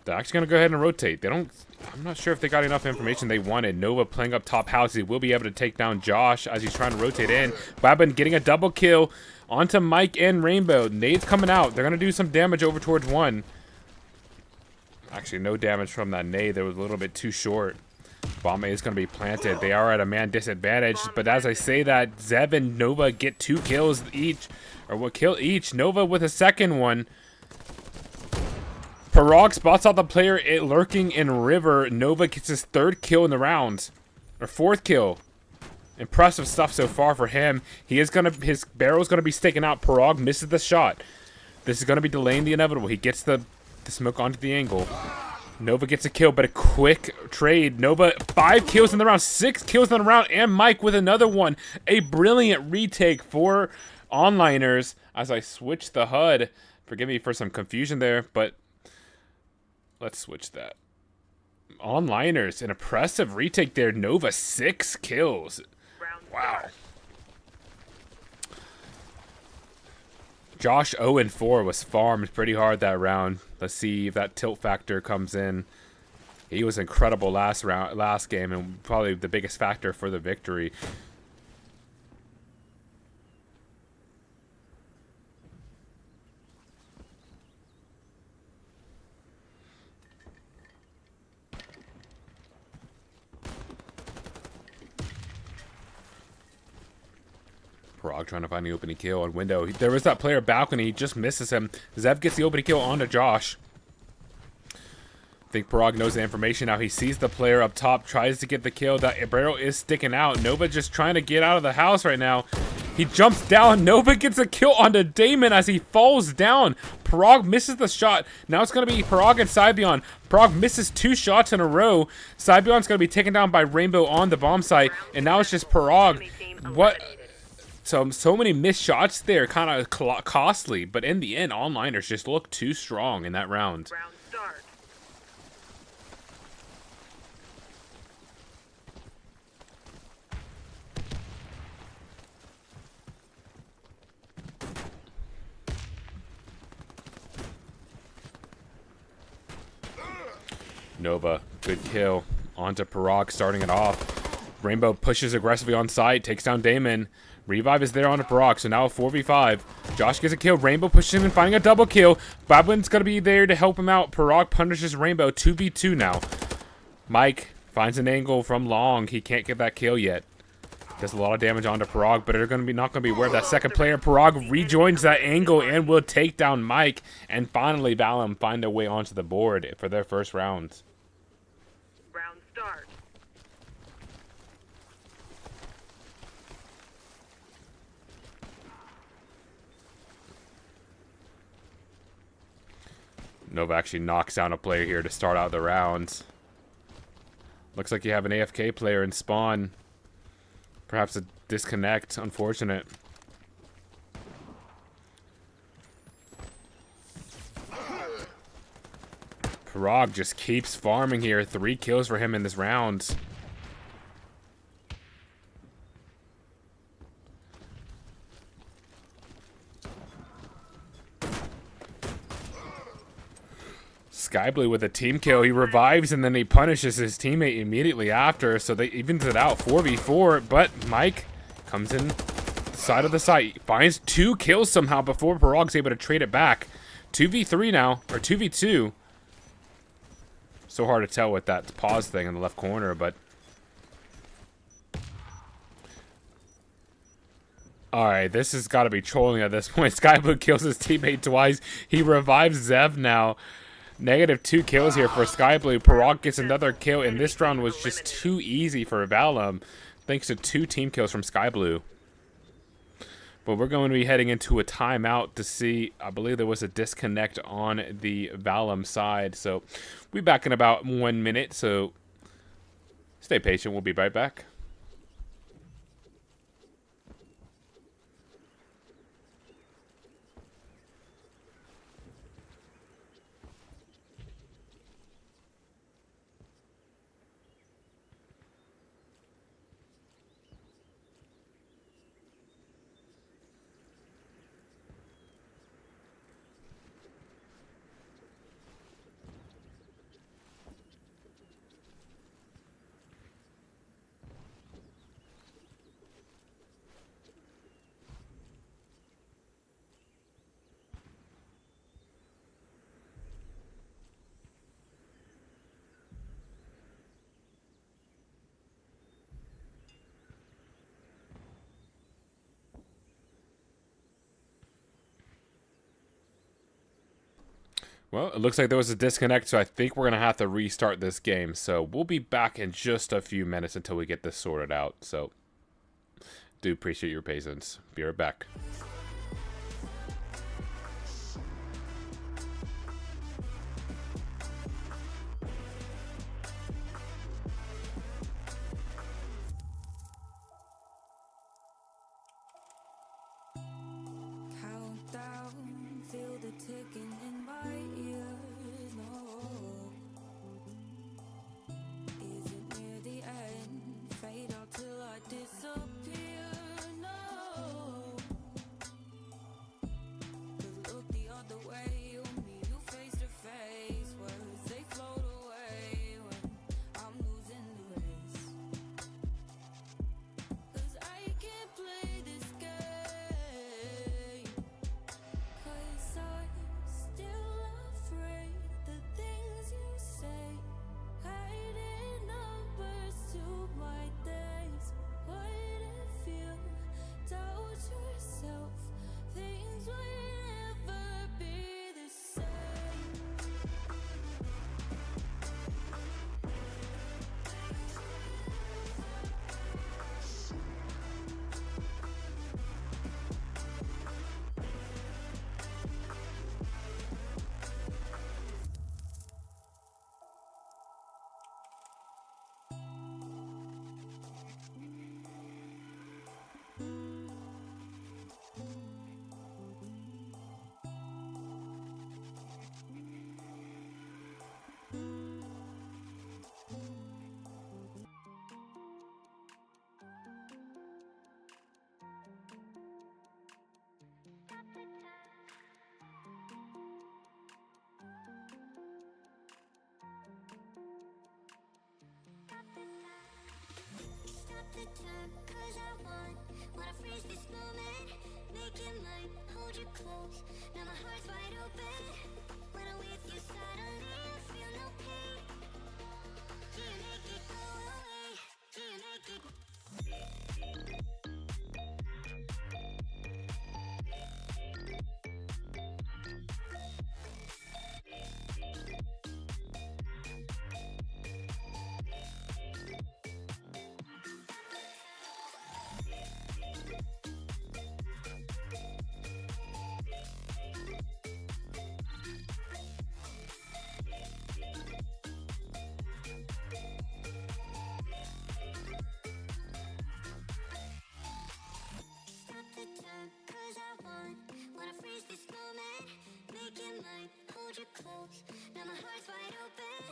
They're actually going to go ahead and rotate. They don't... I'm not sure if they got enough information they wanted. Nova playing up top house. He will be able to take down Josh as he's trying to rotate in. Babin getting a double kill onto Mike and Rainbow. Nade's coming out. They're going to do some damage over towards 1. Actually, no damage from that nade. That was a little bit too short. Bomb A is going to be planted. They are at a man disadvantage. But as I say that, Zev and Nova get 2 kills each. Or will kill each. Nova with a second one. Parag spots out the player lurking in river. Nova gets his 3rd kill in the round. Or 4th kill. Impressive stuff so far for him. His barrel's gonna be sticking out. Parag misses the shot. This is gonna be delaying the inevitable. He gets the smoke onto the angle. Nova gets a kill, but a quick trade. Nova 5 kills in the round, 6 kills in the round, and Mike with another one. A brilliant retake for Onliners as I switch the HUD. Forgive me for some confusion there, but let's switch that. Onliners, an impressive retake there. Nova 6 kills. Wow. Josh 0-4 was farmed pretty hard that round. Let's see if that tilt factor comes in. He was incredible last game, and probably the biggest factor for the victory. Parag trying to find the opening kill on window. There was that player balcony. He just misses him. Zev gets the opening kill onto Josh. I think Parag knows the information now. He sees the player up top, tries to get the kill. That barrel is sticking out. Nova just trying to get out of the house right now. He jumps down. Nova gets a kill onto Damon as he falls down. Parag misses the shot. Now it's going to be Parag and Scibion. Parag misses 2 shots in a row. Sibion's going to be taken down by Rainbow on the bomb site. And now it's just Parag. What? So many missed shots there. Kind of costly. But in the end, onliners just look too strong in that round. Round start. Nova, good kill. Onto Parag, starting it off. Rainbow pushes aggressively on site, takes down Damon. Revive is there onto Parag, so now a 4v5. Josh gets a kill. Rainbow pushes him and finding a double kill. Babwin's going to be there to help him out. Parag punishes Rainbow, 2v2 now. Mike finds an angle from long. He can't get that kill yet. Does a lot of damage onto Parag, but they're going to be not going to be aware of that second player. Parag rejoins that angle and will take down Mike. And finally, Valum find their way onto the board for their first round. Round start. Nova actually knocks down a player here to start out the rounds. Looks like you have an AFK player in spawn. Perhaps a disconnect. Unfortunate. Parag just keeps farming here. 3 kills for him in this round. Skyblue with a team kill. He revives and then he punishes his teammate immediately after. So they evens it out 4v4. But Mike comes in side of the site. Finds 2 kills somehow before Parag's able to trade it back. 2v3 now. Or 2v2. So hard to tell with that pause thing in the left corner. But alright, this has got to be trolling at this point. Skyblue kills his teammate twice. He revives Zev now. -2 kills here for Skyblue. Parag gets another kill, and this round was just too easy for Valum, thanks to 2 team kills from Skyblue. But we're going to be heading into a timeout to see. I believe there was a disconnect on the Valum side, so we'll be back in about 1 minute. So stay patient. We'll be right back. Well, it looks like there was a disconnect, so I think we're going to have to restart this game. So we'll be back in just a few minutes until we get this sorted out. So do appreciate your patience. Be right back. Countdown, feel the ticking in my ears. No, is it near the end? Fade out till I disappear. No, the time, 'cause I wanna freeze this moment. Make it mine, hold you close. Now my heart's wide open. When I'm with you, suddenly I feel no pain. Do you make it go away? Do you make it? Stop the time, 'cause I wanna freeze this moment. Make it mine, hold you close. Now my heart's wide open.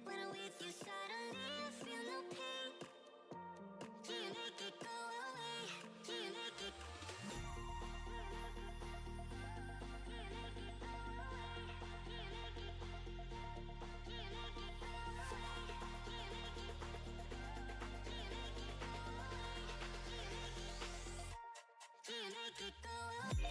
When I'm with you, suddenly I feel no pain. Do you make it go away? Do you make it? Do you make it go away?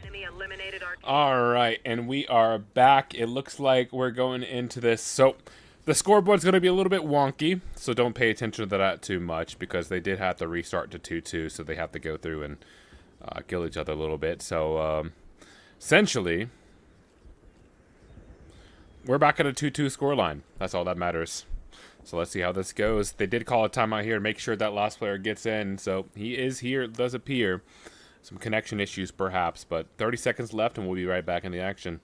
Enemy eliminated our All right, and we are back. It looks like we're going into this. So the scoreboard's going to be a little bit wonky, so don't pay attention to that too much because they did have to restart to 2-2, so they have to go through and kill each other a little bit. So essentially, we're back at a 2-2 scoreline. That's all that matters. So let's see how this goes. They did call a timeout here to make sure that last player gets in. So he is here, it does appear. Some connection issues perhaps, but 30 seconds left and we'll be right back in the action.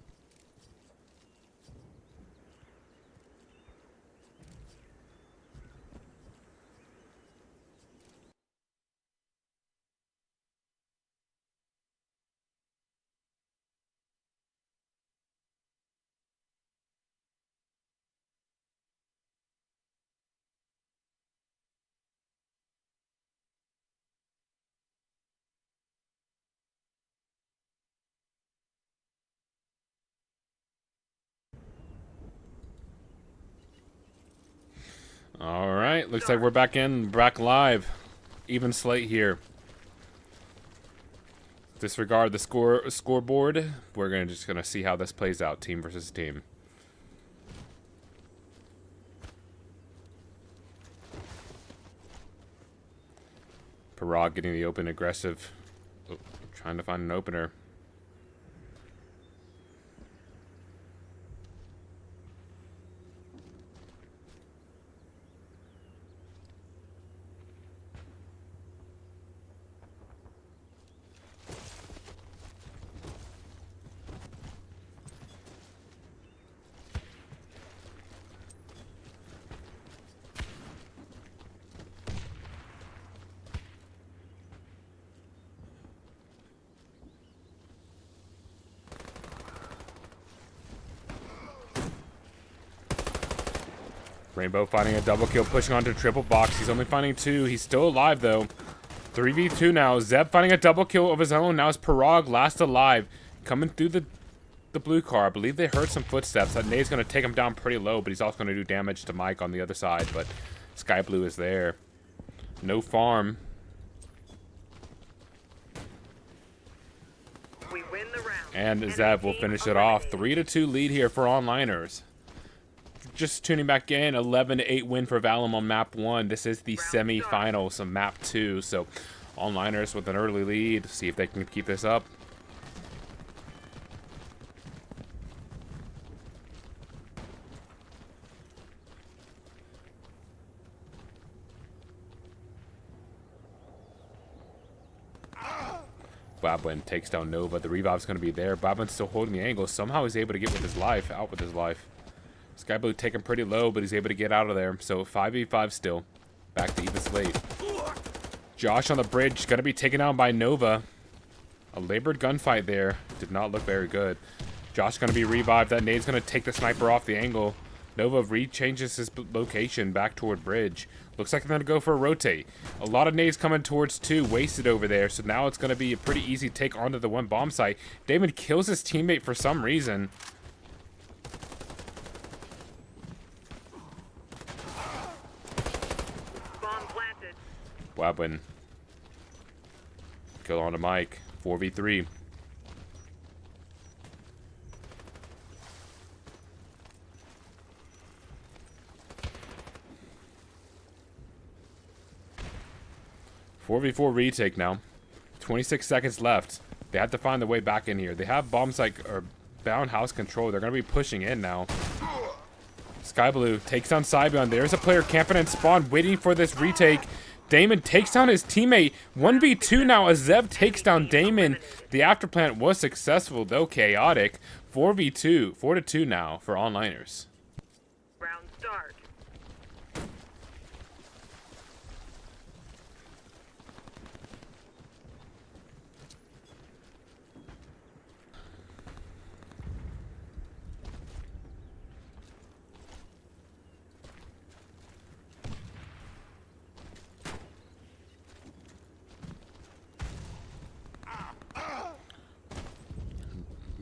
All right, looks like we're back live. Even slate here. Disregard the scoreboard. We're just gonna see how this plays out, team versus team. Parag getting the open aggressive. Oh, trying to find an opener. Rainbow finding a double kill, pushing onto triple box. He's only finding 2. He's still alive, though. 3v2 now. Zeb finding a double kill of his own. Now it's Parag last alive. Coming through the blue car. I believe they heard some footsteps. That nade's going to take him down pretty low, but he's also going to do damage to Mike on the other side. But Sky Blue is there. No farm. We win the round. And Zeb will finish it off. 3-2 lead here for onliners. Just tuning back in, 11-8 win for Valum on map 1. This is the semi-finals of map 2. So, onliners with an early lead. See if they can keep this up. Boblin takes down Nova. The revive's going to be there. Boblin's still holding the angle. Somehow he's able to get with his life, out with his life. Sky Blue taking pretty low, but he's able to get out of there. So 5v5 still. Back to even slate. Josh on the bridge, going to be taken down by Nova. A labored gunfight there. Did not look very good. Josh going to be revived. That nade's going to take the sniper off the angle. Nova re-changes his location back toward bridge. Looks like they're going to go for a rotate. A lot of nades coming towards 2, wasted over there. So now it's going to be a pretty easy take onto the 1 bomb site. Damon kills his teammate for some reason. Bomb planted. Wabwin. Kill on to Mike. 4v3. .4v4 retake now. 26 seconds left. They have to find the way back in here. They have bomb site or bound house control. They're going to be pushing in now. Sky Blue takes down Cybon. There's a player camping in spawn waiting for this retake. Damon takes down his teammate. 1v2 now as Zev takes down Damon. The afterplant was successful though chaotic. 4v2. 4-2 now for onliners. Round start.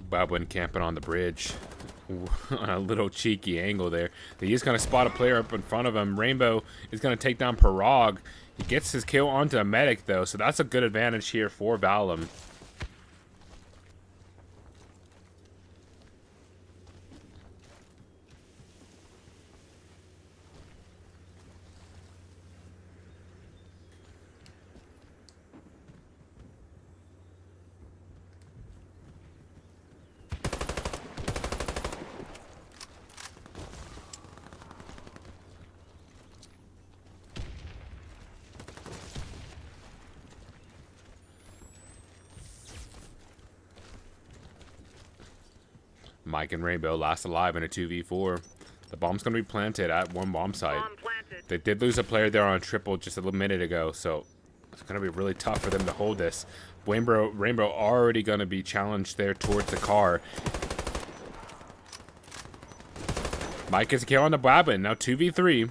Babwin camping on the bridge on a little cheeky angle there. He's going to spot a player up in front of him. Rainbow is going to take down Parag. He gets his kill onto a medic though, so that's a good advantage here for Valum. Mike and Rainbow last alive in a 2v4. The bomb's going to be planted at 1 bomb site. Bomb planted. They did lose a player there on triple just a little minute ago, so it's going to be really tough for them to hold this. Rainbow already going to be challenged there towards the car. Mike gets a kill on the Babin. Now 2v3.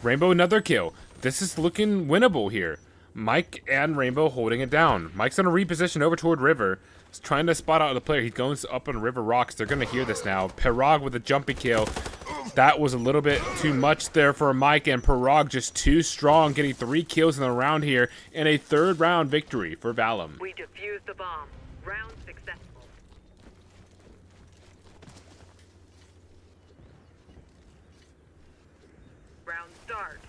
Rainbow another kill. This is looking winnable here. Mike and Rainbow holding it down. Mike's going to reposition over toward River. He's trying to spot out the player. He goes up on River Rocks. They're going to hear this now. Parag with a jumpy kill. That was a little bit too much there for Mike, and Parag just too strong, getting 3 kills in the round here, and a 3rd round victory for Valum. We defused the bomb. Round successful. Round start.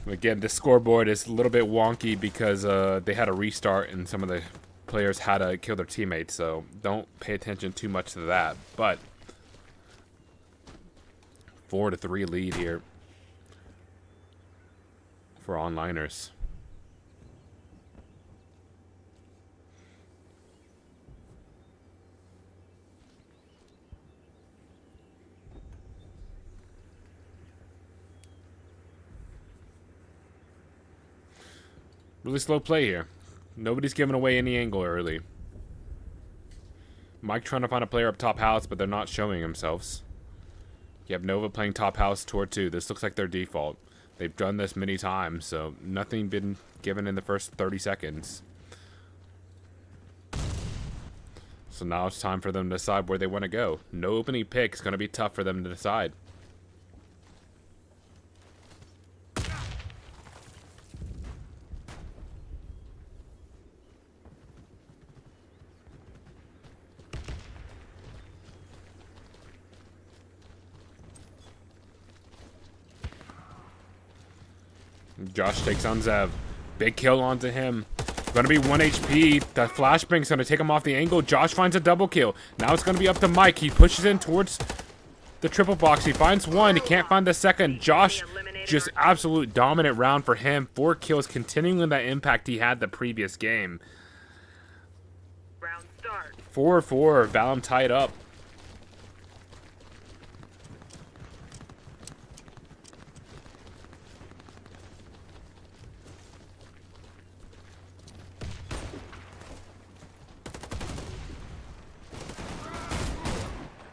Again, the scoreboard is a little bit wonky because they had a restart and some of the players had to kill their teammates, so don't pay attention too much to that. But 4-3 lead here for onliners. Really slow play here. Nobody's giving away any angle early. Mike trying to find a player up top house, but they're not showing themselves. You have Nova playing top house toward 2. This looks like their default. They've done this many times, so nothing been given in the first 30 seconds. So now it's time for them to decide where they want to go. No opening pick. It's going to be tough for them to decide. Josh takes on Zev. Big kill onto him. Gonna be 1 HP. That flashbang's gonna take him off the angle. Josh finds a double kill. Now it's gonna be up to Mike. He pushes in towards the triple box. He finds 1. He can't find the second. Josh, just absolute dominant round for him. 4 kills, continuing that impact he had the previous game. Round start. 4-4. Valum tied up.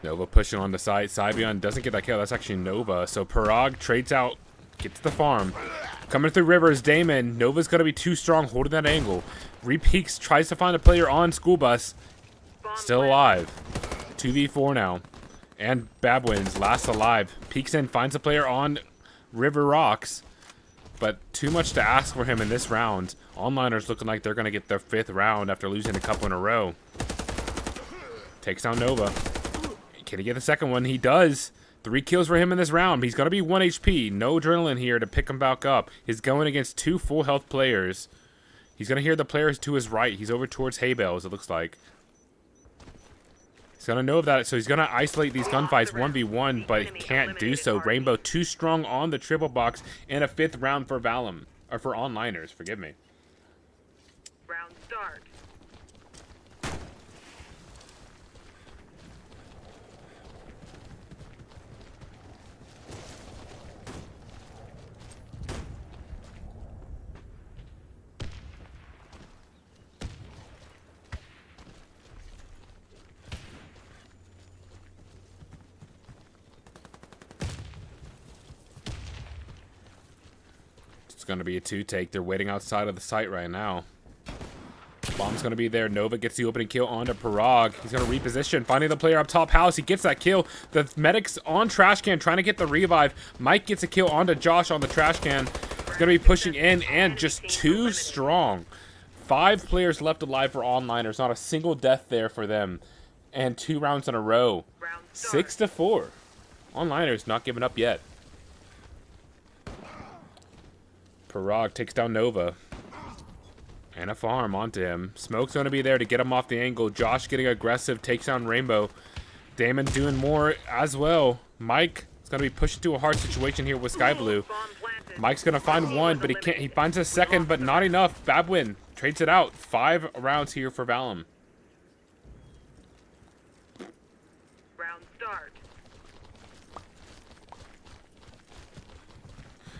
Nova pushing on the side. Sybion doesn't get that kill. That's actually Nova. So Parag trades out, gets to the farm. Coming through river is Damon. Nova's going to be too strong, holding that angle. Repeaks, tries to find a player on school bus. Still alive. 2v4 now. And Babwins, last alive. Peeks in, finds a player on River Rocks. But too much to ask for him in this round. Onliners looking like they're going to get their 5th round after losing a couple in a row. Takes down Nova. Can he get the second one? He does. 3 kills for him in this round. He's going to be 1 HP. No adrenaline here to pick him back up. He's going against 2 full health players. He's going to hear the players to his right. He's over towards Hay Bales, it looks like. He's going to know that, so he's going to isolate these gunfights 1v1, but can't do so. Rainbow too strong on the triple box, and a 5th round for Valum. Or for onliners, forgive me. Round start. It's going to be a 2-take. They're waiting outside of the site right now. Bomb's going to be there. Nova gets the opening kill onto Parag. He's going to reposition, finding the player up top house. He gets that kill. The medic's on trash can, trying to get the revive. Mike gets a kill onto Josh on the trash can. He's going to be pushing in, and just too strong. 5 players left alive for onliners. Not a single death there for them. And 2 rounds in a row. 6-4. Onliners not giving up yet. Parag takes down Nova. And a farm onto him. Smoke's going to be there to get him off the angle. Josh getting aggressive, takes down Rainbow. Damon doing more as well. Mike is going to be pushed into a hard situation here with Sky Blue. Mike's going to find one, but he can't. He finds a second, but not enough. Babwin trades it out. 5 rounds here for Valum. Round start.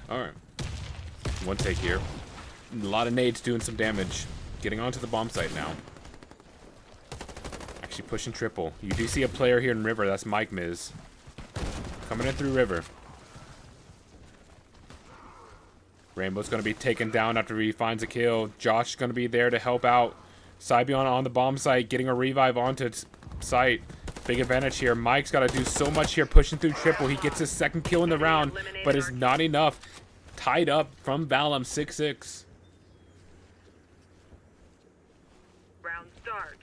Alright. 1 take here. A lot of nades doing some damage. Getting onto the bomb site now. Actually pushing triple. You do see a player here in river. That's Mike Miz. Coming in through river. Rainbow's going to be taken down after he finds a kill. Josh is going to be there to help out. Sybion on the bomb site. Getting a revive onto site. Big advantage here. Mike's got to do so much here. Pushing through triple. He gets his 2nd kill in the round. But it's not enough. Tied up from Valum, 6-6. Round start.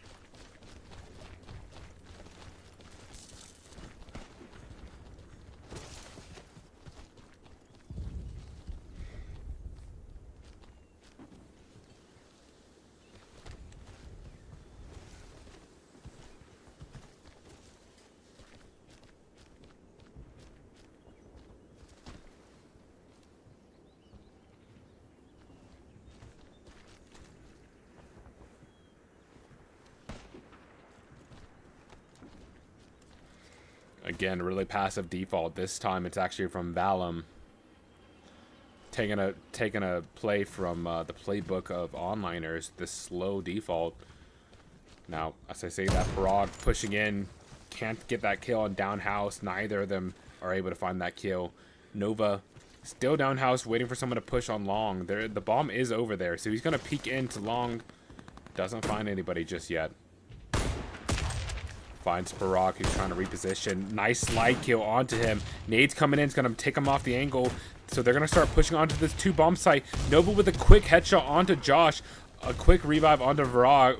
Again, really passive default. This time it's actually from Valum. Taking a play from the playbook of onliners. This slow default. Now, as I say that, Parag pushing in. Can't get that kill on down house. Neither of them are able to find that kill. Nova still down house, waiting for someone to push on long. The bomb is over there, so he's going to peek into long. Doesn't find anybody just yet. Finds Parag, who's trying to reposition. Nice slide kill onto him. Nade's coming in. It's going to take him off the angle. So they're going to start pushing onto this 2 bomb site. Nova with a quick headshot onto Josh. A quick revive onto Parag.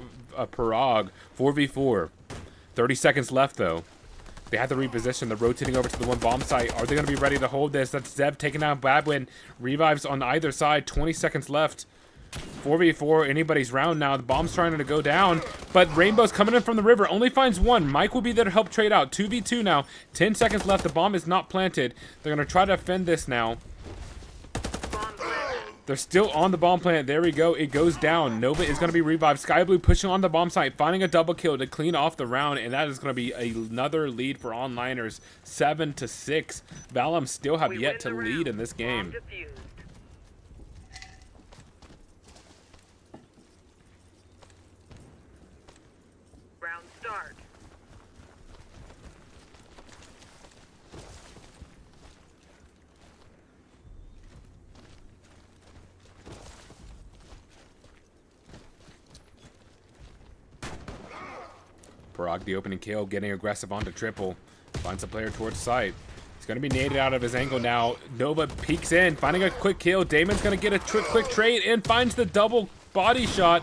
4v4. 30 seconds left, though. They have to reposition. They're rotating over to the 1 bomb site. Are they going to be ready to hold this? That's Zev taking down Babwin. Revives on either side. 20 seconds left. 4v4, anybody's round now. The bomb's trying to go down, but Rainbow's coming in from the river. Only finds 1. Mike will be there to help trade out. 2v2 now. 10 seconds left. The bomb is not planted. They're going to try to defend this now. They're still on the bomb plant. There we go. It goes down. Nova is going to be revived. Sky Blue pushing on the bomb site, finding a double kill to clean off the round, and that is going to be another lead for onliners. 7-6. Valum still have yet to lead in this game. Round start. Parag the opening kill, getting aggressive onto triple. Finds a player towards site. He's going to be naded out of his angle now. Nova peeks in, finding a quick kill. Damon's going to get a quick trade and finds the double body shot.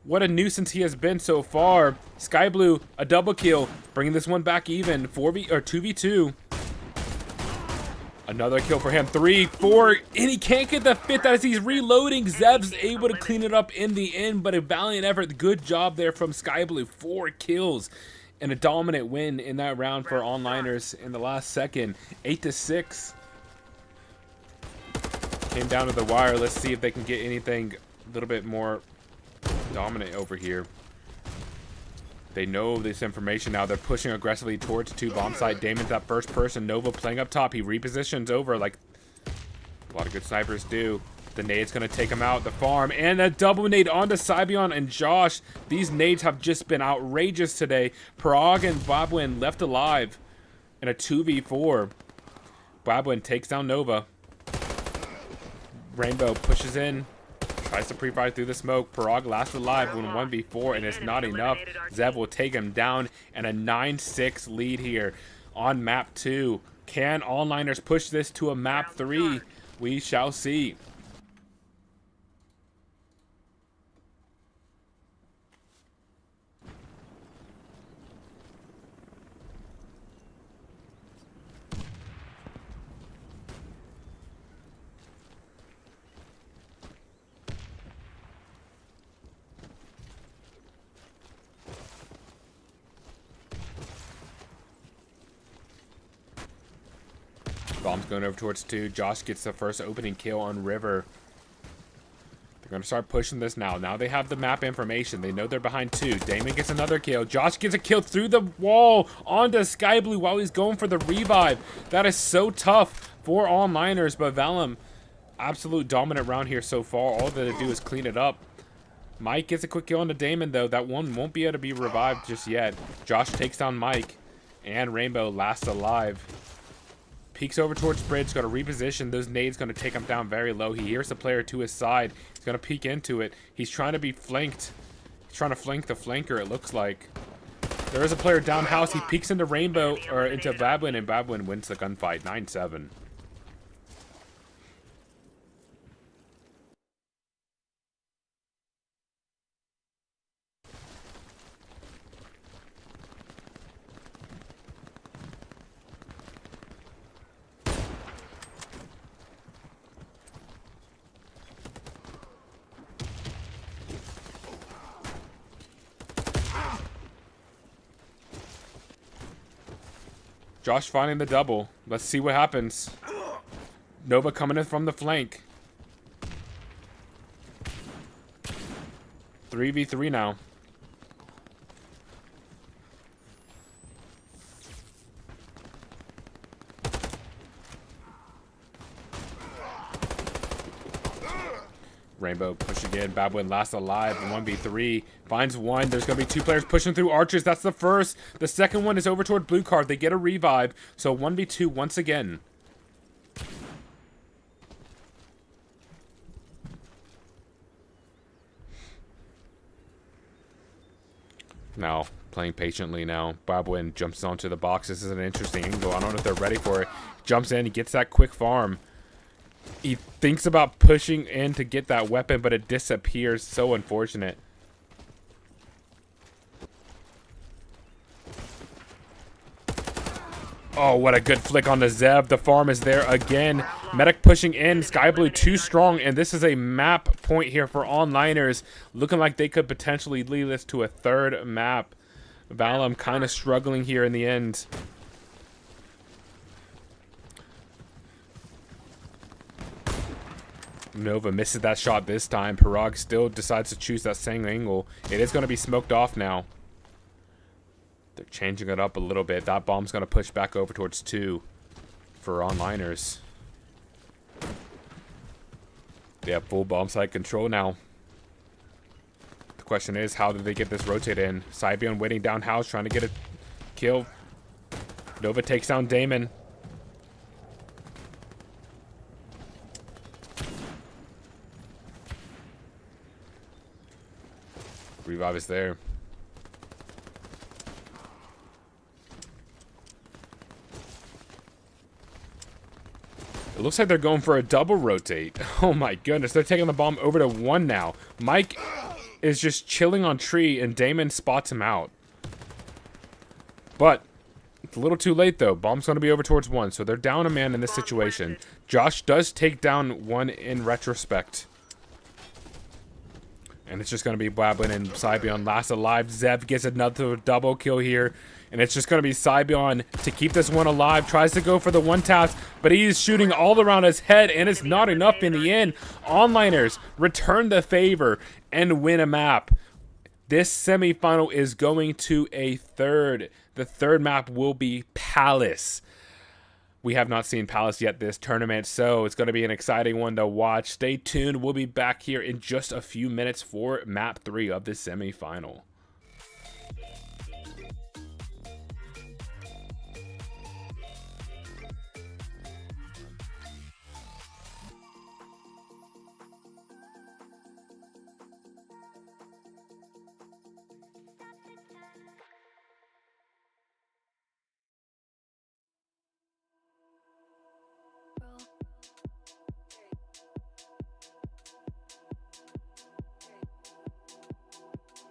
What a nuisance he has been so far. Sky Blue, a double kill, bringing this one back even. 2v2. Another kill for him. 3, 4, and he can't get the fifth as he's reloading. Zev's able to clean it up in the end, but a valiant effort. Good job there from Sky Blue. 4 kills and a dominant win in that round for onliners in the last second. 8-6. Came down to the wire. Let's see if they can get anything a little bit more dominant over here. They know this information now. They're pushing aggressively towards 2 bomb site. Damon's that first person. Nova playing up top. He repositions over like a lot of good snipers do. The nade's going to take him out. The farm. And a double nade onto Sybion and Josh. These nades have just been outrageous today. Parag and Babwin left alive in a 2v4. Babwin takes down Nova. Rainbow pushes in. Tries to pre-fire through the smoke. Parag lasts alive when 1v4, and it's not enough. Zev will take him down, and a 9-6 lead here on map 2. Can onliners push this to a map 3? We shall see. Bomb's going over towards 2. Josh gets the first opening kill on River. They're going to start pushing this now. Now they have the map information. They know they're behind 2. Damon gets another kill. Josh gets a kill through the wall onto Sky Blue while he's going for the revive. That is so tough for onliners, but Valum, absolute dominant round here so far. All they do is clean it up. Mike gets a quick kill onto Damon, though. That one won't be able to be revived just yet. Josh takes down Mike, and Rainbow lasts alive. Peeks over towards Bridge, going to reposition. Those nades going to take him down very low. He hears the player to his side. He's going to peek into it. He's trying to be flanked. He's trying to flank the flanker, it looks like. There is a player down house. He peeks into Rainbow, or into Babwin, and Babwin wins the gunfight. 9-7. Josh finding the double. Let's see what happens. Nova coming in from the flank. 3v3 now. Rainbow push again. Babwin lasts alive. 1v3. Finds one. There's going to be 2 players pushing through archers. That's the first. The second one is over toward blue card. They get a revive. So 1v2 once again. Now, playing patiently now. Babwin jumps onto the box. This is an interesting angle. I don't know if they're ready for it. Jumps in. He gets that quick farm. He thinks about pushing in to get that weapon, but it disappears. So unfortunate. Oh, what a good flick on the Zev. The farm is there again. Medic pushing in. Sky Blue too strong, and this is a map point here for onliners. Looking like they could potentially lead this to a 3rd map. Valum kind of struggling here in the end. Nova misses that shot this time. Parag still decides to choose that same angle. It is going to be smoked off now. They're changing it up a little bit. That bomb's going to push back over towards 2 for onliners. They have full bomb site control now. The question is, how did they get this rotate in? Sybion waiting down house, trying to get a kill. Nova takes down Damon. Revive is there. looks like they're going for a double rotate. Oh my goodness, they're taking the bomb over to 1 now. Mike is just chilling on tree, and Damon spots him out. But it's a little too late, though. Bomb's going to be over towards 1, so they're down a man in this situation. Josh does take down 1 in retrospect. And it's just going to be Blablin and Cybion last alive. Zev gets another double kill here. And it's just going to be Cybion to keep this one alive. Tries to go for the 1-taps, but he's shooting all around his head, and it's not enough in the end. Onliners return the favor and win a map. This semifinal is going to a third. The third map will be Palace. We have not seen Palace yet this tournament, so it's going to be an exciting one to watch. Stay tuned. We'll be back here in just a few minutes for map 3 of the semifinal.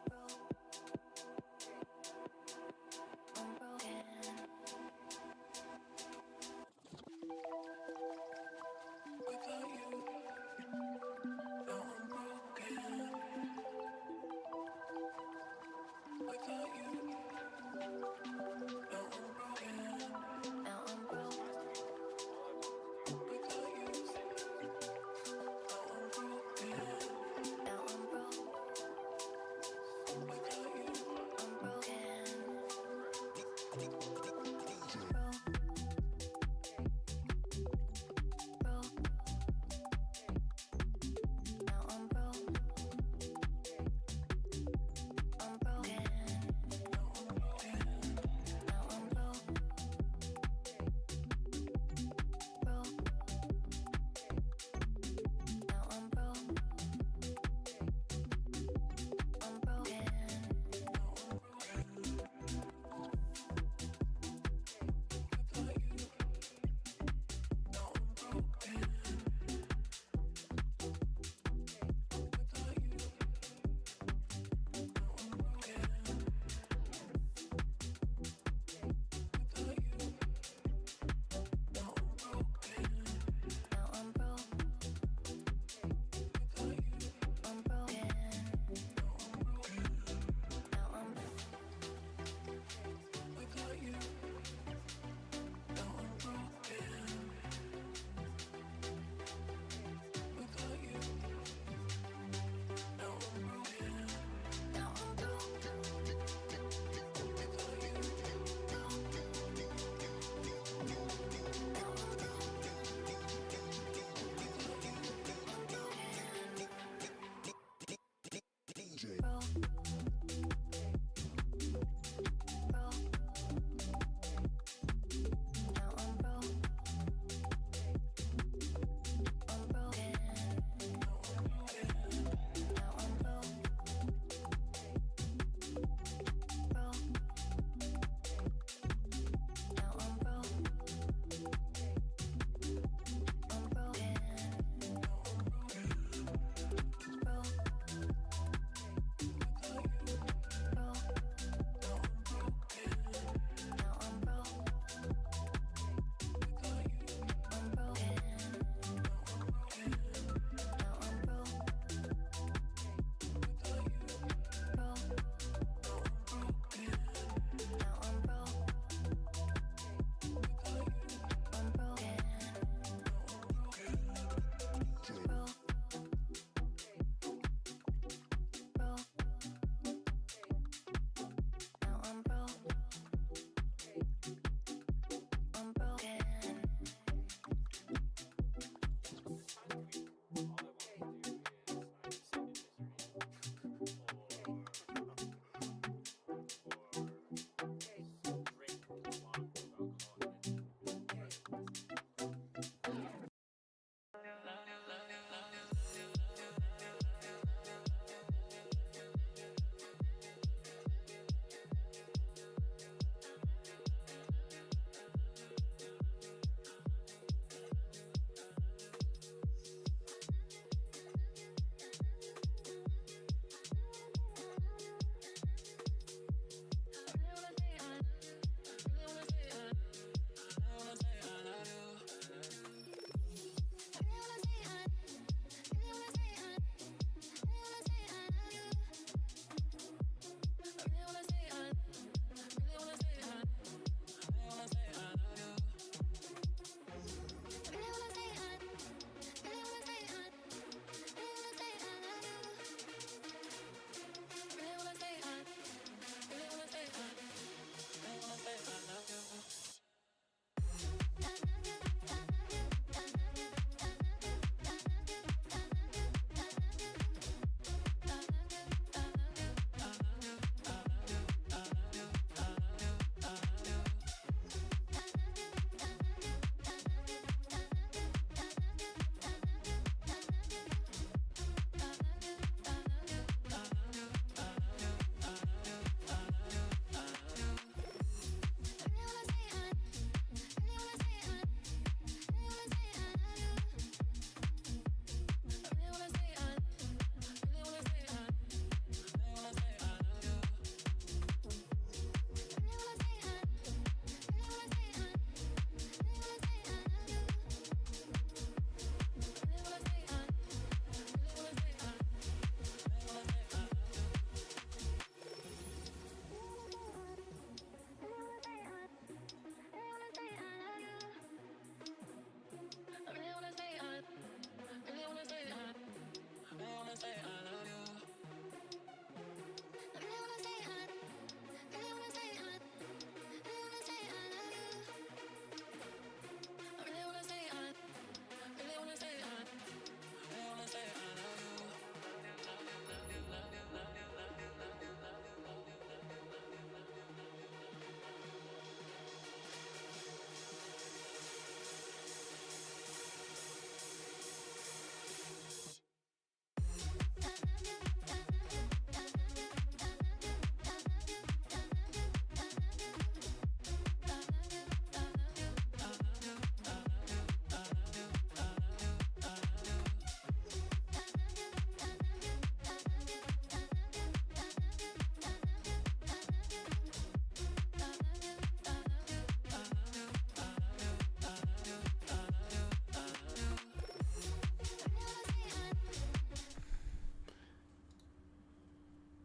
Roll.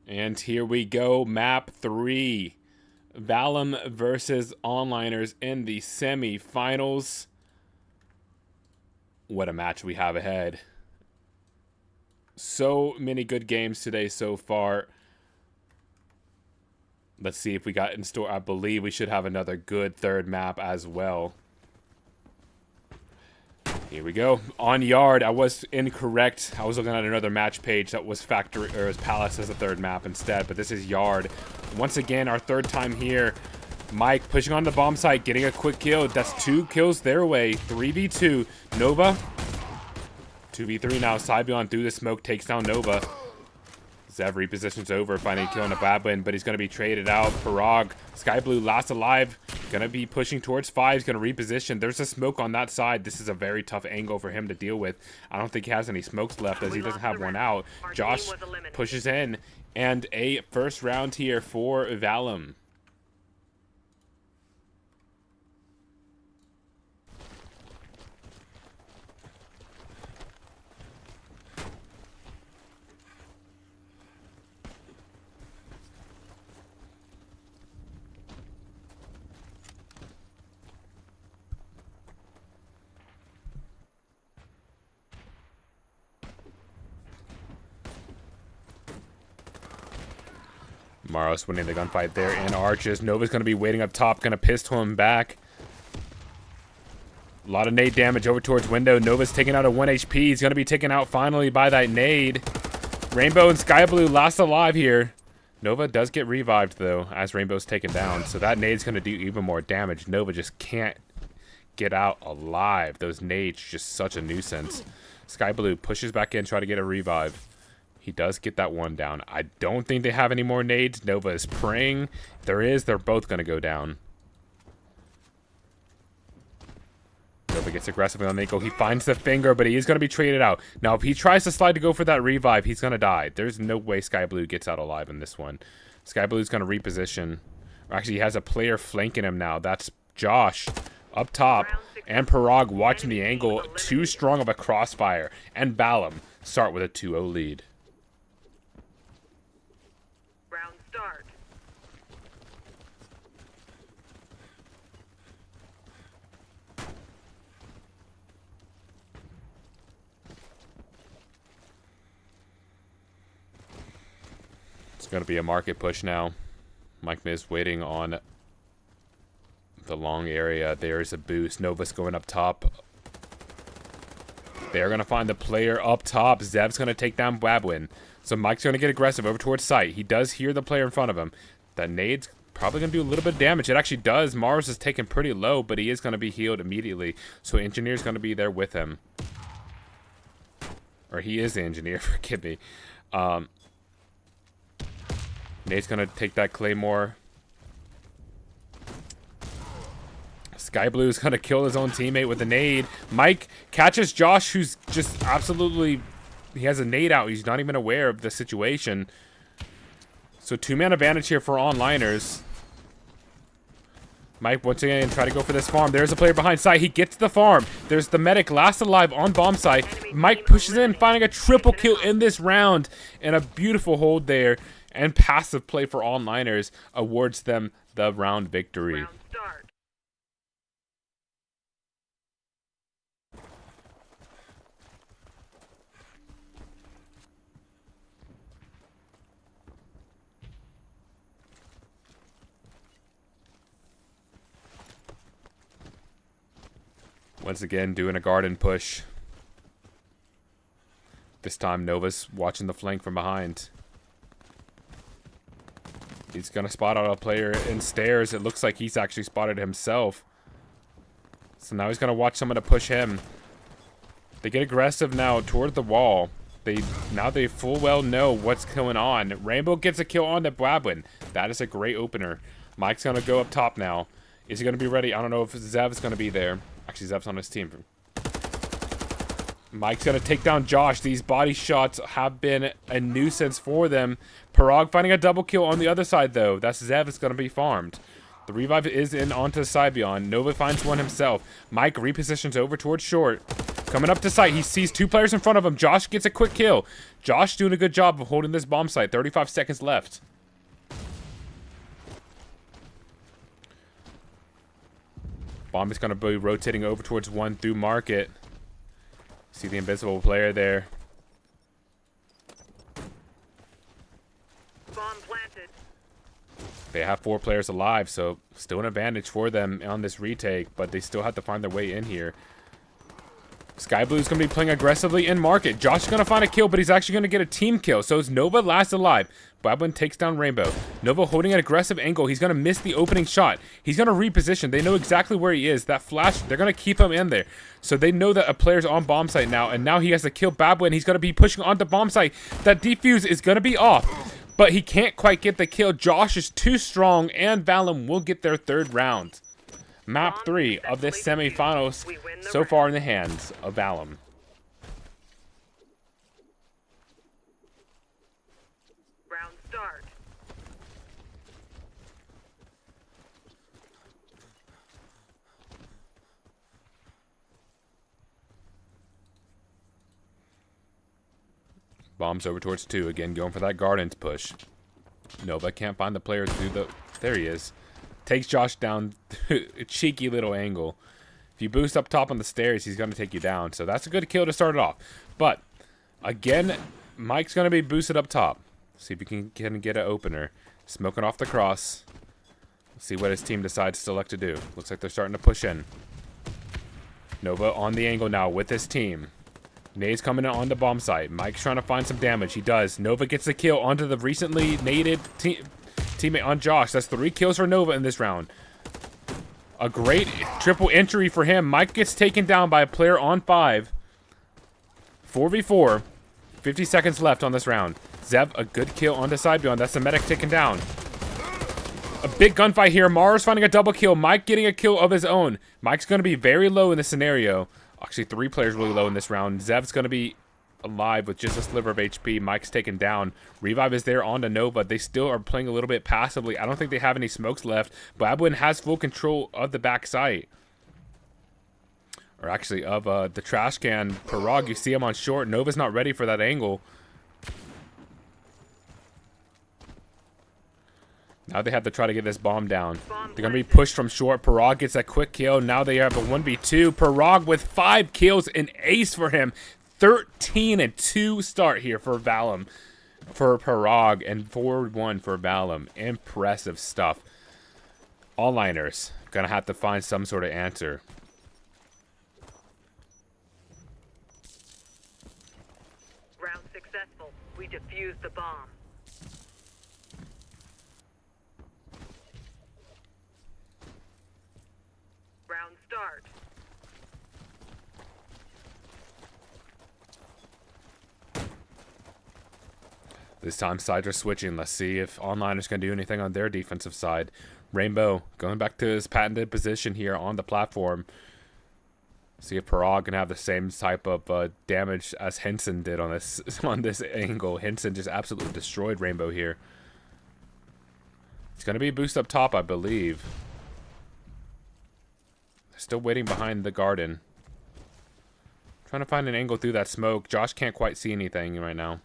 And here we go, map 3. Valum versus Onliners in the semi-finals. What a match we have ahead. So many good games today so far. Let's see if we got in store. I believe we should have another good third map as well. Here we go. On yard, I was incorrect. I was looking at another match page that was factory or as Palace as a third map instead, but this is yard. Once again, our third time here. Mike pushing on the bomb site, getting a quick kill. That's 2 kills their way. 3v2. Nova. 2v3 now. Saibion through the smoke takes down Nova. Zev repositions over, finding a kill on a bad win, but he's going to be traded out. Parag, Sky Blue, last alive. Going to be pushing towards 5. He's going to reposition. There's a smoke on that side. This is a very tough angle for him to deal with. I don't think he has any smokes left as he doesn't have one out. Josh pushes in, and a first round here for Valum. Maros winning the gunfight there in Arches. Nova's going to be waiting up top, going to pistol him back. A lot of nade damage over towards window. Nova's taking out a 1 HP. He's going to be taken out finally by that nade. Rainbow and Sky Blue last alive here. Nova does get revived, though, as Rainbow's taken down. So that nade's going to do even more damage. Nova just can't get out alive. Those nades just such a nuisance. Sky Blue pushes back in, try to get a revive. He does get that one down. I don't think they have any more nades. Nova is praying. If there is, they're both going to go down. Nova gets aggressive on the ankle. He finds the finger, but he is going to be traded out. Now, if he tries to slide to go for that revive, he's going to die. There's no way Sky Blue gets out alive in this one. Sky Blue's going to reposition. Actually, he has a player flanking him now. That's Josh up top. And Parag watching the angle. Too strong of a crossfire. And Valum start with a 2-0 lead. Start. It's going to be a market push now. Mike Miz waiting on the long area. There's a boost. Nova's going up top. They're going to find the player up top. Zev's going to take down Babwin. So Mike's going to get aggressive over towards site. He does hear the player in front of him. That nade's probably going to do a little bit of damage. It actually does. Mars is taken pretty low, but he is going to be healed immediately. So Engineer's going to be there with him. Or he is the Engineer, forgive me. Nade's going to take that Claymore. Sky Blue is going to kill his own teammate with a nade. Mike catches Josh, who's just absolutely... He has a nade out. He's not even aware of the situation. So 2-man advantage here for onliners. Mike once again try to go for this farm. There's a player behind site. He gets the farm. There's the medic last alive on bomb site. Mike pushes in, finding a triple kill in this round. And a beautiful hold there. And passive play for onliners awards them the round victory. Start. Once again, doing a garden push. This time, Nova's watching the flank from behind. He's going to spot out a player in stairs. It looks like he's actually spotted himself. So now he's going to watch someone to push him. They get aggressive now toward the wall. Now they full well know what's going on. Rainbow gets a kill on the Blabwin. That is a great opener. Mike's going to go up top now. Is he going to be ready? I don't know if Zev's going to be there. Actually, Zev's on his team. Mike's going to take down Josh. These body shots have been a nuisance for them. Parag finding a double kill on the other side, though. That's Zev is going to be farmed. The revive is in onto Saibion. Nova finds one himself. Mike repositions over towards short. Coming up to site. He sees 2 players in front of him. Josh gets a quick kill. Josh doing a good job of holding this bomb site. 35 seconds left. Bomb is going to be rotating over towards 1 through market. See the invisible player there. Bomb planted. They have 4 players alive, so still an advantage for them on this retake, but they still have to find their way in here. Sky Blue's going to be playing aggressively in market. Josh is going to find a kill, but he's actually going to get a team kill. So it's Nova last alive. Babwin takes down Rainbow. Nova holding an aggressive angle. He's going to miss the opening shot. He's going to reposition. They know exactly where he is. That flash, they're going to keep him in there. So they know that a player's on bomb site now, and now he has to kill Babwin. He's going to be pushing onto bomb site. That defuse is going to be off, but he can't quite get the kill. Josh is too strong, and Valum will get their 3rd round. Map 3 of this semifinals so far in the hands of Valum. Round start. Bombs over towards 2. Again, going for that Gardens push. Nova can't find the player to do the... There he is. Takes Josh down a cheeky little angle. If you boost up top on the stairs, he's going to take you down. So that's a good kill to start it off. But, again, Mike's going to be boosted up top. See if he can get an opener. Smoking off the cross. See what his team decides to select to do. Looks like they're starting to push in. Nova on the angle now with his team. Nade's coming in on the bomb site. Mike's trying to find some damage. He does. Nova gets the kill onto the recently naded teammate on Josh. That's 3 kills for Nova in this round. A great triple entry for him. Mike gets taken down by a player on 5. 4v4. 50 seconds left on this round. Zev, a good kill onto side beyond. That's the medic taken down. A big gunfight here. Mars finding a double kill. Mike getting a kill of his own. Mike's going to be very low in this scenario. Actually, 3 players really low in this round. Zev's going to be alive with just a sliver of HP. Mike's taken down. Revive is there on to Nova. They still are playing a little bit passively. I don't think they have any smokes left. Babwin has full control of the back site. Or actually, of the trash can. Parag, you see him on short. Nova's not ready for that angle. Now they have to try to get this bomb down. They're going to be pushed from short. Parag gets a quick kill. Now they have a 1v2. Parag with 5 kills. An ace for him. 13-2 start here for Valum. For Parag. And 4-1 for Valum. Impressive stuff. All-liners. Going to have to find some sort of answer. Round successful. We defused the bomb. Round start. This time sides are switching. Let's see if Onliners can do anything on their defensive side. Rainbow going back to his patented position here on the platform. See if Parag can have the same type of damage as Henson did on this angle. Henson just absolutely destroyed Rainbow here. It's going to be a boost up top, I believe. Still waiting behind the garden. Trying to find an angle through that smoke. Josh can't quite see anything right now.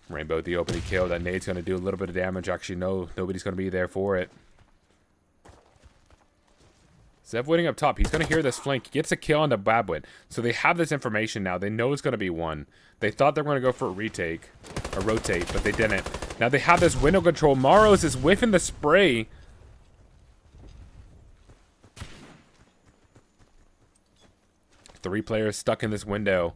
Rainbow the opening kill. That nade's going to do a little bit of damage. Actually, no, nobody's going to be there for it. Zev waiting up top. He's going to hear this flank. He gets a kill on the Babwin. So they have this information now. They know it's going to be one. They thought they were going to go for a retake. A rotate, but they didn't. Now they have this window control. Maros is whiffing the spray. Three players stuck in this window.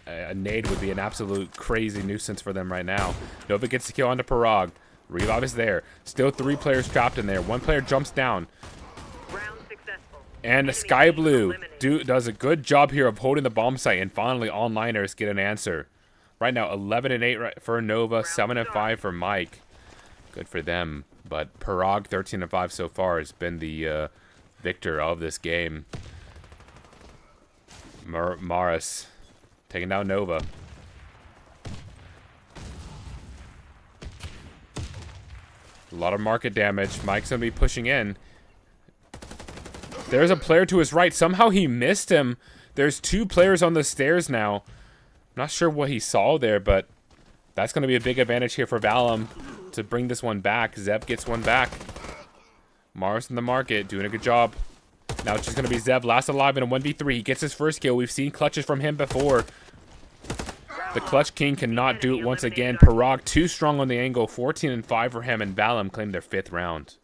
A nade would be an absolute crazy nuisance for them right now. Nova gets the kill onto Parag. Revive is there. Still 3 players trapped in there. 1 player jumps down. And Sky Blue does a good job here of holding the bomb site. And finally, Onliners get an answer. Right now, 11-8 for Nova, 7-5 for Mike. Good for them. But Parag, 13-5 so far, has been the victor of this game. Maris taking down Nova. A lot of market damage. Mike's going to be pushing in. There's a player to his right. Somehow he missed him. There's 2 players on the stairs now. Not sure what he saw there, but that's going to be a big advantage here for Valum to bring this one back. Zev gets one back. Mars in the market, doing a good job. Now it's just going to be Zev, last alive in a 1v3. He gets his first kill. We've seen clutches from him before. The Clutch King cannot do it once again. Parag too strong on the angle. 14 and 5 for him, and Valum claimed their 5th round.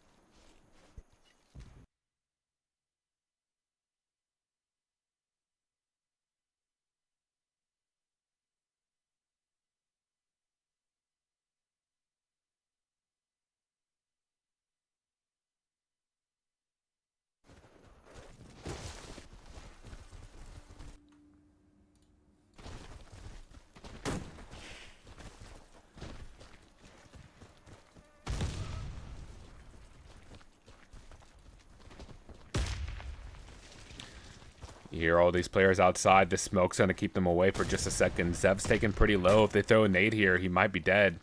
You hear all these players outside. The smoke's going to keep them away for just a second. Zev's taken pretty low. If they throw a nade here, he might be dead.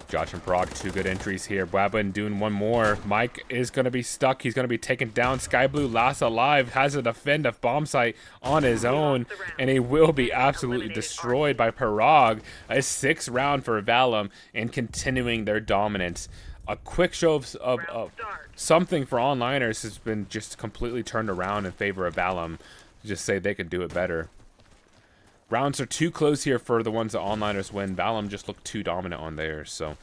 Josh and Prague, 2 good entries here. Wabin doing one more. Mike is going to be stuck. He's going to be taken down. Sky Blue last alive. Has to defend a bomb site on his own. And he will be absolutely destroyed by Parag. A 6th round for Valum and continuing their dominance. A quick show of something for onliners has been just completely turned around in favor of Valum. Just say they could do it better. Rounds are too close here for the ones that onliners win. Valum just looked too dominant on theirs. So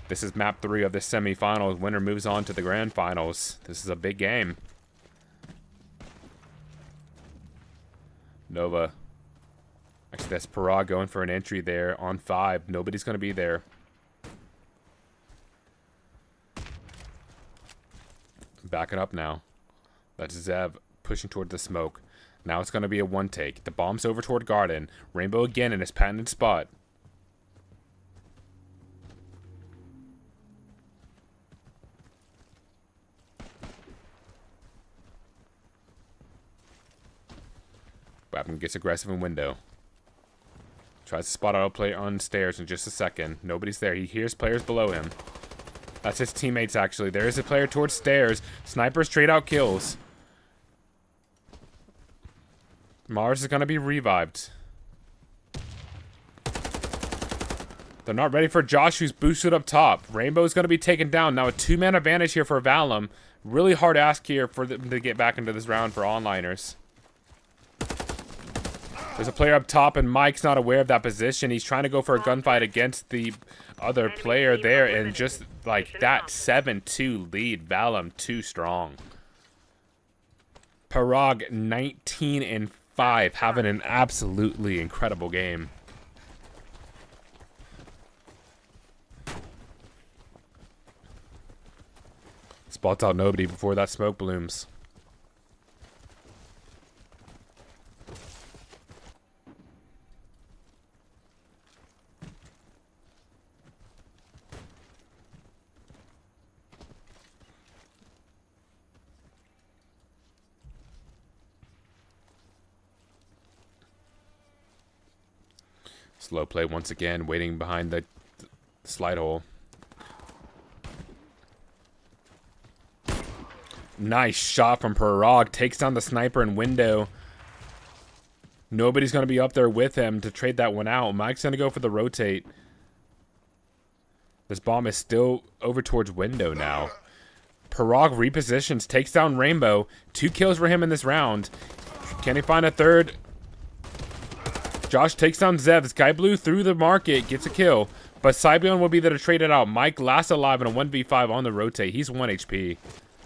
this is map 3 of the semifinals. Winner moves on to the grand finals. This is a big game. Nova. Actually, that's Parag going for an entry there on 5. Nobody's going to be there. Backing up now. That's Zev pushing toward the smoke. Now it's going to be a 1 take. The bomb's over toward Garden. Rainbow again in his patented spot. Babin gets aggressive in window. Tries to spot out a player on stairs in just a second. Nobody's there. He hears players below him. That's his teammates, actually. There is a player towards stairs. Sniper straight out kills. Mars is going to be revived. They're not ready for Josh, who's boosted up top. Rainbow's going to be taken down. Now a 2-man advantage here for Valum. Really hard ask here for them to get back into this round for onliners. There's a player up top, and Mike's not aware of that position. He's trying to go for a gunfight against the other player there, and just like that 7-2 lead, Valum too strong. Parag 19 and 5, having an absolutely incredible game. Spots out nobody before that smoke blooms. Slow play once again, waiting behind the slide hole. Nice shot from Parag. Takes down the sniper in window. Nobody's going to be up there with him to trade that one out. Mike's going to go for the rotate. This bomb is still over towards window now. Parag repositions, takes down Rainbow. 2 kills for him in this round. Can he find a third? Josh takes down Zev. Sky Blue through the market, gets a kill. But Cybion will be there to trade it out. Mike last alive in a 1v5 on the rotate. He's 1 HP.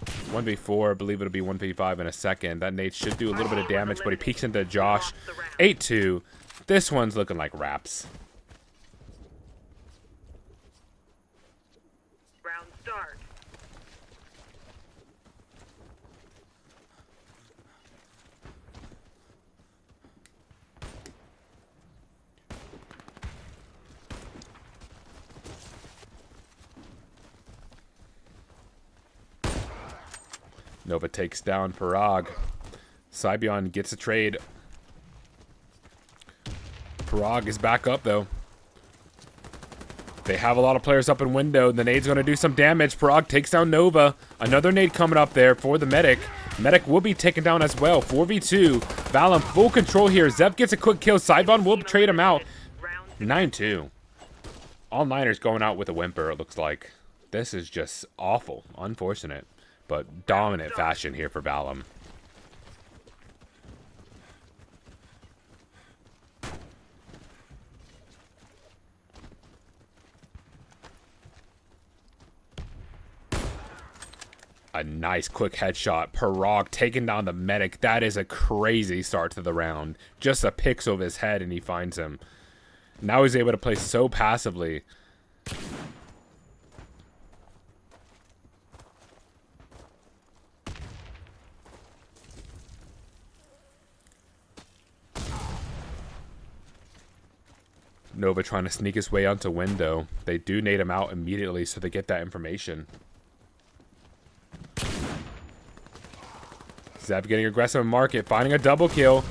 1v4, I believe it'll be 1v5 in a second. That nade should do a little bit of damage, but he peeks into Josh. 8-2. This one's looking like wraps. Round start. Nova takes down Parag. Saibion gets a trade. Parag is back up, though. They have a lot of players up in window. The nade's going to do some damage. Parag takes down Nova. Another nade coming up there for the medic. Medic will be taken down as well. 4v2. Valum full control here. Zev gets a quick kill. Saibion will trade him out. 9-2. All Niners going out with a whimper, it looks like. This is just awful. Unfortunate. But dominant fashion here for Valum. A nice quick headshot. Parag taking down the medic. That is a crazy start to the round. Just a pixel of his head and he finds him. Now he's able to play so passively. Nova trying to sneak his way onto window. They do nade him out immediately so they get that information. Zev getting aggressive in market, finding a double kill.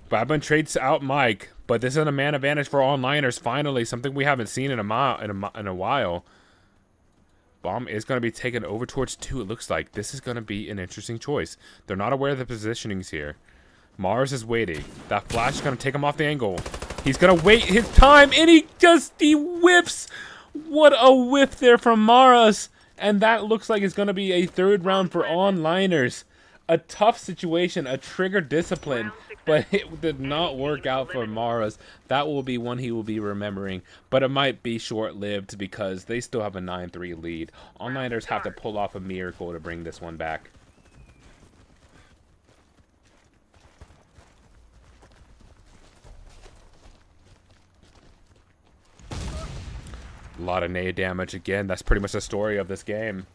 Babin trades out Mike, but this is a man advantage for all Niners. Finally, something we haven't seen in a while. Bomb is going to be taken over towards 2. It looks like this is going to be an interesting choice. They're not aware of the positionings here. Mars is waiting. That flash is going to take him off the angle. He's going to wait his time, and he whiffs. What a whiff there from Maras. And that looks like it's going to be a 3rd round for all Niners. A tough situation, a trigger discipline, but it did not work out for Maras. That will be one he will be remembering, but it might be short-lived because they still have a 9-3 lead. All Niners have to pull off a miracle to bring this one back. A lot of nade damage again. That's pretty much the story of this game.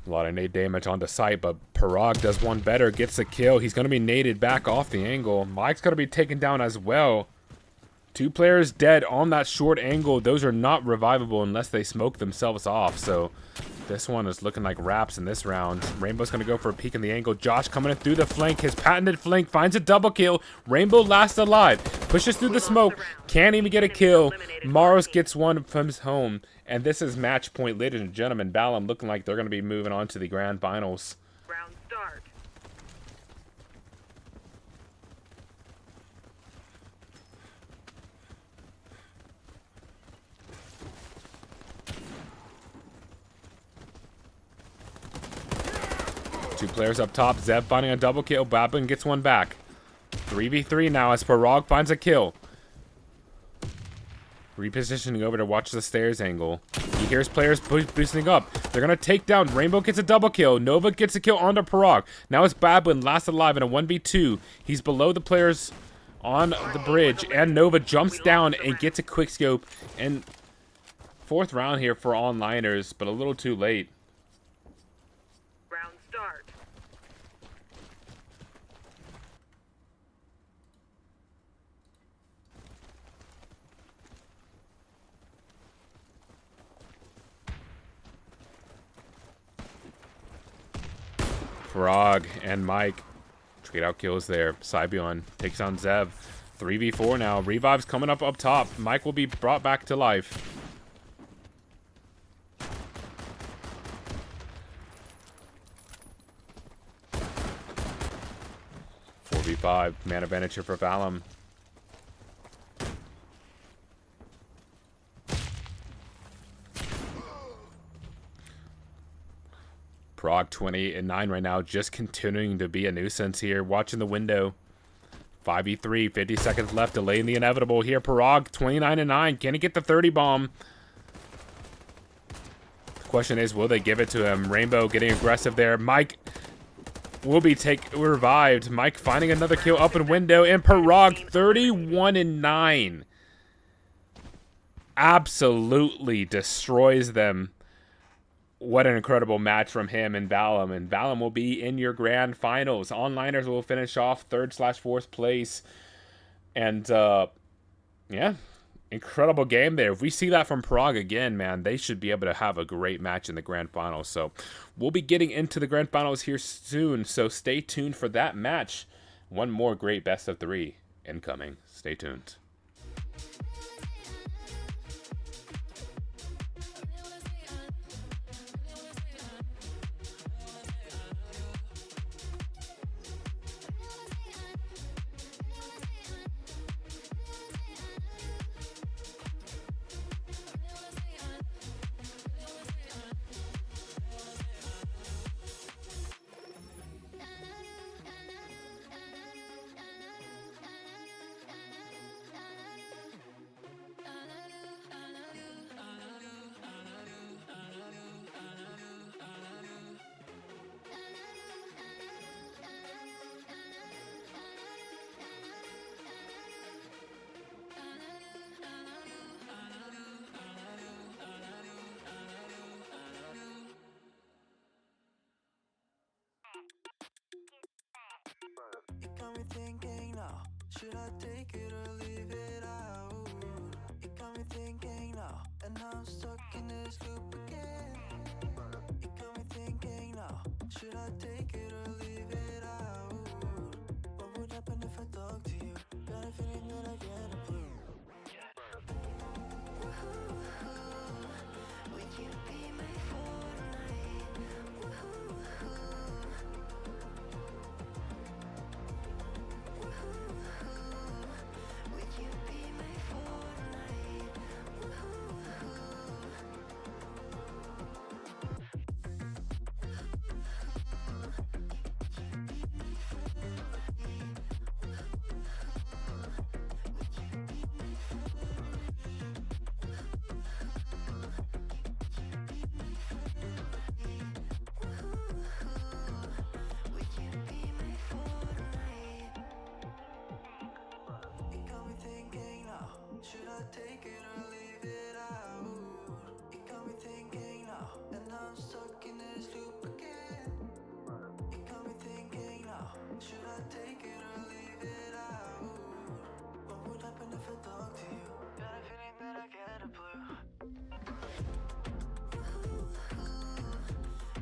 A lot of nade damage on the site, but Parag does one better, gets the kill. He's going to be naded back off the angle. Mike's going to be taken down as well. 2 players dead on that short angle. Those are not revivable unless they smoke themselves off. So this one is looking like wraps in this round. Rainbow's going to go for a peek in the angle. Josh coming in through the flank. His patented flank finds a double kill. Rainbow lasts alive. Pushes through the smoke. Can't even get a kill. Maros gets one from his home. And this is match point, ladies and gentlemen. Balam looking like they're going to be moving on to the grand finals. Round start. Two players up top. Zev finding a double kill. Babin gets one back. 3v3 now as Parag finds a kill. Repositioning over to watch the stairs angle. He hears players boosting up. They're going to take down. Rainbow gets a double kill. Nova gets a kill onto Parag. Now it's Babin last alive in a 1v2. He's below the players on the bridge. And Nova jumps down and gets a quick scope. And 4th round here for all Niners, but a little too late. Round start. Parag and Mike trade out kills there. Saibion takes on Zev. 3v4 now. Revive's coming up top. Mike will be brought back to life. Man advantage here for Valum. Parag 28-9 right now, just continuing to be a nuisance here. Watching the window. 5v3, 50 seconds left, delaying the inevitable here. Parag 29-9. Can he get the 30 bomb? The question is, will they give it to him? Rainbow getting aggressive there. Mike will be revived. Mike finding another kill up in window, and Parag 31-9. Absolutely destroys them. What an incredible match from him and Valum. And Valum will be in your grand finals. All Niners will finish off 3rd/4th place. And yeah, incredible game there. If we see that from Prague again, man, they should be able to have a great match in the grand finals. So we'll be getting into the grand finals here soon. So stay tuned for that match. One more great best of 3 incoming. Stay tuned. It got me thinking now, should I take it or leave it out? It got me thinking now, and now I'm stuck in this loop again. It got me thinking now, should I take it or leave it out? What would happen if I talk to you? Got a feeling that I get a clue. Would you be my Fortnite? Would you be my Fortnite? Would you be my Fortnite? It got me thinking now, should I take it or leave it out? It got me thinking now, and now I'm stuck in this loop again. It got me thinking now, should I take it or leave it out? What would happen if I talk to you? Got a feeling that I get a blue.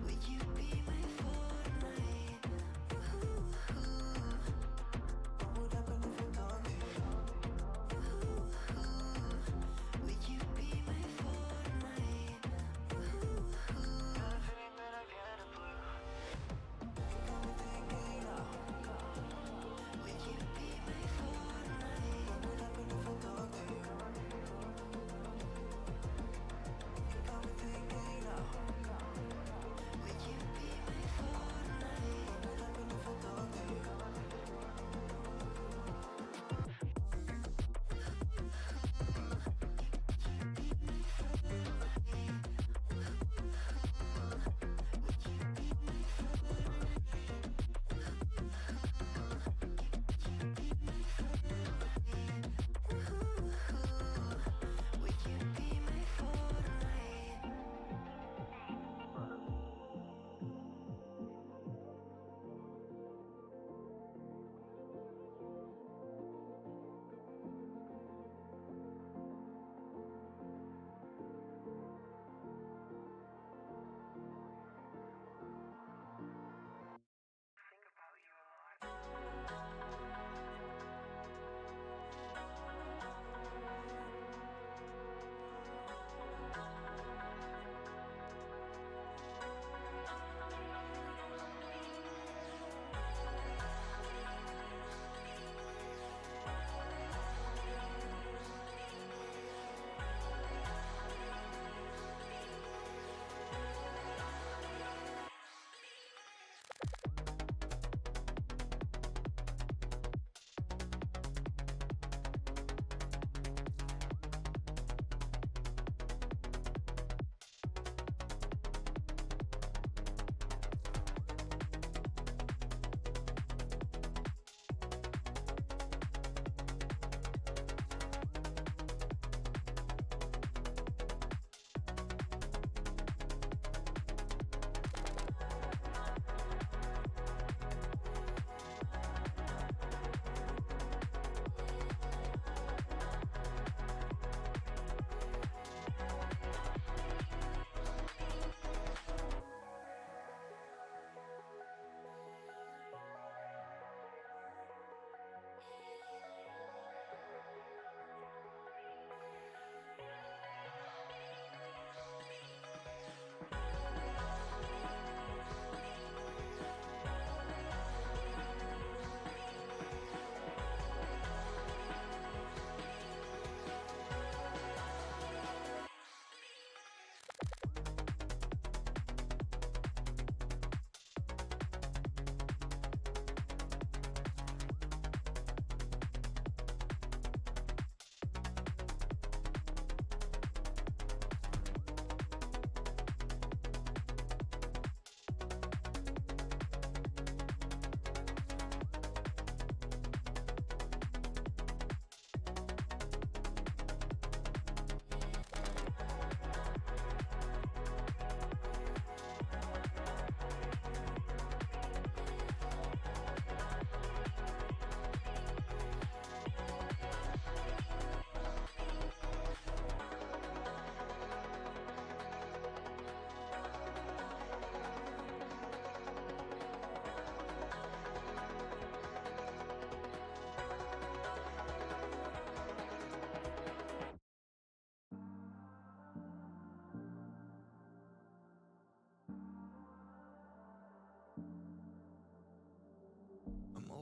Would you be my Fortnite? What would happen if I talk to you? Would you be my Fortnite? Got a feeling that I get a blue. It got me thinking now,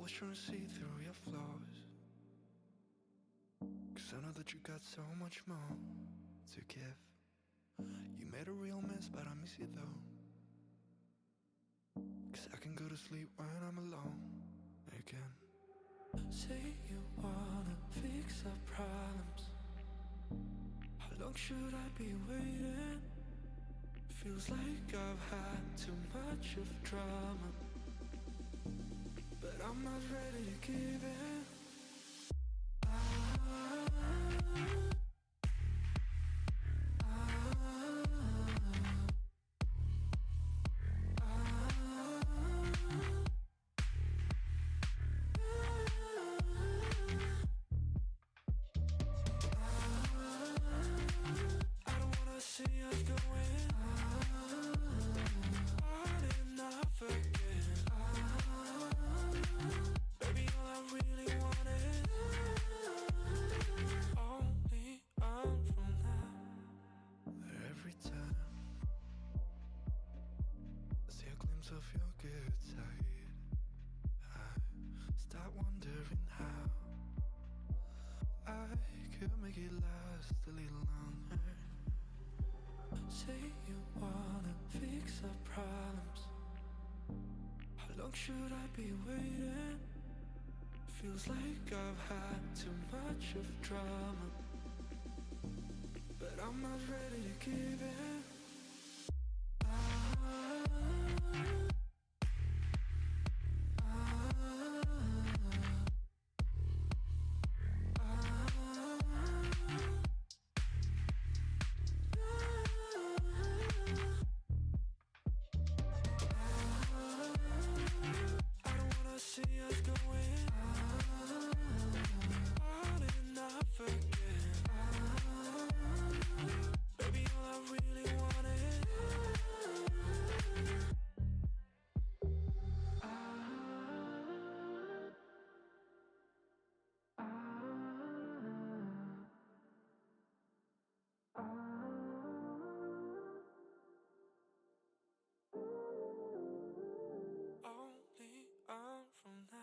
Always trying to see through your flaws, 'cause I know that you got so much more to give. You made a real mess, but I miss you though, 'cause I can go to sleep when I'm alone again. Say you wanna fix our problems. How long should I be waiting? Feels like I've had too much of drama, but I'm not ready to give in. I don't wanna see us going on and off again. Baby, all I really want is only on from now. Every time I see a glimpse of your good side, I start wondering how I could make it last a little longer. Say you wanna fix our problems. How long should I be waiting? Feels like I've had too much of drama, but I'm not ready to give in. I don't wanna see us going on and off again. Baby, all I really want is only on from now.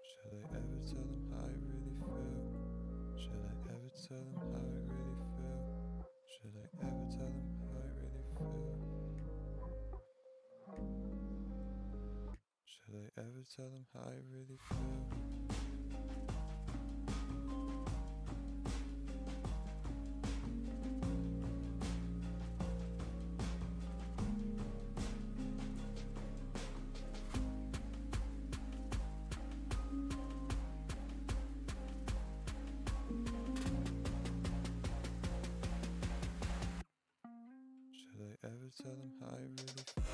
Should I ever tell them how I really feel? Should I ever tell them how I really feel? Should I ever tell them how I really feel? Should I ever tell them how I really feel? Should I ever tell them how I really feel?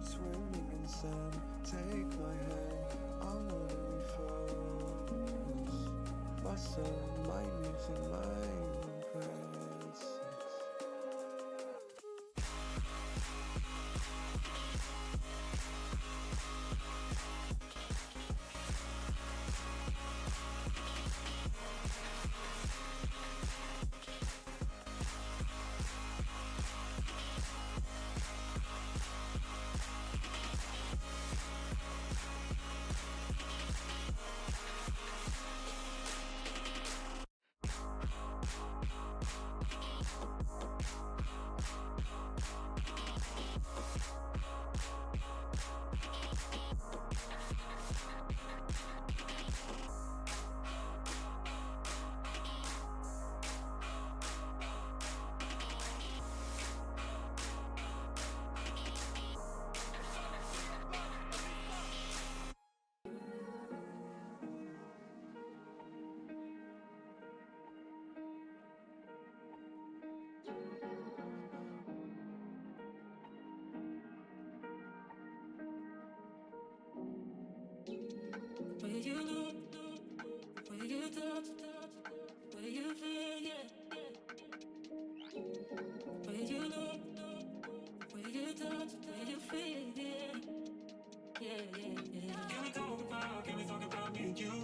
Swimming in sand, take my hand, I wanna refocus. Muscle, my music, my presence. Where you look, where you touch, where you feel, yeah. Where you look, where you touch, where you feel, yeah. Can we talk about me and you?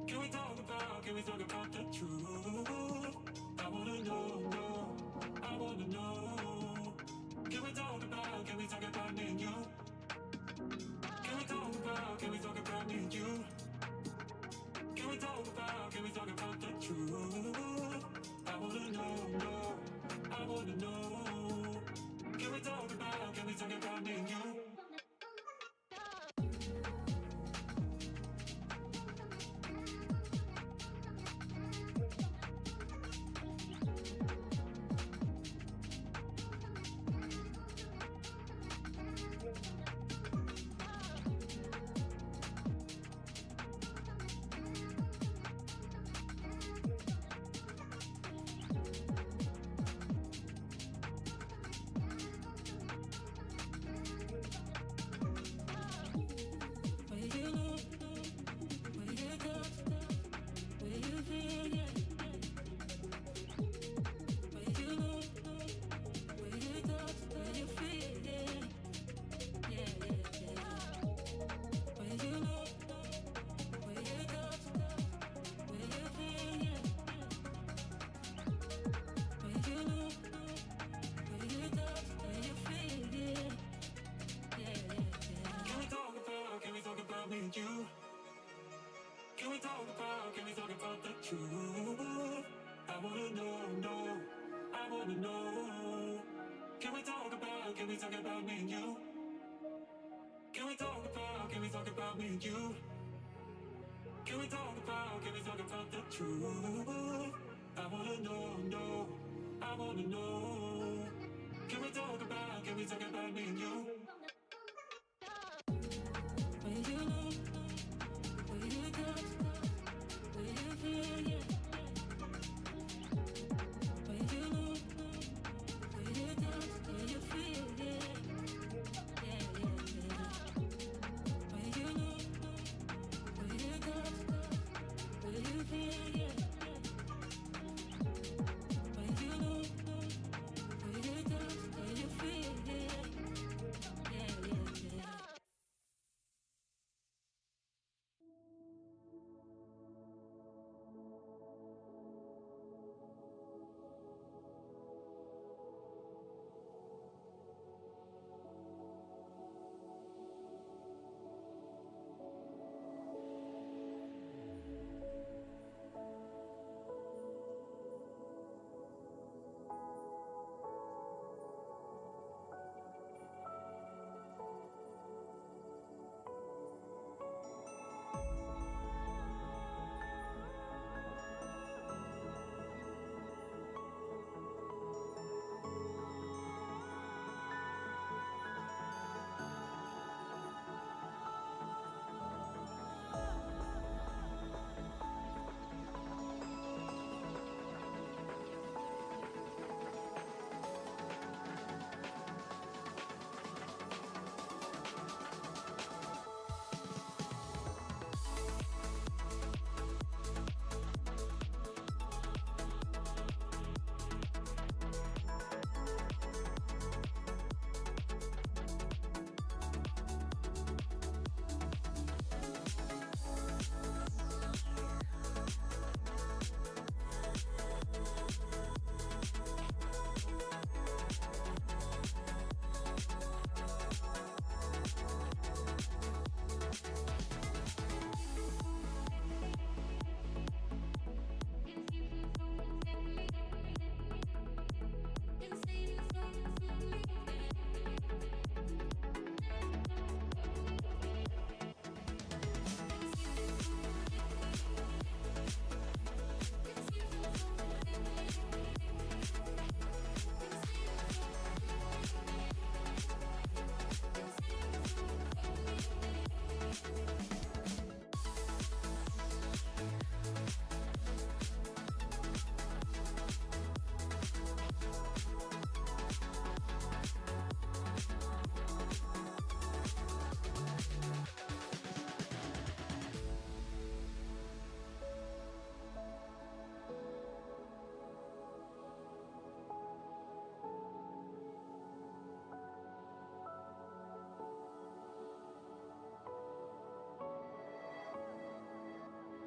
Can we talk about the truth? I wanna know. about, can we talk about the truth? I wanna know, I wanna know. Can we talk about me and you? Can we talk about me and you? Can we talk about the truth? I wanna know, I wanna know. Can we talk about me and you? When you know, when you touch, when you feel, yeah. When you know, when you touch, when you feel, yeah. Yeah, yeah, yeah. When you know, when you touch, when you feel, yeah. When you know, when you touch, when you feel, yeah. Yeah, yeah, yeah.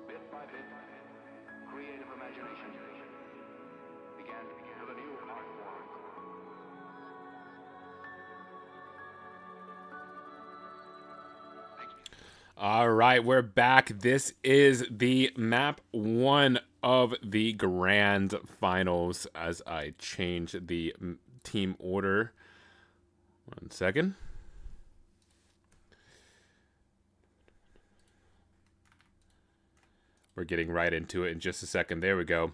Bit by bit, creative imagination began to have a new art form. All right, we're back. This is the map 1 of the grand finals as I change the team order. 1 second. We're getting right into it in just a second. There we go.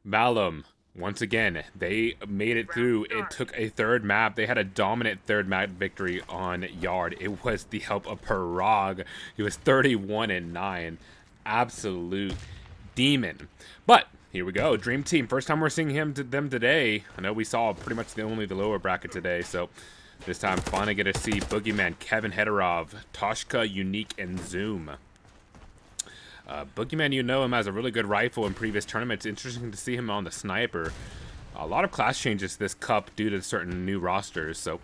Malum, once again, they made it through. It took a third map. They had a dominant third map victory on Yard. It was the help of Parag. He was 31-9. Absolute demon. But here we go. Dream Team. First time we're seeing them today. I know we saw pretty much only the lower bracket today, so this time finally get to see Boogeyman, Kevin Hedorov, Toshka, Unique, and Zoom. Boogeyman, you know him as a really good rifle in previous tournaments. Interesting to see him on the sniper. A lot of class changes this cup due to certain new rosters, so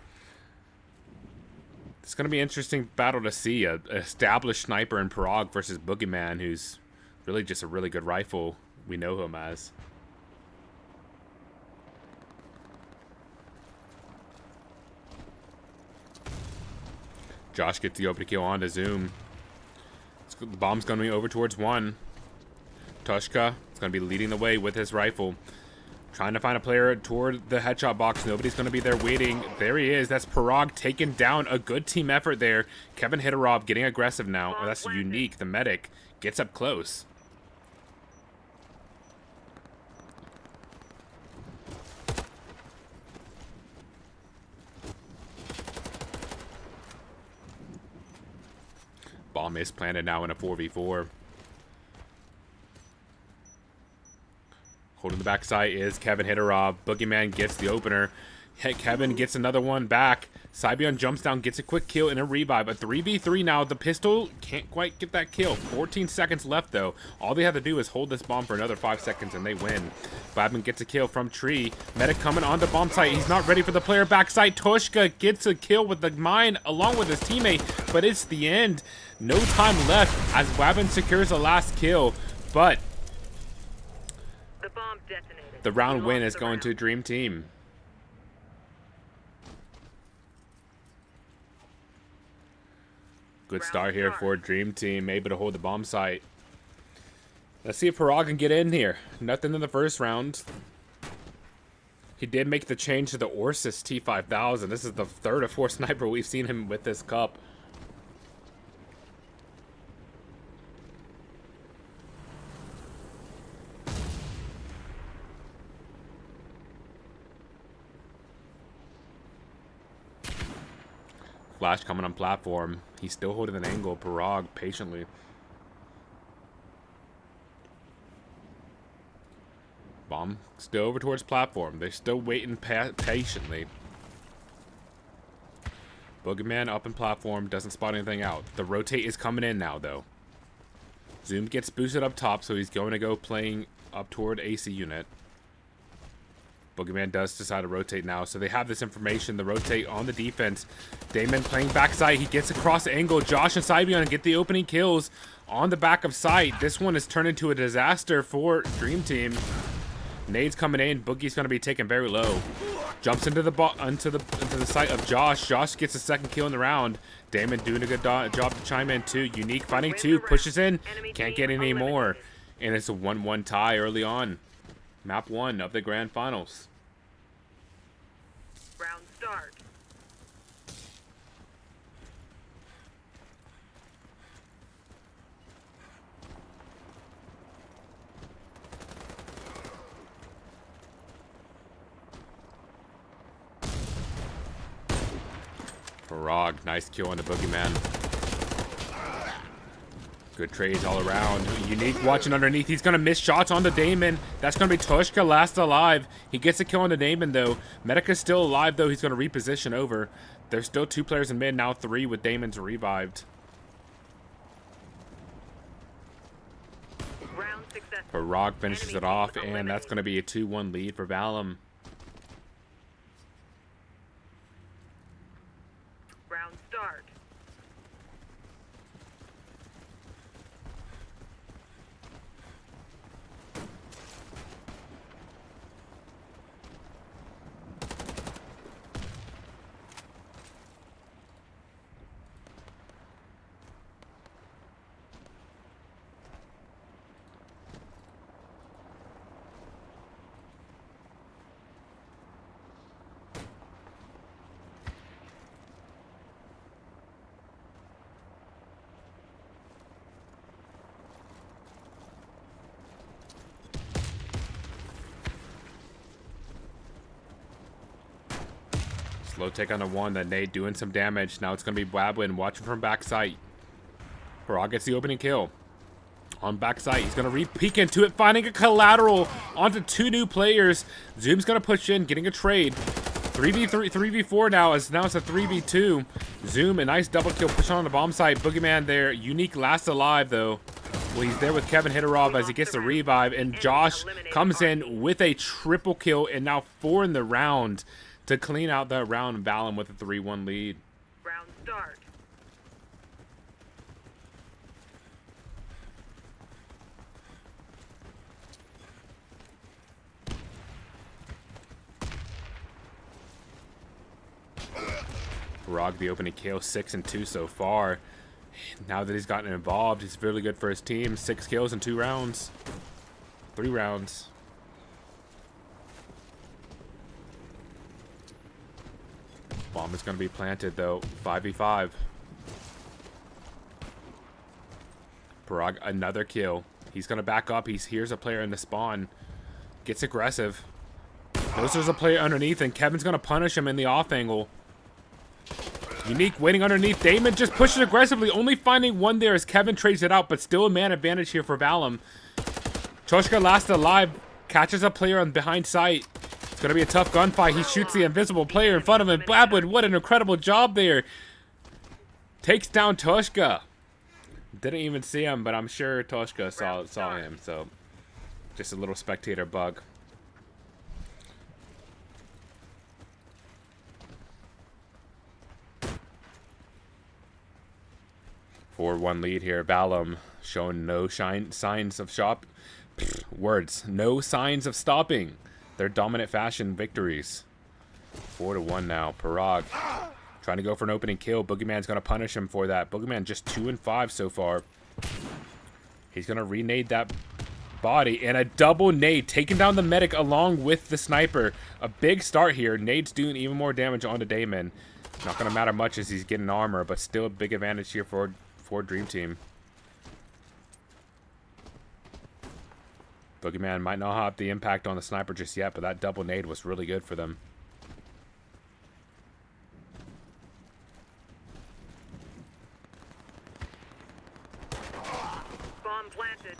it's going to be an interesting battle to see. A established sniper in Parag versus Boogeyman, who's really just a really good rifle we know him as. Josh gets the open kill on to Zoom. The bomb's going to be over towards 1. Tushka is going to be leading the way with his rifle. Trying to find a player toward the headshot box. Nobody's going to be there waiting. There he is. That's Parag taking down. A good team effort there. Kevin Hitterov getting aggressive now. Oh, that's Unique. The medic gets up close. Bomb is planted now in a 4v4. Holding the backside is Kevin Hitterov. Boogeyman gets the opener. Kevin gets another one back. Sybion jumps down, gets a quick kill and a revive. A 3v3 now. The pistol can't quite get that kill. 14 seconds left, though. All they have to do is hold this bomb for another 5 seconds, and they win. Blabman gets a kill from Tree. Medic coming on the bomb site. He's not ready for the player backside. Tushka gets a kill with the mine along with his teammate, but it's the end. No time left as Blabman secures the last kill, but The bomb detonated. the round We win lost is the going round. to Dream Team. Good start here for Dream Team, able to hold the bomb site. Let's see if Parag can get in here. Nothing in the first round. He did make the change to the Orsis T5000. This is the third or fourth sniper we've seen him with this cup. Flash coming on platform. He's still holding an angle. Parag patiently. Bomb still over towards platform. They're still waiting patiently. Boogeyman up in platform. Doesn't spot anything out. The rotate is coming in now, though. Zoom gets boosted up top, so he's going to go playing up toward AC unit. Boogeyman does decide to rotate now, so they have this information. The rotate on the defense. Damon playing backside. He gets across angle. Josh and Sybion get the opening kills on the back of site. This one has turned into a disaster for Dream Team. Nade's coming in. Boogie's going to be taken very low. Jumps into the site of Josh. Josh gets a second kill in the round. Damon doing a good job to chime in too. Unique fighting two. Pushes in. Can't get any more. And it's a 1-1 tie early on. Map 1 of the Grand Finals. Round start. Parag, nice kill on the Boogeyman. Good trades all around. Unique watching underneath. He's going to miss shots on the Damon. That's going to be Tushka last alive. He gets a kill on the Damon, though. Medica's still alive, though. He's going to reposition over. There's still 2 players in mid, now 3 with Damon's revived. Round successful. Parag finishes Enemy it off, team and that's going to be a 2-1 lead for Valum. Round start. Slow take on the one. That Nate doing some damage. Now it's going to be Wabwin watching from backside. Parag gets the opening kill. On backside, he's going to peek into it, finding a collateral onto 2 new players. Zoom's going to push in, getting a trade. 3v3, 3v4 now, as now it's a 3v2. Zoom, a nice double kill, push on the bomb site. Boogeyman there. Unique last alive, though. Well, he's there with Kevin Hitterov as he gets the revive. And Josh comes in with a triple kill, and now 4 in the round to clean out that round and Valum with a 3-1 lead. Round start. Parag the opening kill, 6 and 2 so far. Now that he's gotten involved, he's really good for his team. 6 kills in 2 rounds. 3 rounds. Bomb is going to be planted, though. 5v5. Parag, another kill. He's going to back up. He hears a player in the spawn. Gets aggressive. Knows there's a player underneath, and Kevin's going to punish him in the off angle. Unique waiting underneath. Damon just pushes aggressively, only finding one there as Kevin trades it out, but still a man advantage here for Valum. Choshka last alive. Catches a player on behind sight. It's going to be a tough gunfight. He shoots the invisible player in front of him. Babwood, what an incredible job there. Takes down Toshka. Didn't even see him, but I'm sure Toshka saw him. So, just a little spectator bug. Four-1 lead here. Valum showing no signs of no signs of stopping their dominant fashion victories. 4-1 now. Parag trying to go for an opening kill. Boogeyman's going to punish him for that. Boogeyman just 2-5 so far. He's going to renade that body. And a double nade, taking down the medic along with the sniper. A big start here. Nade's doing even more damage onto Damon. Not going to matter much as he's getting armor, but still a big advantage here for Dream Team. Boogeyman might not have the impact on the sniper just yet, but that double nade was really good for them. Bomb planted.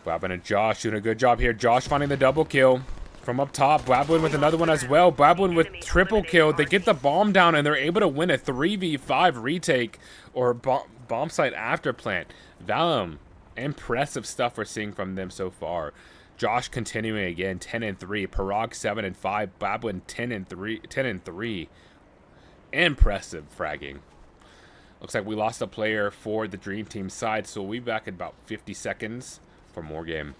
Wabwin and Josh doing a good job here. Josh finding the double kill from up top. Wabwin with another one as well. Wabwin with triple kill. They get the bomb down and they're able to win a 3v5 retake or bomb site after plant. Valum, impressive stuff we're seeing from them so far. Josh continuing again, 10-3. Parag 7-5. Wabwin 10-3. Impressive fragging. Looks like we lost a player for the Dream Team side, so we'll be back in about 50 seconds for more game.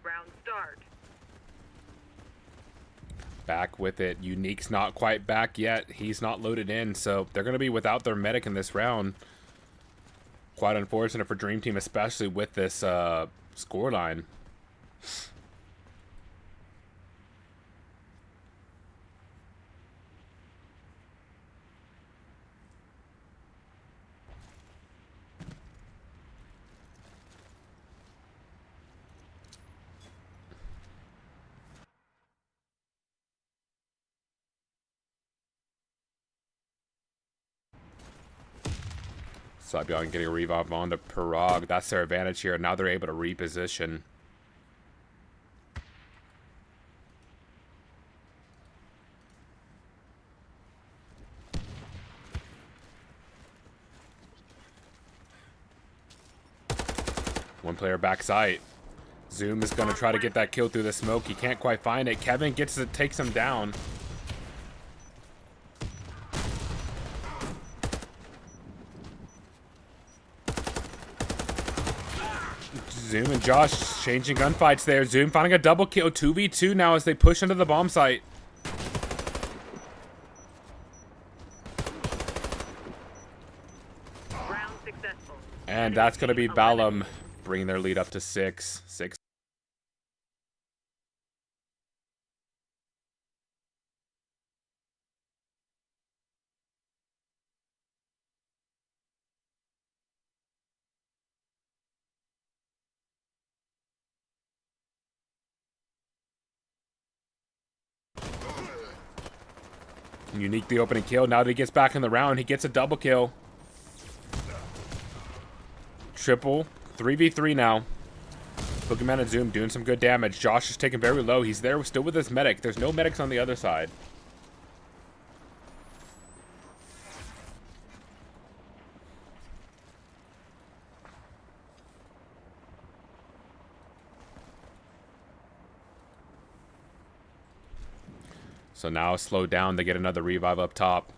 Round start. Back with it. Unique's not quite back yet. He's not loaded in, so they're going to be without their medic in this round. Quite unfortunate for Dream Team, especially with this scoreline. Sabian getting a revive on to Parag. That's their advantage here. Now they're able to reposition. One player backside. Zoom is going to try to get that kill through the smoke. He can't quite find it. Kevin gets it, takes him down. Zoom and Josh changing gunfights there. Zoom finding a double kill. 2v2 now as they push into the bomb site. Round successful. And that's going to be Valum bringing their lead up to 6. Unique the opening kill. Now that he gets back in the round, he gets a double kill. Triple. 3v3 now. Boogeyman and Zoom doing some good damage. Josh is taking very low. He's there still with his medic. There's no medics on the other side. So now slow down. They get another revive up top.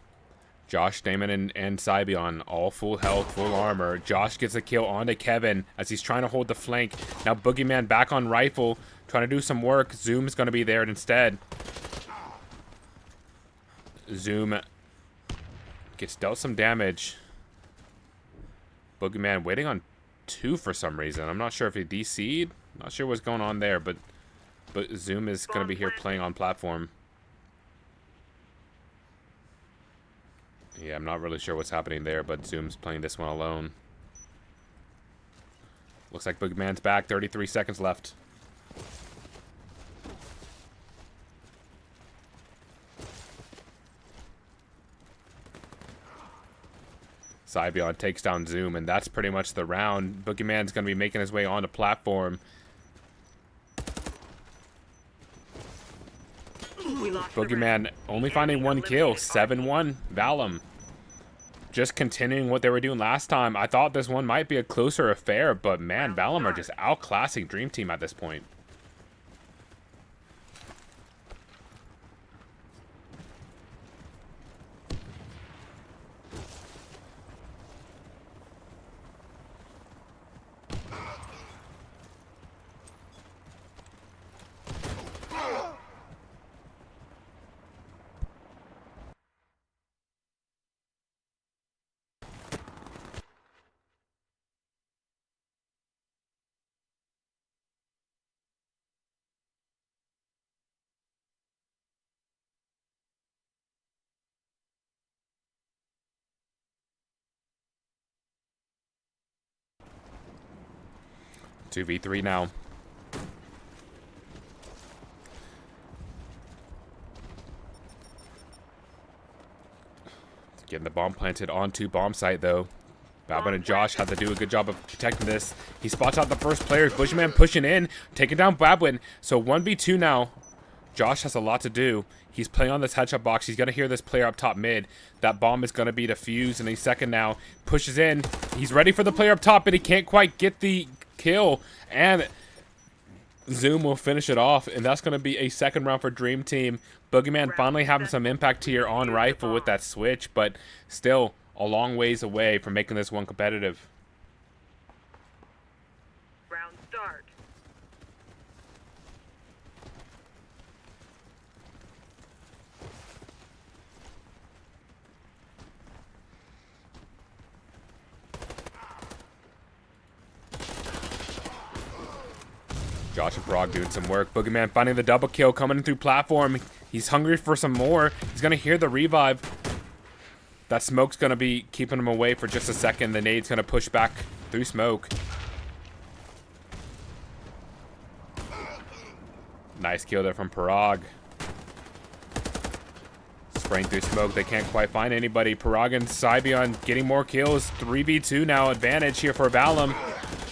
Josh, Damon, and Sybion, all full health, full armor. Josh gets a kill onto Kevin as he's trying to hold the flank. Now Boogeyman back on rifle, trying to do some work. Zoom's going to be there instead. Zoom gets dealt some damage. Boogeyman waiting on 2 for some reason. I'm not sure if he DC'd. Not sure what's going on there, but Zoom is going to be here playing on platform. Yeah, I'm not really sure what's happening there, but Zoom's playing this one alone. Looks like Boogeyman's back. 33 seconds left. Sybion takes down Zoom, and that's pretty much the round. Boogeyman's going to be making his way onto platform. Boogeyman only finding 1 kill. 7-1. Valum. Just continuing what they were doing last time. I thought this one might be a closer affair, but man, Valum are just outclassing Dream Team at this point. Two v 3 now. Getting the bomb planted onto bomb site though. Babin and Josh have to do a good job of protecting this. He spots out the first players. Bushyman pushing in, taking down Babwin. So 1v2 now. Josh has a lot to do. He's playing on this headshot box. He's going to hear this player up top mid. That bomb is going to be defused in a second now. Pushes in. He's ready for the player up top, but he can't quite get the kill. And Zoom will finish it off. And that's going to be a second round for Dream Team. Boogeyman finally having some impact here on rifle with that switch, but still a long ways away from making this one competitive. Round start. Josh and Brog doing some work. Boogeyman finding the double kill, coming in through platform. He's hungry for some more. He's going to hear the revive. That smoke's going to be keeping him away for just a second. The nade's going to push back through smoke. Nice kill there from Parag. Spraying through smoke. They can't quite find anybody. Parag and Sybion getting more kills. 3v2 now. Advantage here for Valum.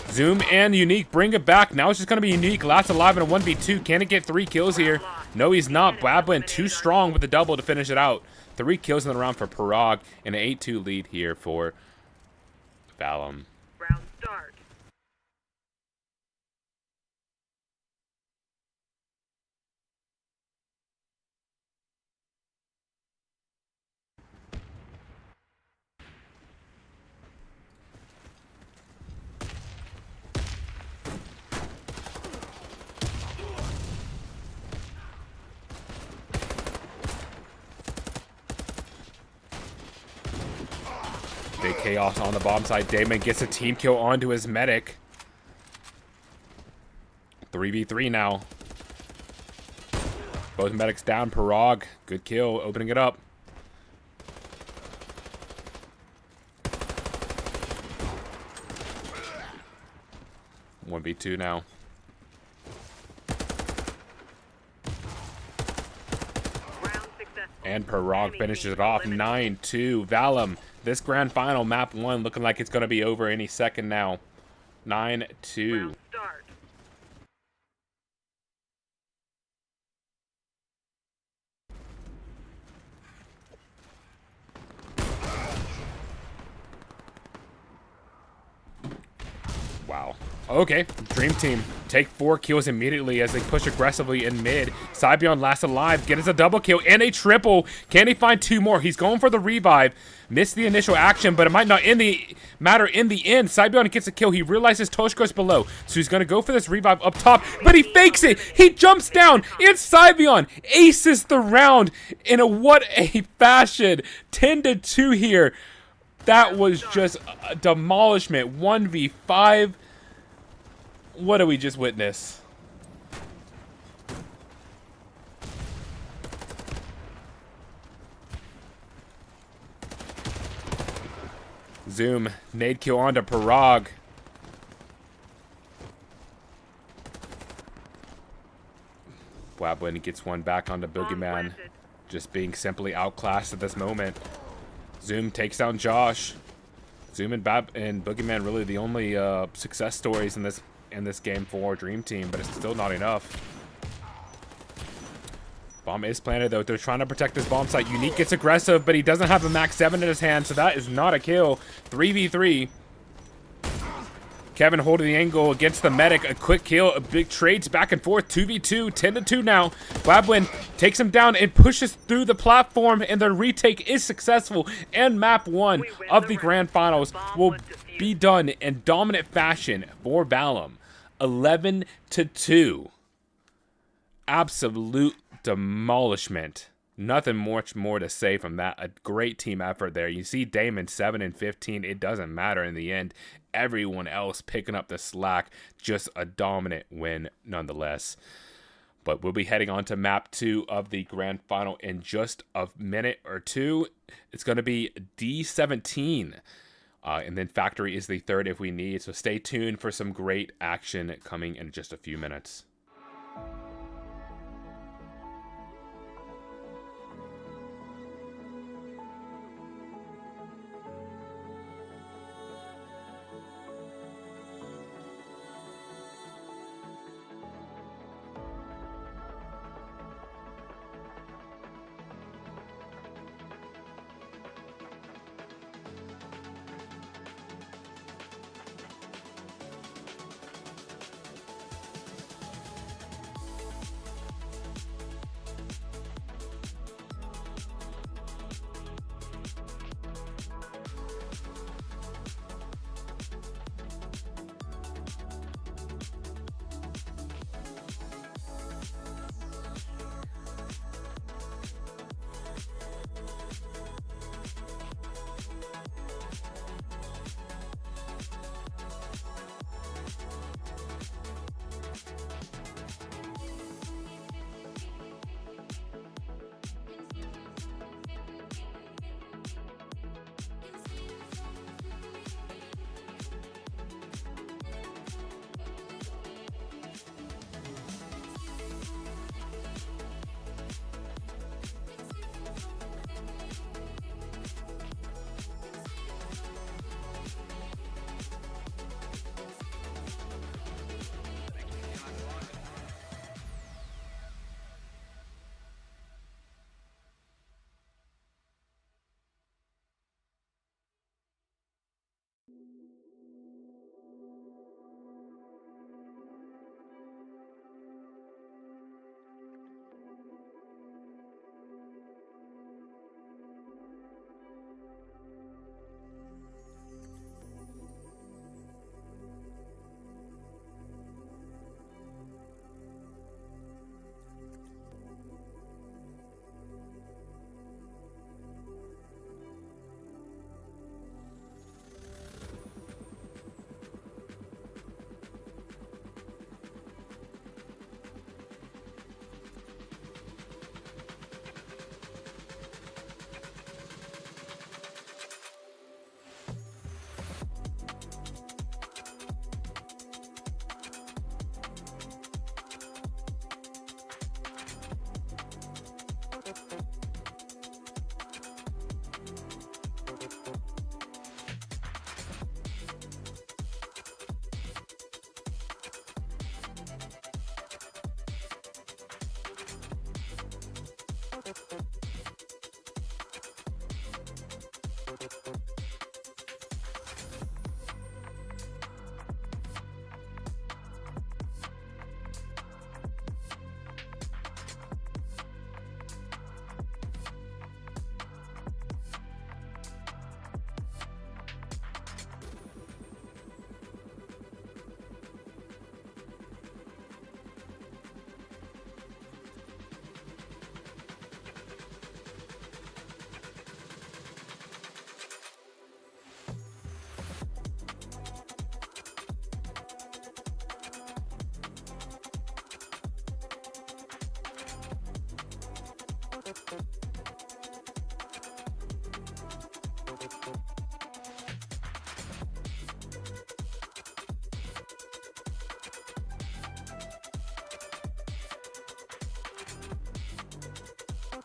Zoom and Unique bring it back. Now it's just going to be Unique. Last alive in a 1v2. Can it get 3 kills here? No, he's not. Babwin too strong with the double to finish it out. 3 kills in the round for Parag and an 8-2 lead here for Valum. Round start. Big chaos on the bomb side. Damon gets a team kill onto his medic. 3v3 now. Both medics down. Parag, good kill, opening it up. One v 2 now. And Parag finishes it off. 9-2. Valum. This grand final, map 1, looking like it's going to be over any second now. 9-2. Okay, Dream Team take 4 kills immediately as they push aggressively in mid. Saibion lasts alive, gets a double kill and a triple. Can he find 2 more? He's going for the revive. Missed the initial action, but it might not matter in the end. Saibion gets a kill. He realizes Toshiko's below, so he's going to go for this revive up top, but he fakes it. He jumps down, and Saibion aces the round in what a fashion. 10-2 here. That was just a demolishment. 1v5. What do we just witness? Zoom, nade kill onto Parag. Wabwin gets one back onto Boogeyman. Just being simply outclassed at this moment. Zoom takes down Josh. Zoom and Boogeyman really the only success stories in this game for Dream Team, but it's still not enough. Bomb is planted though. They're trying to protect this bomb site. Unique gets aggressive, but he doesn't have a max 7 in his hand, so that is not a kill. 3v3. Kevin holding the angle against the medic. A quick kill. A big trades back and forth. 2v2. 10-2 now. Wabwin takes him down and pushes through the platform, and the retake is successful. And map 1 of the grand finals will be done in dominant fashion for Valum. 11-2. Absolute demolishment. Nothing much more to say from that. A great team effort there. You see Damon 7-15. It doesn't matter in the end. Everyone else picking up the slack. Just a dominant win nonetheless. But we'll be heading on to map 2 of the grand final in just a minute or two. It's going to be D17. And then Factory is the third if we need. So stay tuned for some great action coming in just a few minutes.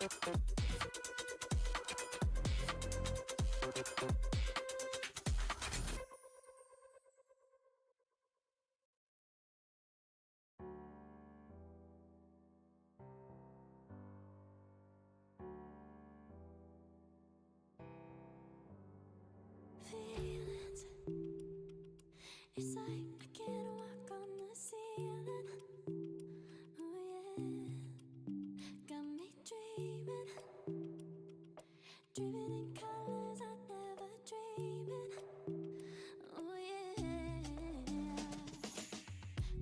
Feelings. It's like I can't walk on the ceiling. Oh yeah, got me dreaming, driven in colors I never dreamed. Oh yeah,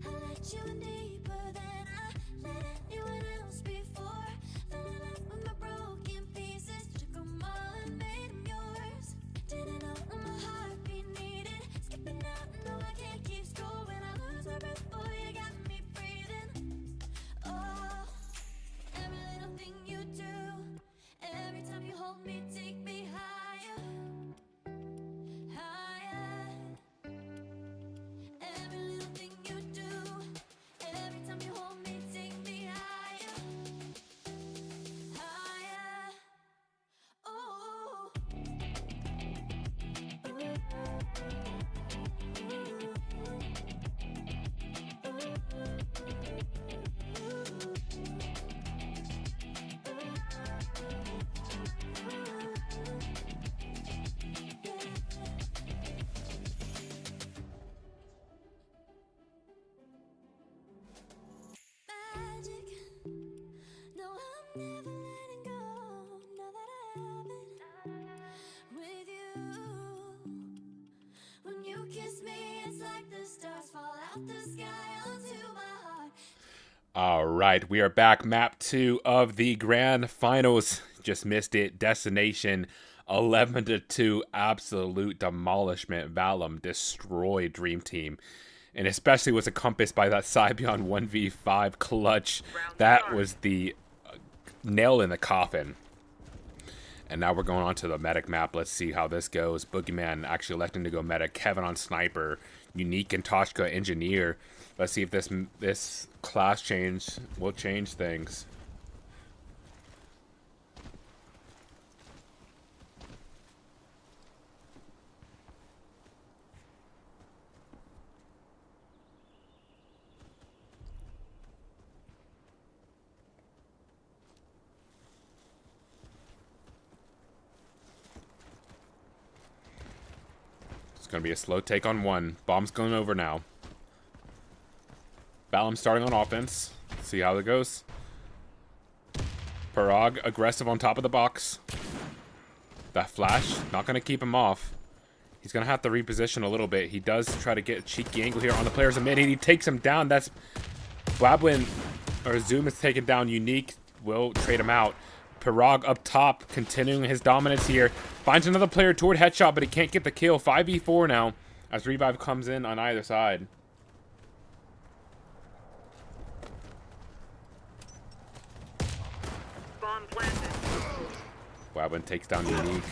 I let you in deeper than I let anyone else before. Fell in love with my broken pieces, took 'em all and made 'em yours. Didn't know what my heartbeat needed, skipping out, no I can't keep score. When I lose my breath, boy, you got me breathing. Oh, every little thing you do, every time you hold me, take me higher, higher. Every little thing you do, every time you hold me, take me higher, higher. Oh. Magic. No, I'm never letting go. Now that I have it with you. When you kiss me, it's like the stars fall out the sky onto my heart. All right, we are back. Map 2 of the grand finals. Just missed it. Destination 11-2. Absolute demolishment. Valum destroyed Dream Team. And especially was encompassed by that Scipion 1v5 clutch. That was the nail in the coffin. And now we're going on to the medic map. Let's see how this goes. Boogeyman actually electing to go medic. Kevin on sniper. Unique and Toshka engineer. Let's see if this class change will change things. It's going to be a slow take on one. Bomb's going over now. Valum starting on offense. Let's see how it goes. Parag aggressive on top of the box. That flash, not going to keep him off. He's going to have to reposition a little bit. He does try to get a cheeky angle here on the players in mid. He takes him down. That's Blabwin, or Zoom is taken down. Unique will trade him out. Parag up top, continuing his dominance here. Finds another player toward headshot, but he can't get the kill. 5v4 now as Revive comes in on either side. Bomb planted. Wabwin takes down Unique.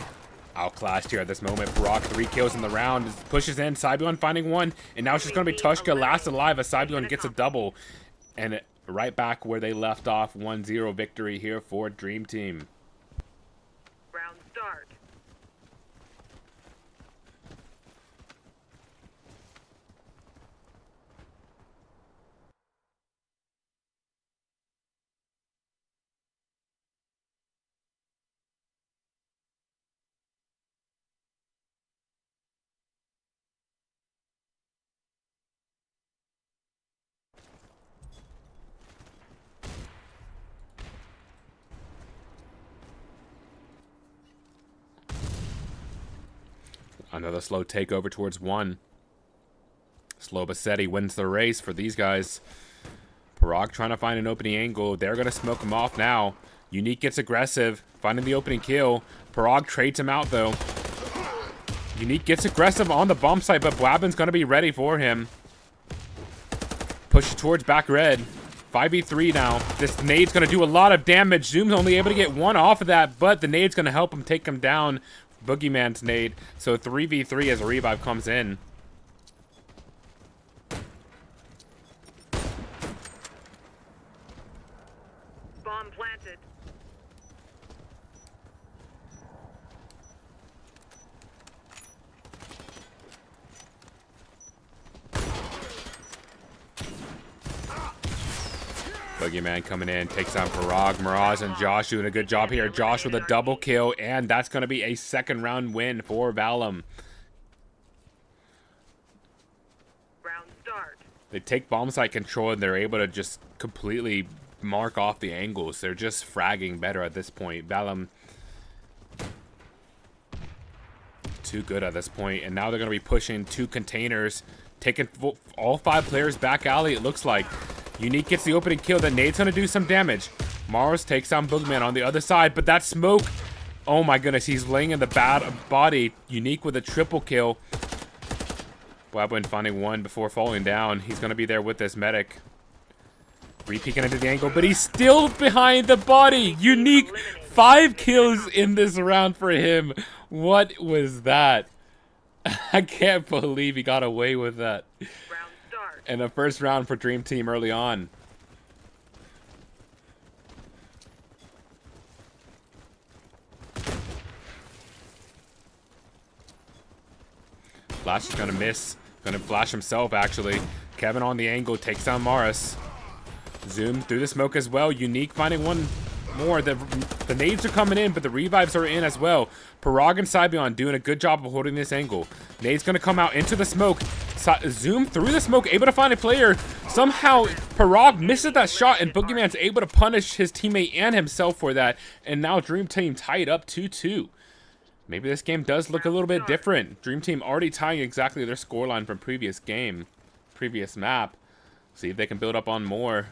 Outclassed here at this moment. Parag 3 kills in the round. Pushes in. Scipion finding one. And now it's just going to be Tushka last alive as Scipion gets a double. And right back where they left off. 1-0 victory here for Dream Team. Round start. Another slow takeover towards one. Slow Bassetti wins the race for these guys. Parag trying to find an opening angle. They're going to smoke him off now. Unique gets aggressive, finding the opening kill. Parag trades him out, though. Unique gets aggressive on the bomb site, but Blabin's going to be ready for him. Push towards back red. 5v3 now. This nade's going to do a lot of damage. Zoom's only able to get one off of that, but the nade's going to help him take him down. Boogeyman's nade. So 3v3 as a revive comes in. Bomb planted. Boogeyman coming in, takes down Parag. Mirage and Josh doing a good job here. Josh with a double kill, and that's going to be a second round win for Valum. Round start. They take bomb site control, and they're able to just completely mark off the angles. They're just fragging better at this point. Valum too good at this point, and now they're going to be pushing 2 containers, taking all 5 players back alley, it looks like. Unique gets the opening kill. The nade's going to do some damage. Mars takes down Boogeyman on the other side, but that smoke, oh my goodness, he's laying in the bad body. Unique with a triple kill. Wabwin finding one before falling down. He's going to be there with this medic. Re-peeking into the angle, but he's still behind the body. Unique, 5 kills in this round for him. What was that? I can't believe he got away with that. Round start. And the first round for Dream Team early on. Flash is gonna miss. Gonna flash himself, actually. Kevin on the angle, takes down Morris. Zoom through the smoke as well. Unique finding one more. The nades are coming in, but the revives are in as well. Parag and Saibion doing a good job of holding this angle. Nade's gonna come out into the smoke. Zoom through the smoke, able to find a player. Somehow, Parag misses that shot, and Boogeyman's able to punish his teammate and himself for that. And now Dream Team tied up 2-2. Maybe this game does look a little bit different. Dream Team already tying exactly their scoreline from previous game, previous map. See if they can build up on more.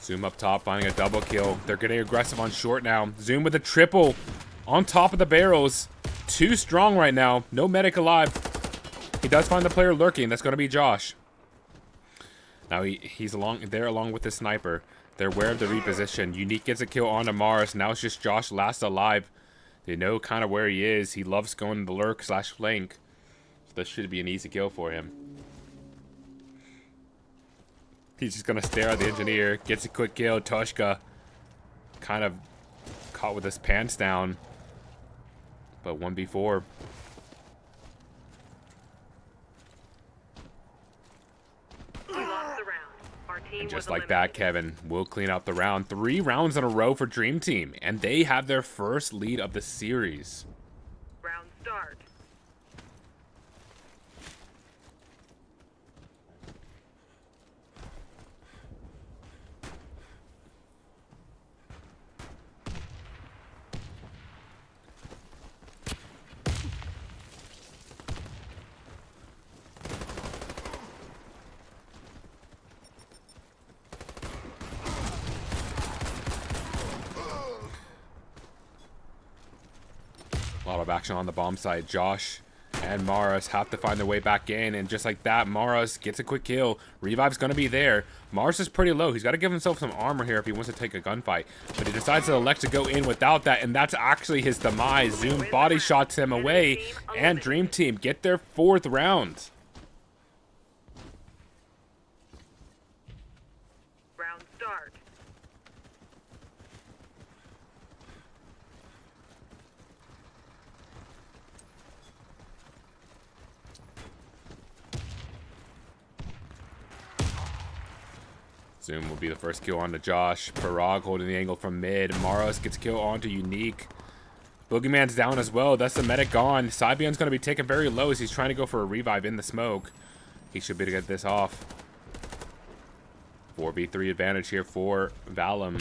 Zoom up top, finding a double kill. They're getting aggressive on short now. Zoom with a triple on top of the barrels. Too strong right now. No medic alive. He does find the player lurking. That's going to be Josh. Now he's along with the sniper. They're aware of the reposition. Unique gets a kill onto Mars. Now it's just Josh last alive. They know kind of where he is. He loves going to the lurk / flank. So this should be an easy kill for him. He's just going to stare at the engineer. Gets a quick kill. Toshka kind of caught with his pants down. But 1v4. We lost the round. Our team And just was like that, eliminated. Kevin will clean up the round. 3 rounds in a row for Dream Team. And they have their first lead of the series. Round start. A lot of action on the bomb site. Josh and Maras have to find their way back in, and just like that, Maras gets a quick kill. Revive's going to be there. Mars is pretty low. He's got to give himself some armor here if he wants to take a gunfight, but he decides to elect to go in without that, and that's actually his demise. Zoom body shots him away, and Dream Team get their 4th round. Round start. Zoom will be the first kill onto Josh. Parag holding the angle from mid. Maras gets a kill onto Unique. Boogeyman's down as well. That's the medic gone. Saibion's going to be taken very low as he's trying to go for a revive in the smoke. He should be able to get this off. 4v3 advantage here for Valum.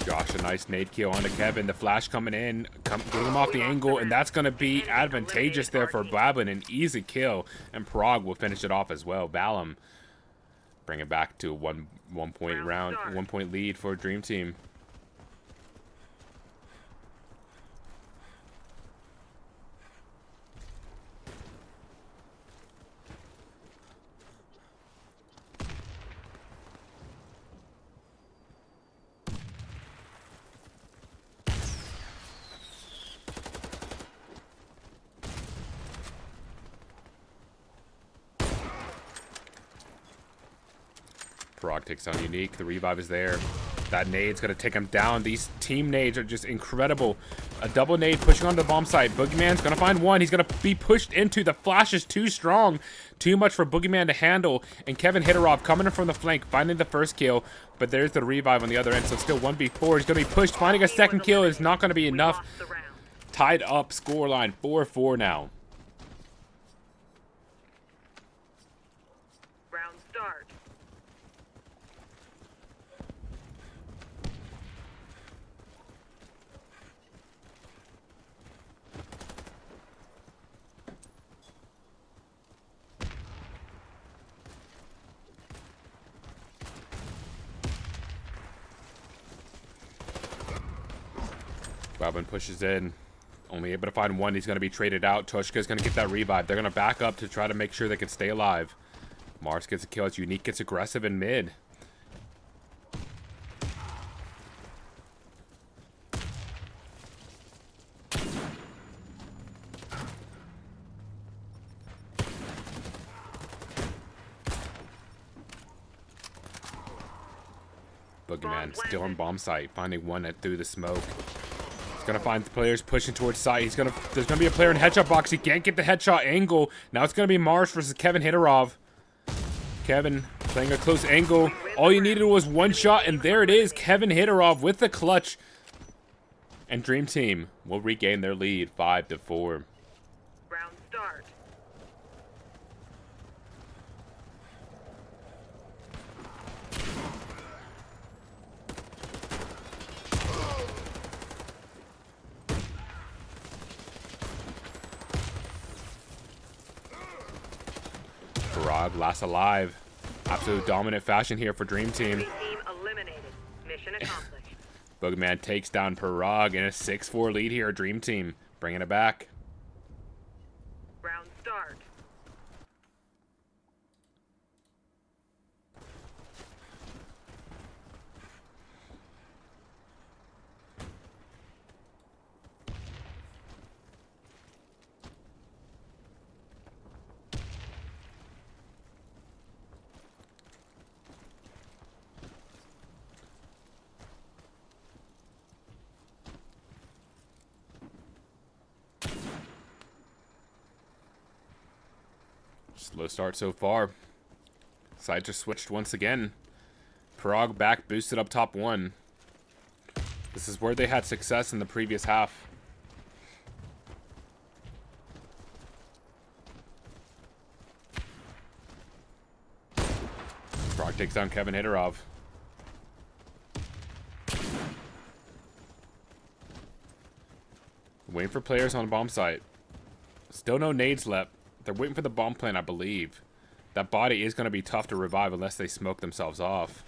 Josh, a nice nade kill onto Kevin. The flash coming in, getting him off the angle, and that's going to be advantageous there for Babin. An easy kill, and Parag will finish it off as well. Valum bring it back to a one point lead for Dream Team. Parag takes on Unique. The revive is there. That nade's going to take him down. These team nades are just incredible. A double nade pushing onto the bomb site. Boogeyman's going to find one. He's going to be pushed into. The flash is too strong. Too much for Boogeyman to handle. And Kevin Hitterov coming in from the flank, finding the first kill. But there's the revive on the other end. So still 1v4. He's going to be pushed. Finding a second kill is not going to be enough. Tied up scoreline 4-4 now. Round start. Robin pushes in. Only able to find one. He's going to be traded out. Toshka's going to get that revive. They're going to back up to try to make sure they can stay alive. Mars gets a kill. It's Unique gets aggressive in mid. Boogeyman still on bomb site, finding one through the smoke. Gonna find the players pushing towards site. There's gonna be a player in headshot box. He can't get the headshot angle. Now it's gonna be Mars versus Kevin Hitterov. Kevin playing a close angle. All you needed was one shot, and there it is. Kevin Hitterov with the clutch. And Dream Team will regain their lead 5-4. Round start. Parag last alive. Absolute dominant fashion here for Dream Team. Team eliminated. Mission accomplished. Boogeyman takes down Parag in a 6-4 lead here. Dream Team bringing it back. Round start. Slow start so far. Side just switched once again. Parag back, boosted up top 1. This is where they had success in the previous half. Parag takes down Kevin Hitterov. Waiting for players on bomb site. Still no nades left. They're waiting for the bomb plant, I believe. That body is going to be tough to revive unless they smoke themselves off.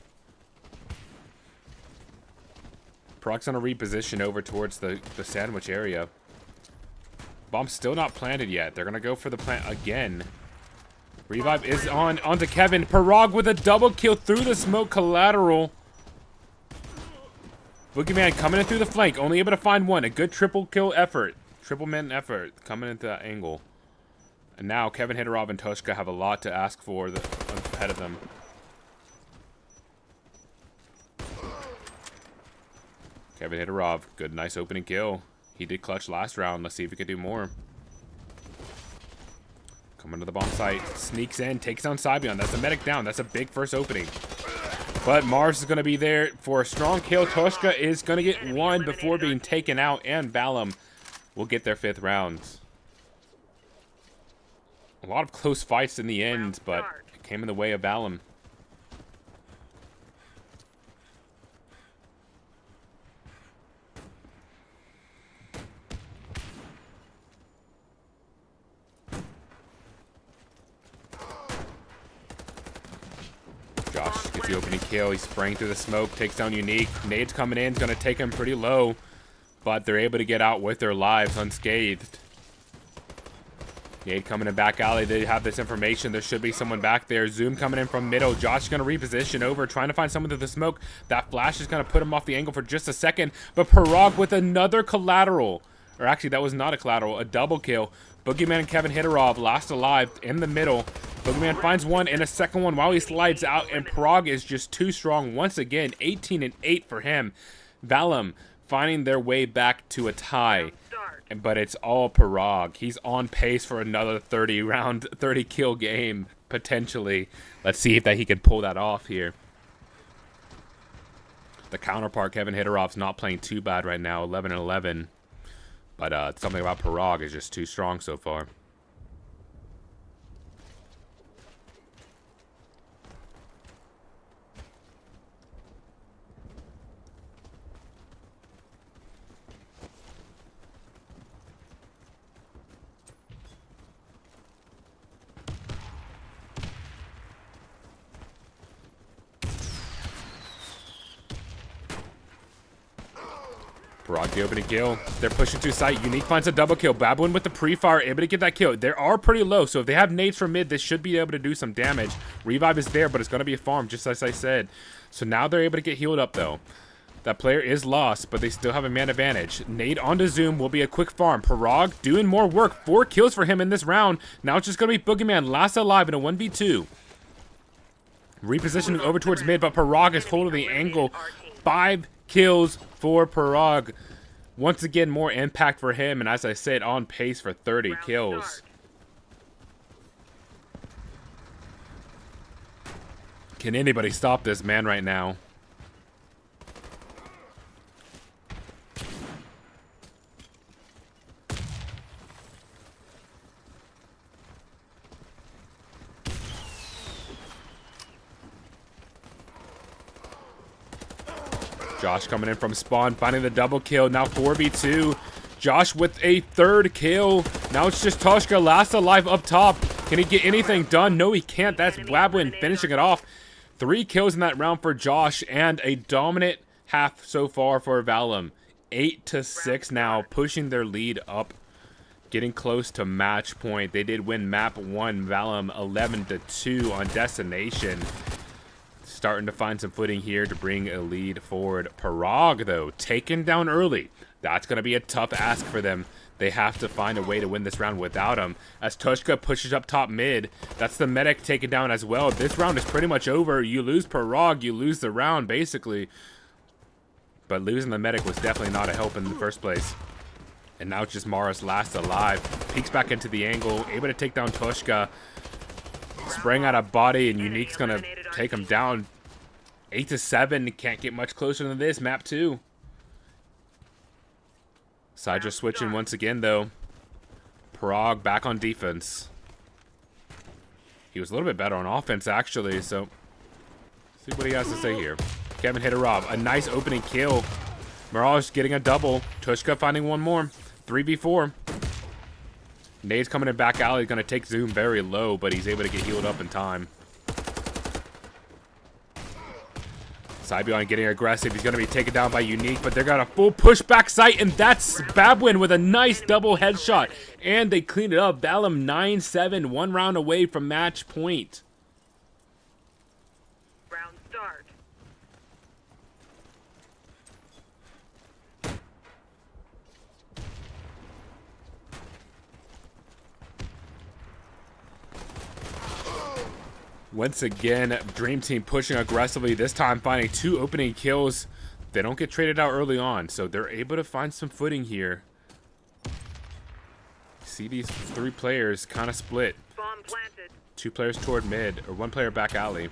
Parag's going to reposition over towards the sandwich area. Bomb's still not planted yet. They're going to go for the plant again. Revive is onto Kevin. Parag with a double kill through the smoke collateral. Boogeyman coming in through the flank. Only able to find one. A good triple kill effort. Triple man effort coming into that angle. And now Kevin Hitterov and Toshka have a lot to ask for ahead of them. Kevin Hitterov, good, nice opening kill. He did clutch last round. Let's see if he can do more. Coming to the bomb site, sneaks in, takes down Sibion. That's a medic down. That's a big first opening. But Mars is going to be there for a strong kill. Toshka is going to get one before being taken out, and Valum will get their 5th round. A lot of close fights in the end, but it came in the way of Valum. Josh gets the opening kill. He's spraying through the smoke, takes down Unique. Nade's coming in, going to take him pretty low, but they're able to get out with their lives unscathed. Nade coming in back alley. They have this information. There should be someone back there. Zoom coming in from middle. Josh is going to reposition over, trying to find someone through the smoke. That flash is going to put him off the angle for just a second. But Parag with another collateral. Or actually, that was not a collateral. A double kill. Boogeyman and Kevin Hitterov last alive in the middle. Boogeyman finds one and a second one while he slides out, and Prague is just too strong once again. 18 and 8 for him. Valum finding their way back to a tie, but it's all Prague. He's on pace for another 30 kill game potentially. Let's see if he can pull that off here. The counterpart, Kevin Hitterov's not playing too bad right now, 11 and 11. But something about Prague is just too strong so far. Prague the opening kill. They're pushing to site. Unique finds a double kill. Babwin with the pre-fire, able to get that kill. They are pretty low, so if they have nades from mid, they should be able to do some damage. Revive is there, but it's going to be a farm, just as I said. So now they're able to get healed up, though. That player is lost, but they still have a man advantage. Nade onto Zoom will be a quick farm. Prague doing more work. 4 kills for him in this round. Now it's just going to be Boogeyman last alive in a 1v2. Repositioning over towards mid, but Prague is holding the angle. 5 kills for Prague. Once again, more impact for him, and as I said, on pace for 30 kills. Can anybody stop this man right now? Josh coming in from spawn, finding the double kill. Now 4v2. Josh with a 3rd kill. Now it's just Toshka last alive up top. Can he get anything done? No, he can't. That's Wabwin finishing it off. 3 kills in that round for Josh, and a dominant half so far for Valum. 8-6 now, pushing their lead up, getting close to match point. They did win map 1, Valum 11-2 on Destination. Starting to find some footing here to bring a lead forward. Prague, though, taken down early. That's going to be a tough ask for them. They have to find a way to win this round without him. As Tushka pushes up top mid, that's the medic taken down as well. This round is pretty much over. You lose Prague, you lose the round, basically. But losing the medic was definitely not a help in the first place. And now it's just Morris last alive. Peeks back into the angle, able to take down Tushka. Spraying out a body, and Unique's going to take him down. 8-7. Can't get much closer than this. Map 2. Sidra switching once again, though. Prague back on defense. He was a little bit better on offense, actually, so see what he has to say here. Kevin Hitterov, a nice opening kill. Mirage getting a double. Tushka finding one more. 3v4. Nade's coming in back alley. Going to take Zoom very low, but he's able to get healed up in time. Cybion getting aggressive. He's going to be taken down by Unique, but they're got a full push back sight, and that's Babwin with a nice double headshot. And they cleaned it up. Valum 9-7, 1 round away from match point. Round start. Once again, Dream Team pushing aggressively, this time finding 2 opening kills. They don't get traded out early on, so they're able to find some footing here. See these 3 players kind of split. Bomb planted. 2 players toward mid, or 1 player back alley.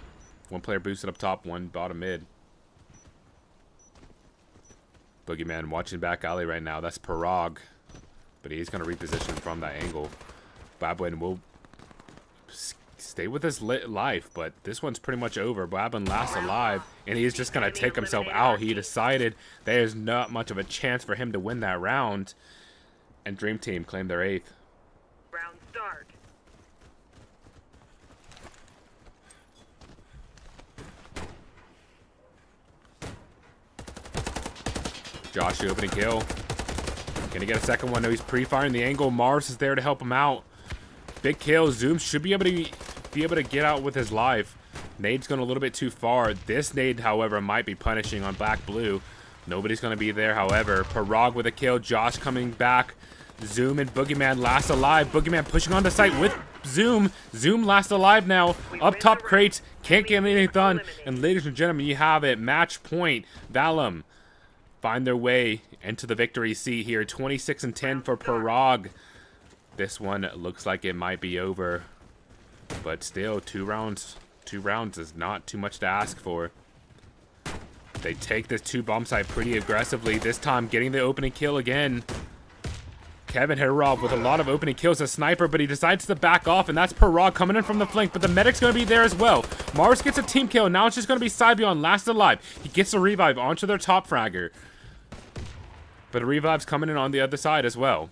1 player boosted up top, 1 bottom mid. Boogeyman watching back alley right now. That's Prague, but he's going to reposition from that angle. Babwin will stay with his life, but this one's pretty much over. Babwin last alive, and he's just going to take himself out. He decided there's not much of a chance for him to win that round, and Dream Team claimed their 8th. Round start. Josh, the opening kill. Gonna get a second one. No, he's pre-firing the angle. Mars is there to help him out. Big kill. Zoom should be able to get out with his life. Nade's going a little bit too far. This nade, however, might be punishing on black blue. Nobody's going to be there, however. Prague with a kill. Josh coming back. Zoom and Boogeyman last alive. Boogeyman pushing onto site with Zoom. Zoom last alive now. Up top, Kredits can't get anything done. And ladies and gentlemen, you have it. Match point. Valum find their way into the victory seat here. 26-10 for Parag. This one looks like it might be over. But still, two rounds is not too much to ask for. They take this 2-bomb site pretty aggressively. This time getting the opening kill again. Kevin Hitarov with a lot of opening kills, a sniper, but he decides to back off, and that's Parag coming in from the flank, but the medic's going to be there as well. Mars gets a team kill. Now it's just going to be Saibion last alive. He gets a revive onto their top fragger. But a revive's coming in on the other side as well.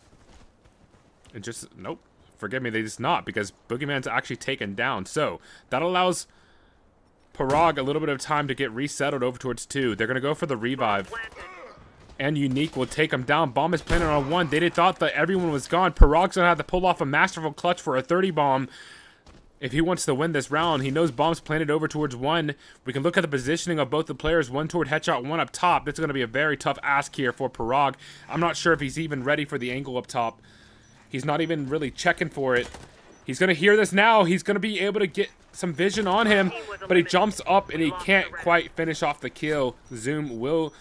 And just, nope. Forgive me, they just not, because Boogeyman's actually taken down. So, that allows Parag a little bit of time to get resettled over towards 2. They're going to go for the revive. And Unique will take him down. Bomb is planted on 1. They thought that everyone was gone. Parag's going to have to pull off a masterful clutch for a 30 bomb. If he wants to win this round, he knows bombs planted over towards 1. We can look at the positioning of both the players. 1 toward headshot, 1 up top. This is going to be a very tough ask here for Parag. I'm not sure if he's even ready for the angle up top. He's not even really checking for it. He's going to hear this now. He's going to be able to get some vision on him. But he jumps up and he can't quite finish off the kill. Zoom will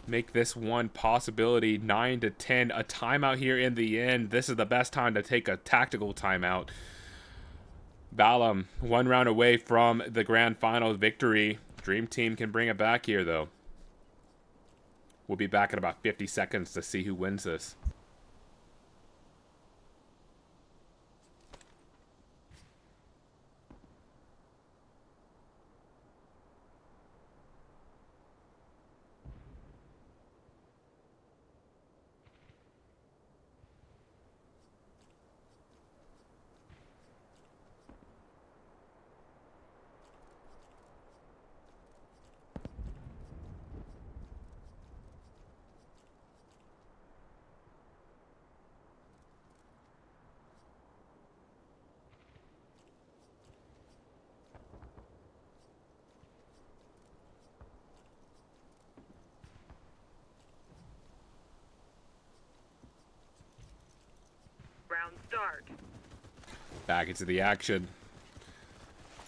make this one possibility. 9-10, a timeout here in the end. This is the best time to take a tactical timeout. Valum 1 round away from the grand final victory. Dream Team can bring it back here though. We'll be back in about 50 seconds to see who wins this. Round start. Back into the action.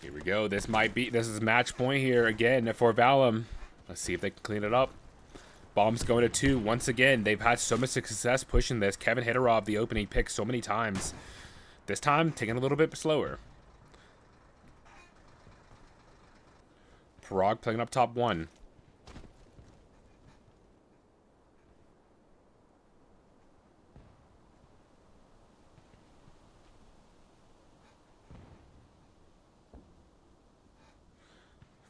Here we go. This is match point here again for Valum. Let's see if they can clean it up. Bombs going to 2 once again. They've had so much success pushing this. Kevin Hitarov, the opening pick so many times. This time, taking a little bit slower. Parag playing up top 1.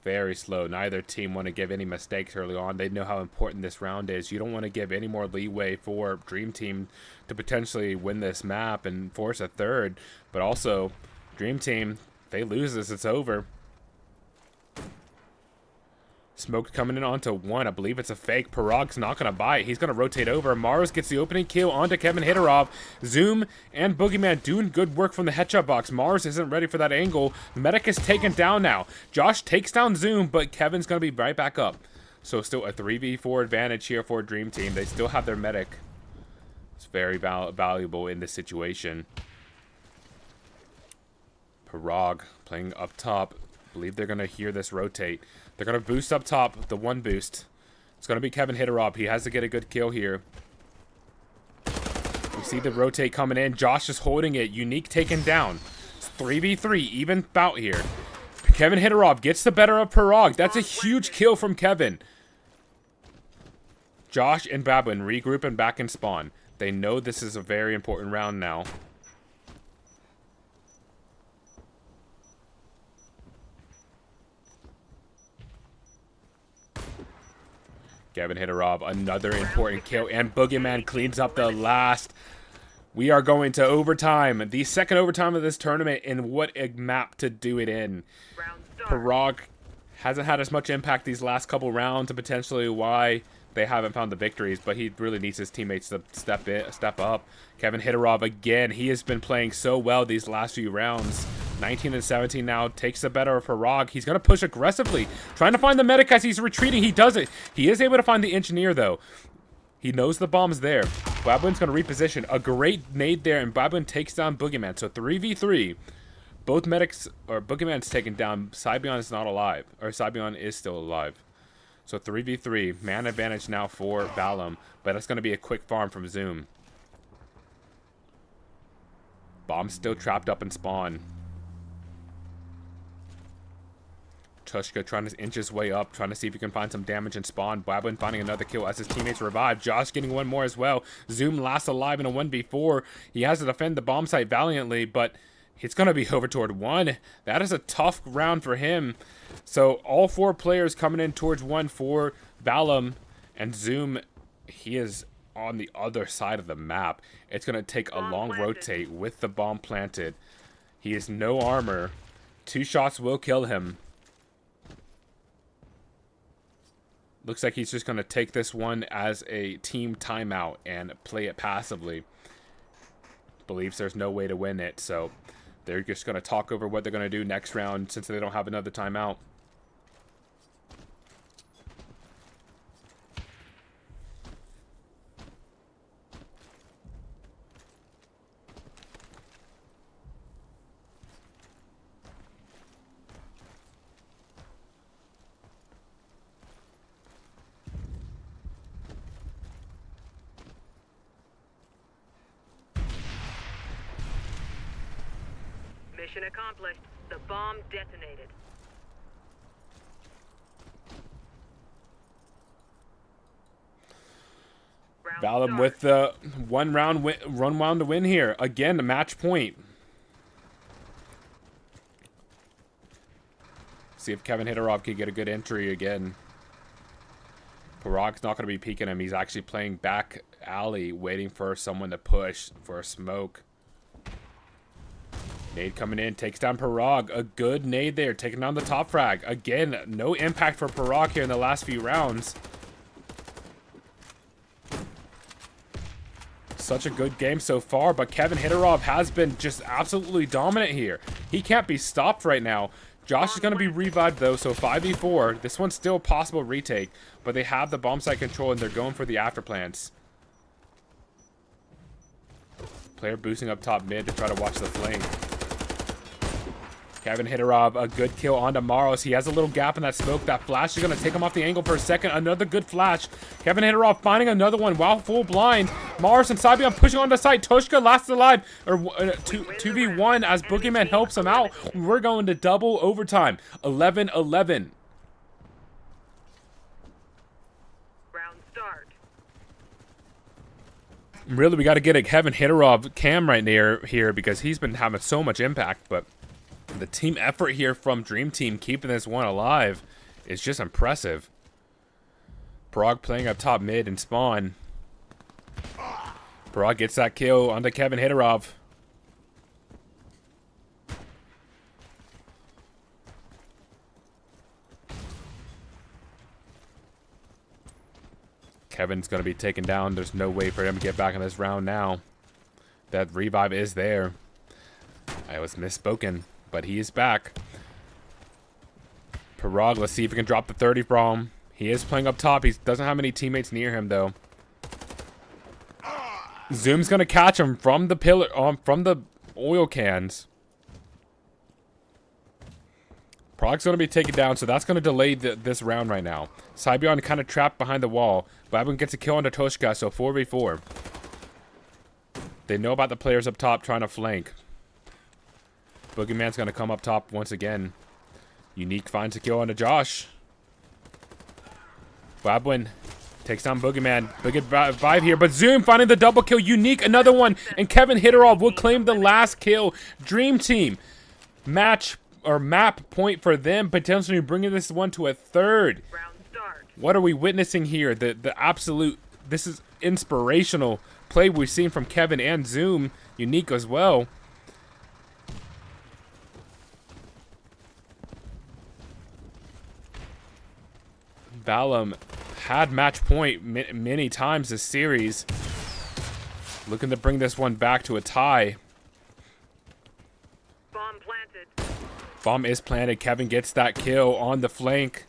Very slow. Neither team want to give any mistakes early on. They know how important this round is. You don't want to give any more leeway for Dream Team to potentially win this map and force a third. But also, Dream Team, if they lose this, it's over. Smoke coming in onto 1. I believe it's a fake. Parag's not going to bite. He's going to rotate over. Mars gets the opening kill onto Kevin Hitarov. Zoom and Boogeyman doing good work from the headshot box. Mars isn't ready for that angle. Medic is taken down now. Josh takes down Zoom, but Kevin's going to be right back up. So still a 3v4 advantage here for Dream Team. They still have their medic. It's very valuable in this situation. Parag playing up top. I believe they're going to hear this rotate. They're going to boost up top, the 1 boost. It's going to be Kevin Hitarov. He has to get a good kill here. We see the rotate coming in. Josh is holding it. Unique taken down. It's 3v3, even bout here. Kevin Hitarov gets the better of Parag. That's a huge kill from Kevin. Josh and Babwin regroup and back and spawn. They know this is a very important round now. Kevin Hitarov, another important kill, and Boogeyman cleans up the last. We are going to overtime, the second overtime of this tournament, and what a map to do it in. Parag hasn't had as much impact these last couple rounds, and potentially why they haven't found the victories, but he really needs his teammates to step up. Kevin Hitarov again, he has been playing so well these last few rounds. 19-17 now, takes the better of Parag. He's going to push aggressively, trying to find the medic as he's retreating. He does it. He is able to find the engineer, though. He knows the bomb's there. Babwin's going to reposition. A great nade there, and Babwin takes down Boogeyman. So 3v3. Both medics, or Boogeyman's taken down. Cybion is not alive. Or Cybion is still alive. So 3v3. Man advantage now for Valum. But that's going to be a quick farm from Zoom. Bomb's still trapped up in spawn. Tushka trying to inch his way up, trying to see if he can find some damage in spawn. Babwin finding another kill as his teammates revive. Josh getting one more as well. Zoom last alive in a 1v4. He has to defend the bomb site valiantly, but it's going to be over toward 1. That is a tough round for him. So all 4 players coming in towards 1 for Valum, and Zoom, he is on the other side of the map. It's going to take a long rotate with the bomb planted. He has no armor. 2 shots will kill him. Looks like he's just going to take this one as a team timeout and play it passively. Believes there's no way to win it, so they're just going to talk over what they're going to do next round since they don't have another timeout. Mission accomplished. The bomb detonated. Valum with the one round to win here. Again, a match point. See if Kevin Hitterov can get a good entry again. Parag's not going to be peeking him. He's actually playing back alley, waiting for someone to push for a smoke. Nade coming in, takes down Parag. A good nade there, taking down the top frag. Again, no impact for Parag here in the last few rounds. Such a good game so far, but Kevin Hitterov has been just absolutely dominant here. He can't be stopped right now. Josh is going to be revived though, so 5v4. This one's still a possible retake, but they have the bomb site control and they're going for the after plants. Player boosting up top mid to try to watch the flank. Kevin Hitterov, a good kill onto Maros. He has a little gap in that smoke. That flash is going to take him off the angle for a second. Another good flash. Kevin Hitterov finding another one while full blind. Maros and Cybion pushing on the site. Tushka last alive. Or 2v1 as Boogeyman helps him out. We're going to double overtime. 11-11. Round start. Really, we got to get a Kevin Hitterov cam right near here because he's been having so much impact, but the team effort here from Dream Team keeping this one alive is just impressive. Parag playing up top mid and spawn. Parag gets that kill onto Kevin Hitterov. Kevin's going to be taken down. There's no way for him to get back in this round now. That revive is there. I was misspoken, but he is back. Parag, let's see if he can drop the 30 from. He is playing up top. He doesn't have any teammates near him, though. Zoom's going to catch him from the pillar, from the oil cans. Parag's going to be taken down, so that's going to delay this round right now. Cybion kind of trapped behind the wall. Babin gets a kill on Toshka, so 4v4. They know about the players up top trying to flank. Boogeyman's going to come up top once again. Unique finds a kill onto Josh. Babwin takes down Boogeyman. Big vibe here, but Zoom finding the double kill. Unique, another one, and Kevin Hitterov will claim the last kill. Dream Team match or map point for them, potentially bringing this one to a third. What are we witnessing here? The absolute, this is inspirational play we've seen from Kevin and Zoom. Unique as well. Valum had match point many times this series. Looking to bring this one back to a tie. Bomb planted. Bomb is planted. Kevin gets that kill on the flank.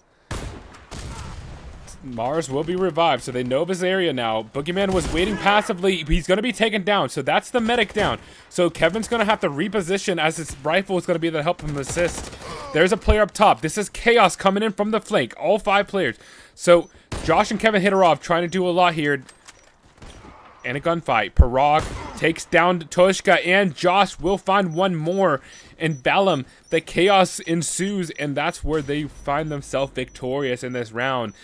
Mars will be revived, so they know of his area now. Boogeyman was waiting passively. He's going to be taken down, so that's the medic down. So Kevin's going to have to reposition as his rifle is going to be to help him assist. There's a player up top. This is Chaos coming in from the flank. All 5 players. So Josh and Kevin Hidorov trying to do a lot here. And a gunfight. Parag takes down Toshka, and Josh will find one more. And Balam, the chaos ensues, and that's where they find themselves victorious in this round.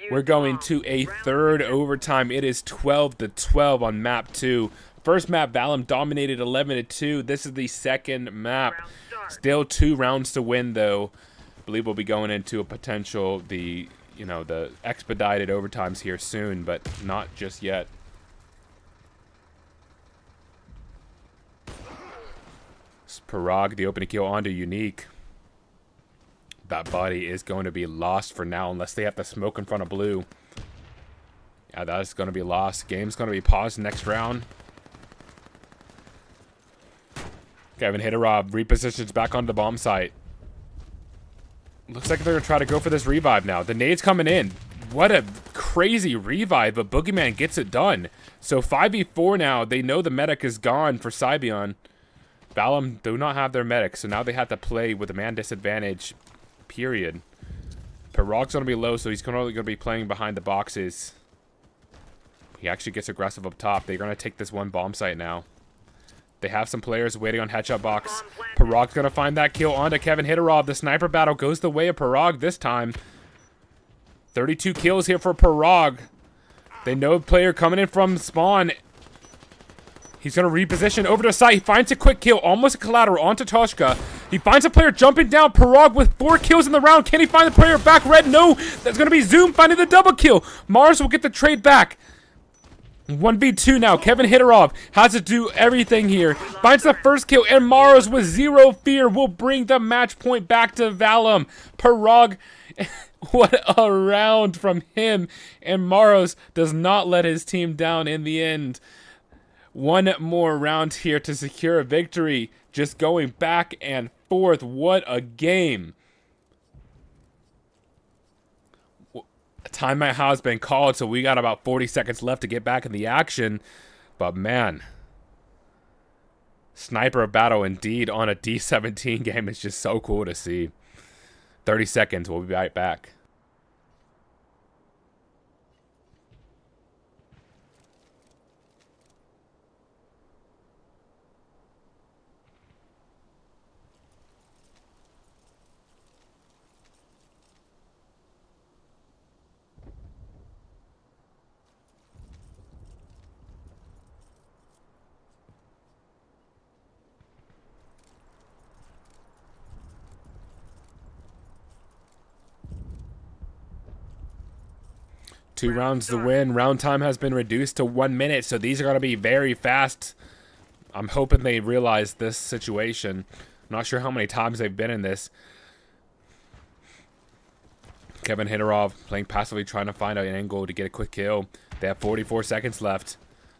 We're going to a third overtime. It is 12-12 on map 2. First map, Balam dominated 11-2. This is the second map. Still 2 rounds to win, though. I believe we'll be going into a potential, the expedited overtimes here soon, but not just yet. Parag, the opening kill onto Unique. That body is going to be lost for now unless they have to smoke in front of blue. Yeah, that is going to be lost. Game's going to be paused next round. Kevin Hidorov repositions back onto the bomb site. Looks like they're going to try to go for this revive now. The nade's coming in. What a crazy revive, but Boogeyman gets it done. So 5v4 now. They know the medic is gone for Sybion. Balam do not have their medic, so now they have to play with a man disadvantage, period. Parag's going to be low, so he's only going to be playing behind the boxes. He actually gets aggressive up top. They're going to take this one bomb site now. They have some players waiting on headshot box. Parag's going to find that kill onto Kevin Hidorov. The sniper battle goes the way of Parag this time. 32 kills here for Parag. They know a player coming in from spawn. He's going to reposition over to the site. He finds a quick kill, almost a collateral, onto Toshka. He finds a player jumping down. Parag with 4 kills in the round. Can he find the player back red? No. That's going to be Zoom finding the double kill. Mars will get the trade back. 1v2 now. Kevin Hidorov has to do everything here. Finds the first kill, and Mars with 0 fear will bring the match point back to Balam. Parag, what a round from him. And Maros does not let his team down in the end. One more round here to secure a victory. Just going back and forth. What a game. Timeout has been called, so we got about 40 seconds left to get back in the action. But man, sniper battle indeed on a D17 game is just so cool to see. 30 seconds. We'll be right back. Two rounds to win. Round time has been reduced to 1 minute, so these are going to be very fast. I'm hoping they realize this situation. I'm not sure how many times they've been in this. Kevin Hidorov playing passively, trying to find an angle to get a quick kill. They have 44 seconds left.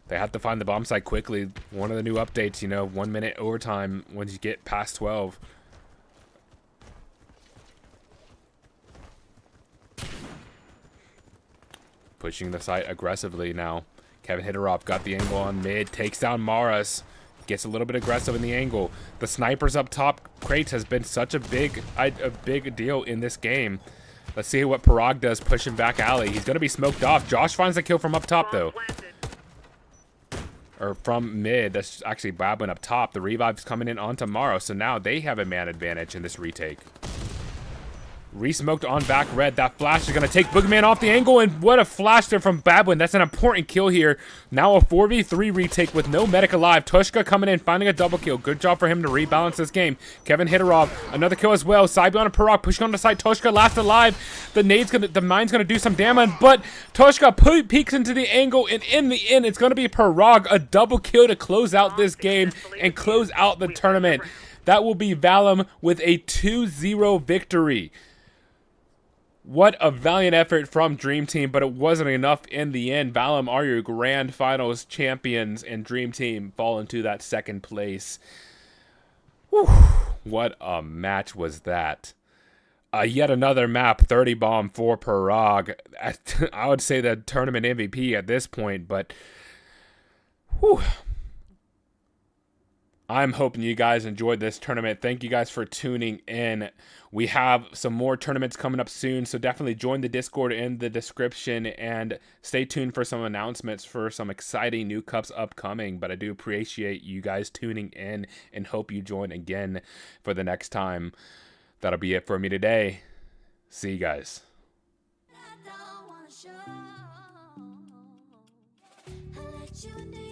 They have to find the bomb site quickly. One of the new updates, 1 minute overtime once you get past 12. Pushing the site aggressively now. Kevin Hidorov got the angle on mid, takes down Maras, gets a little bit aggressive in the angle. The snipers up top. Kredits has been such a big deal in this game. Let's see what Parag does pushing back alley. He's going to be smoked off. Josh finds the kill from up top, though. Or from mid. That's actually Babwin up top. The revive's coming in onto Morrow, so now they have a man advantage in this retake. Re-smoked on back red. That flash is going to take Boogeyman off the angle, and what a flash there from Babwin. That's an important kill here. Now a 4v3 retake with no medic alive. Tushka coming in, finding a double kill. Good job for him to rebalance this game. Kevin Hidorov, another kill as well. Sybion and Parag pushing on the side. Tushka last alive. The mine's going to do some damage, but Tushka peeks into the angle, and in the end, it's going to be Parag, a double kill to close out this game and close out the tournament. That will be Balam with a 2-0 victory. What a valiant effort from Dream Team, but it wasn't enough in the end. Balam are your grand finals champions, and Dream Team fall into that second place. Whew, what a match was that. Yet another map, 30 bomb, 4 per ROG. I would say the tournament MVP at this point, but whew. I'm hoping you guys enjoyed this tournament. Thank you guys for tuning in. We have some more tournaments coming up soon, so definitely join the Discord in the description and stay tuned for some announcements for some exciting new cups upcoming. But I do appreciate you guys tuning in and hope you join again for the next time. That'll be it for me today. See you guys. I don't wanna show. I let you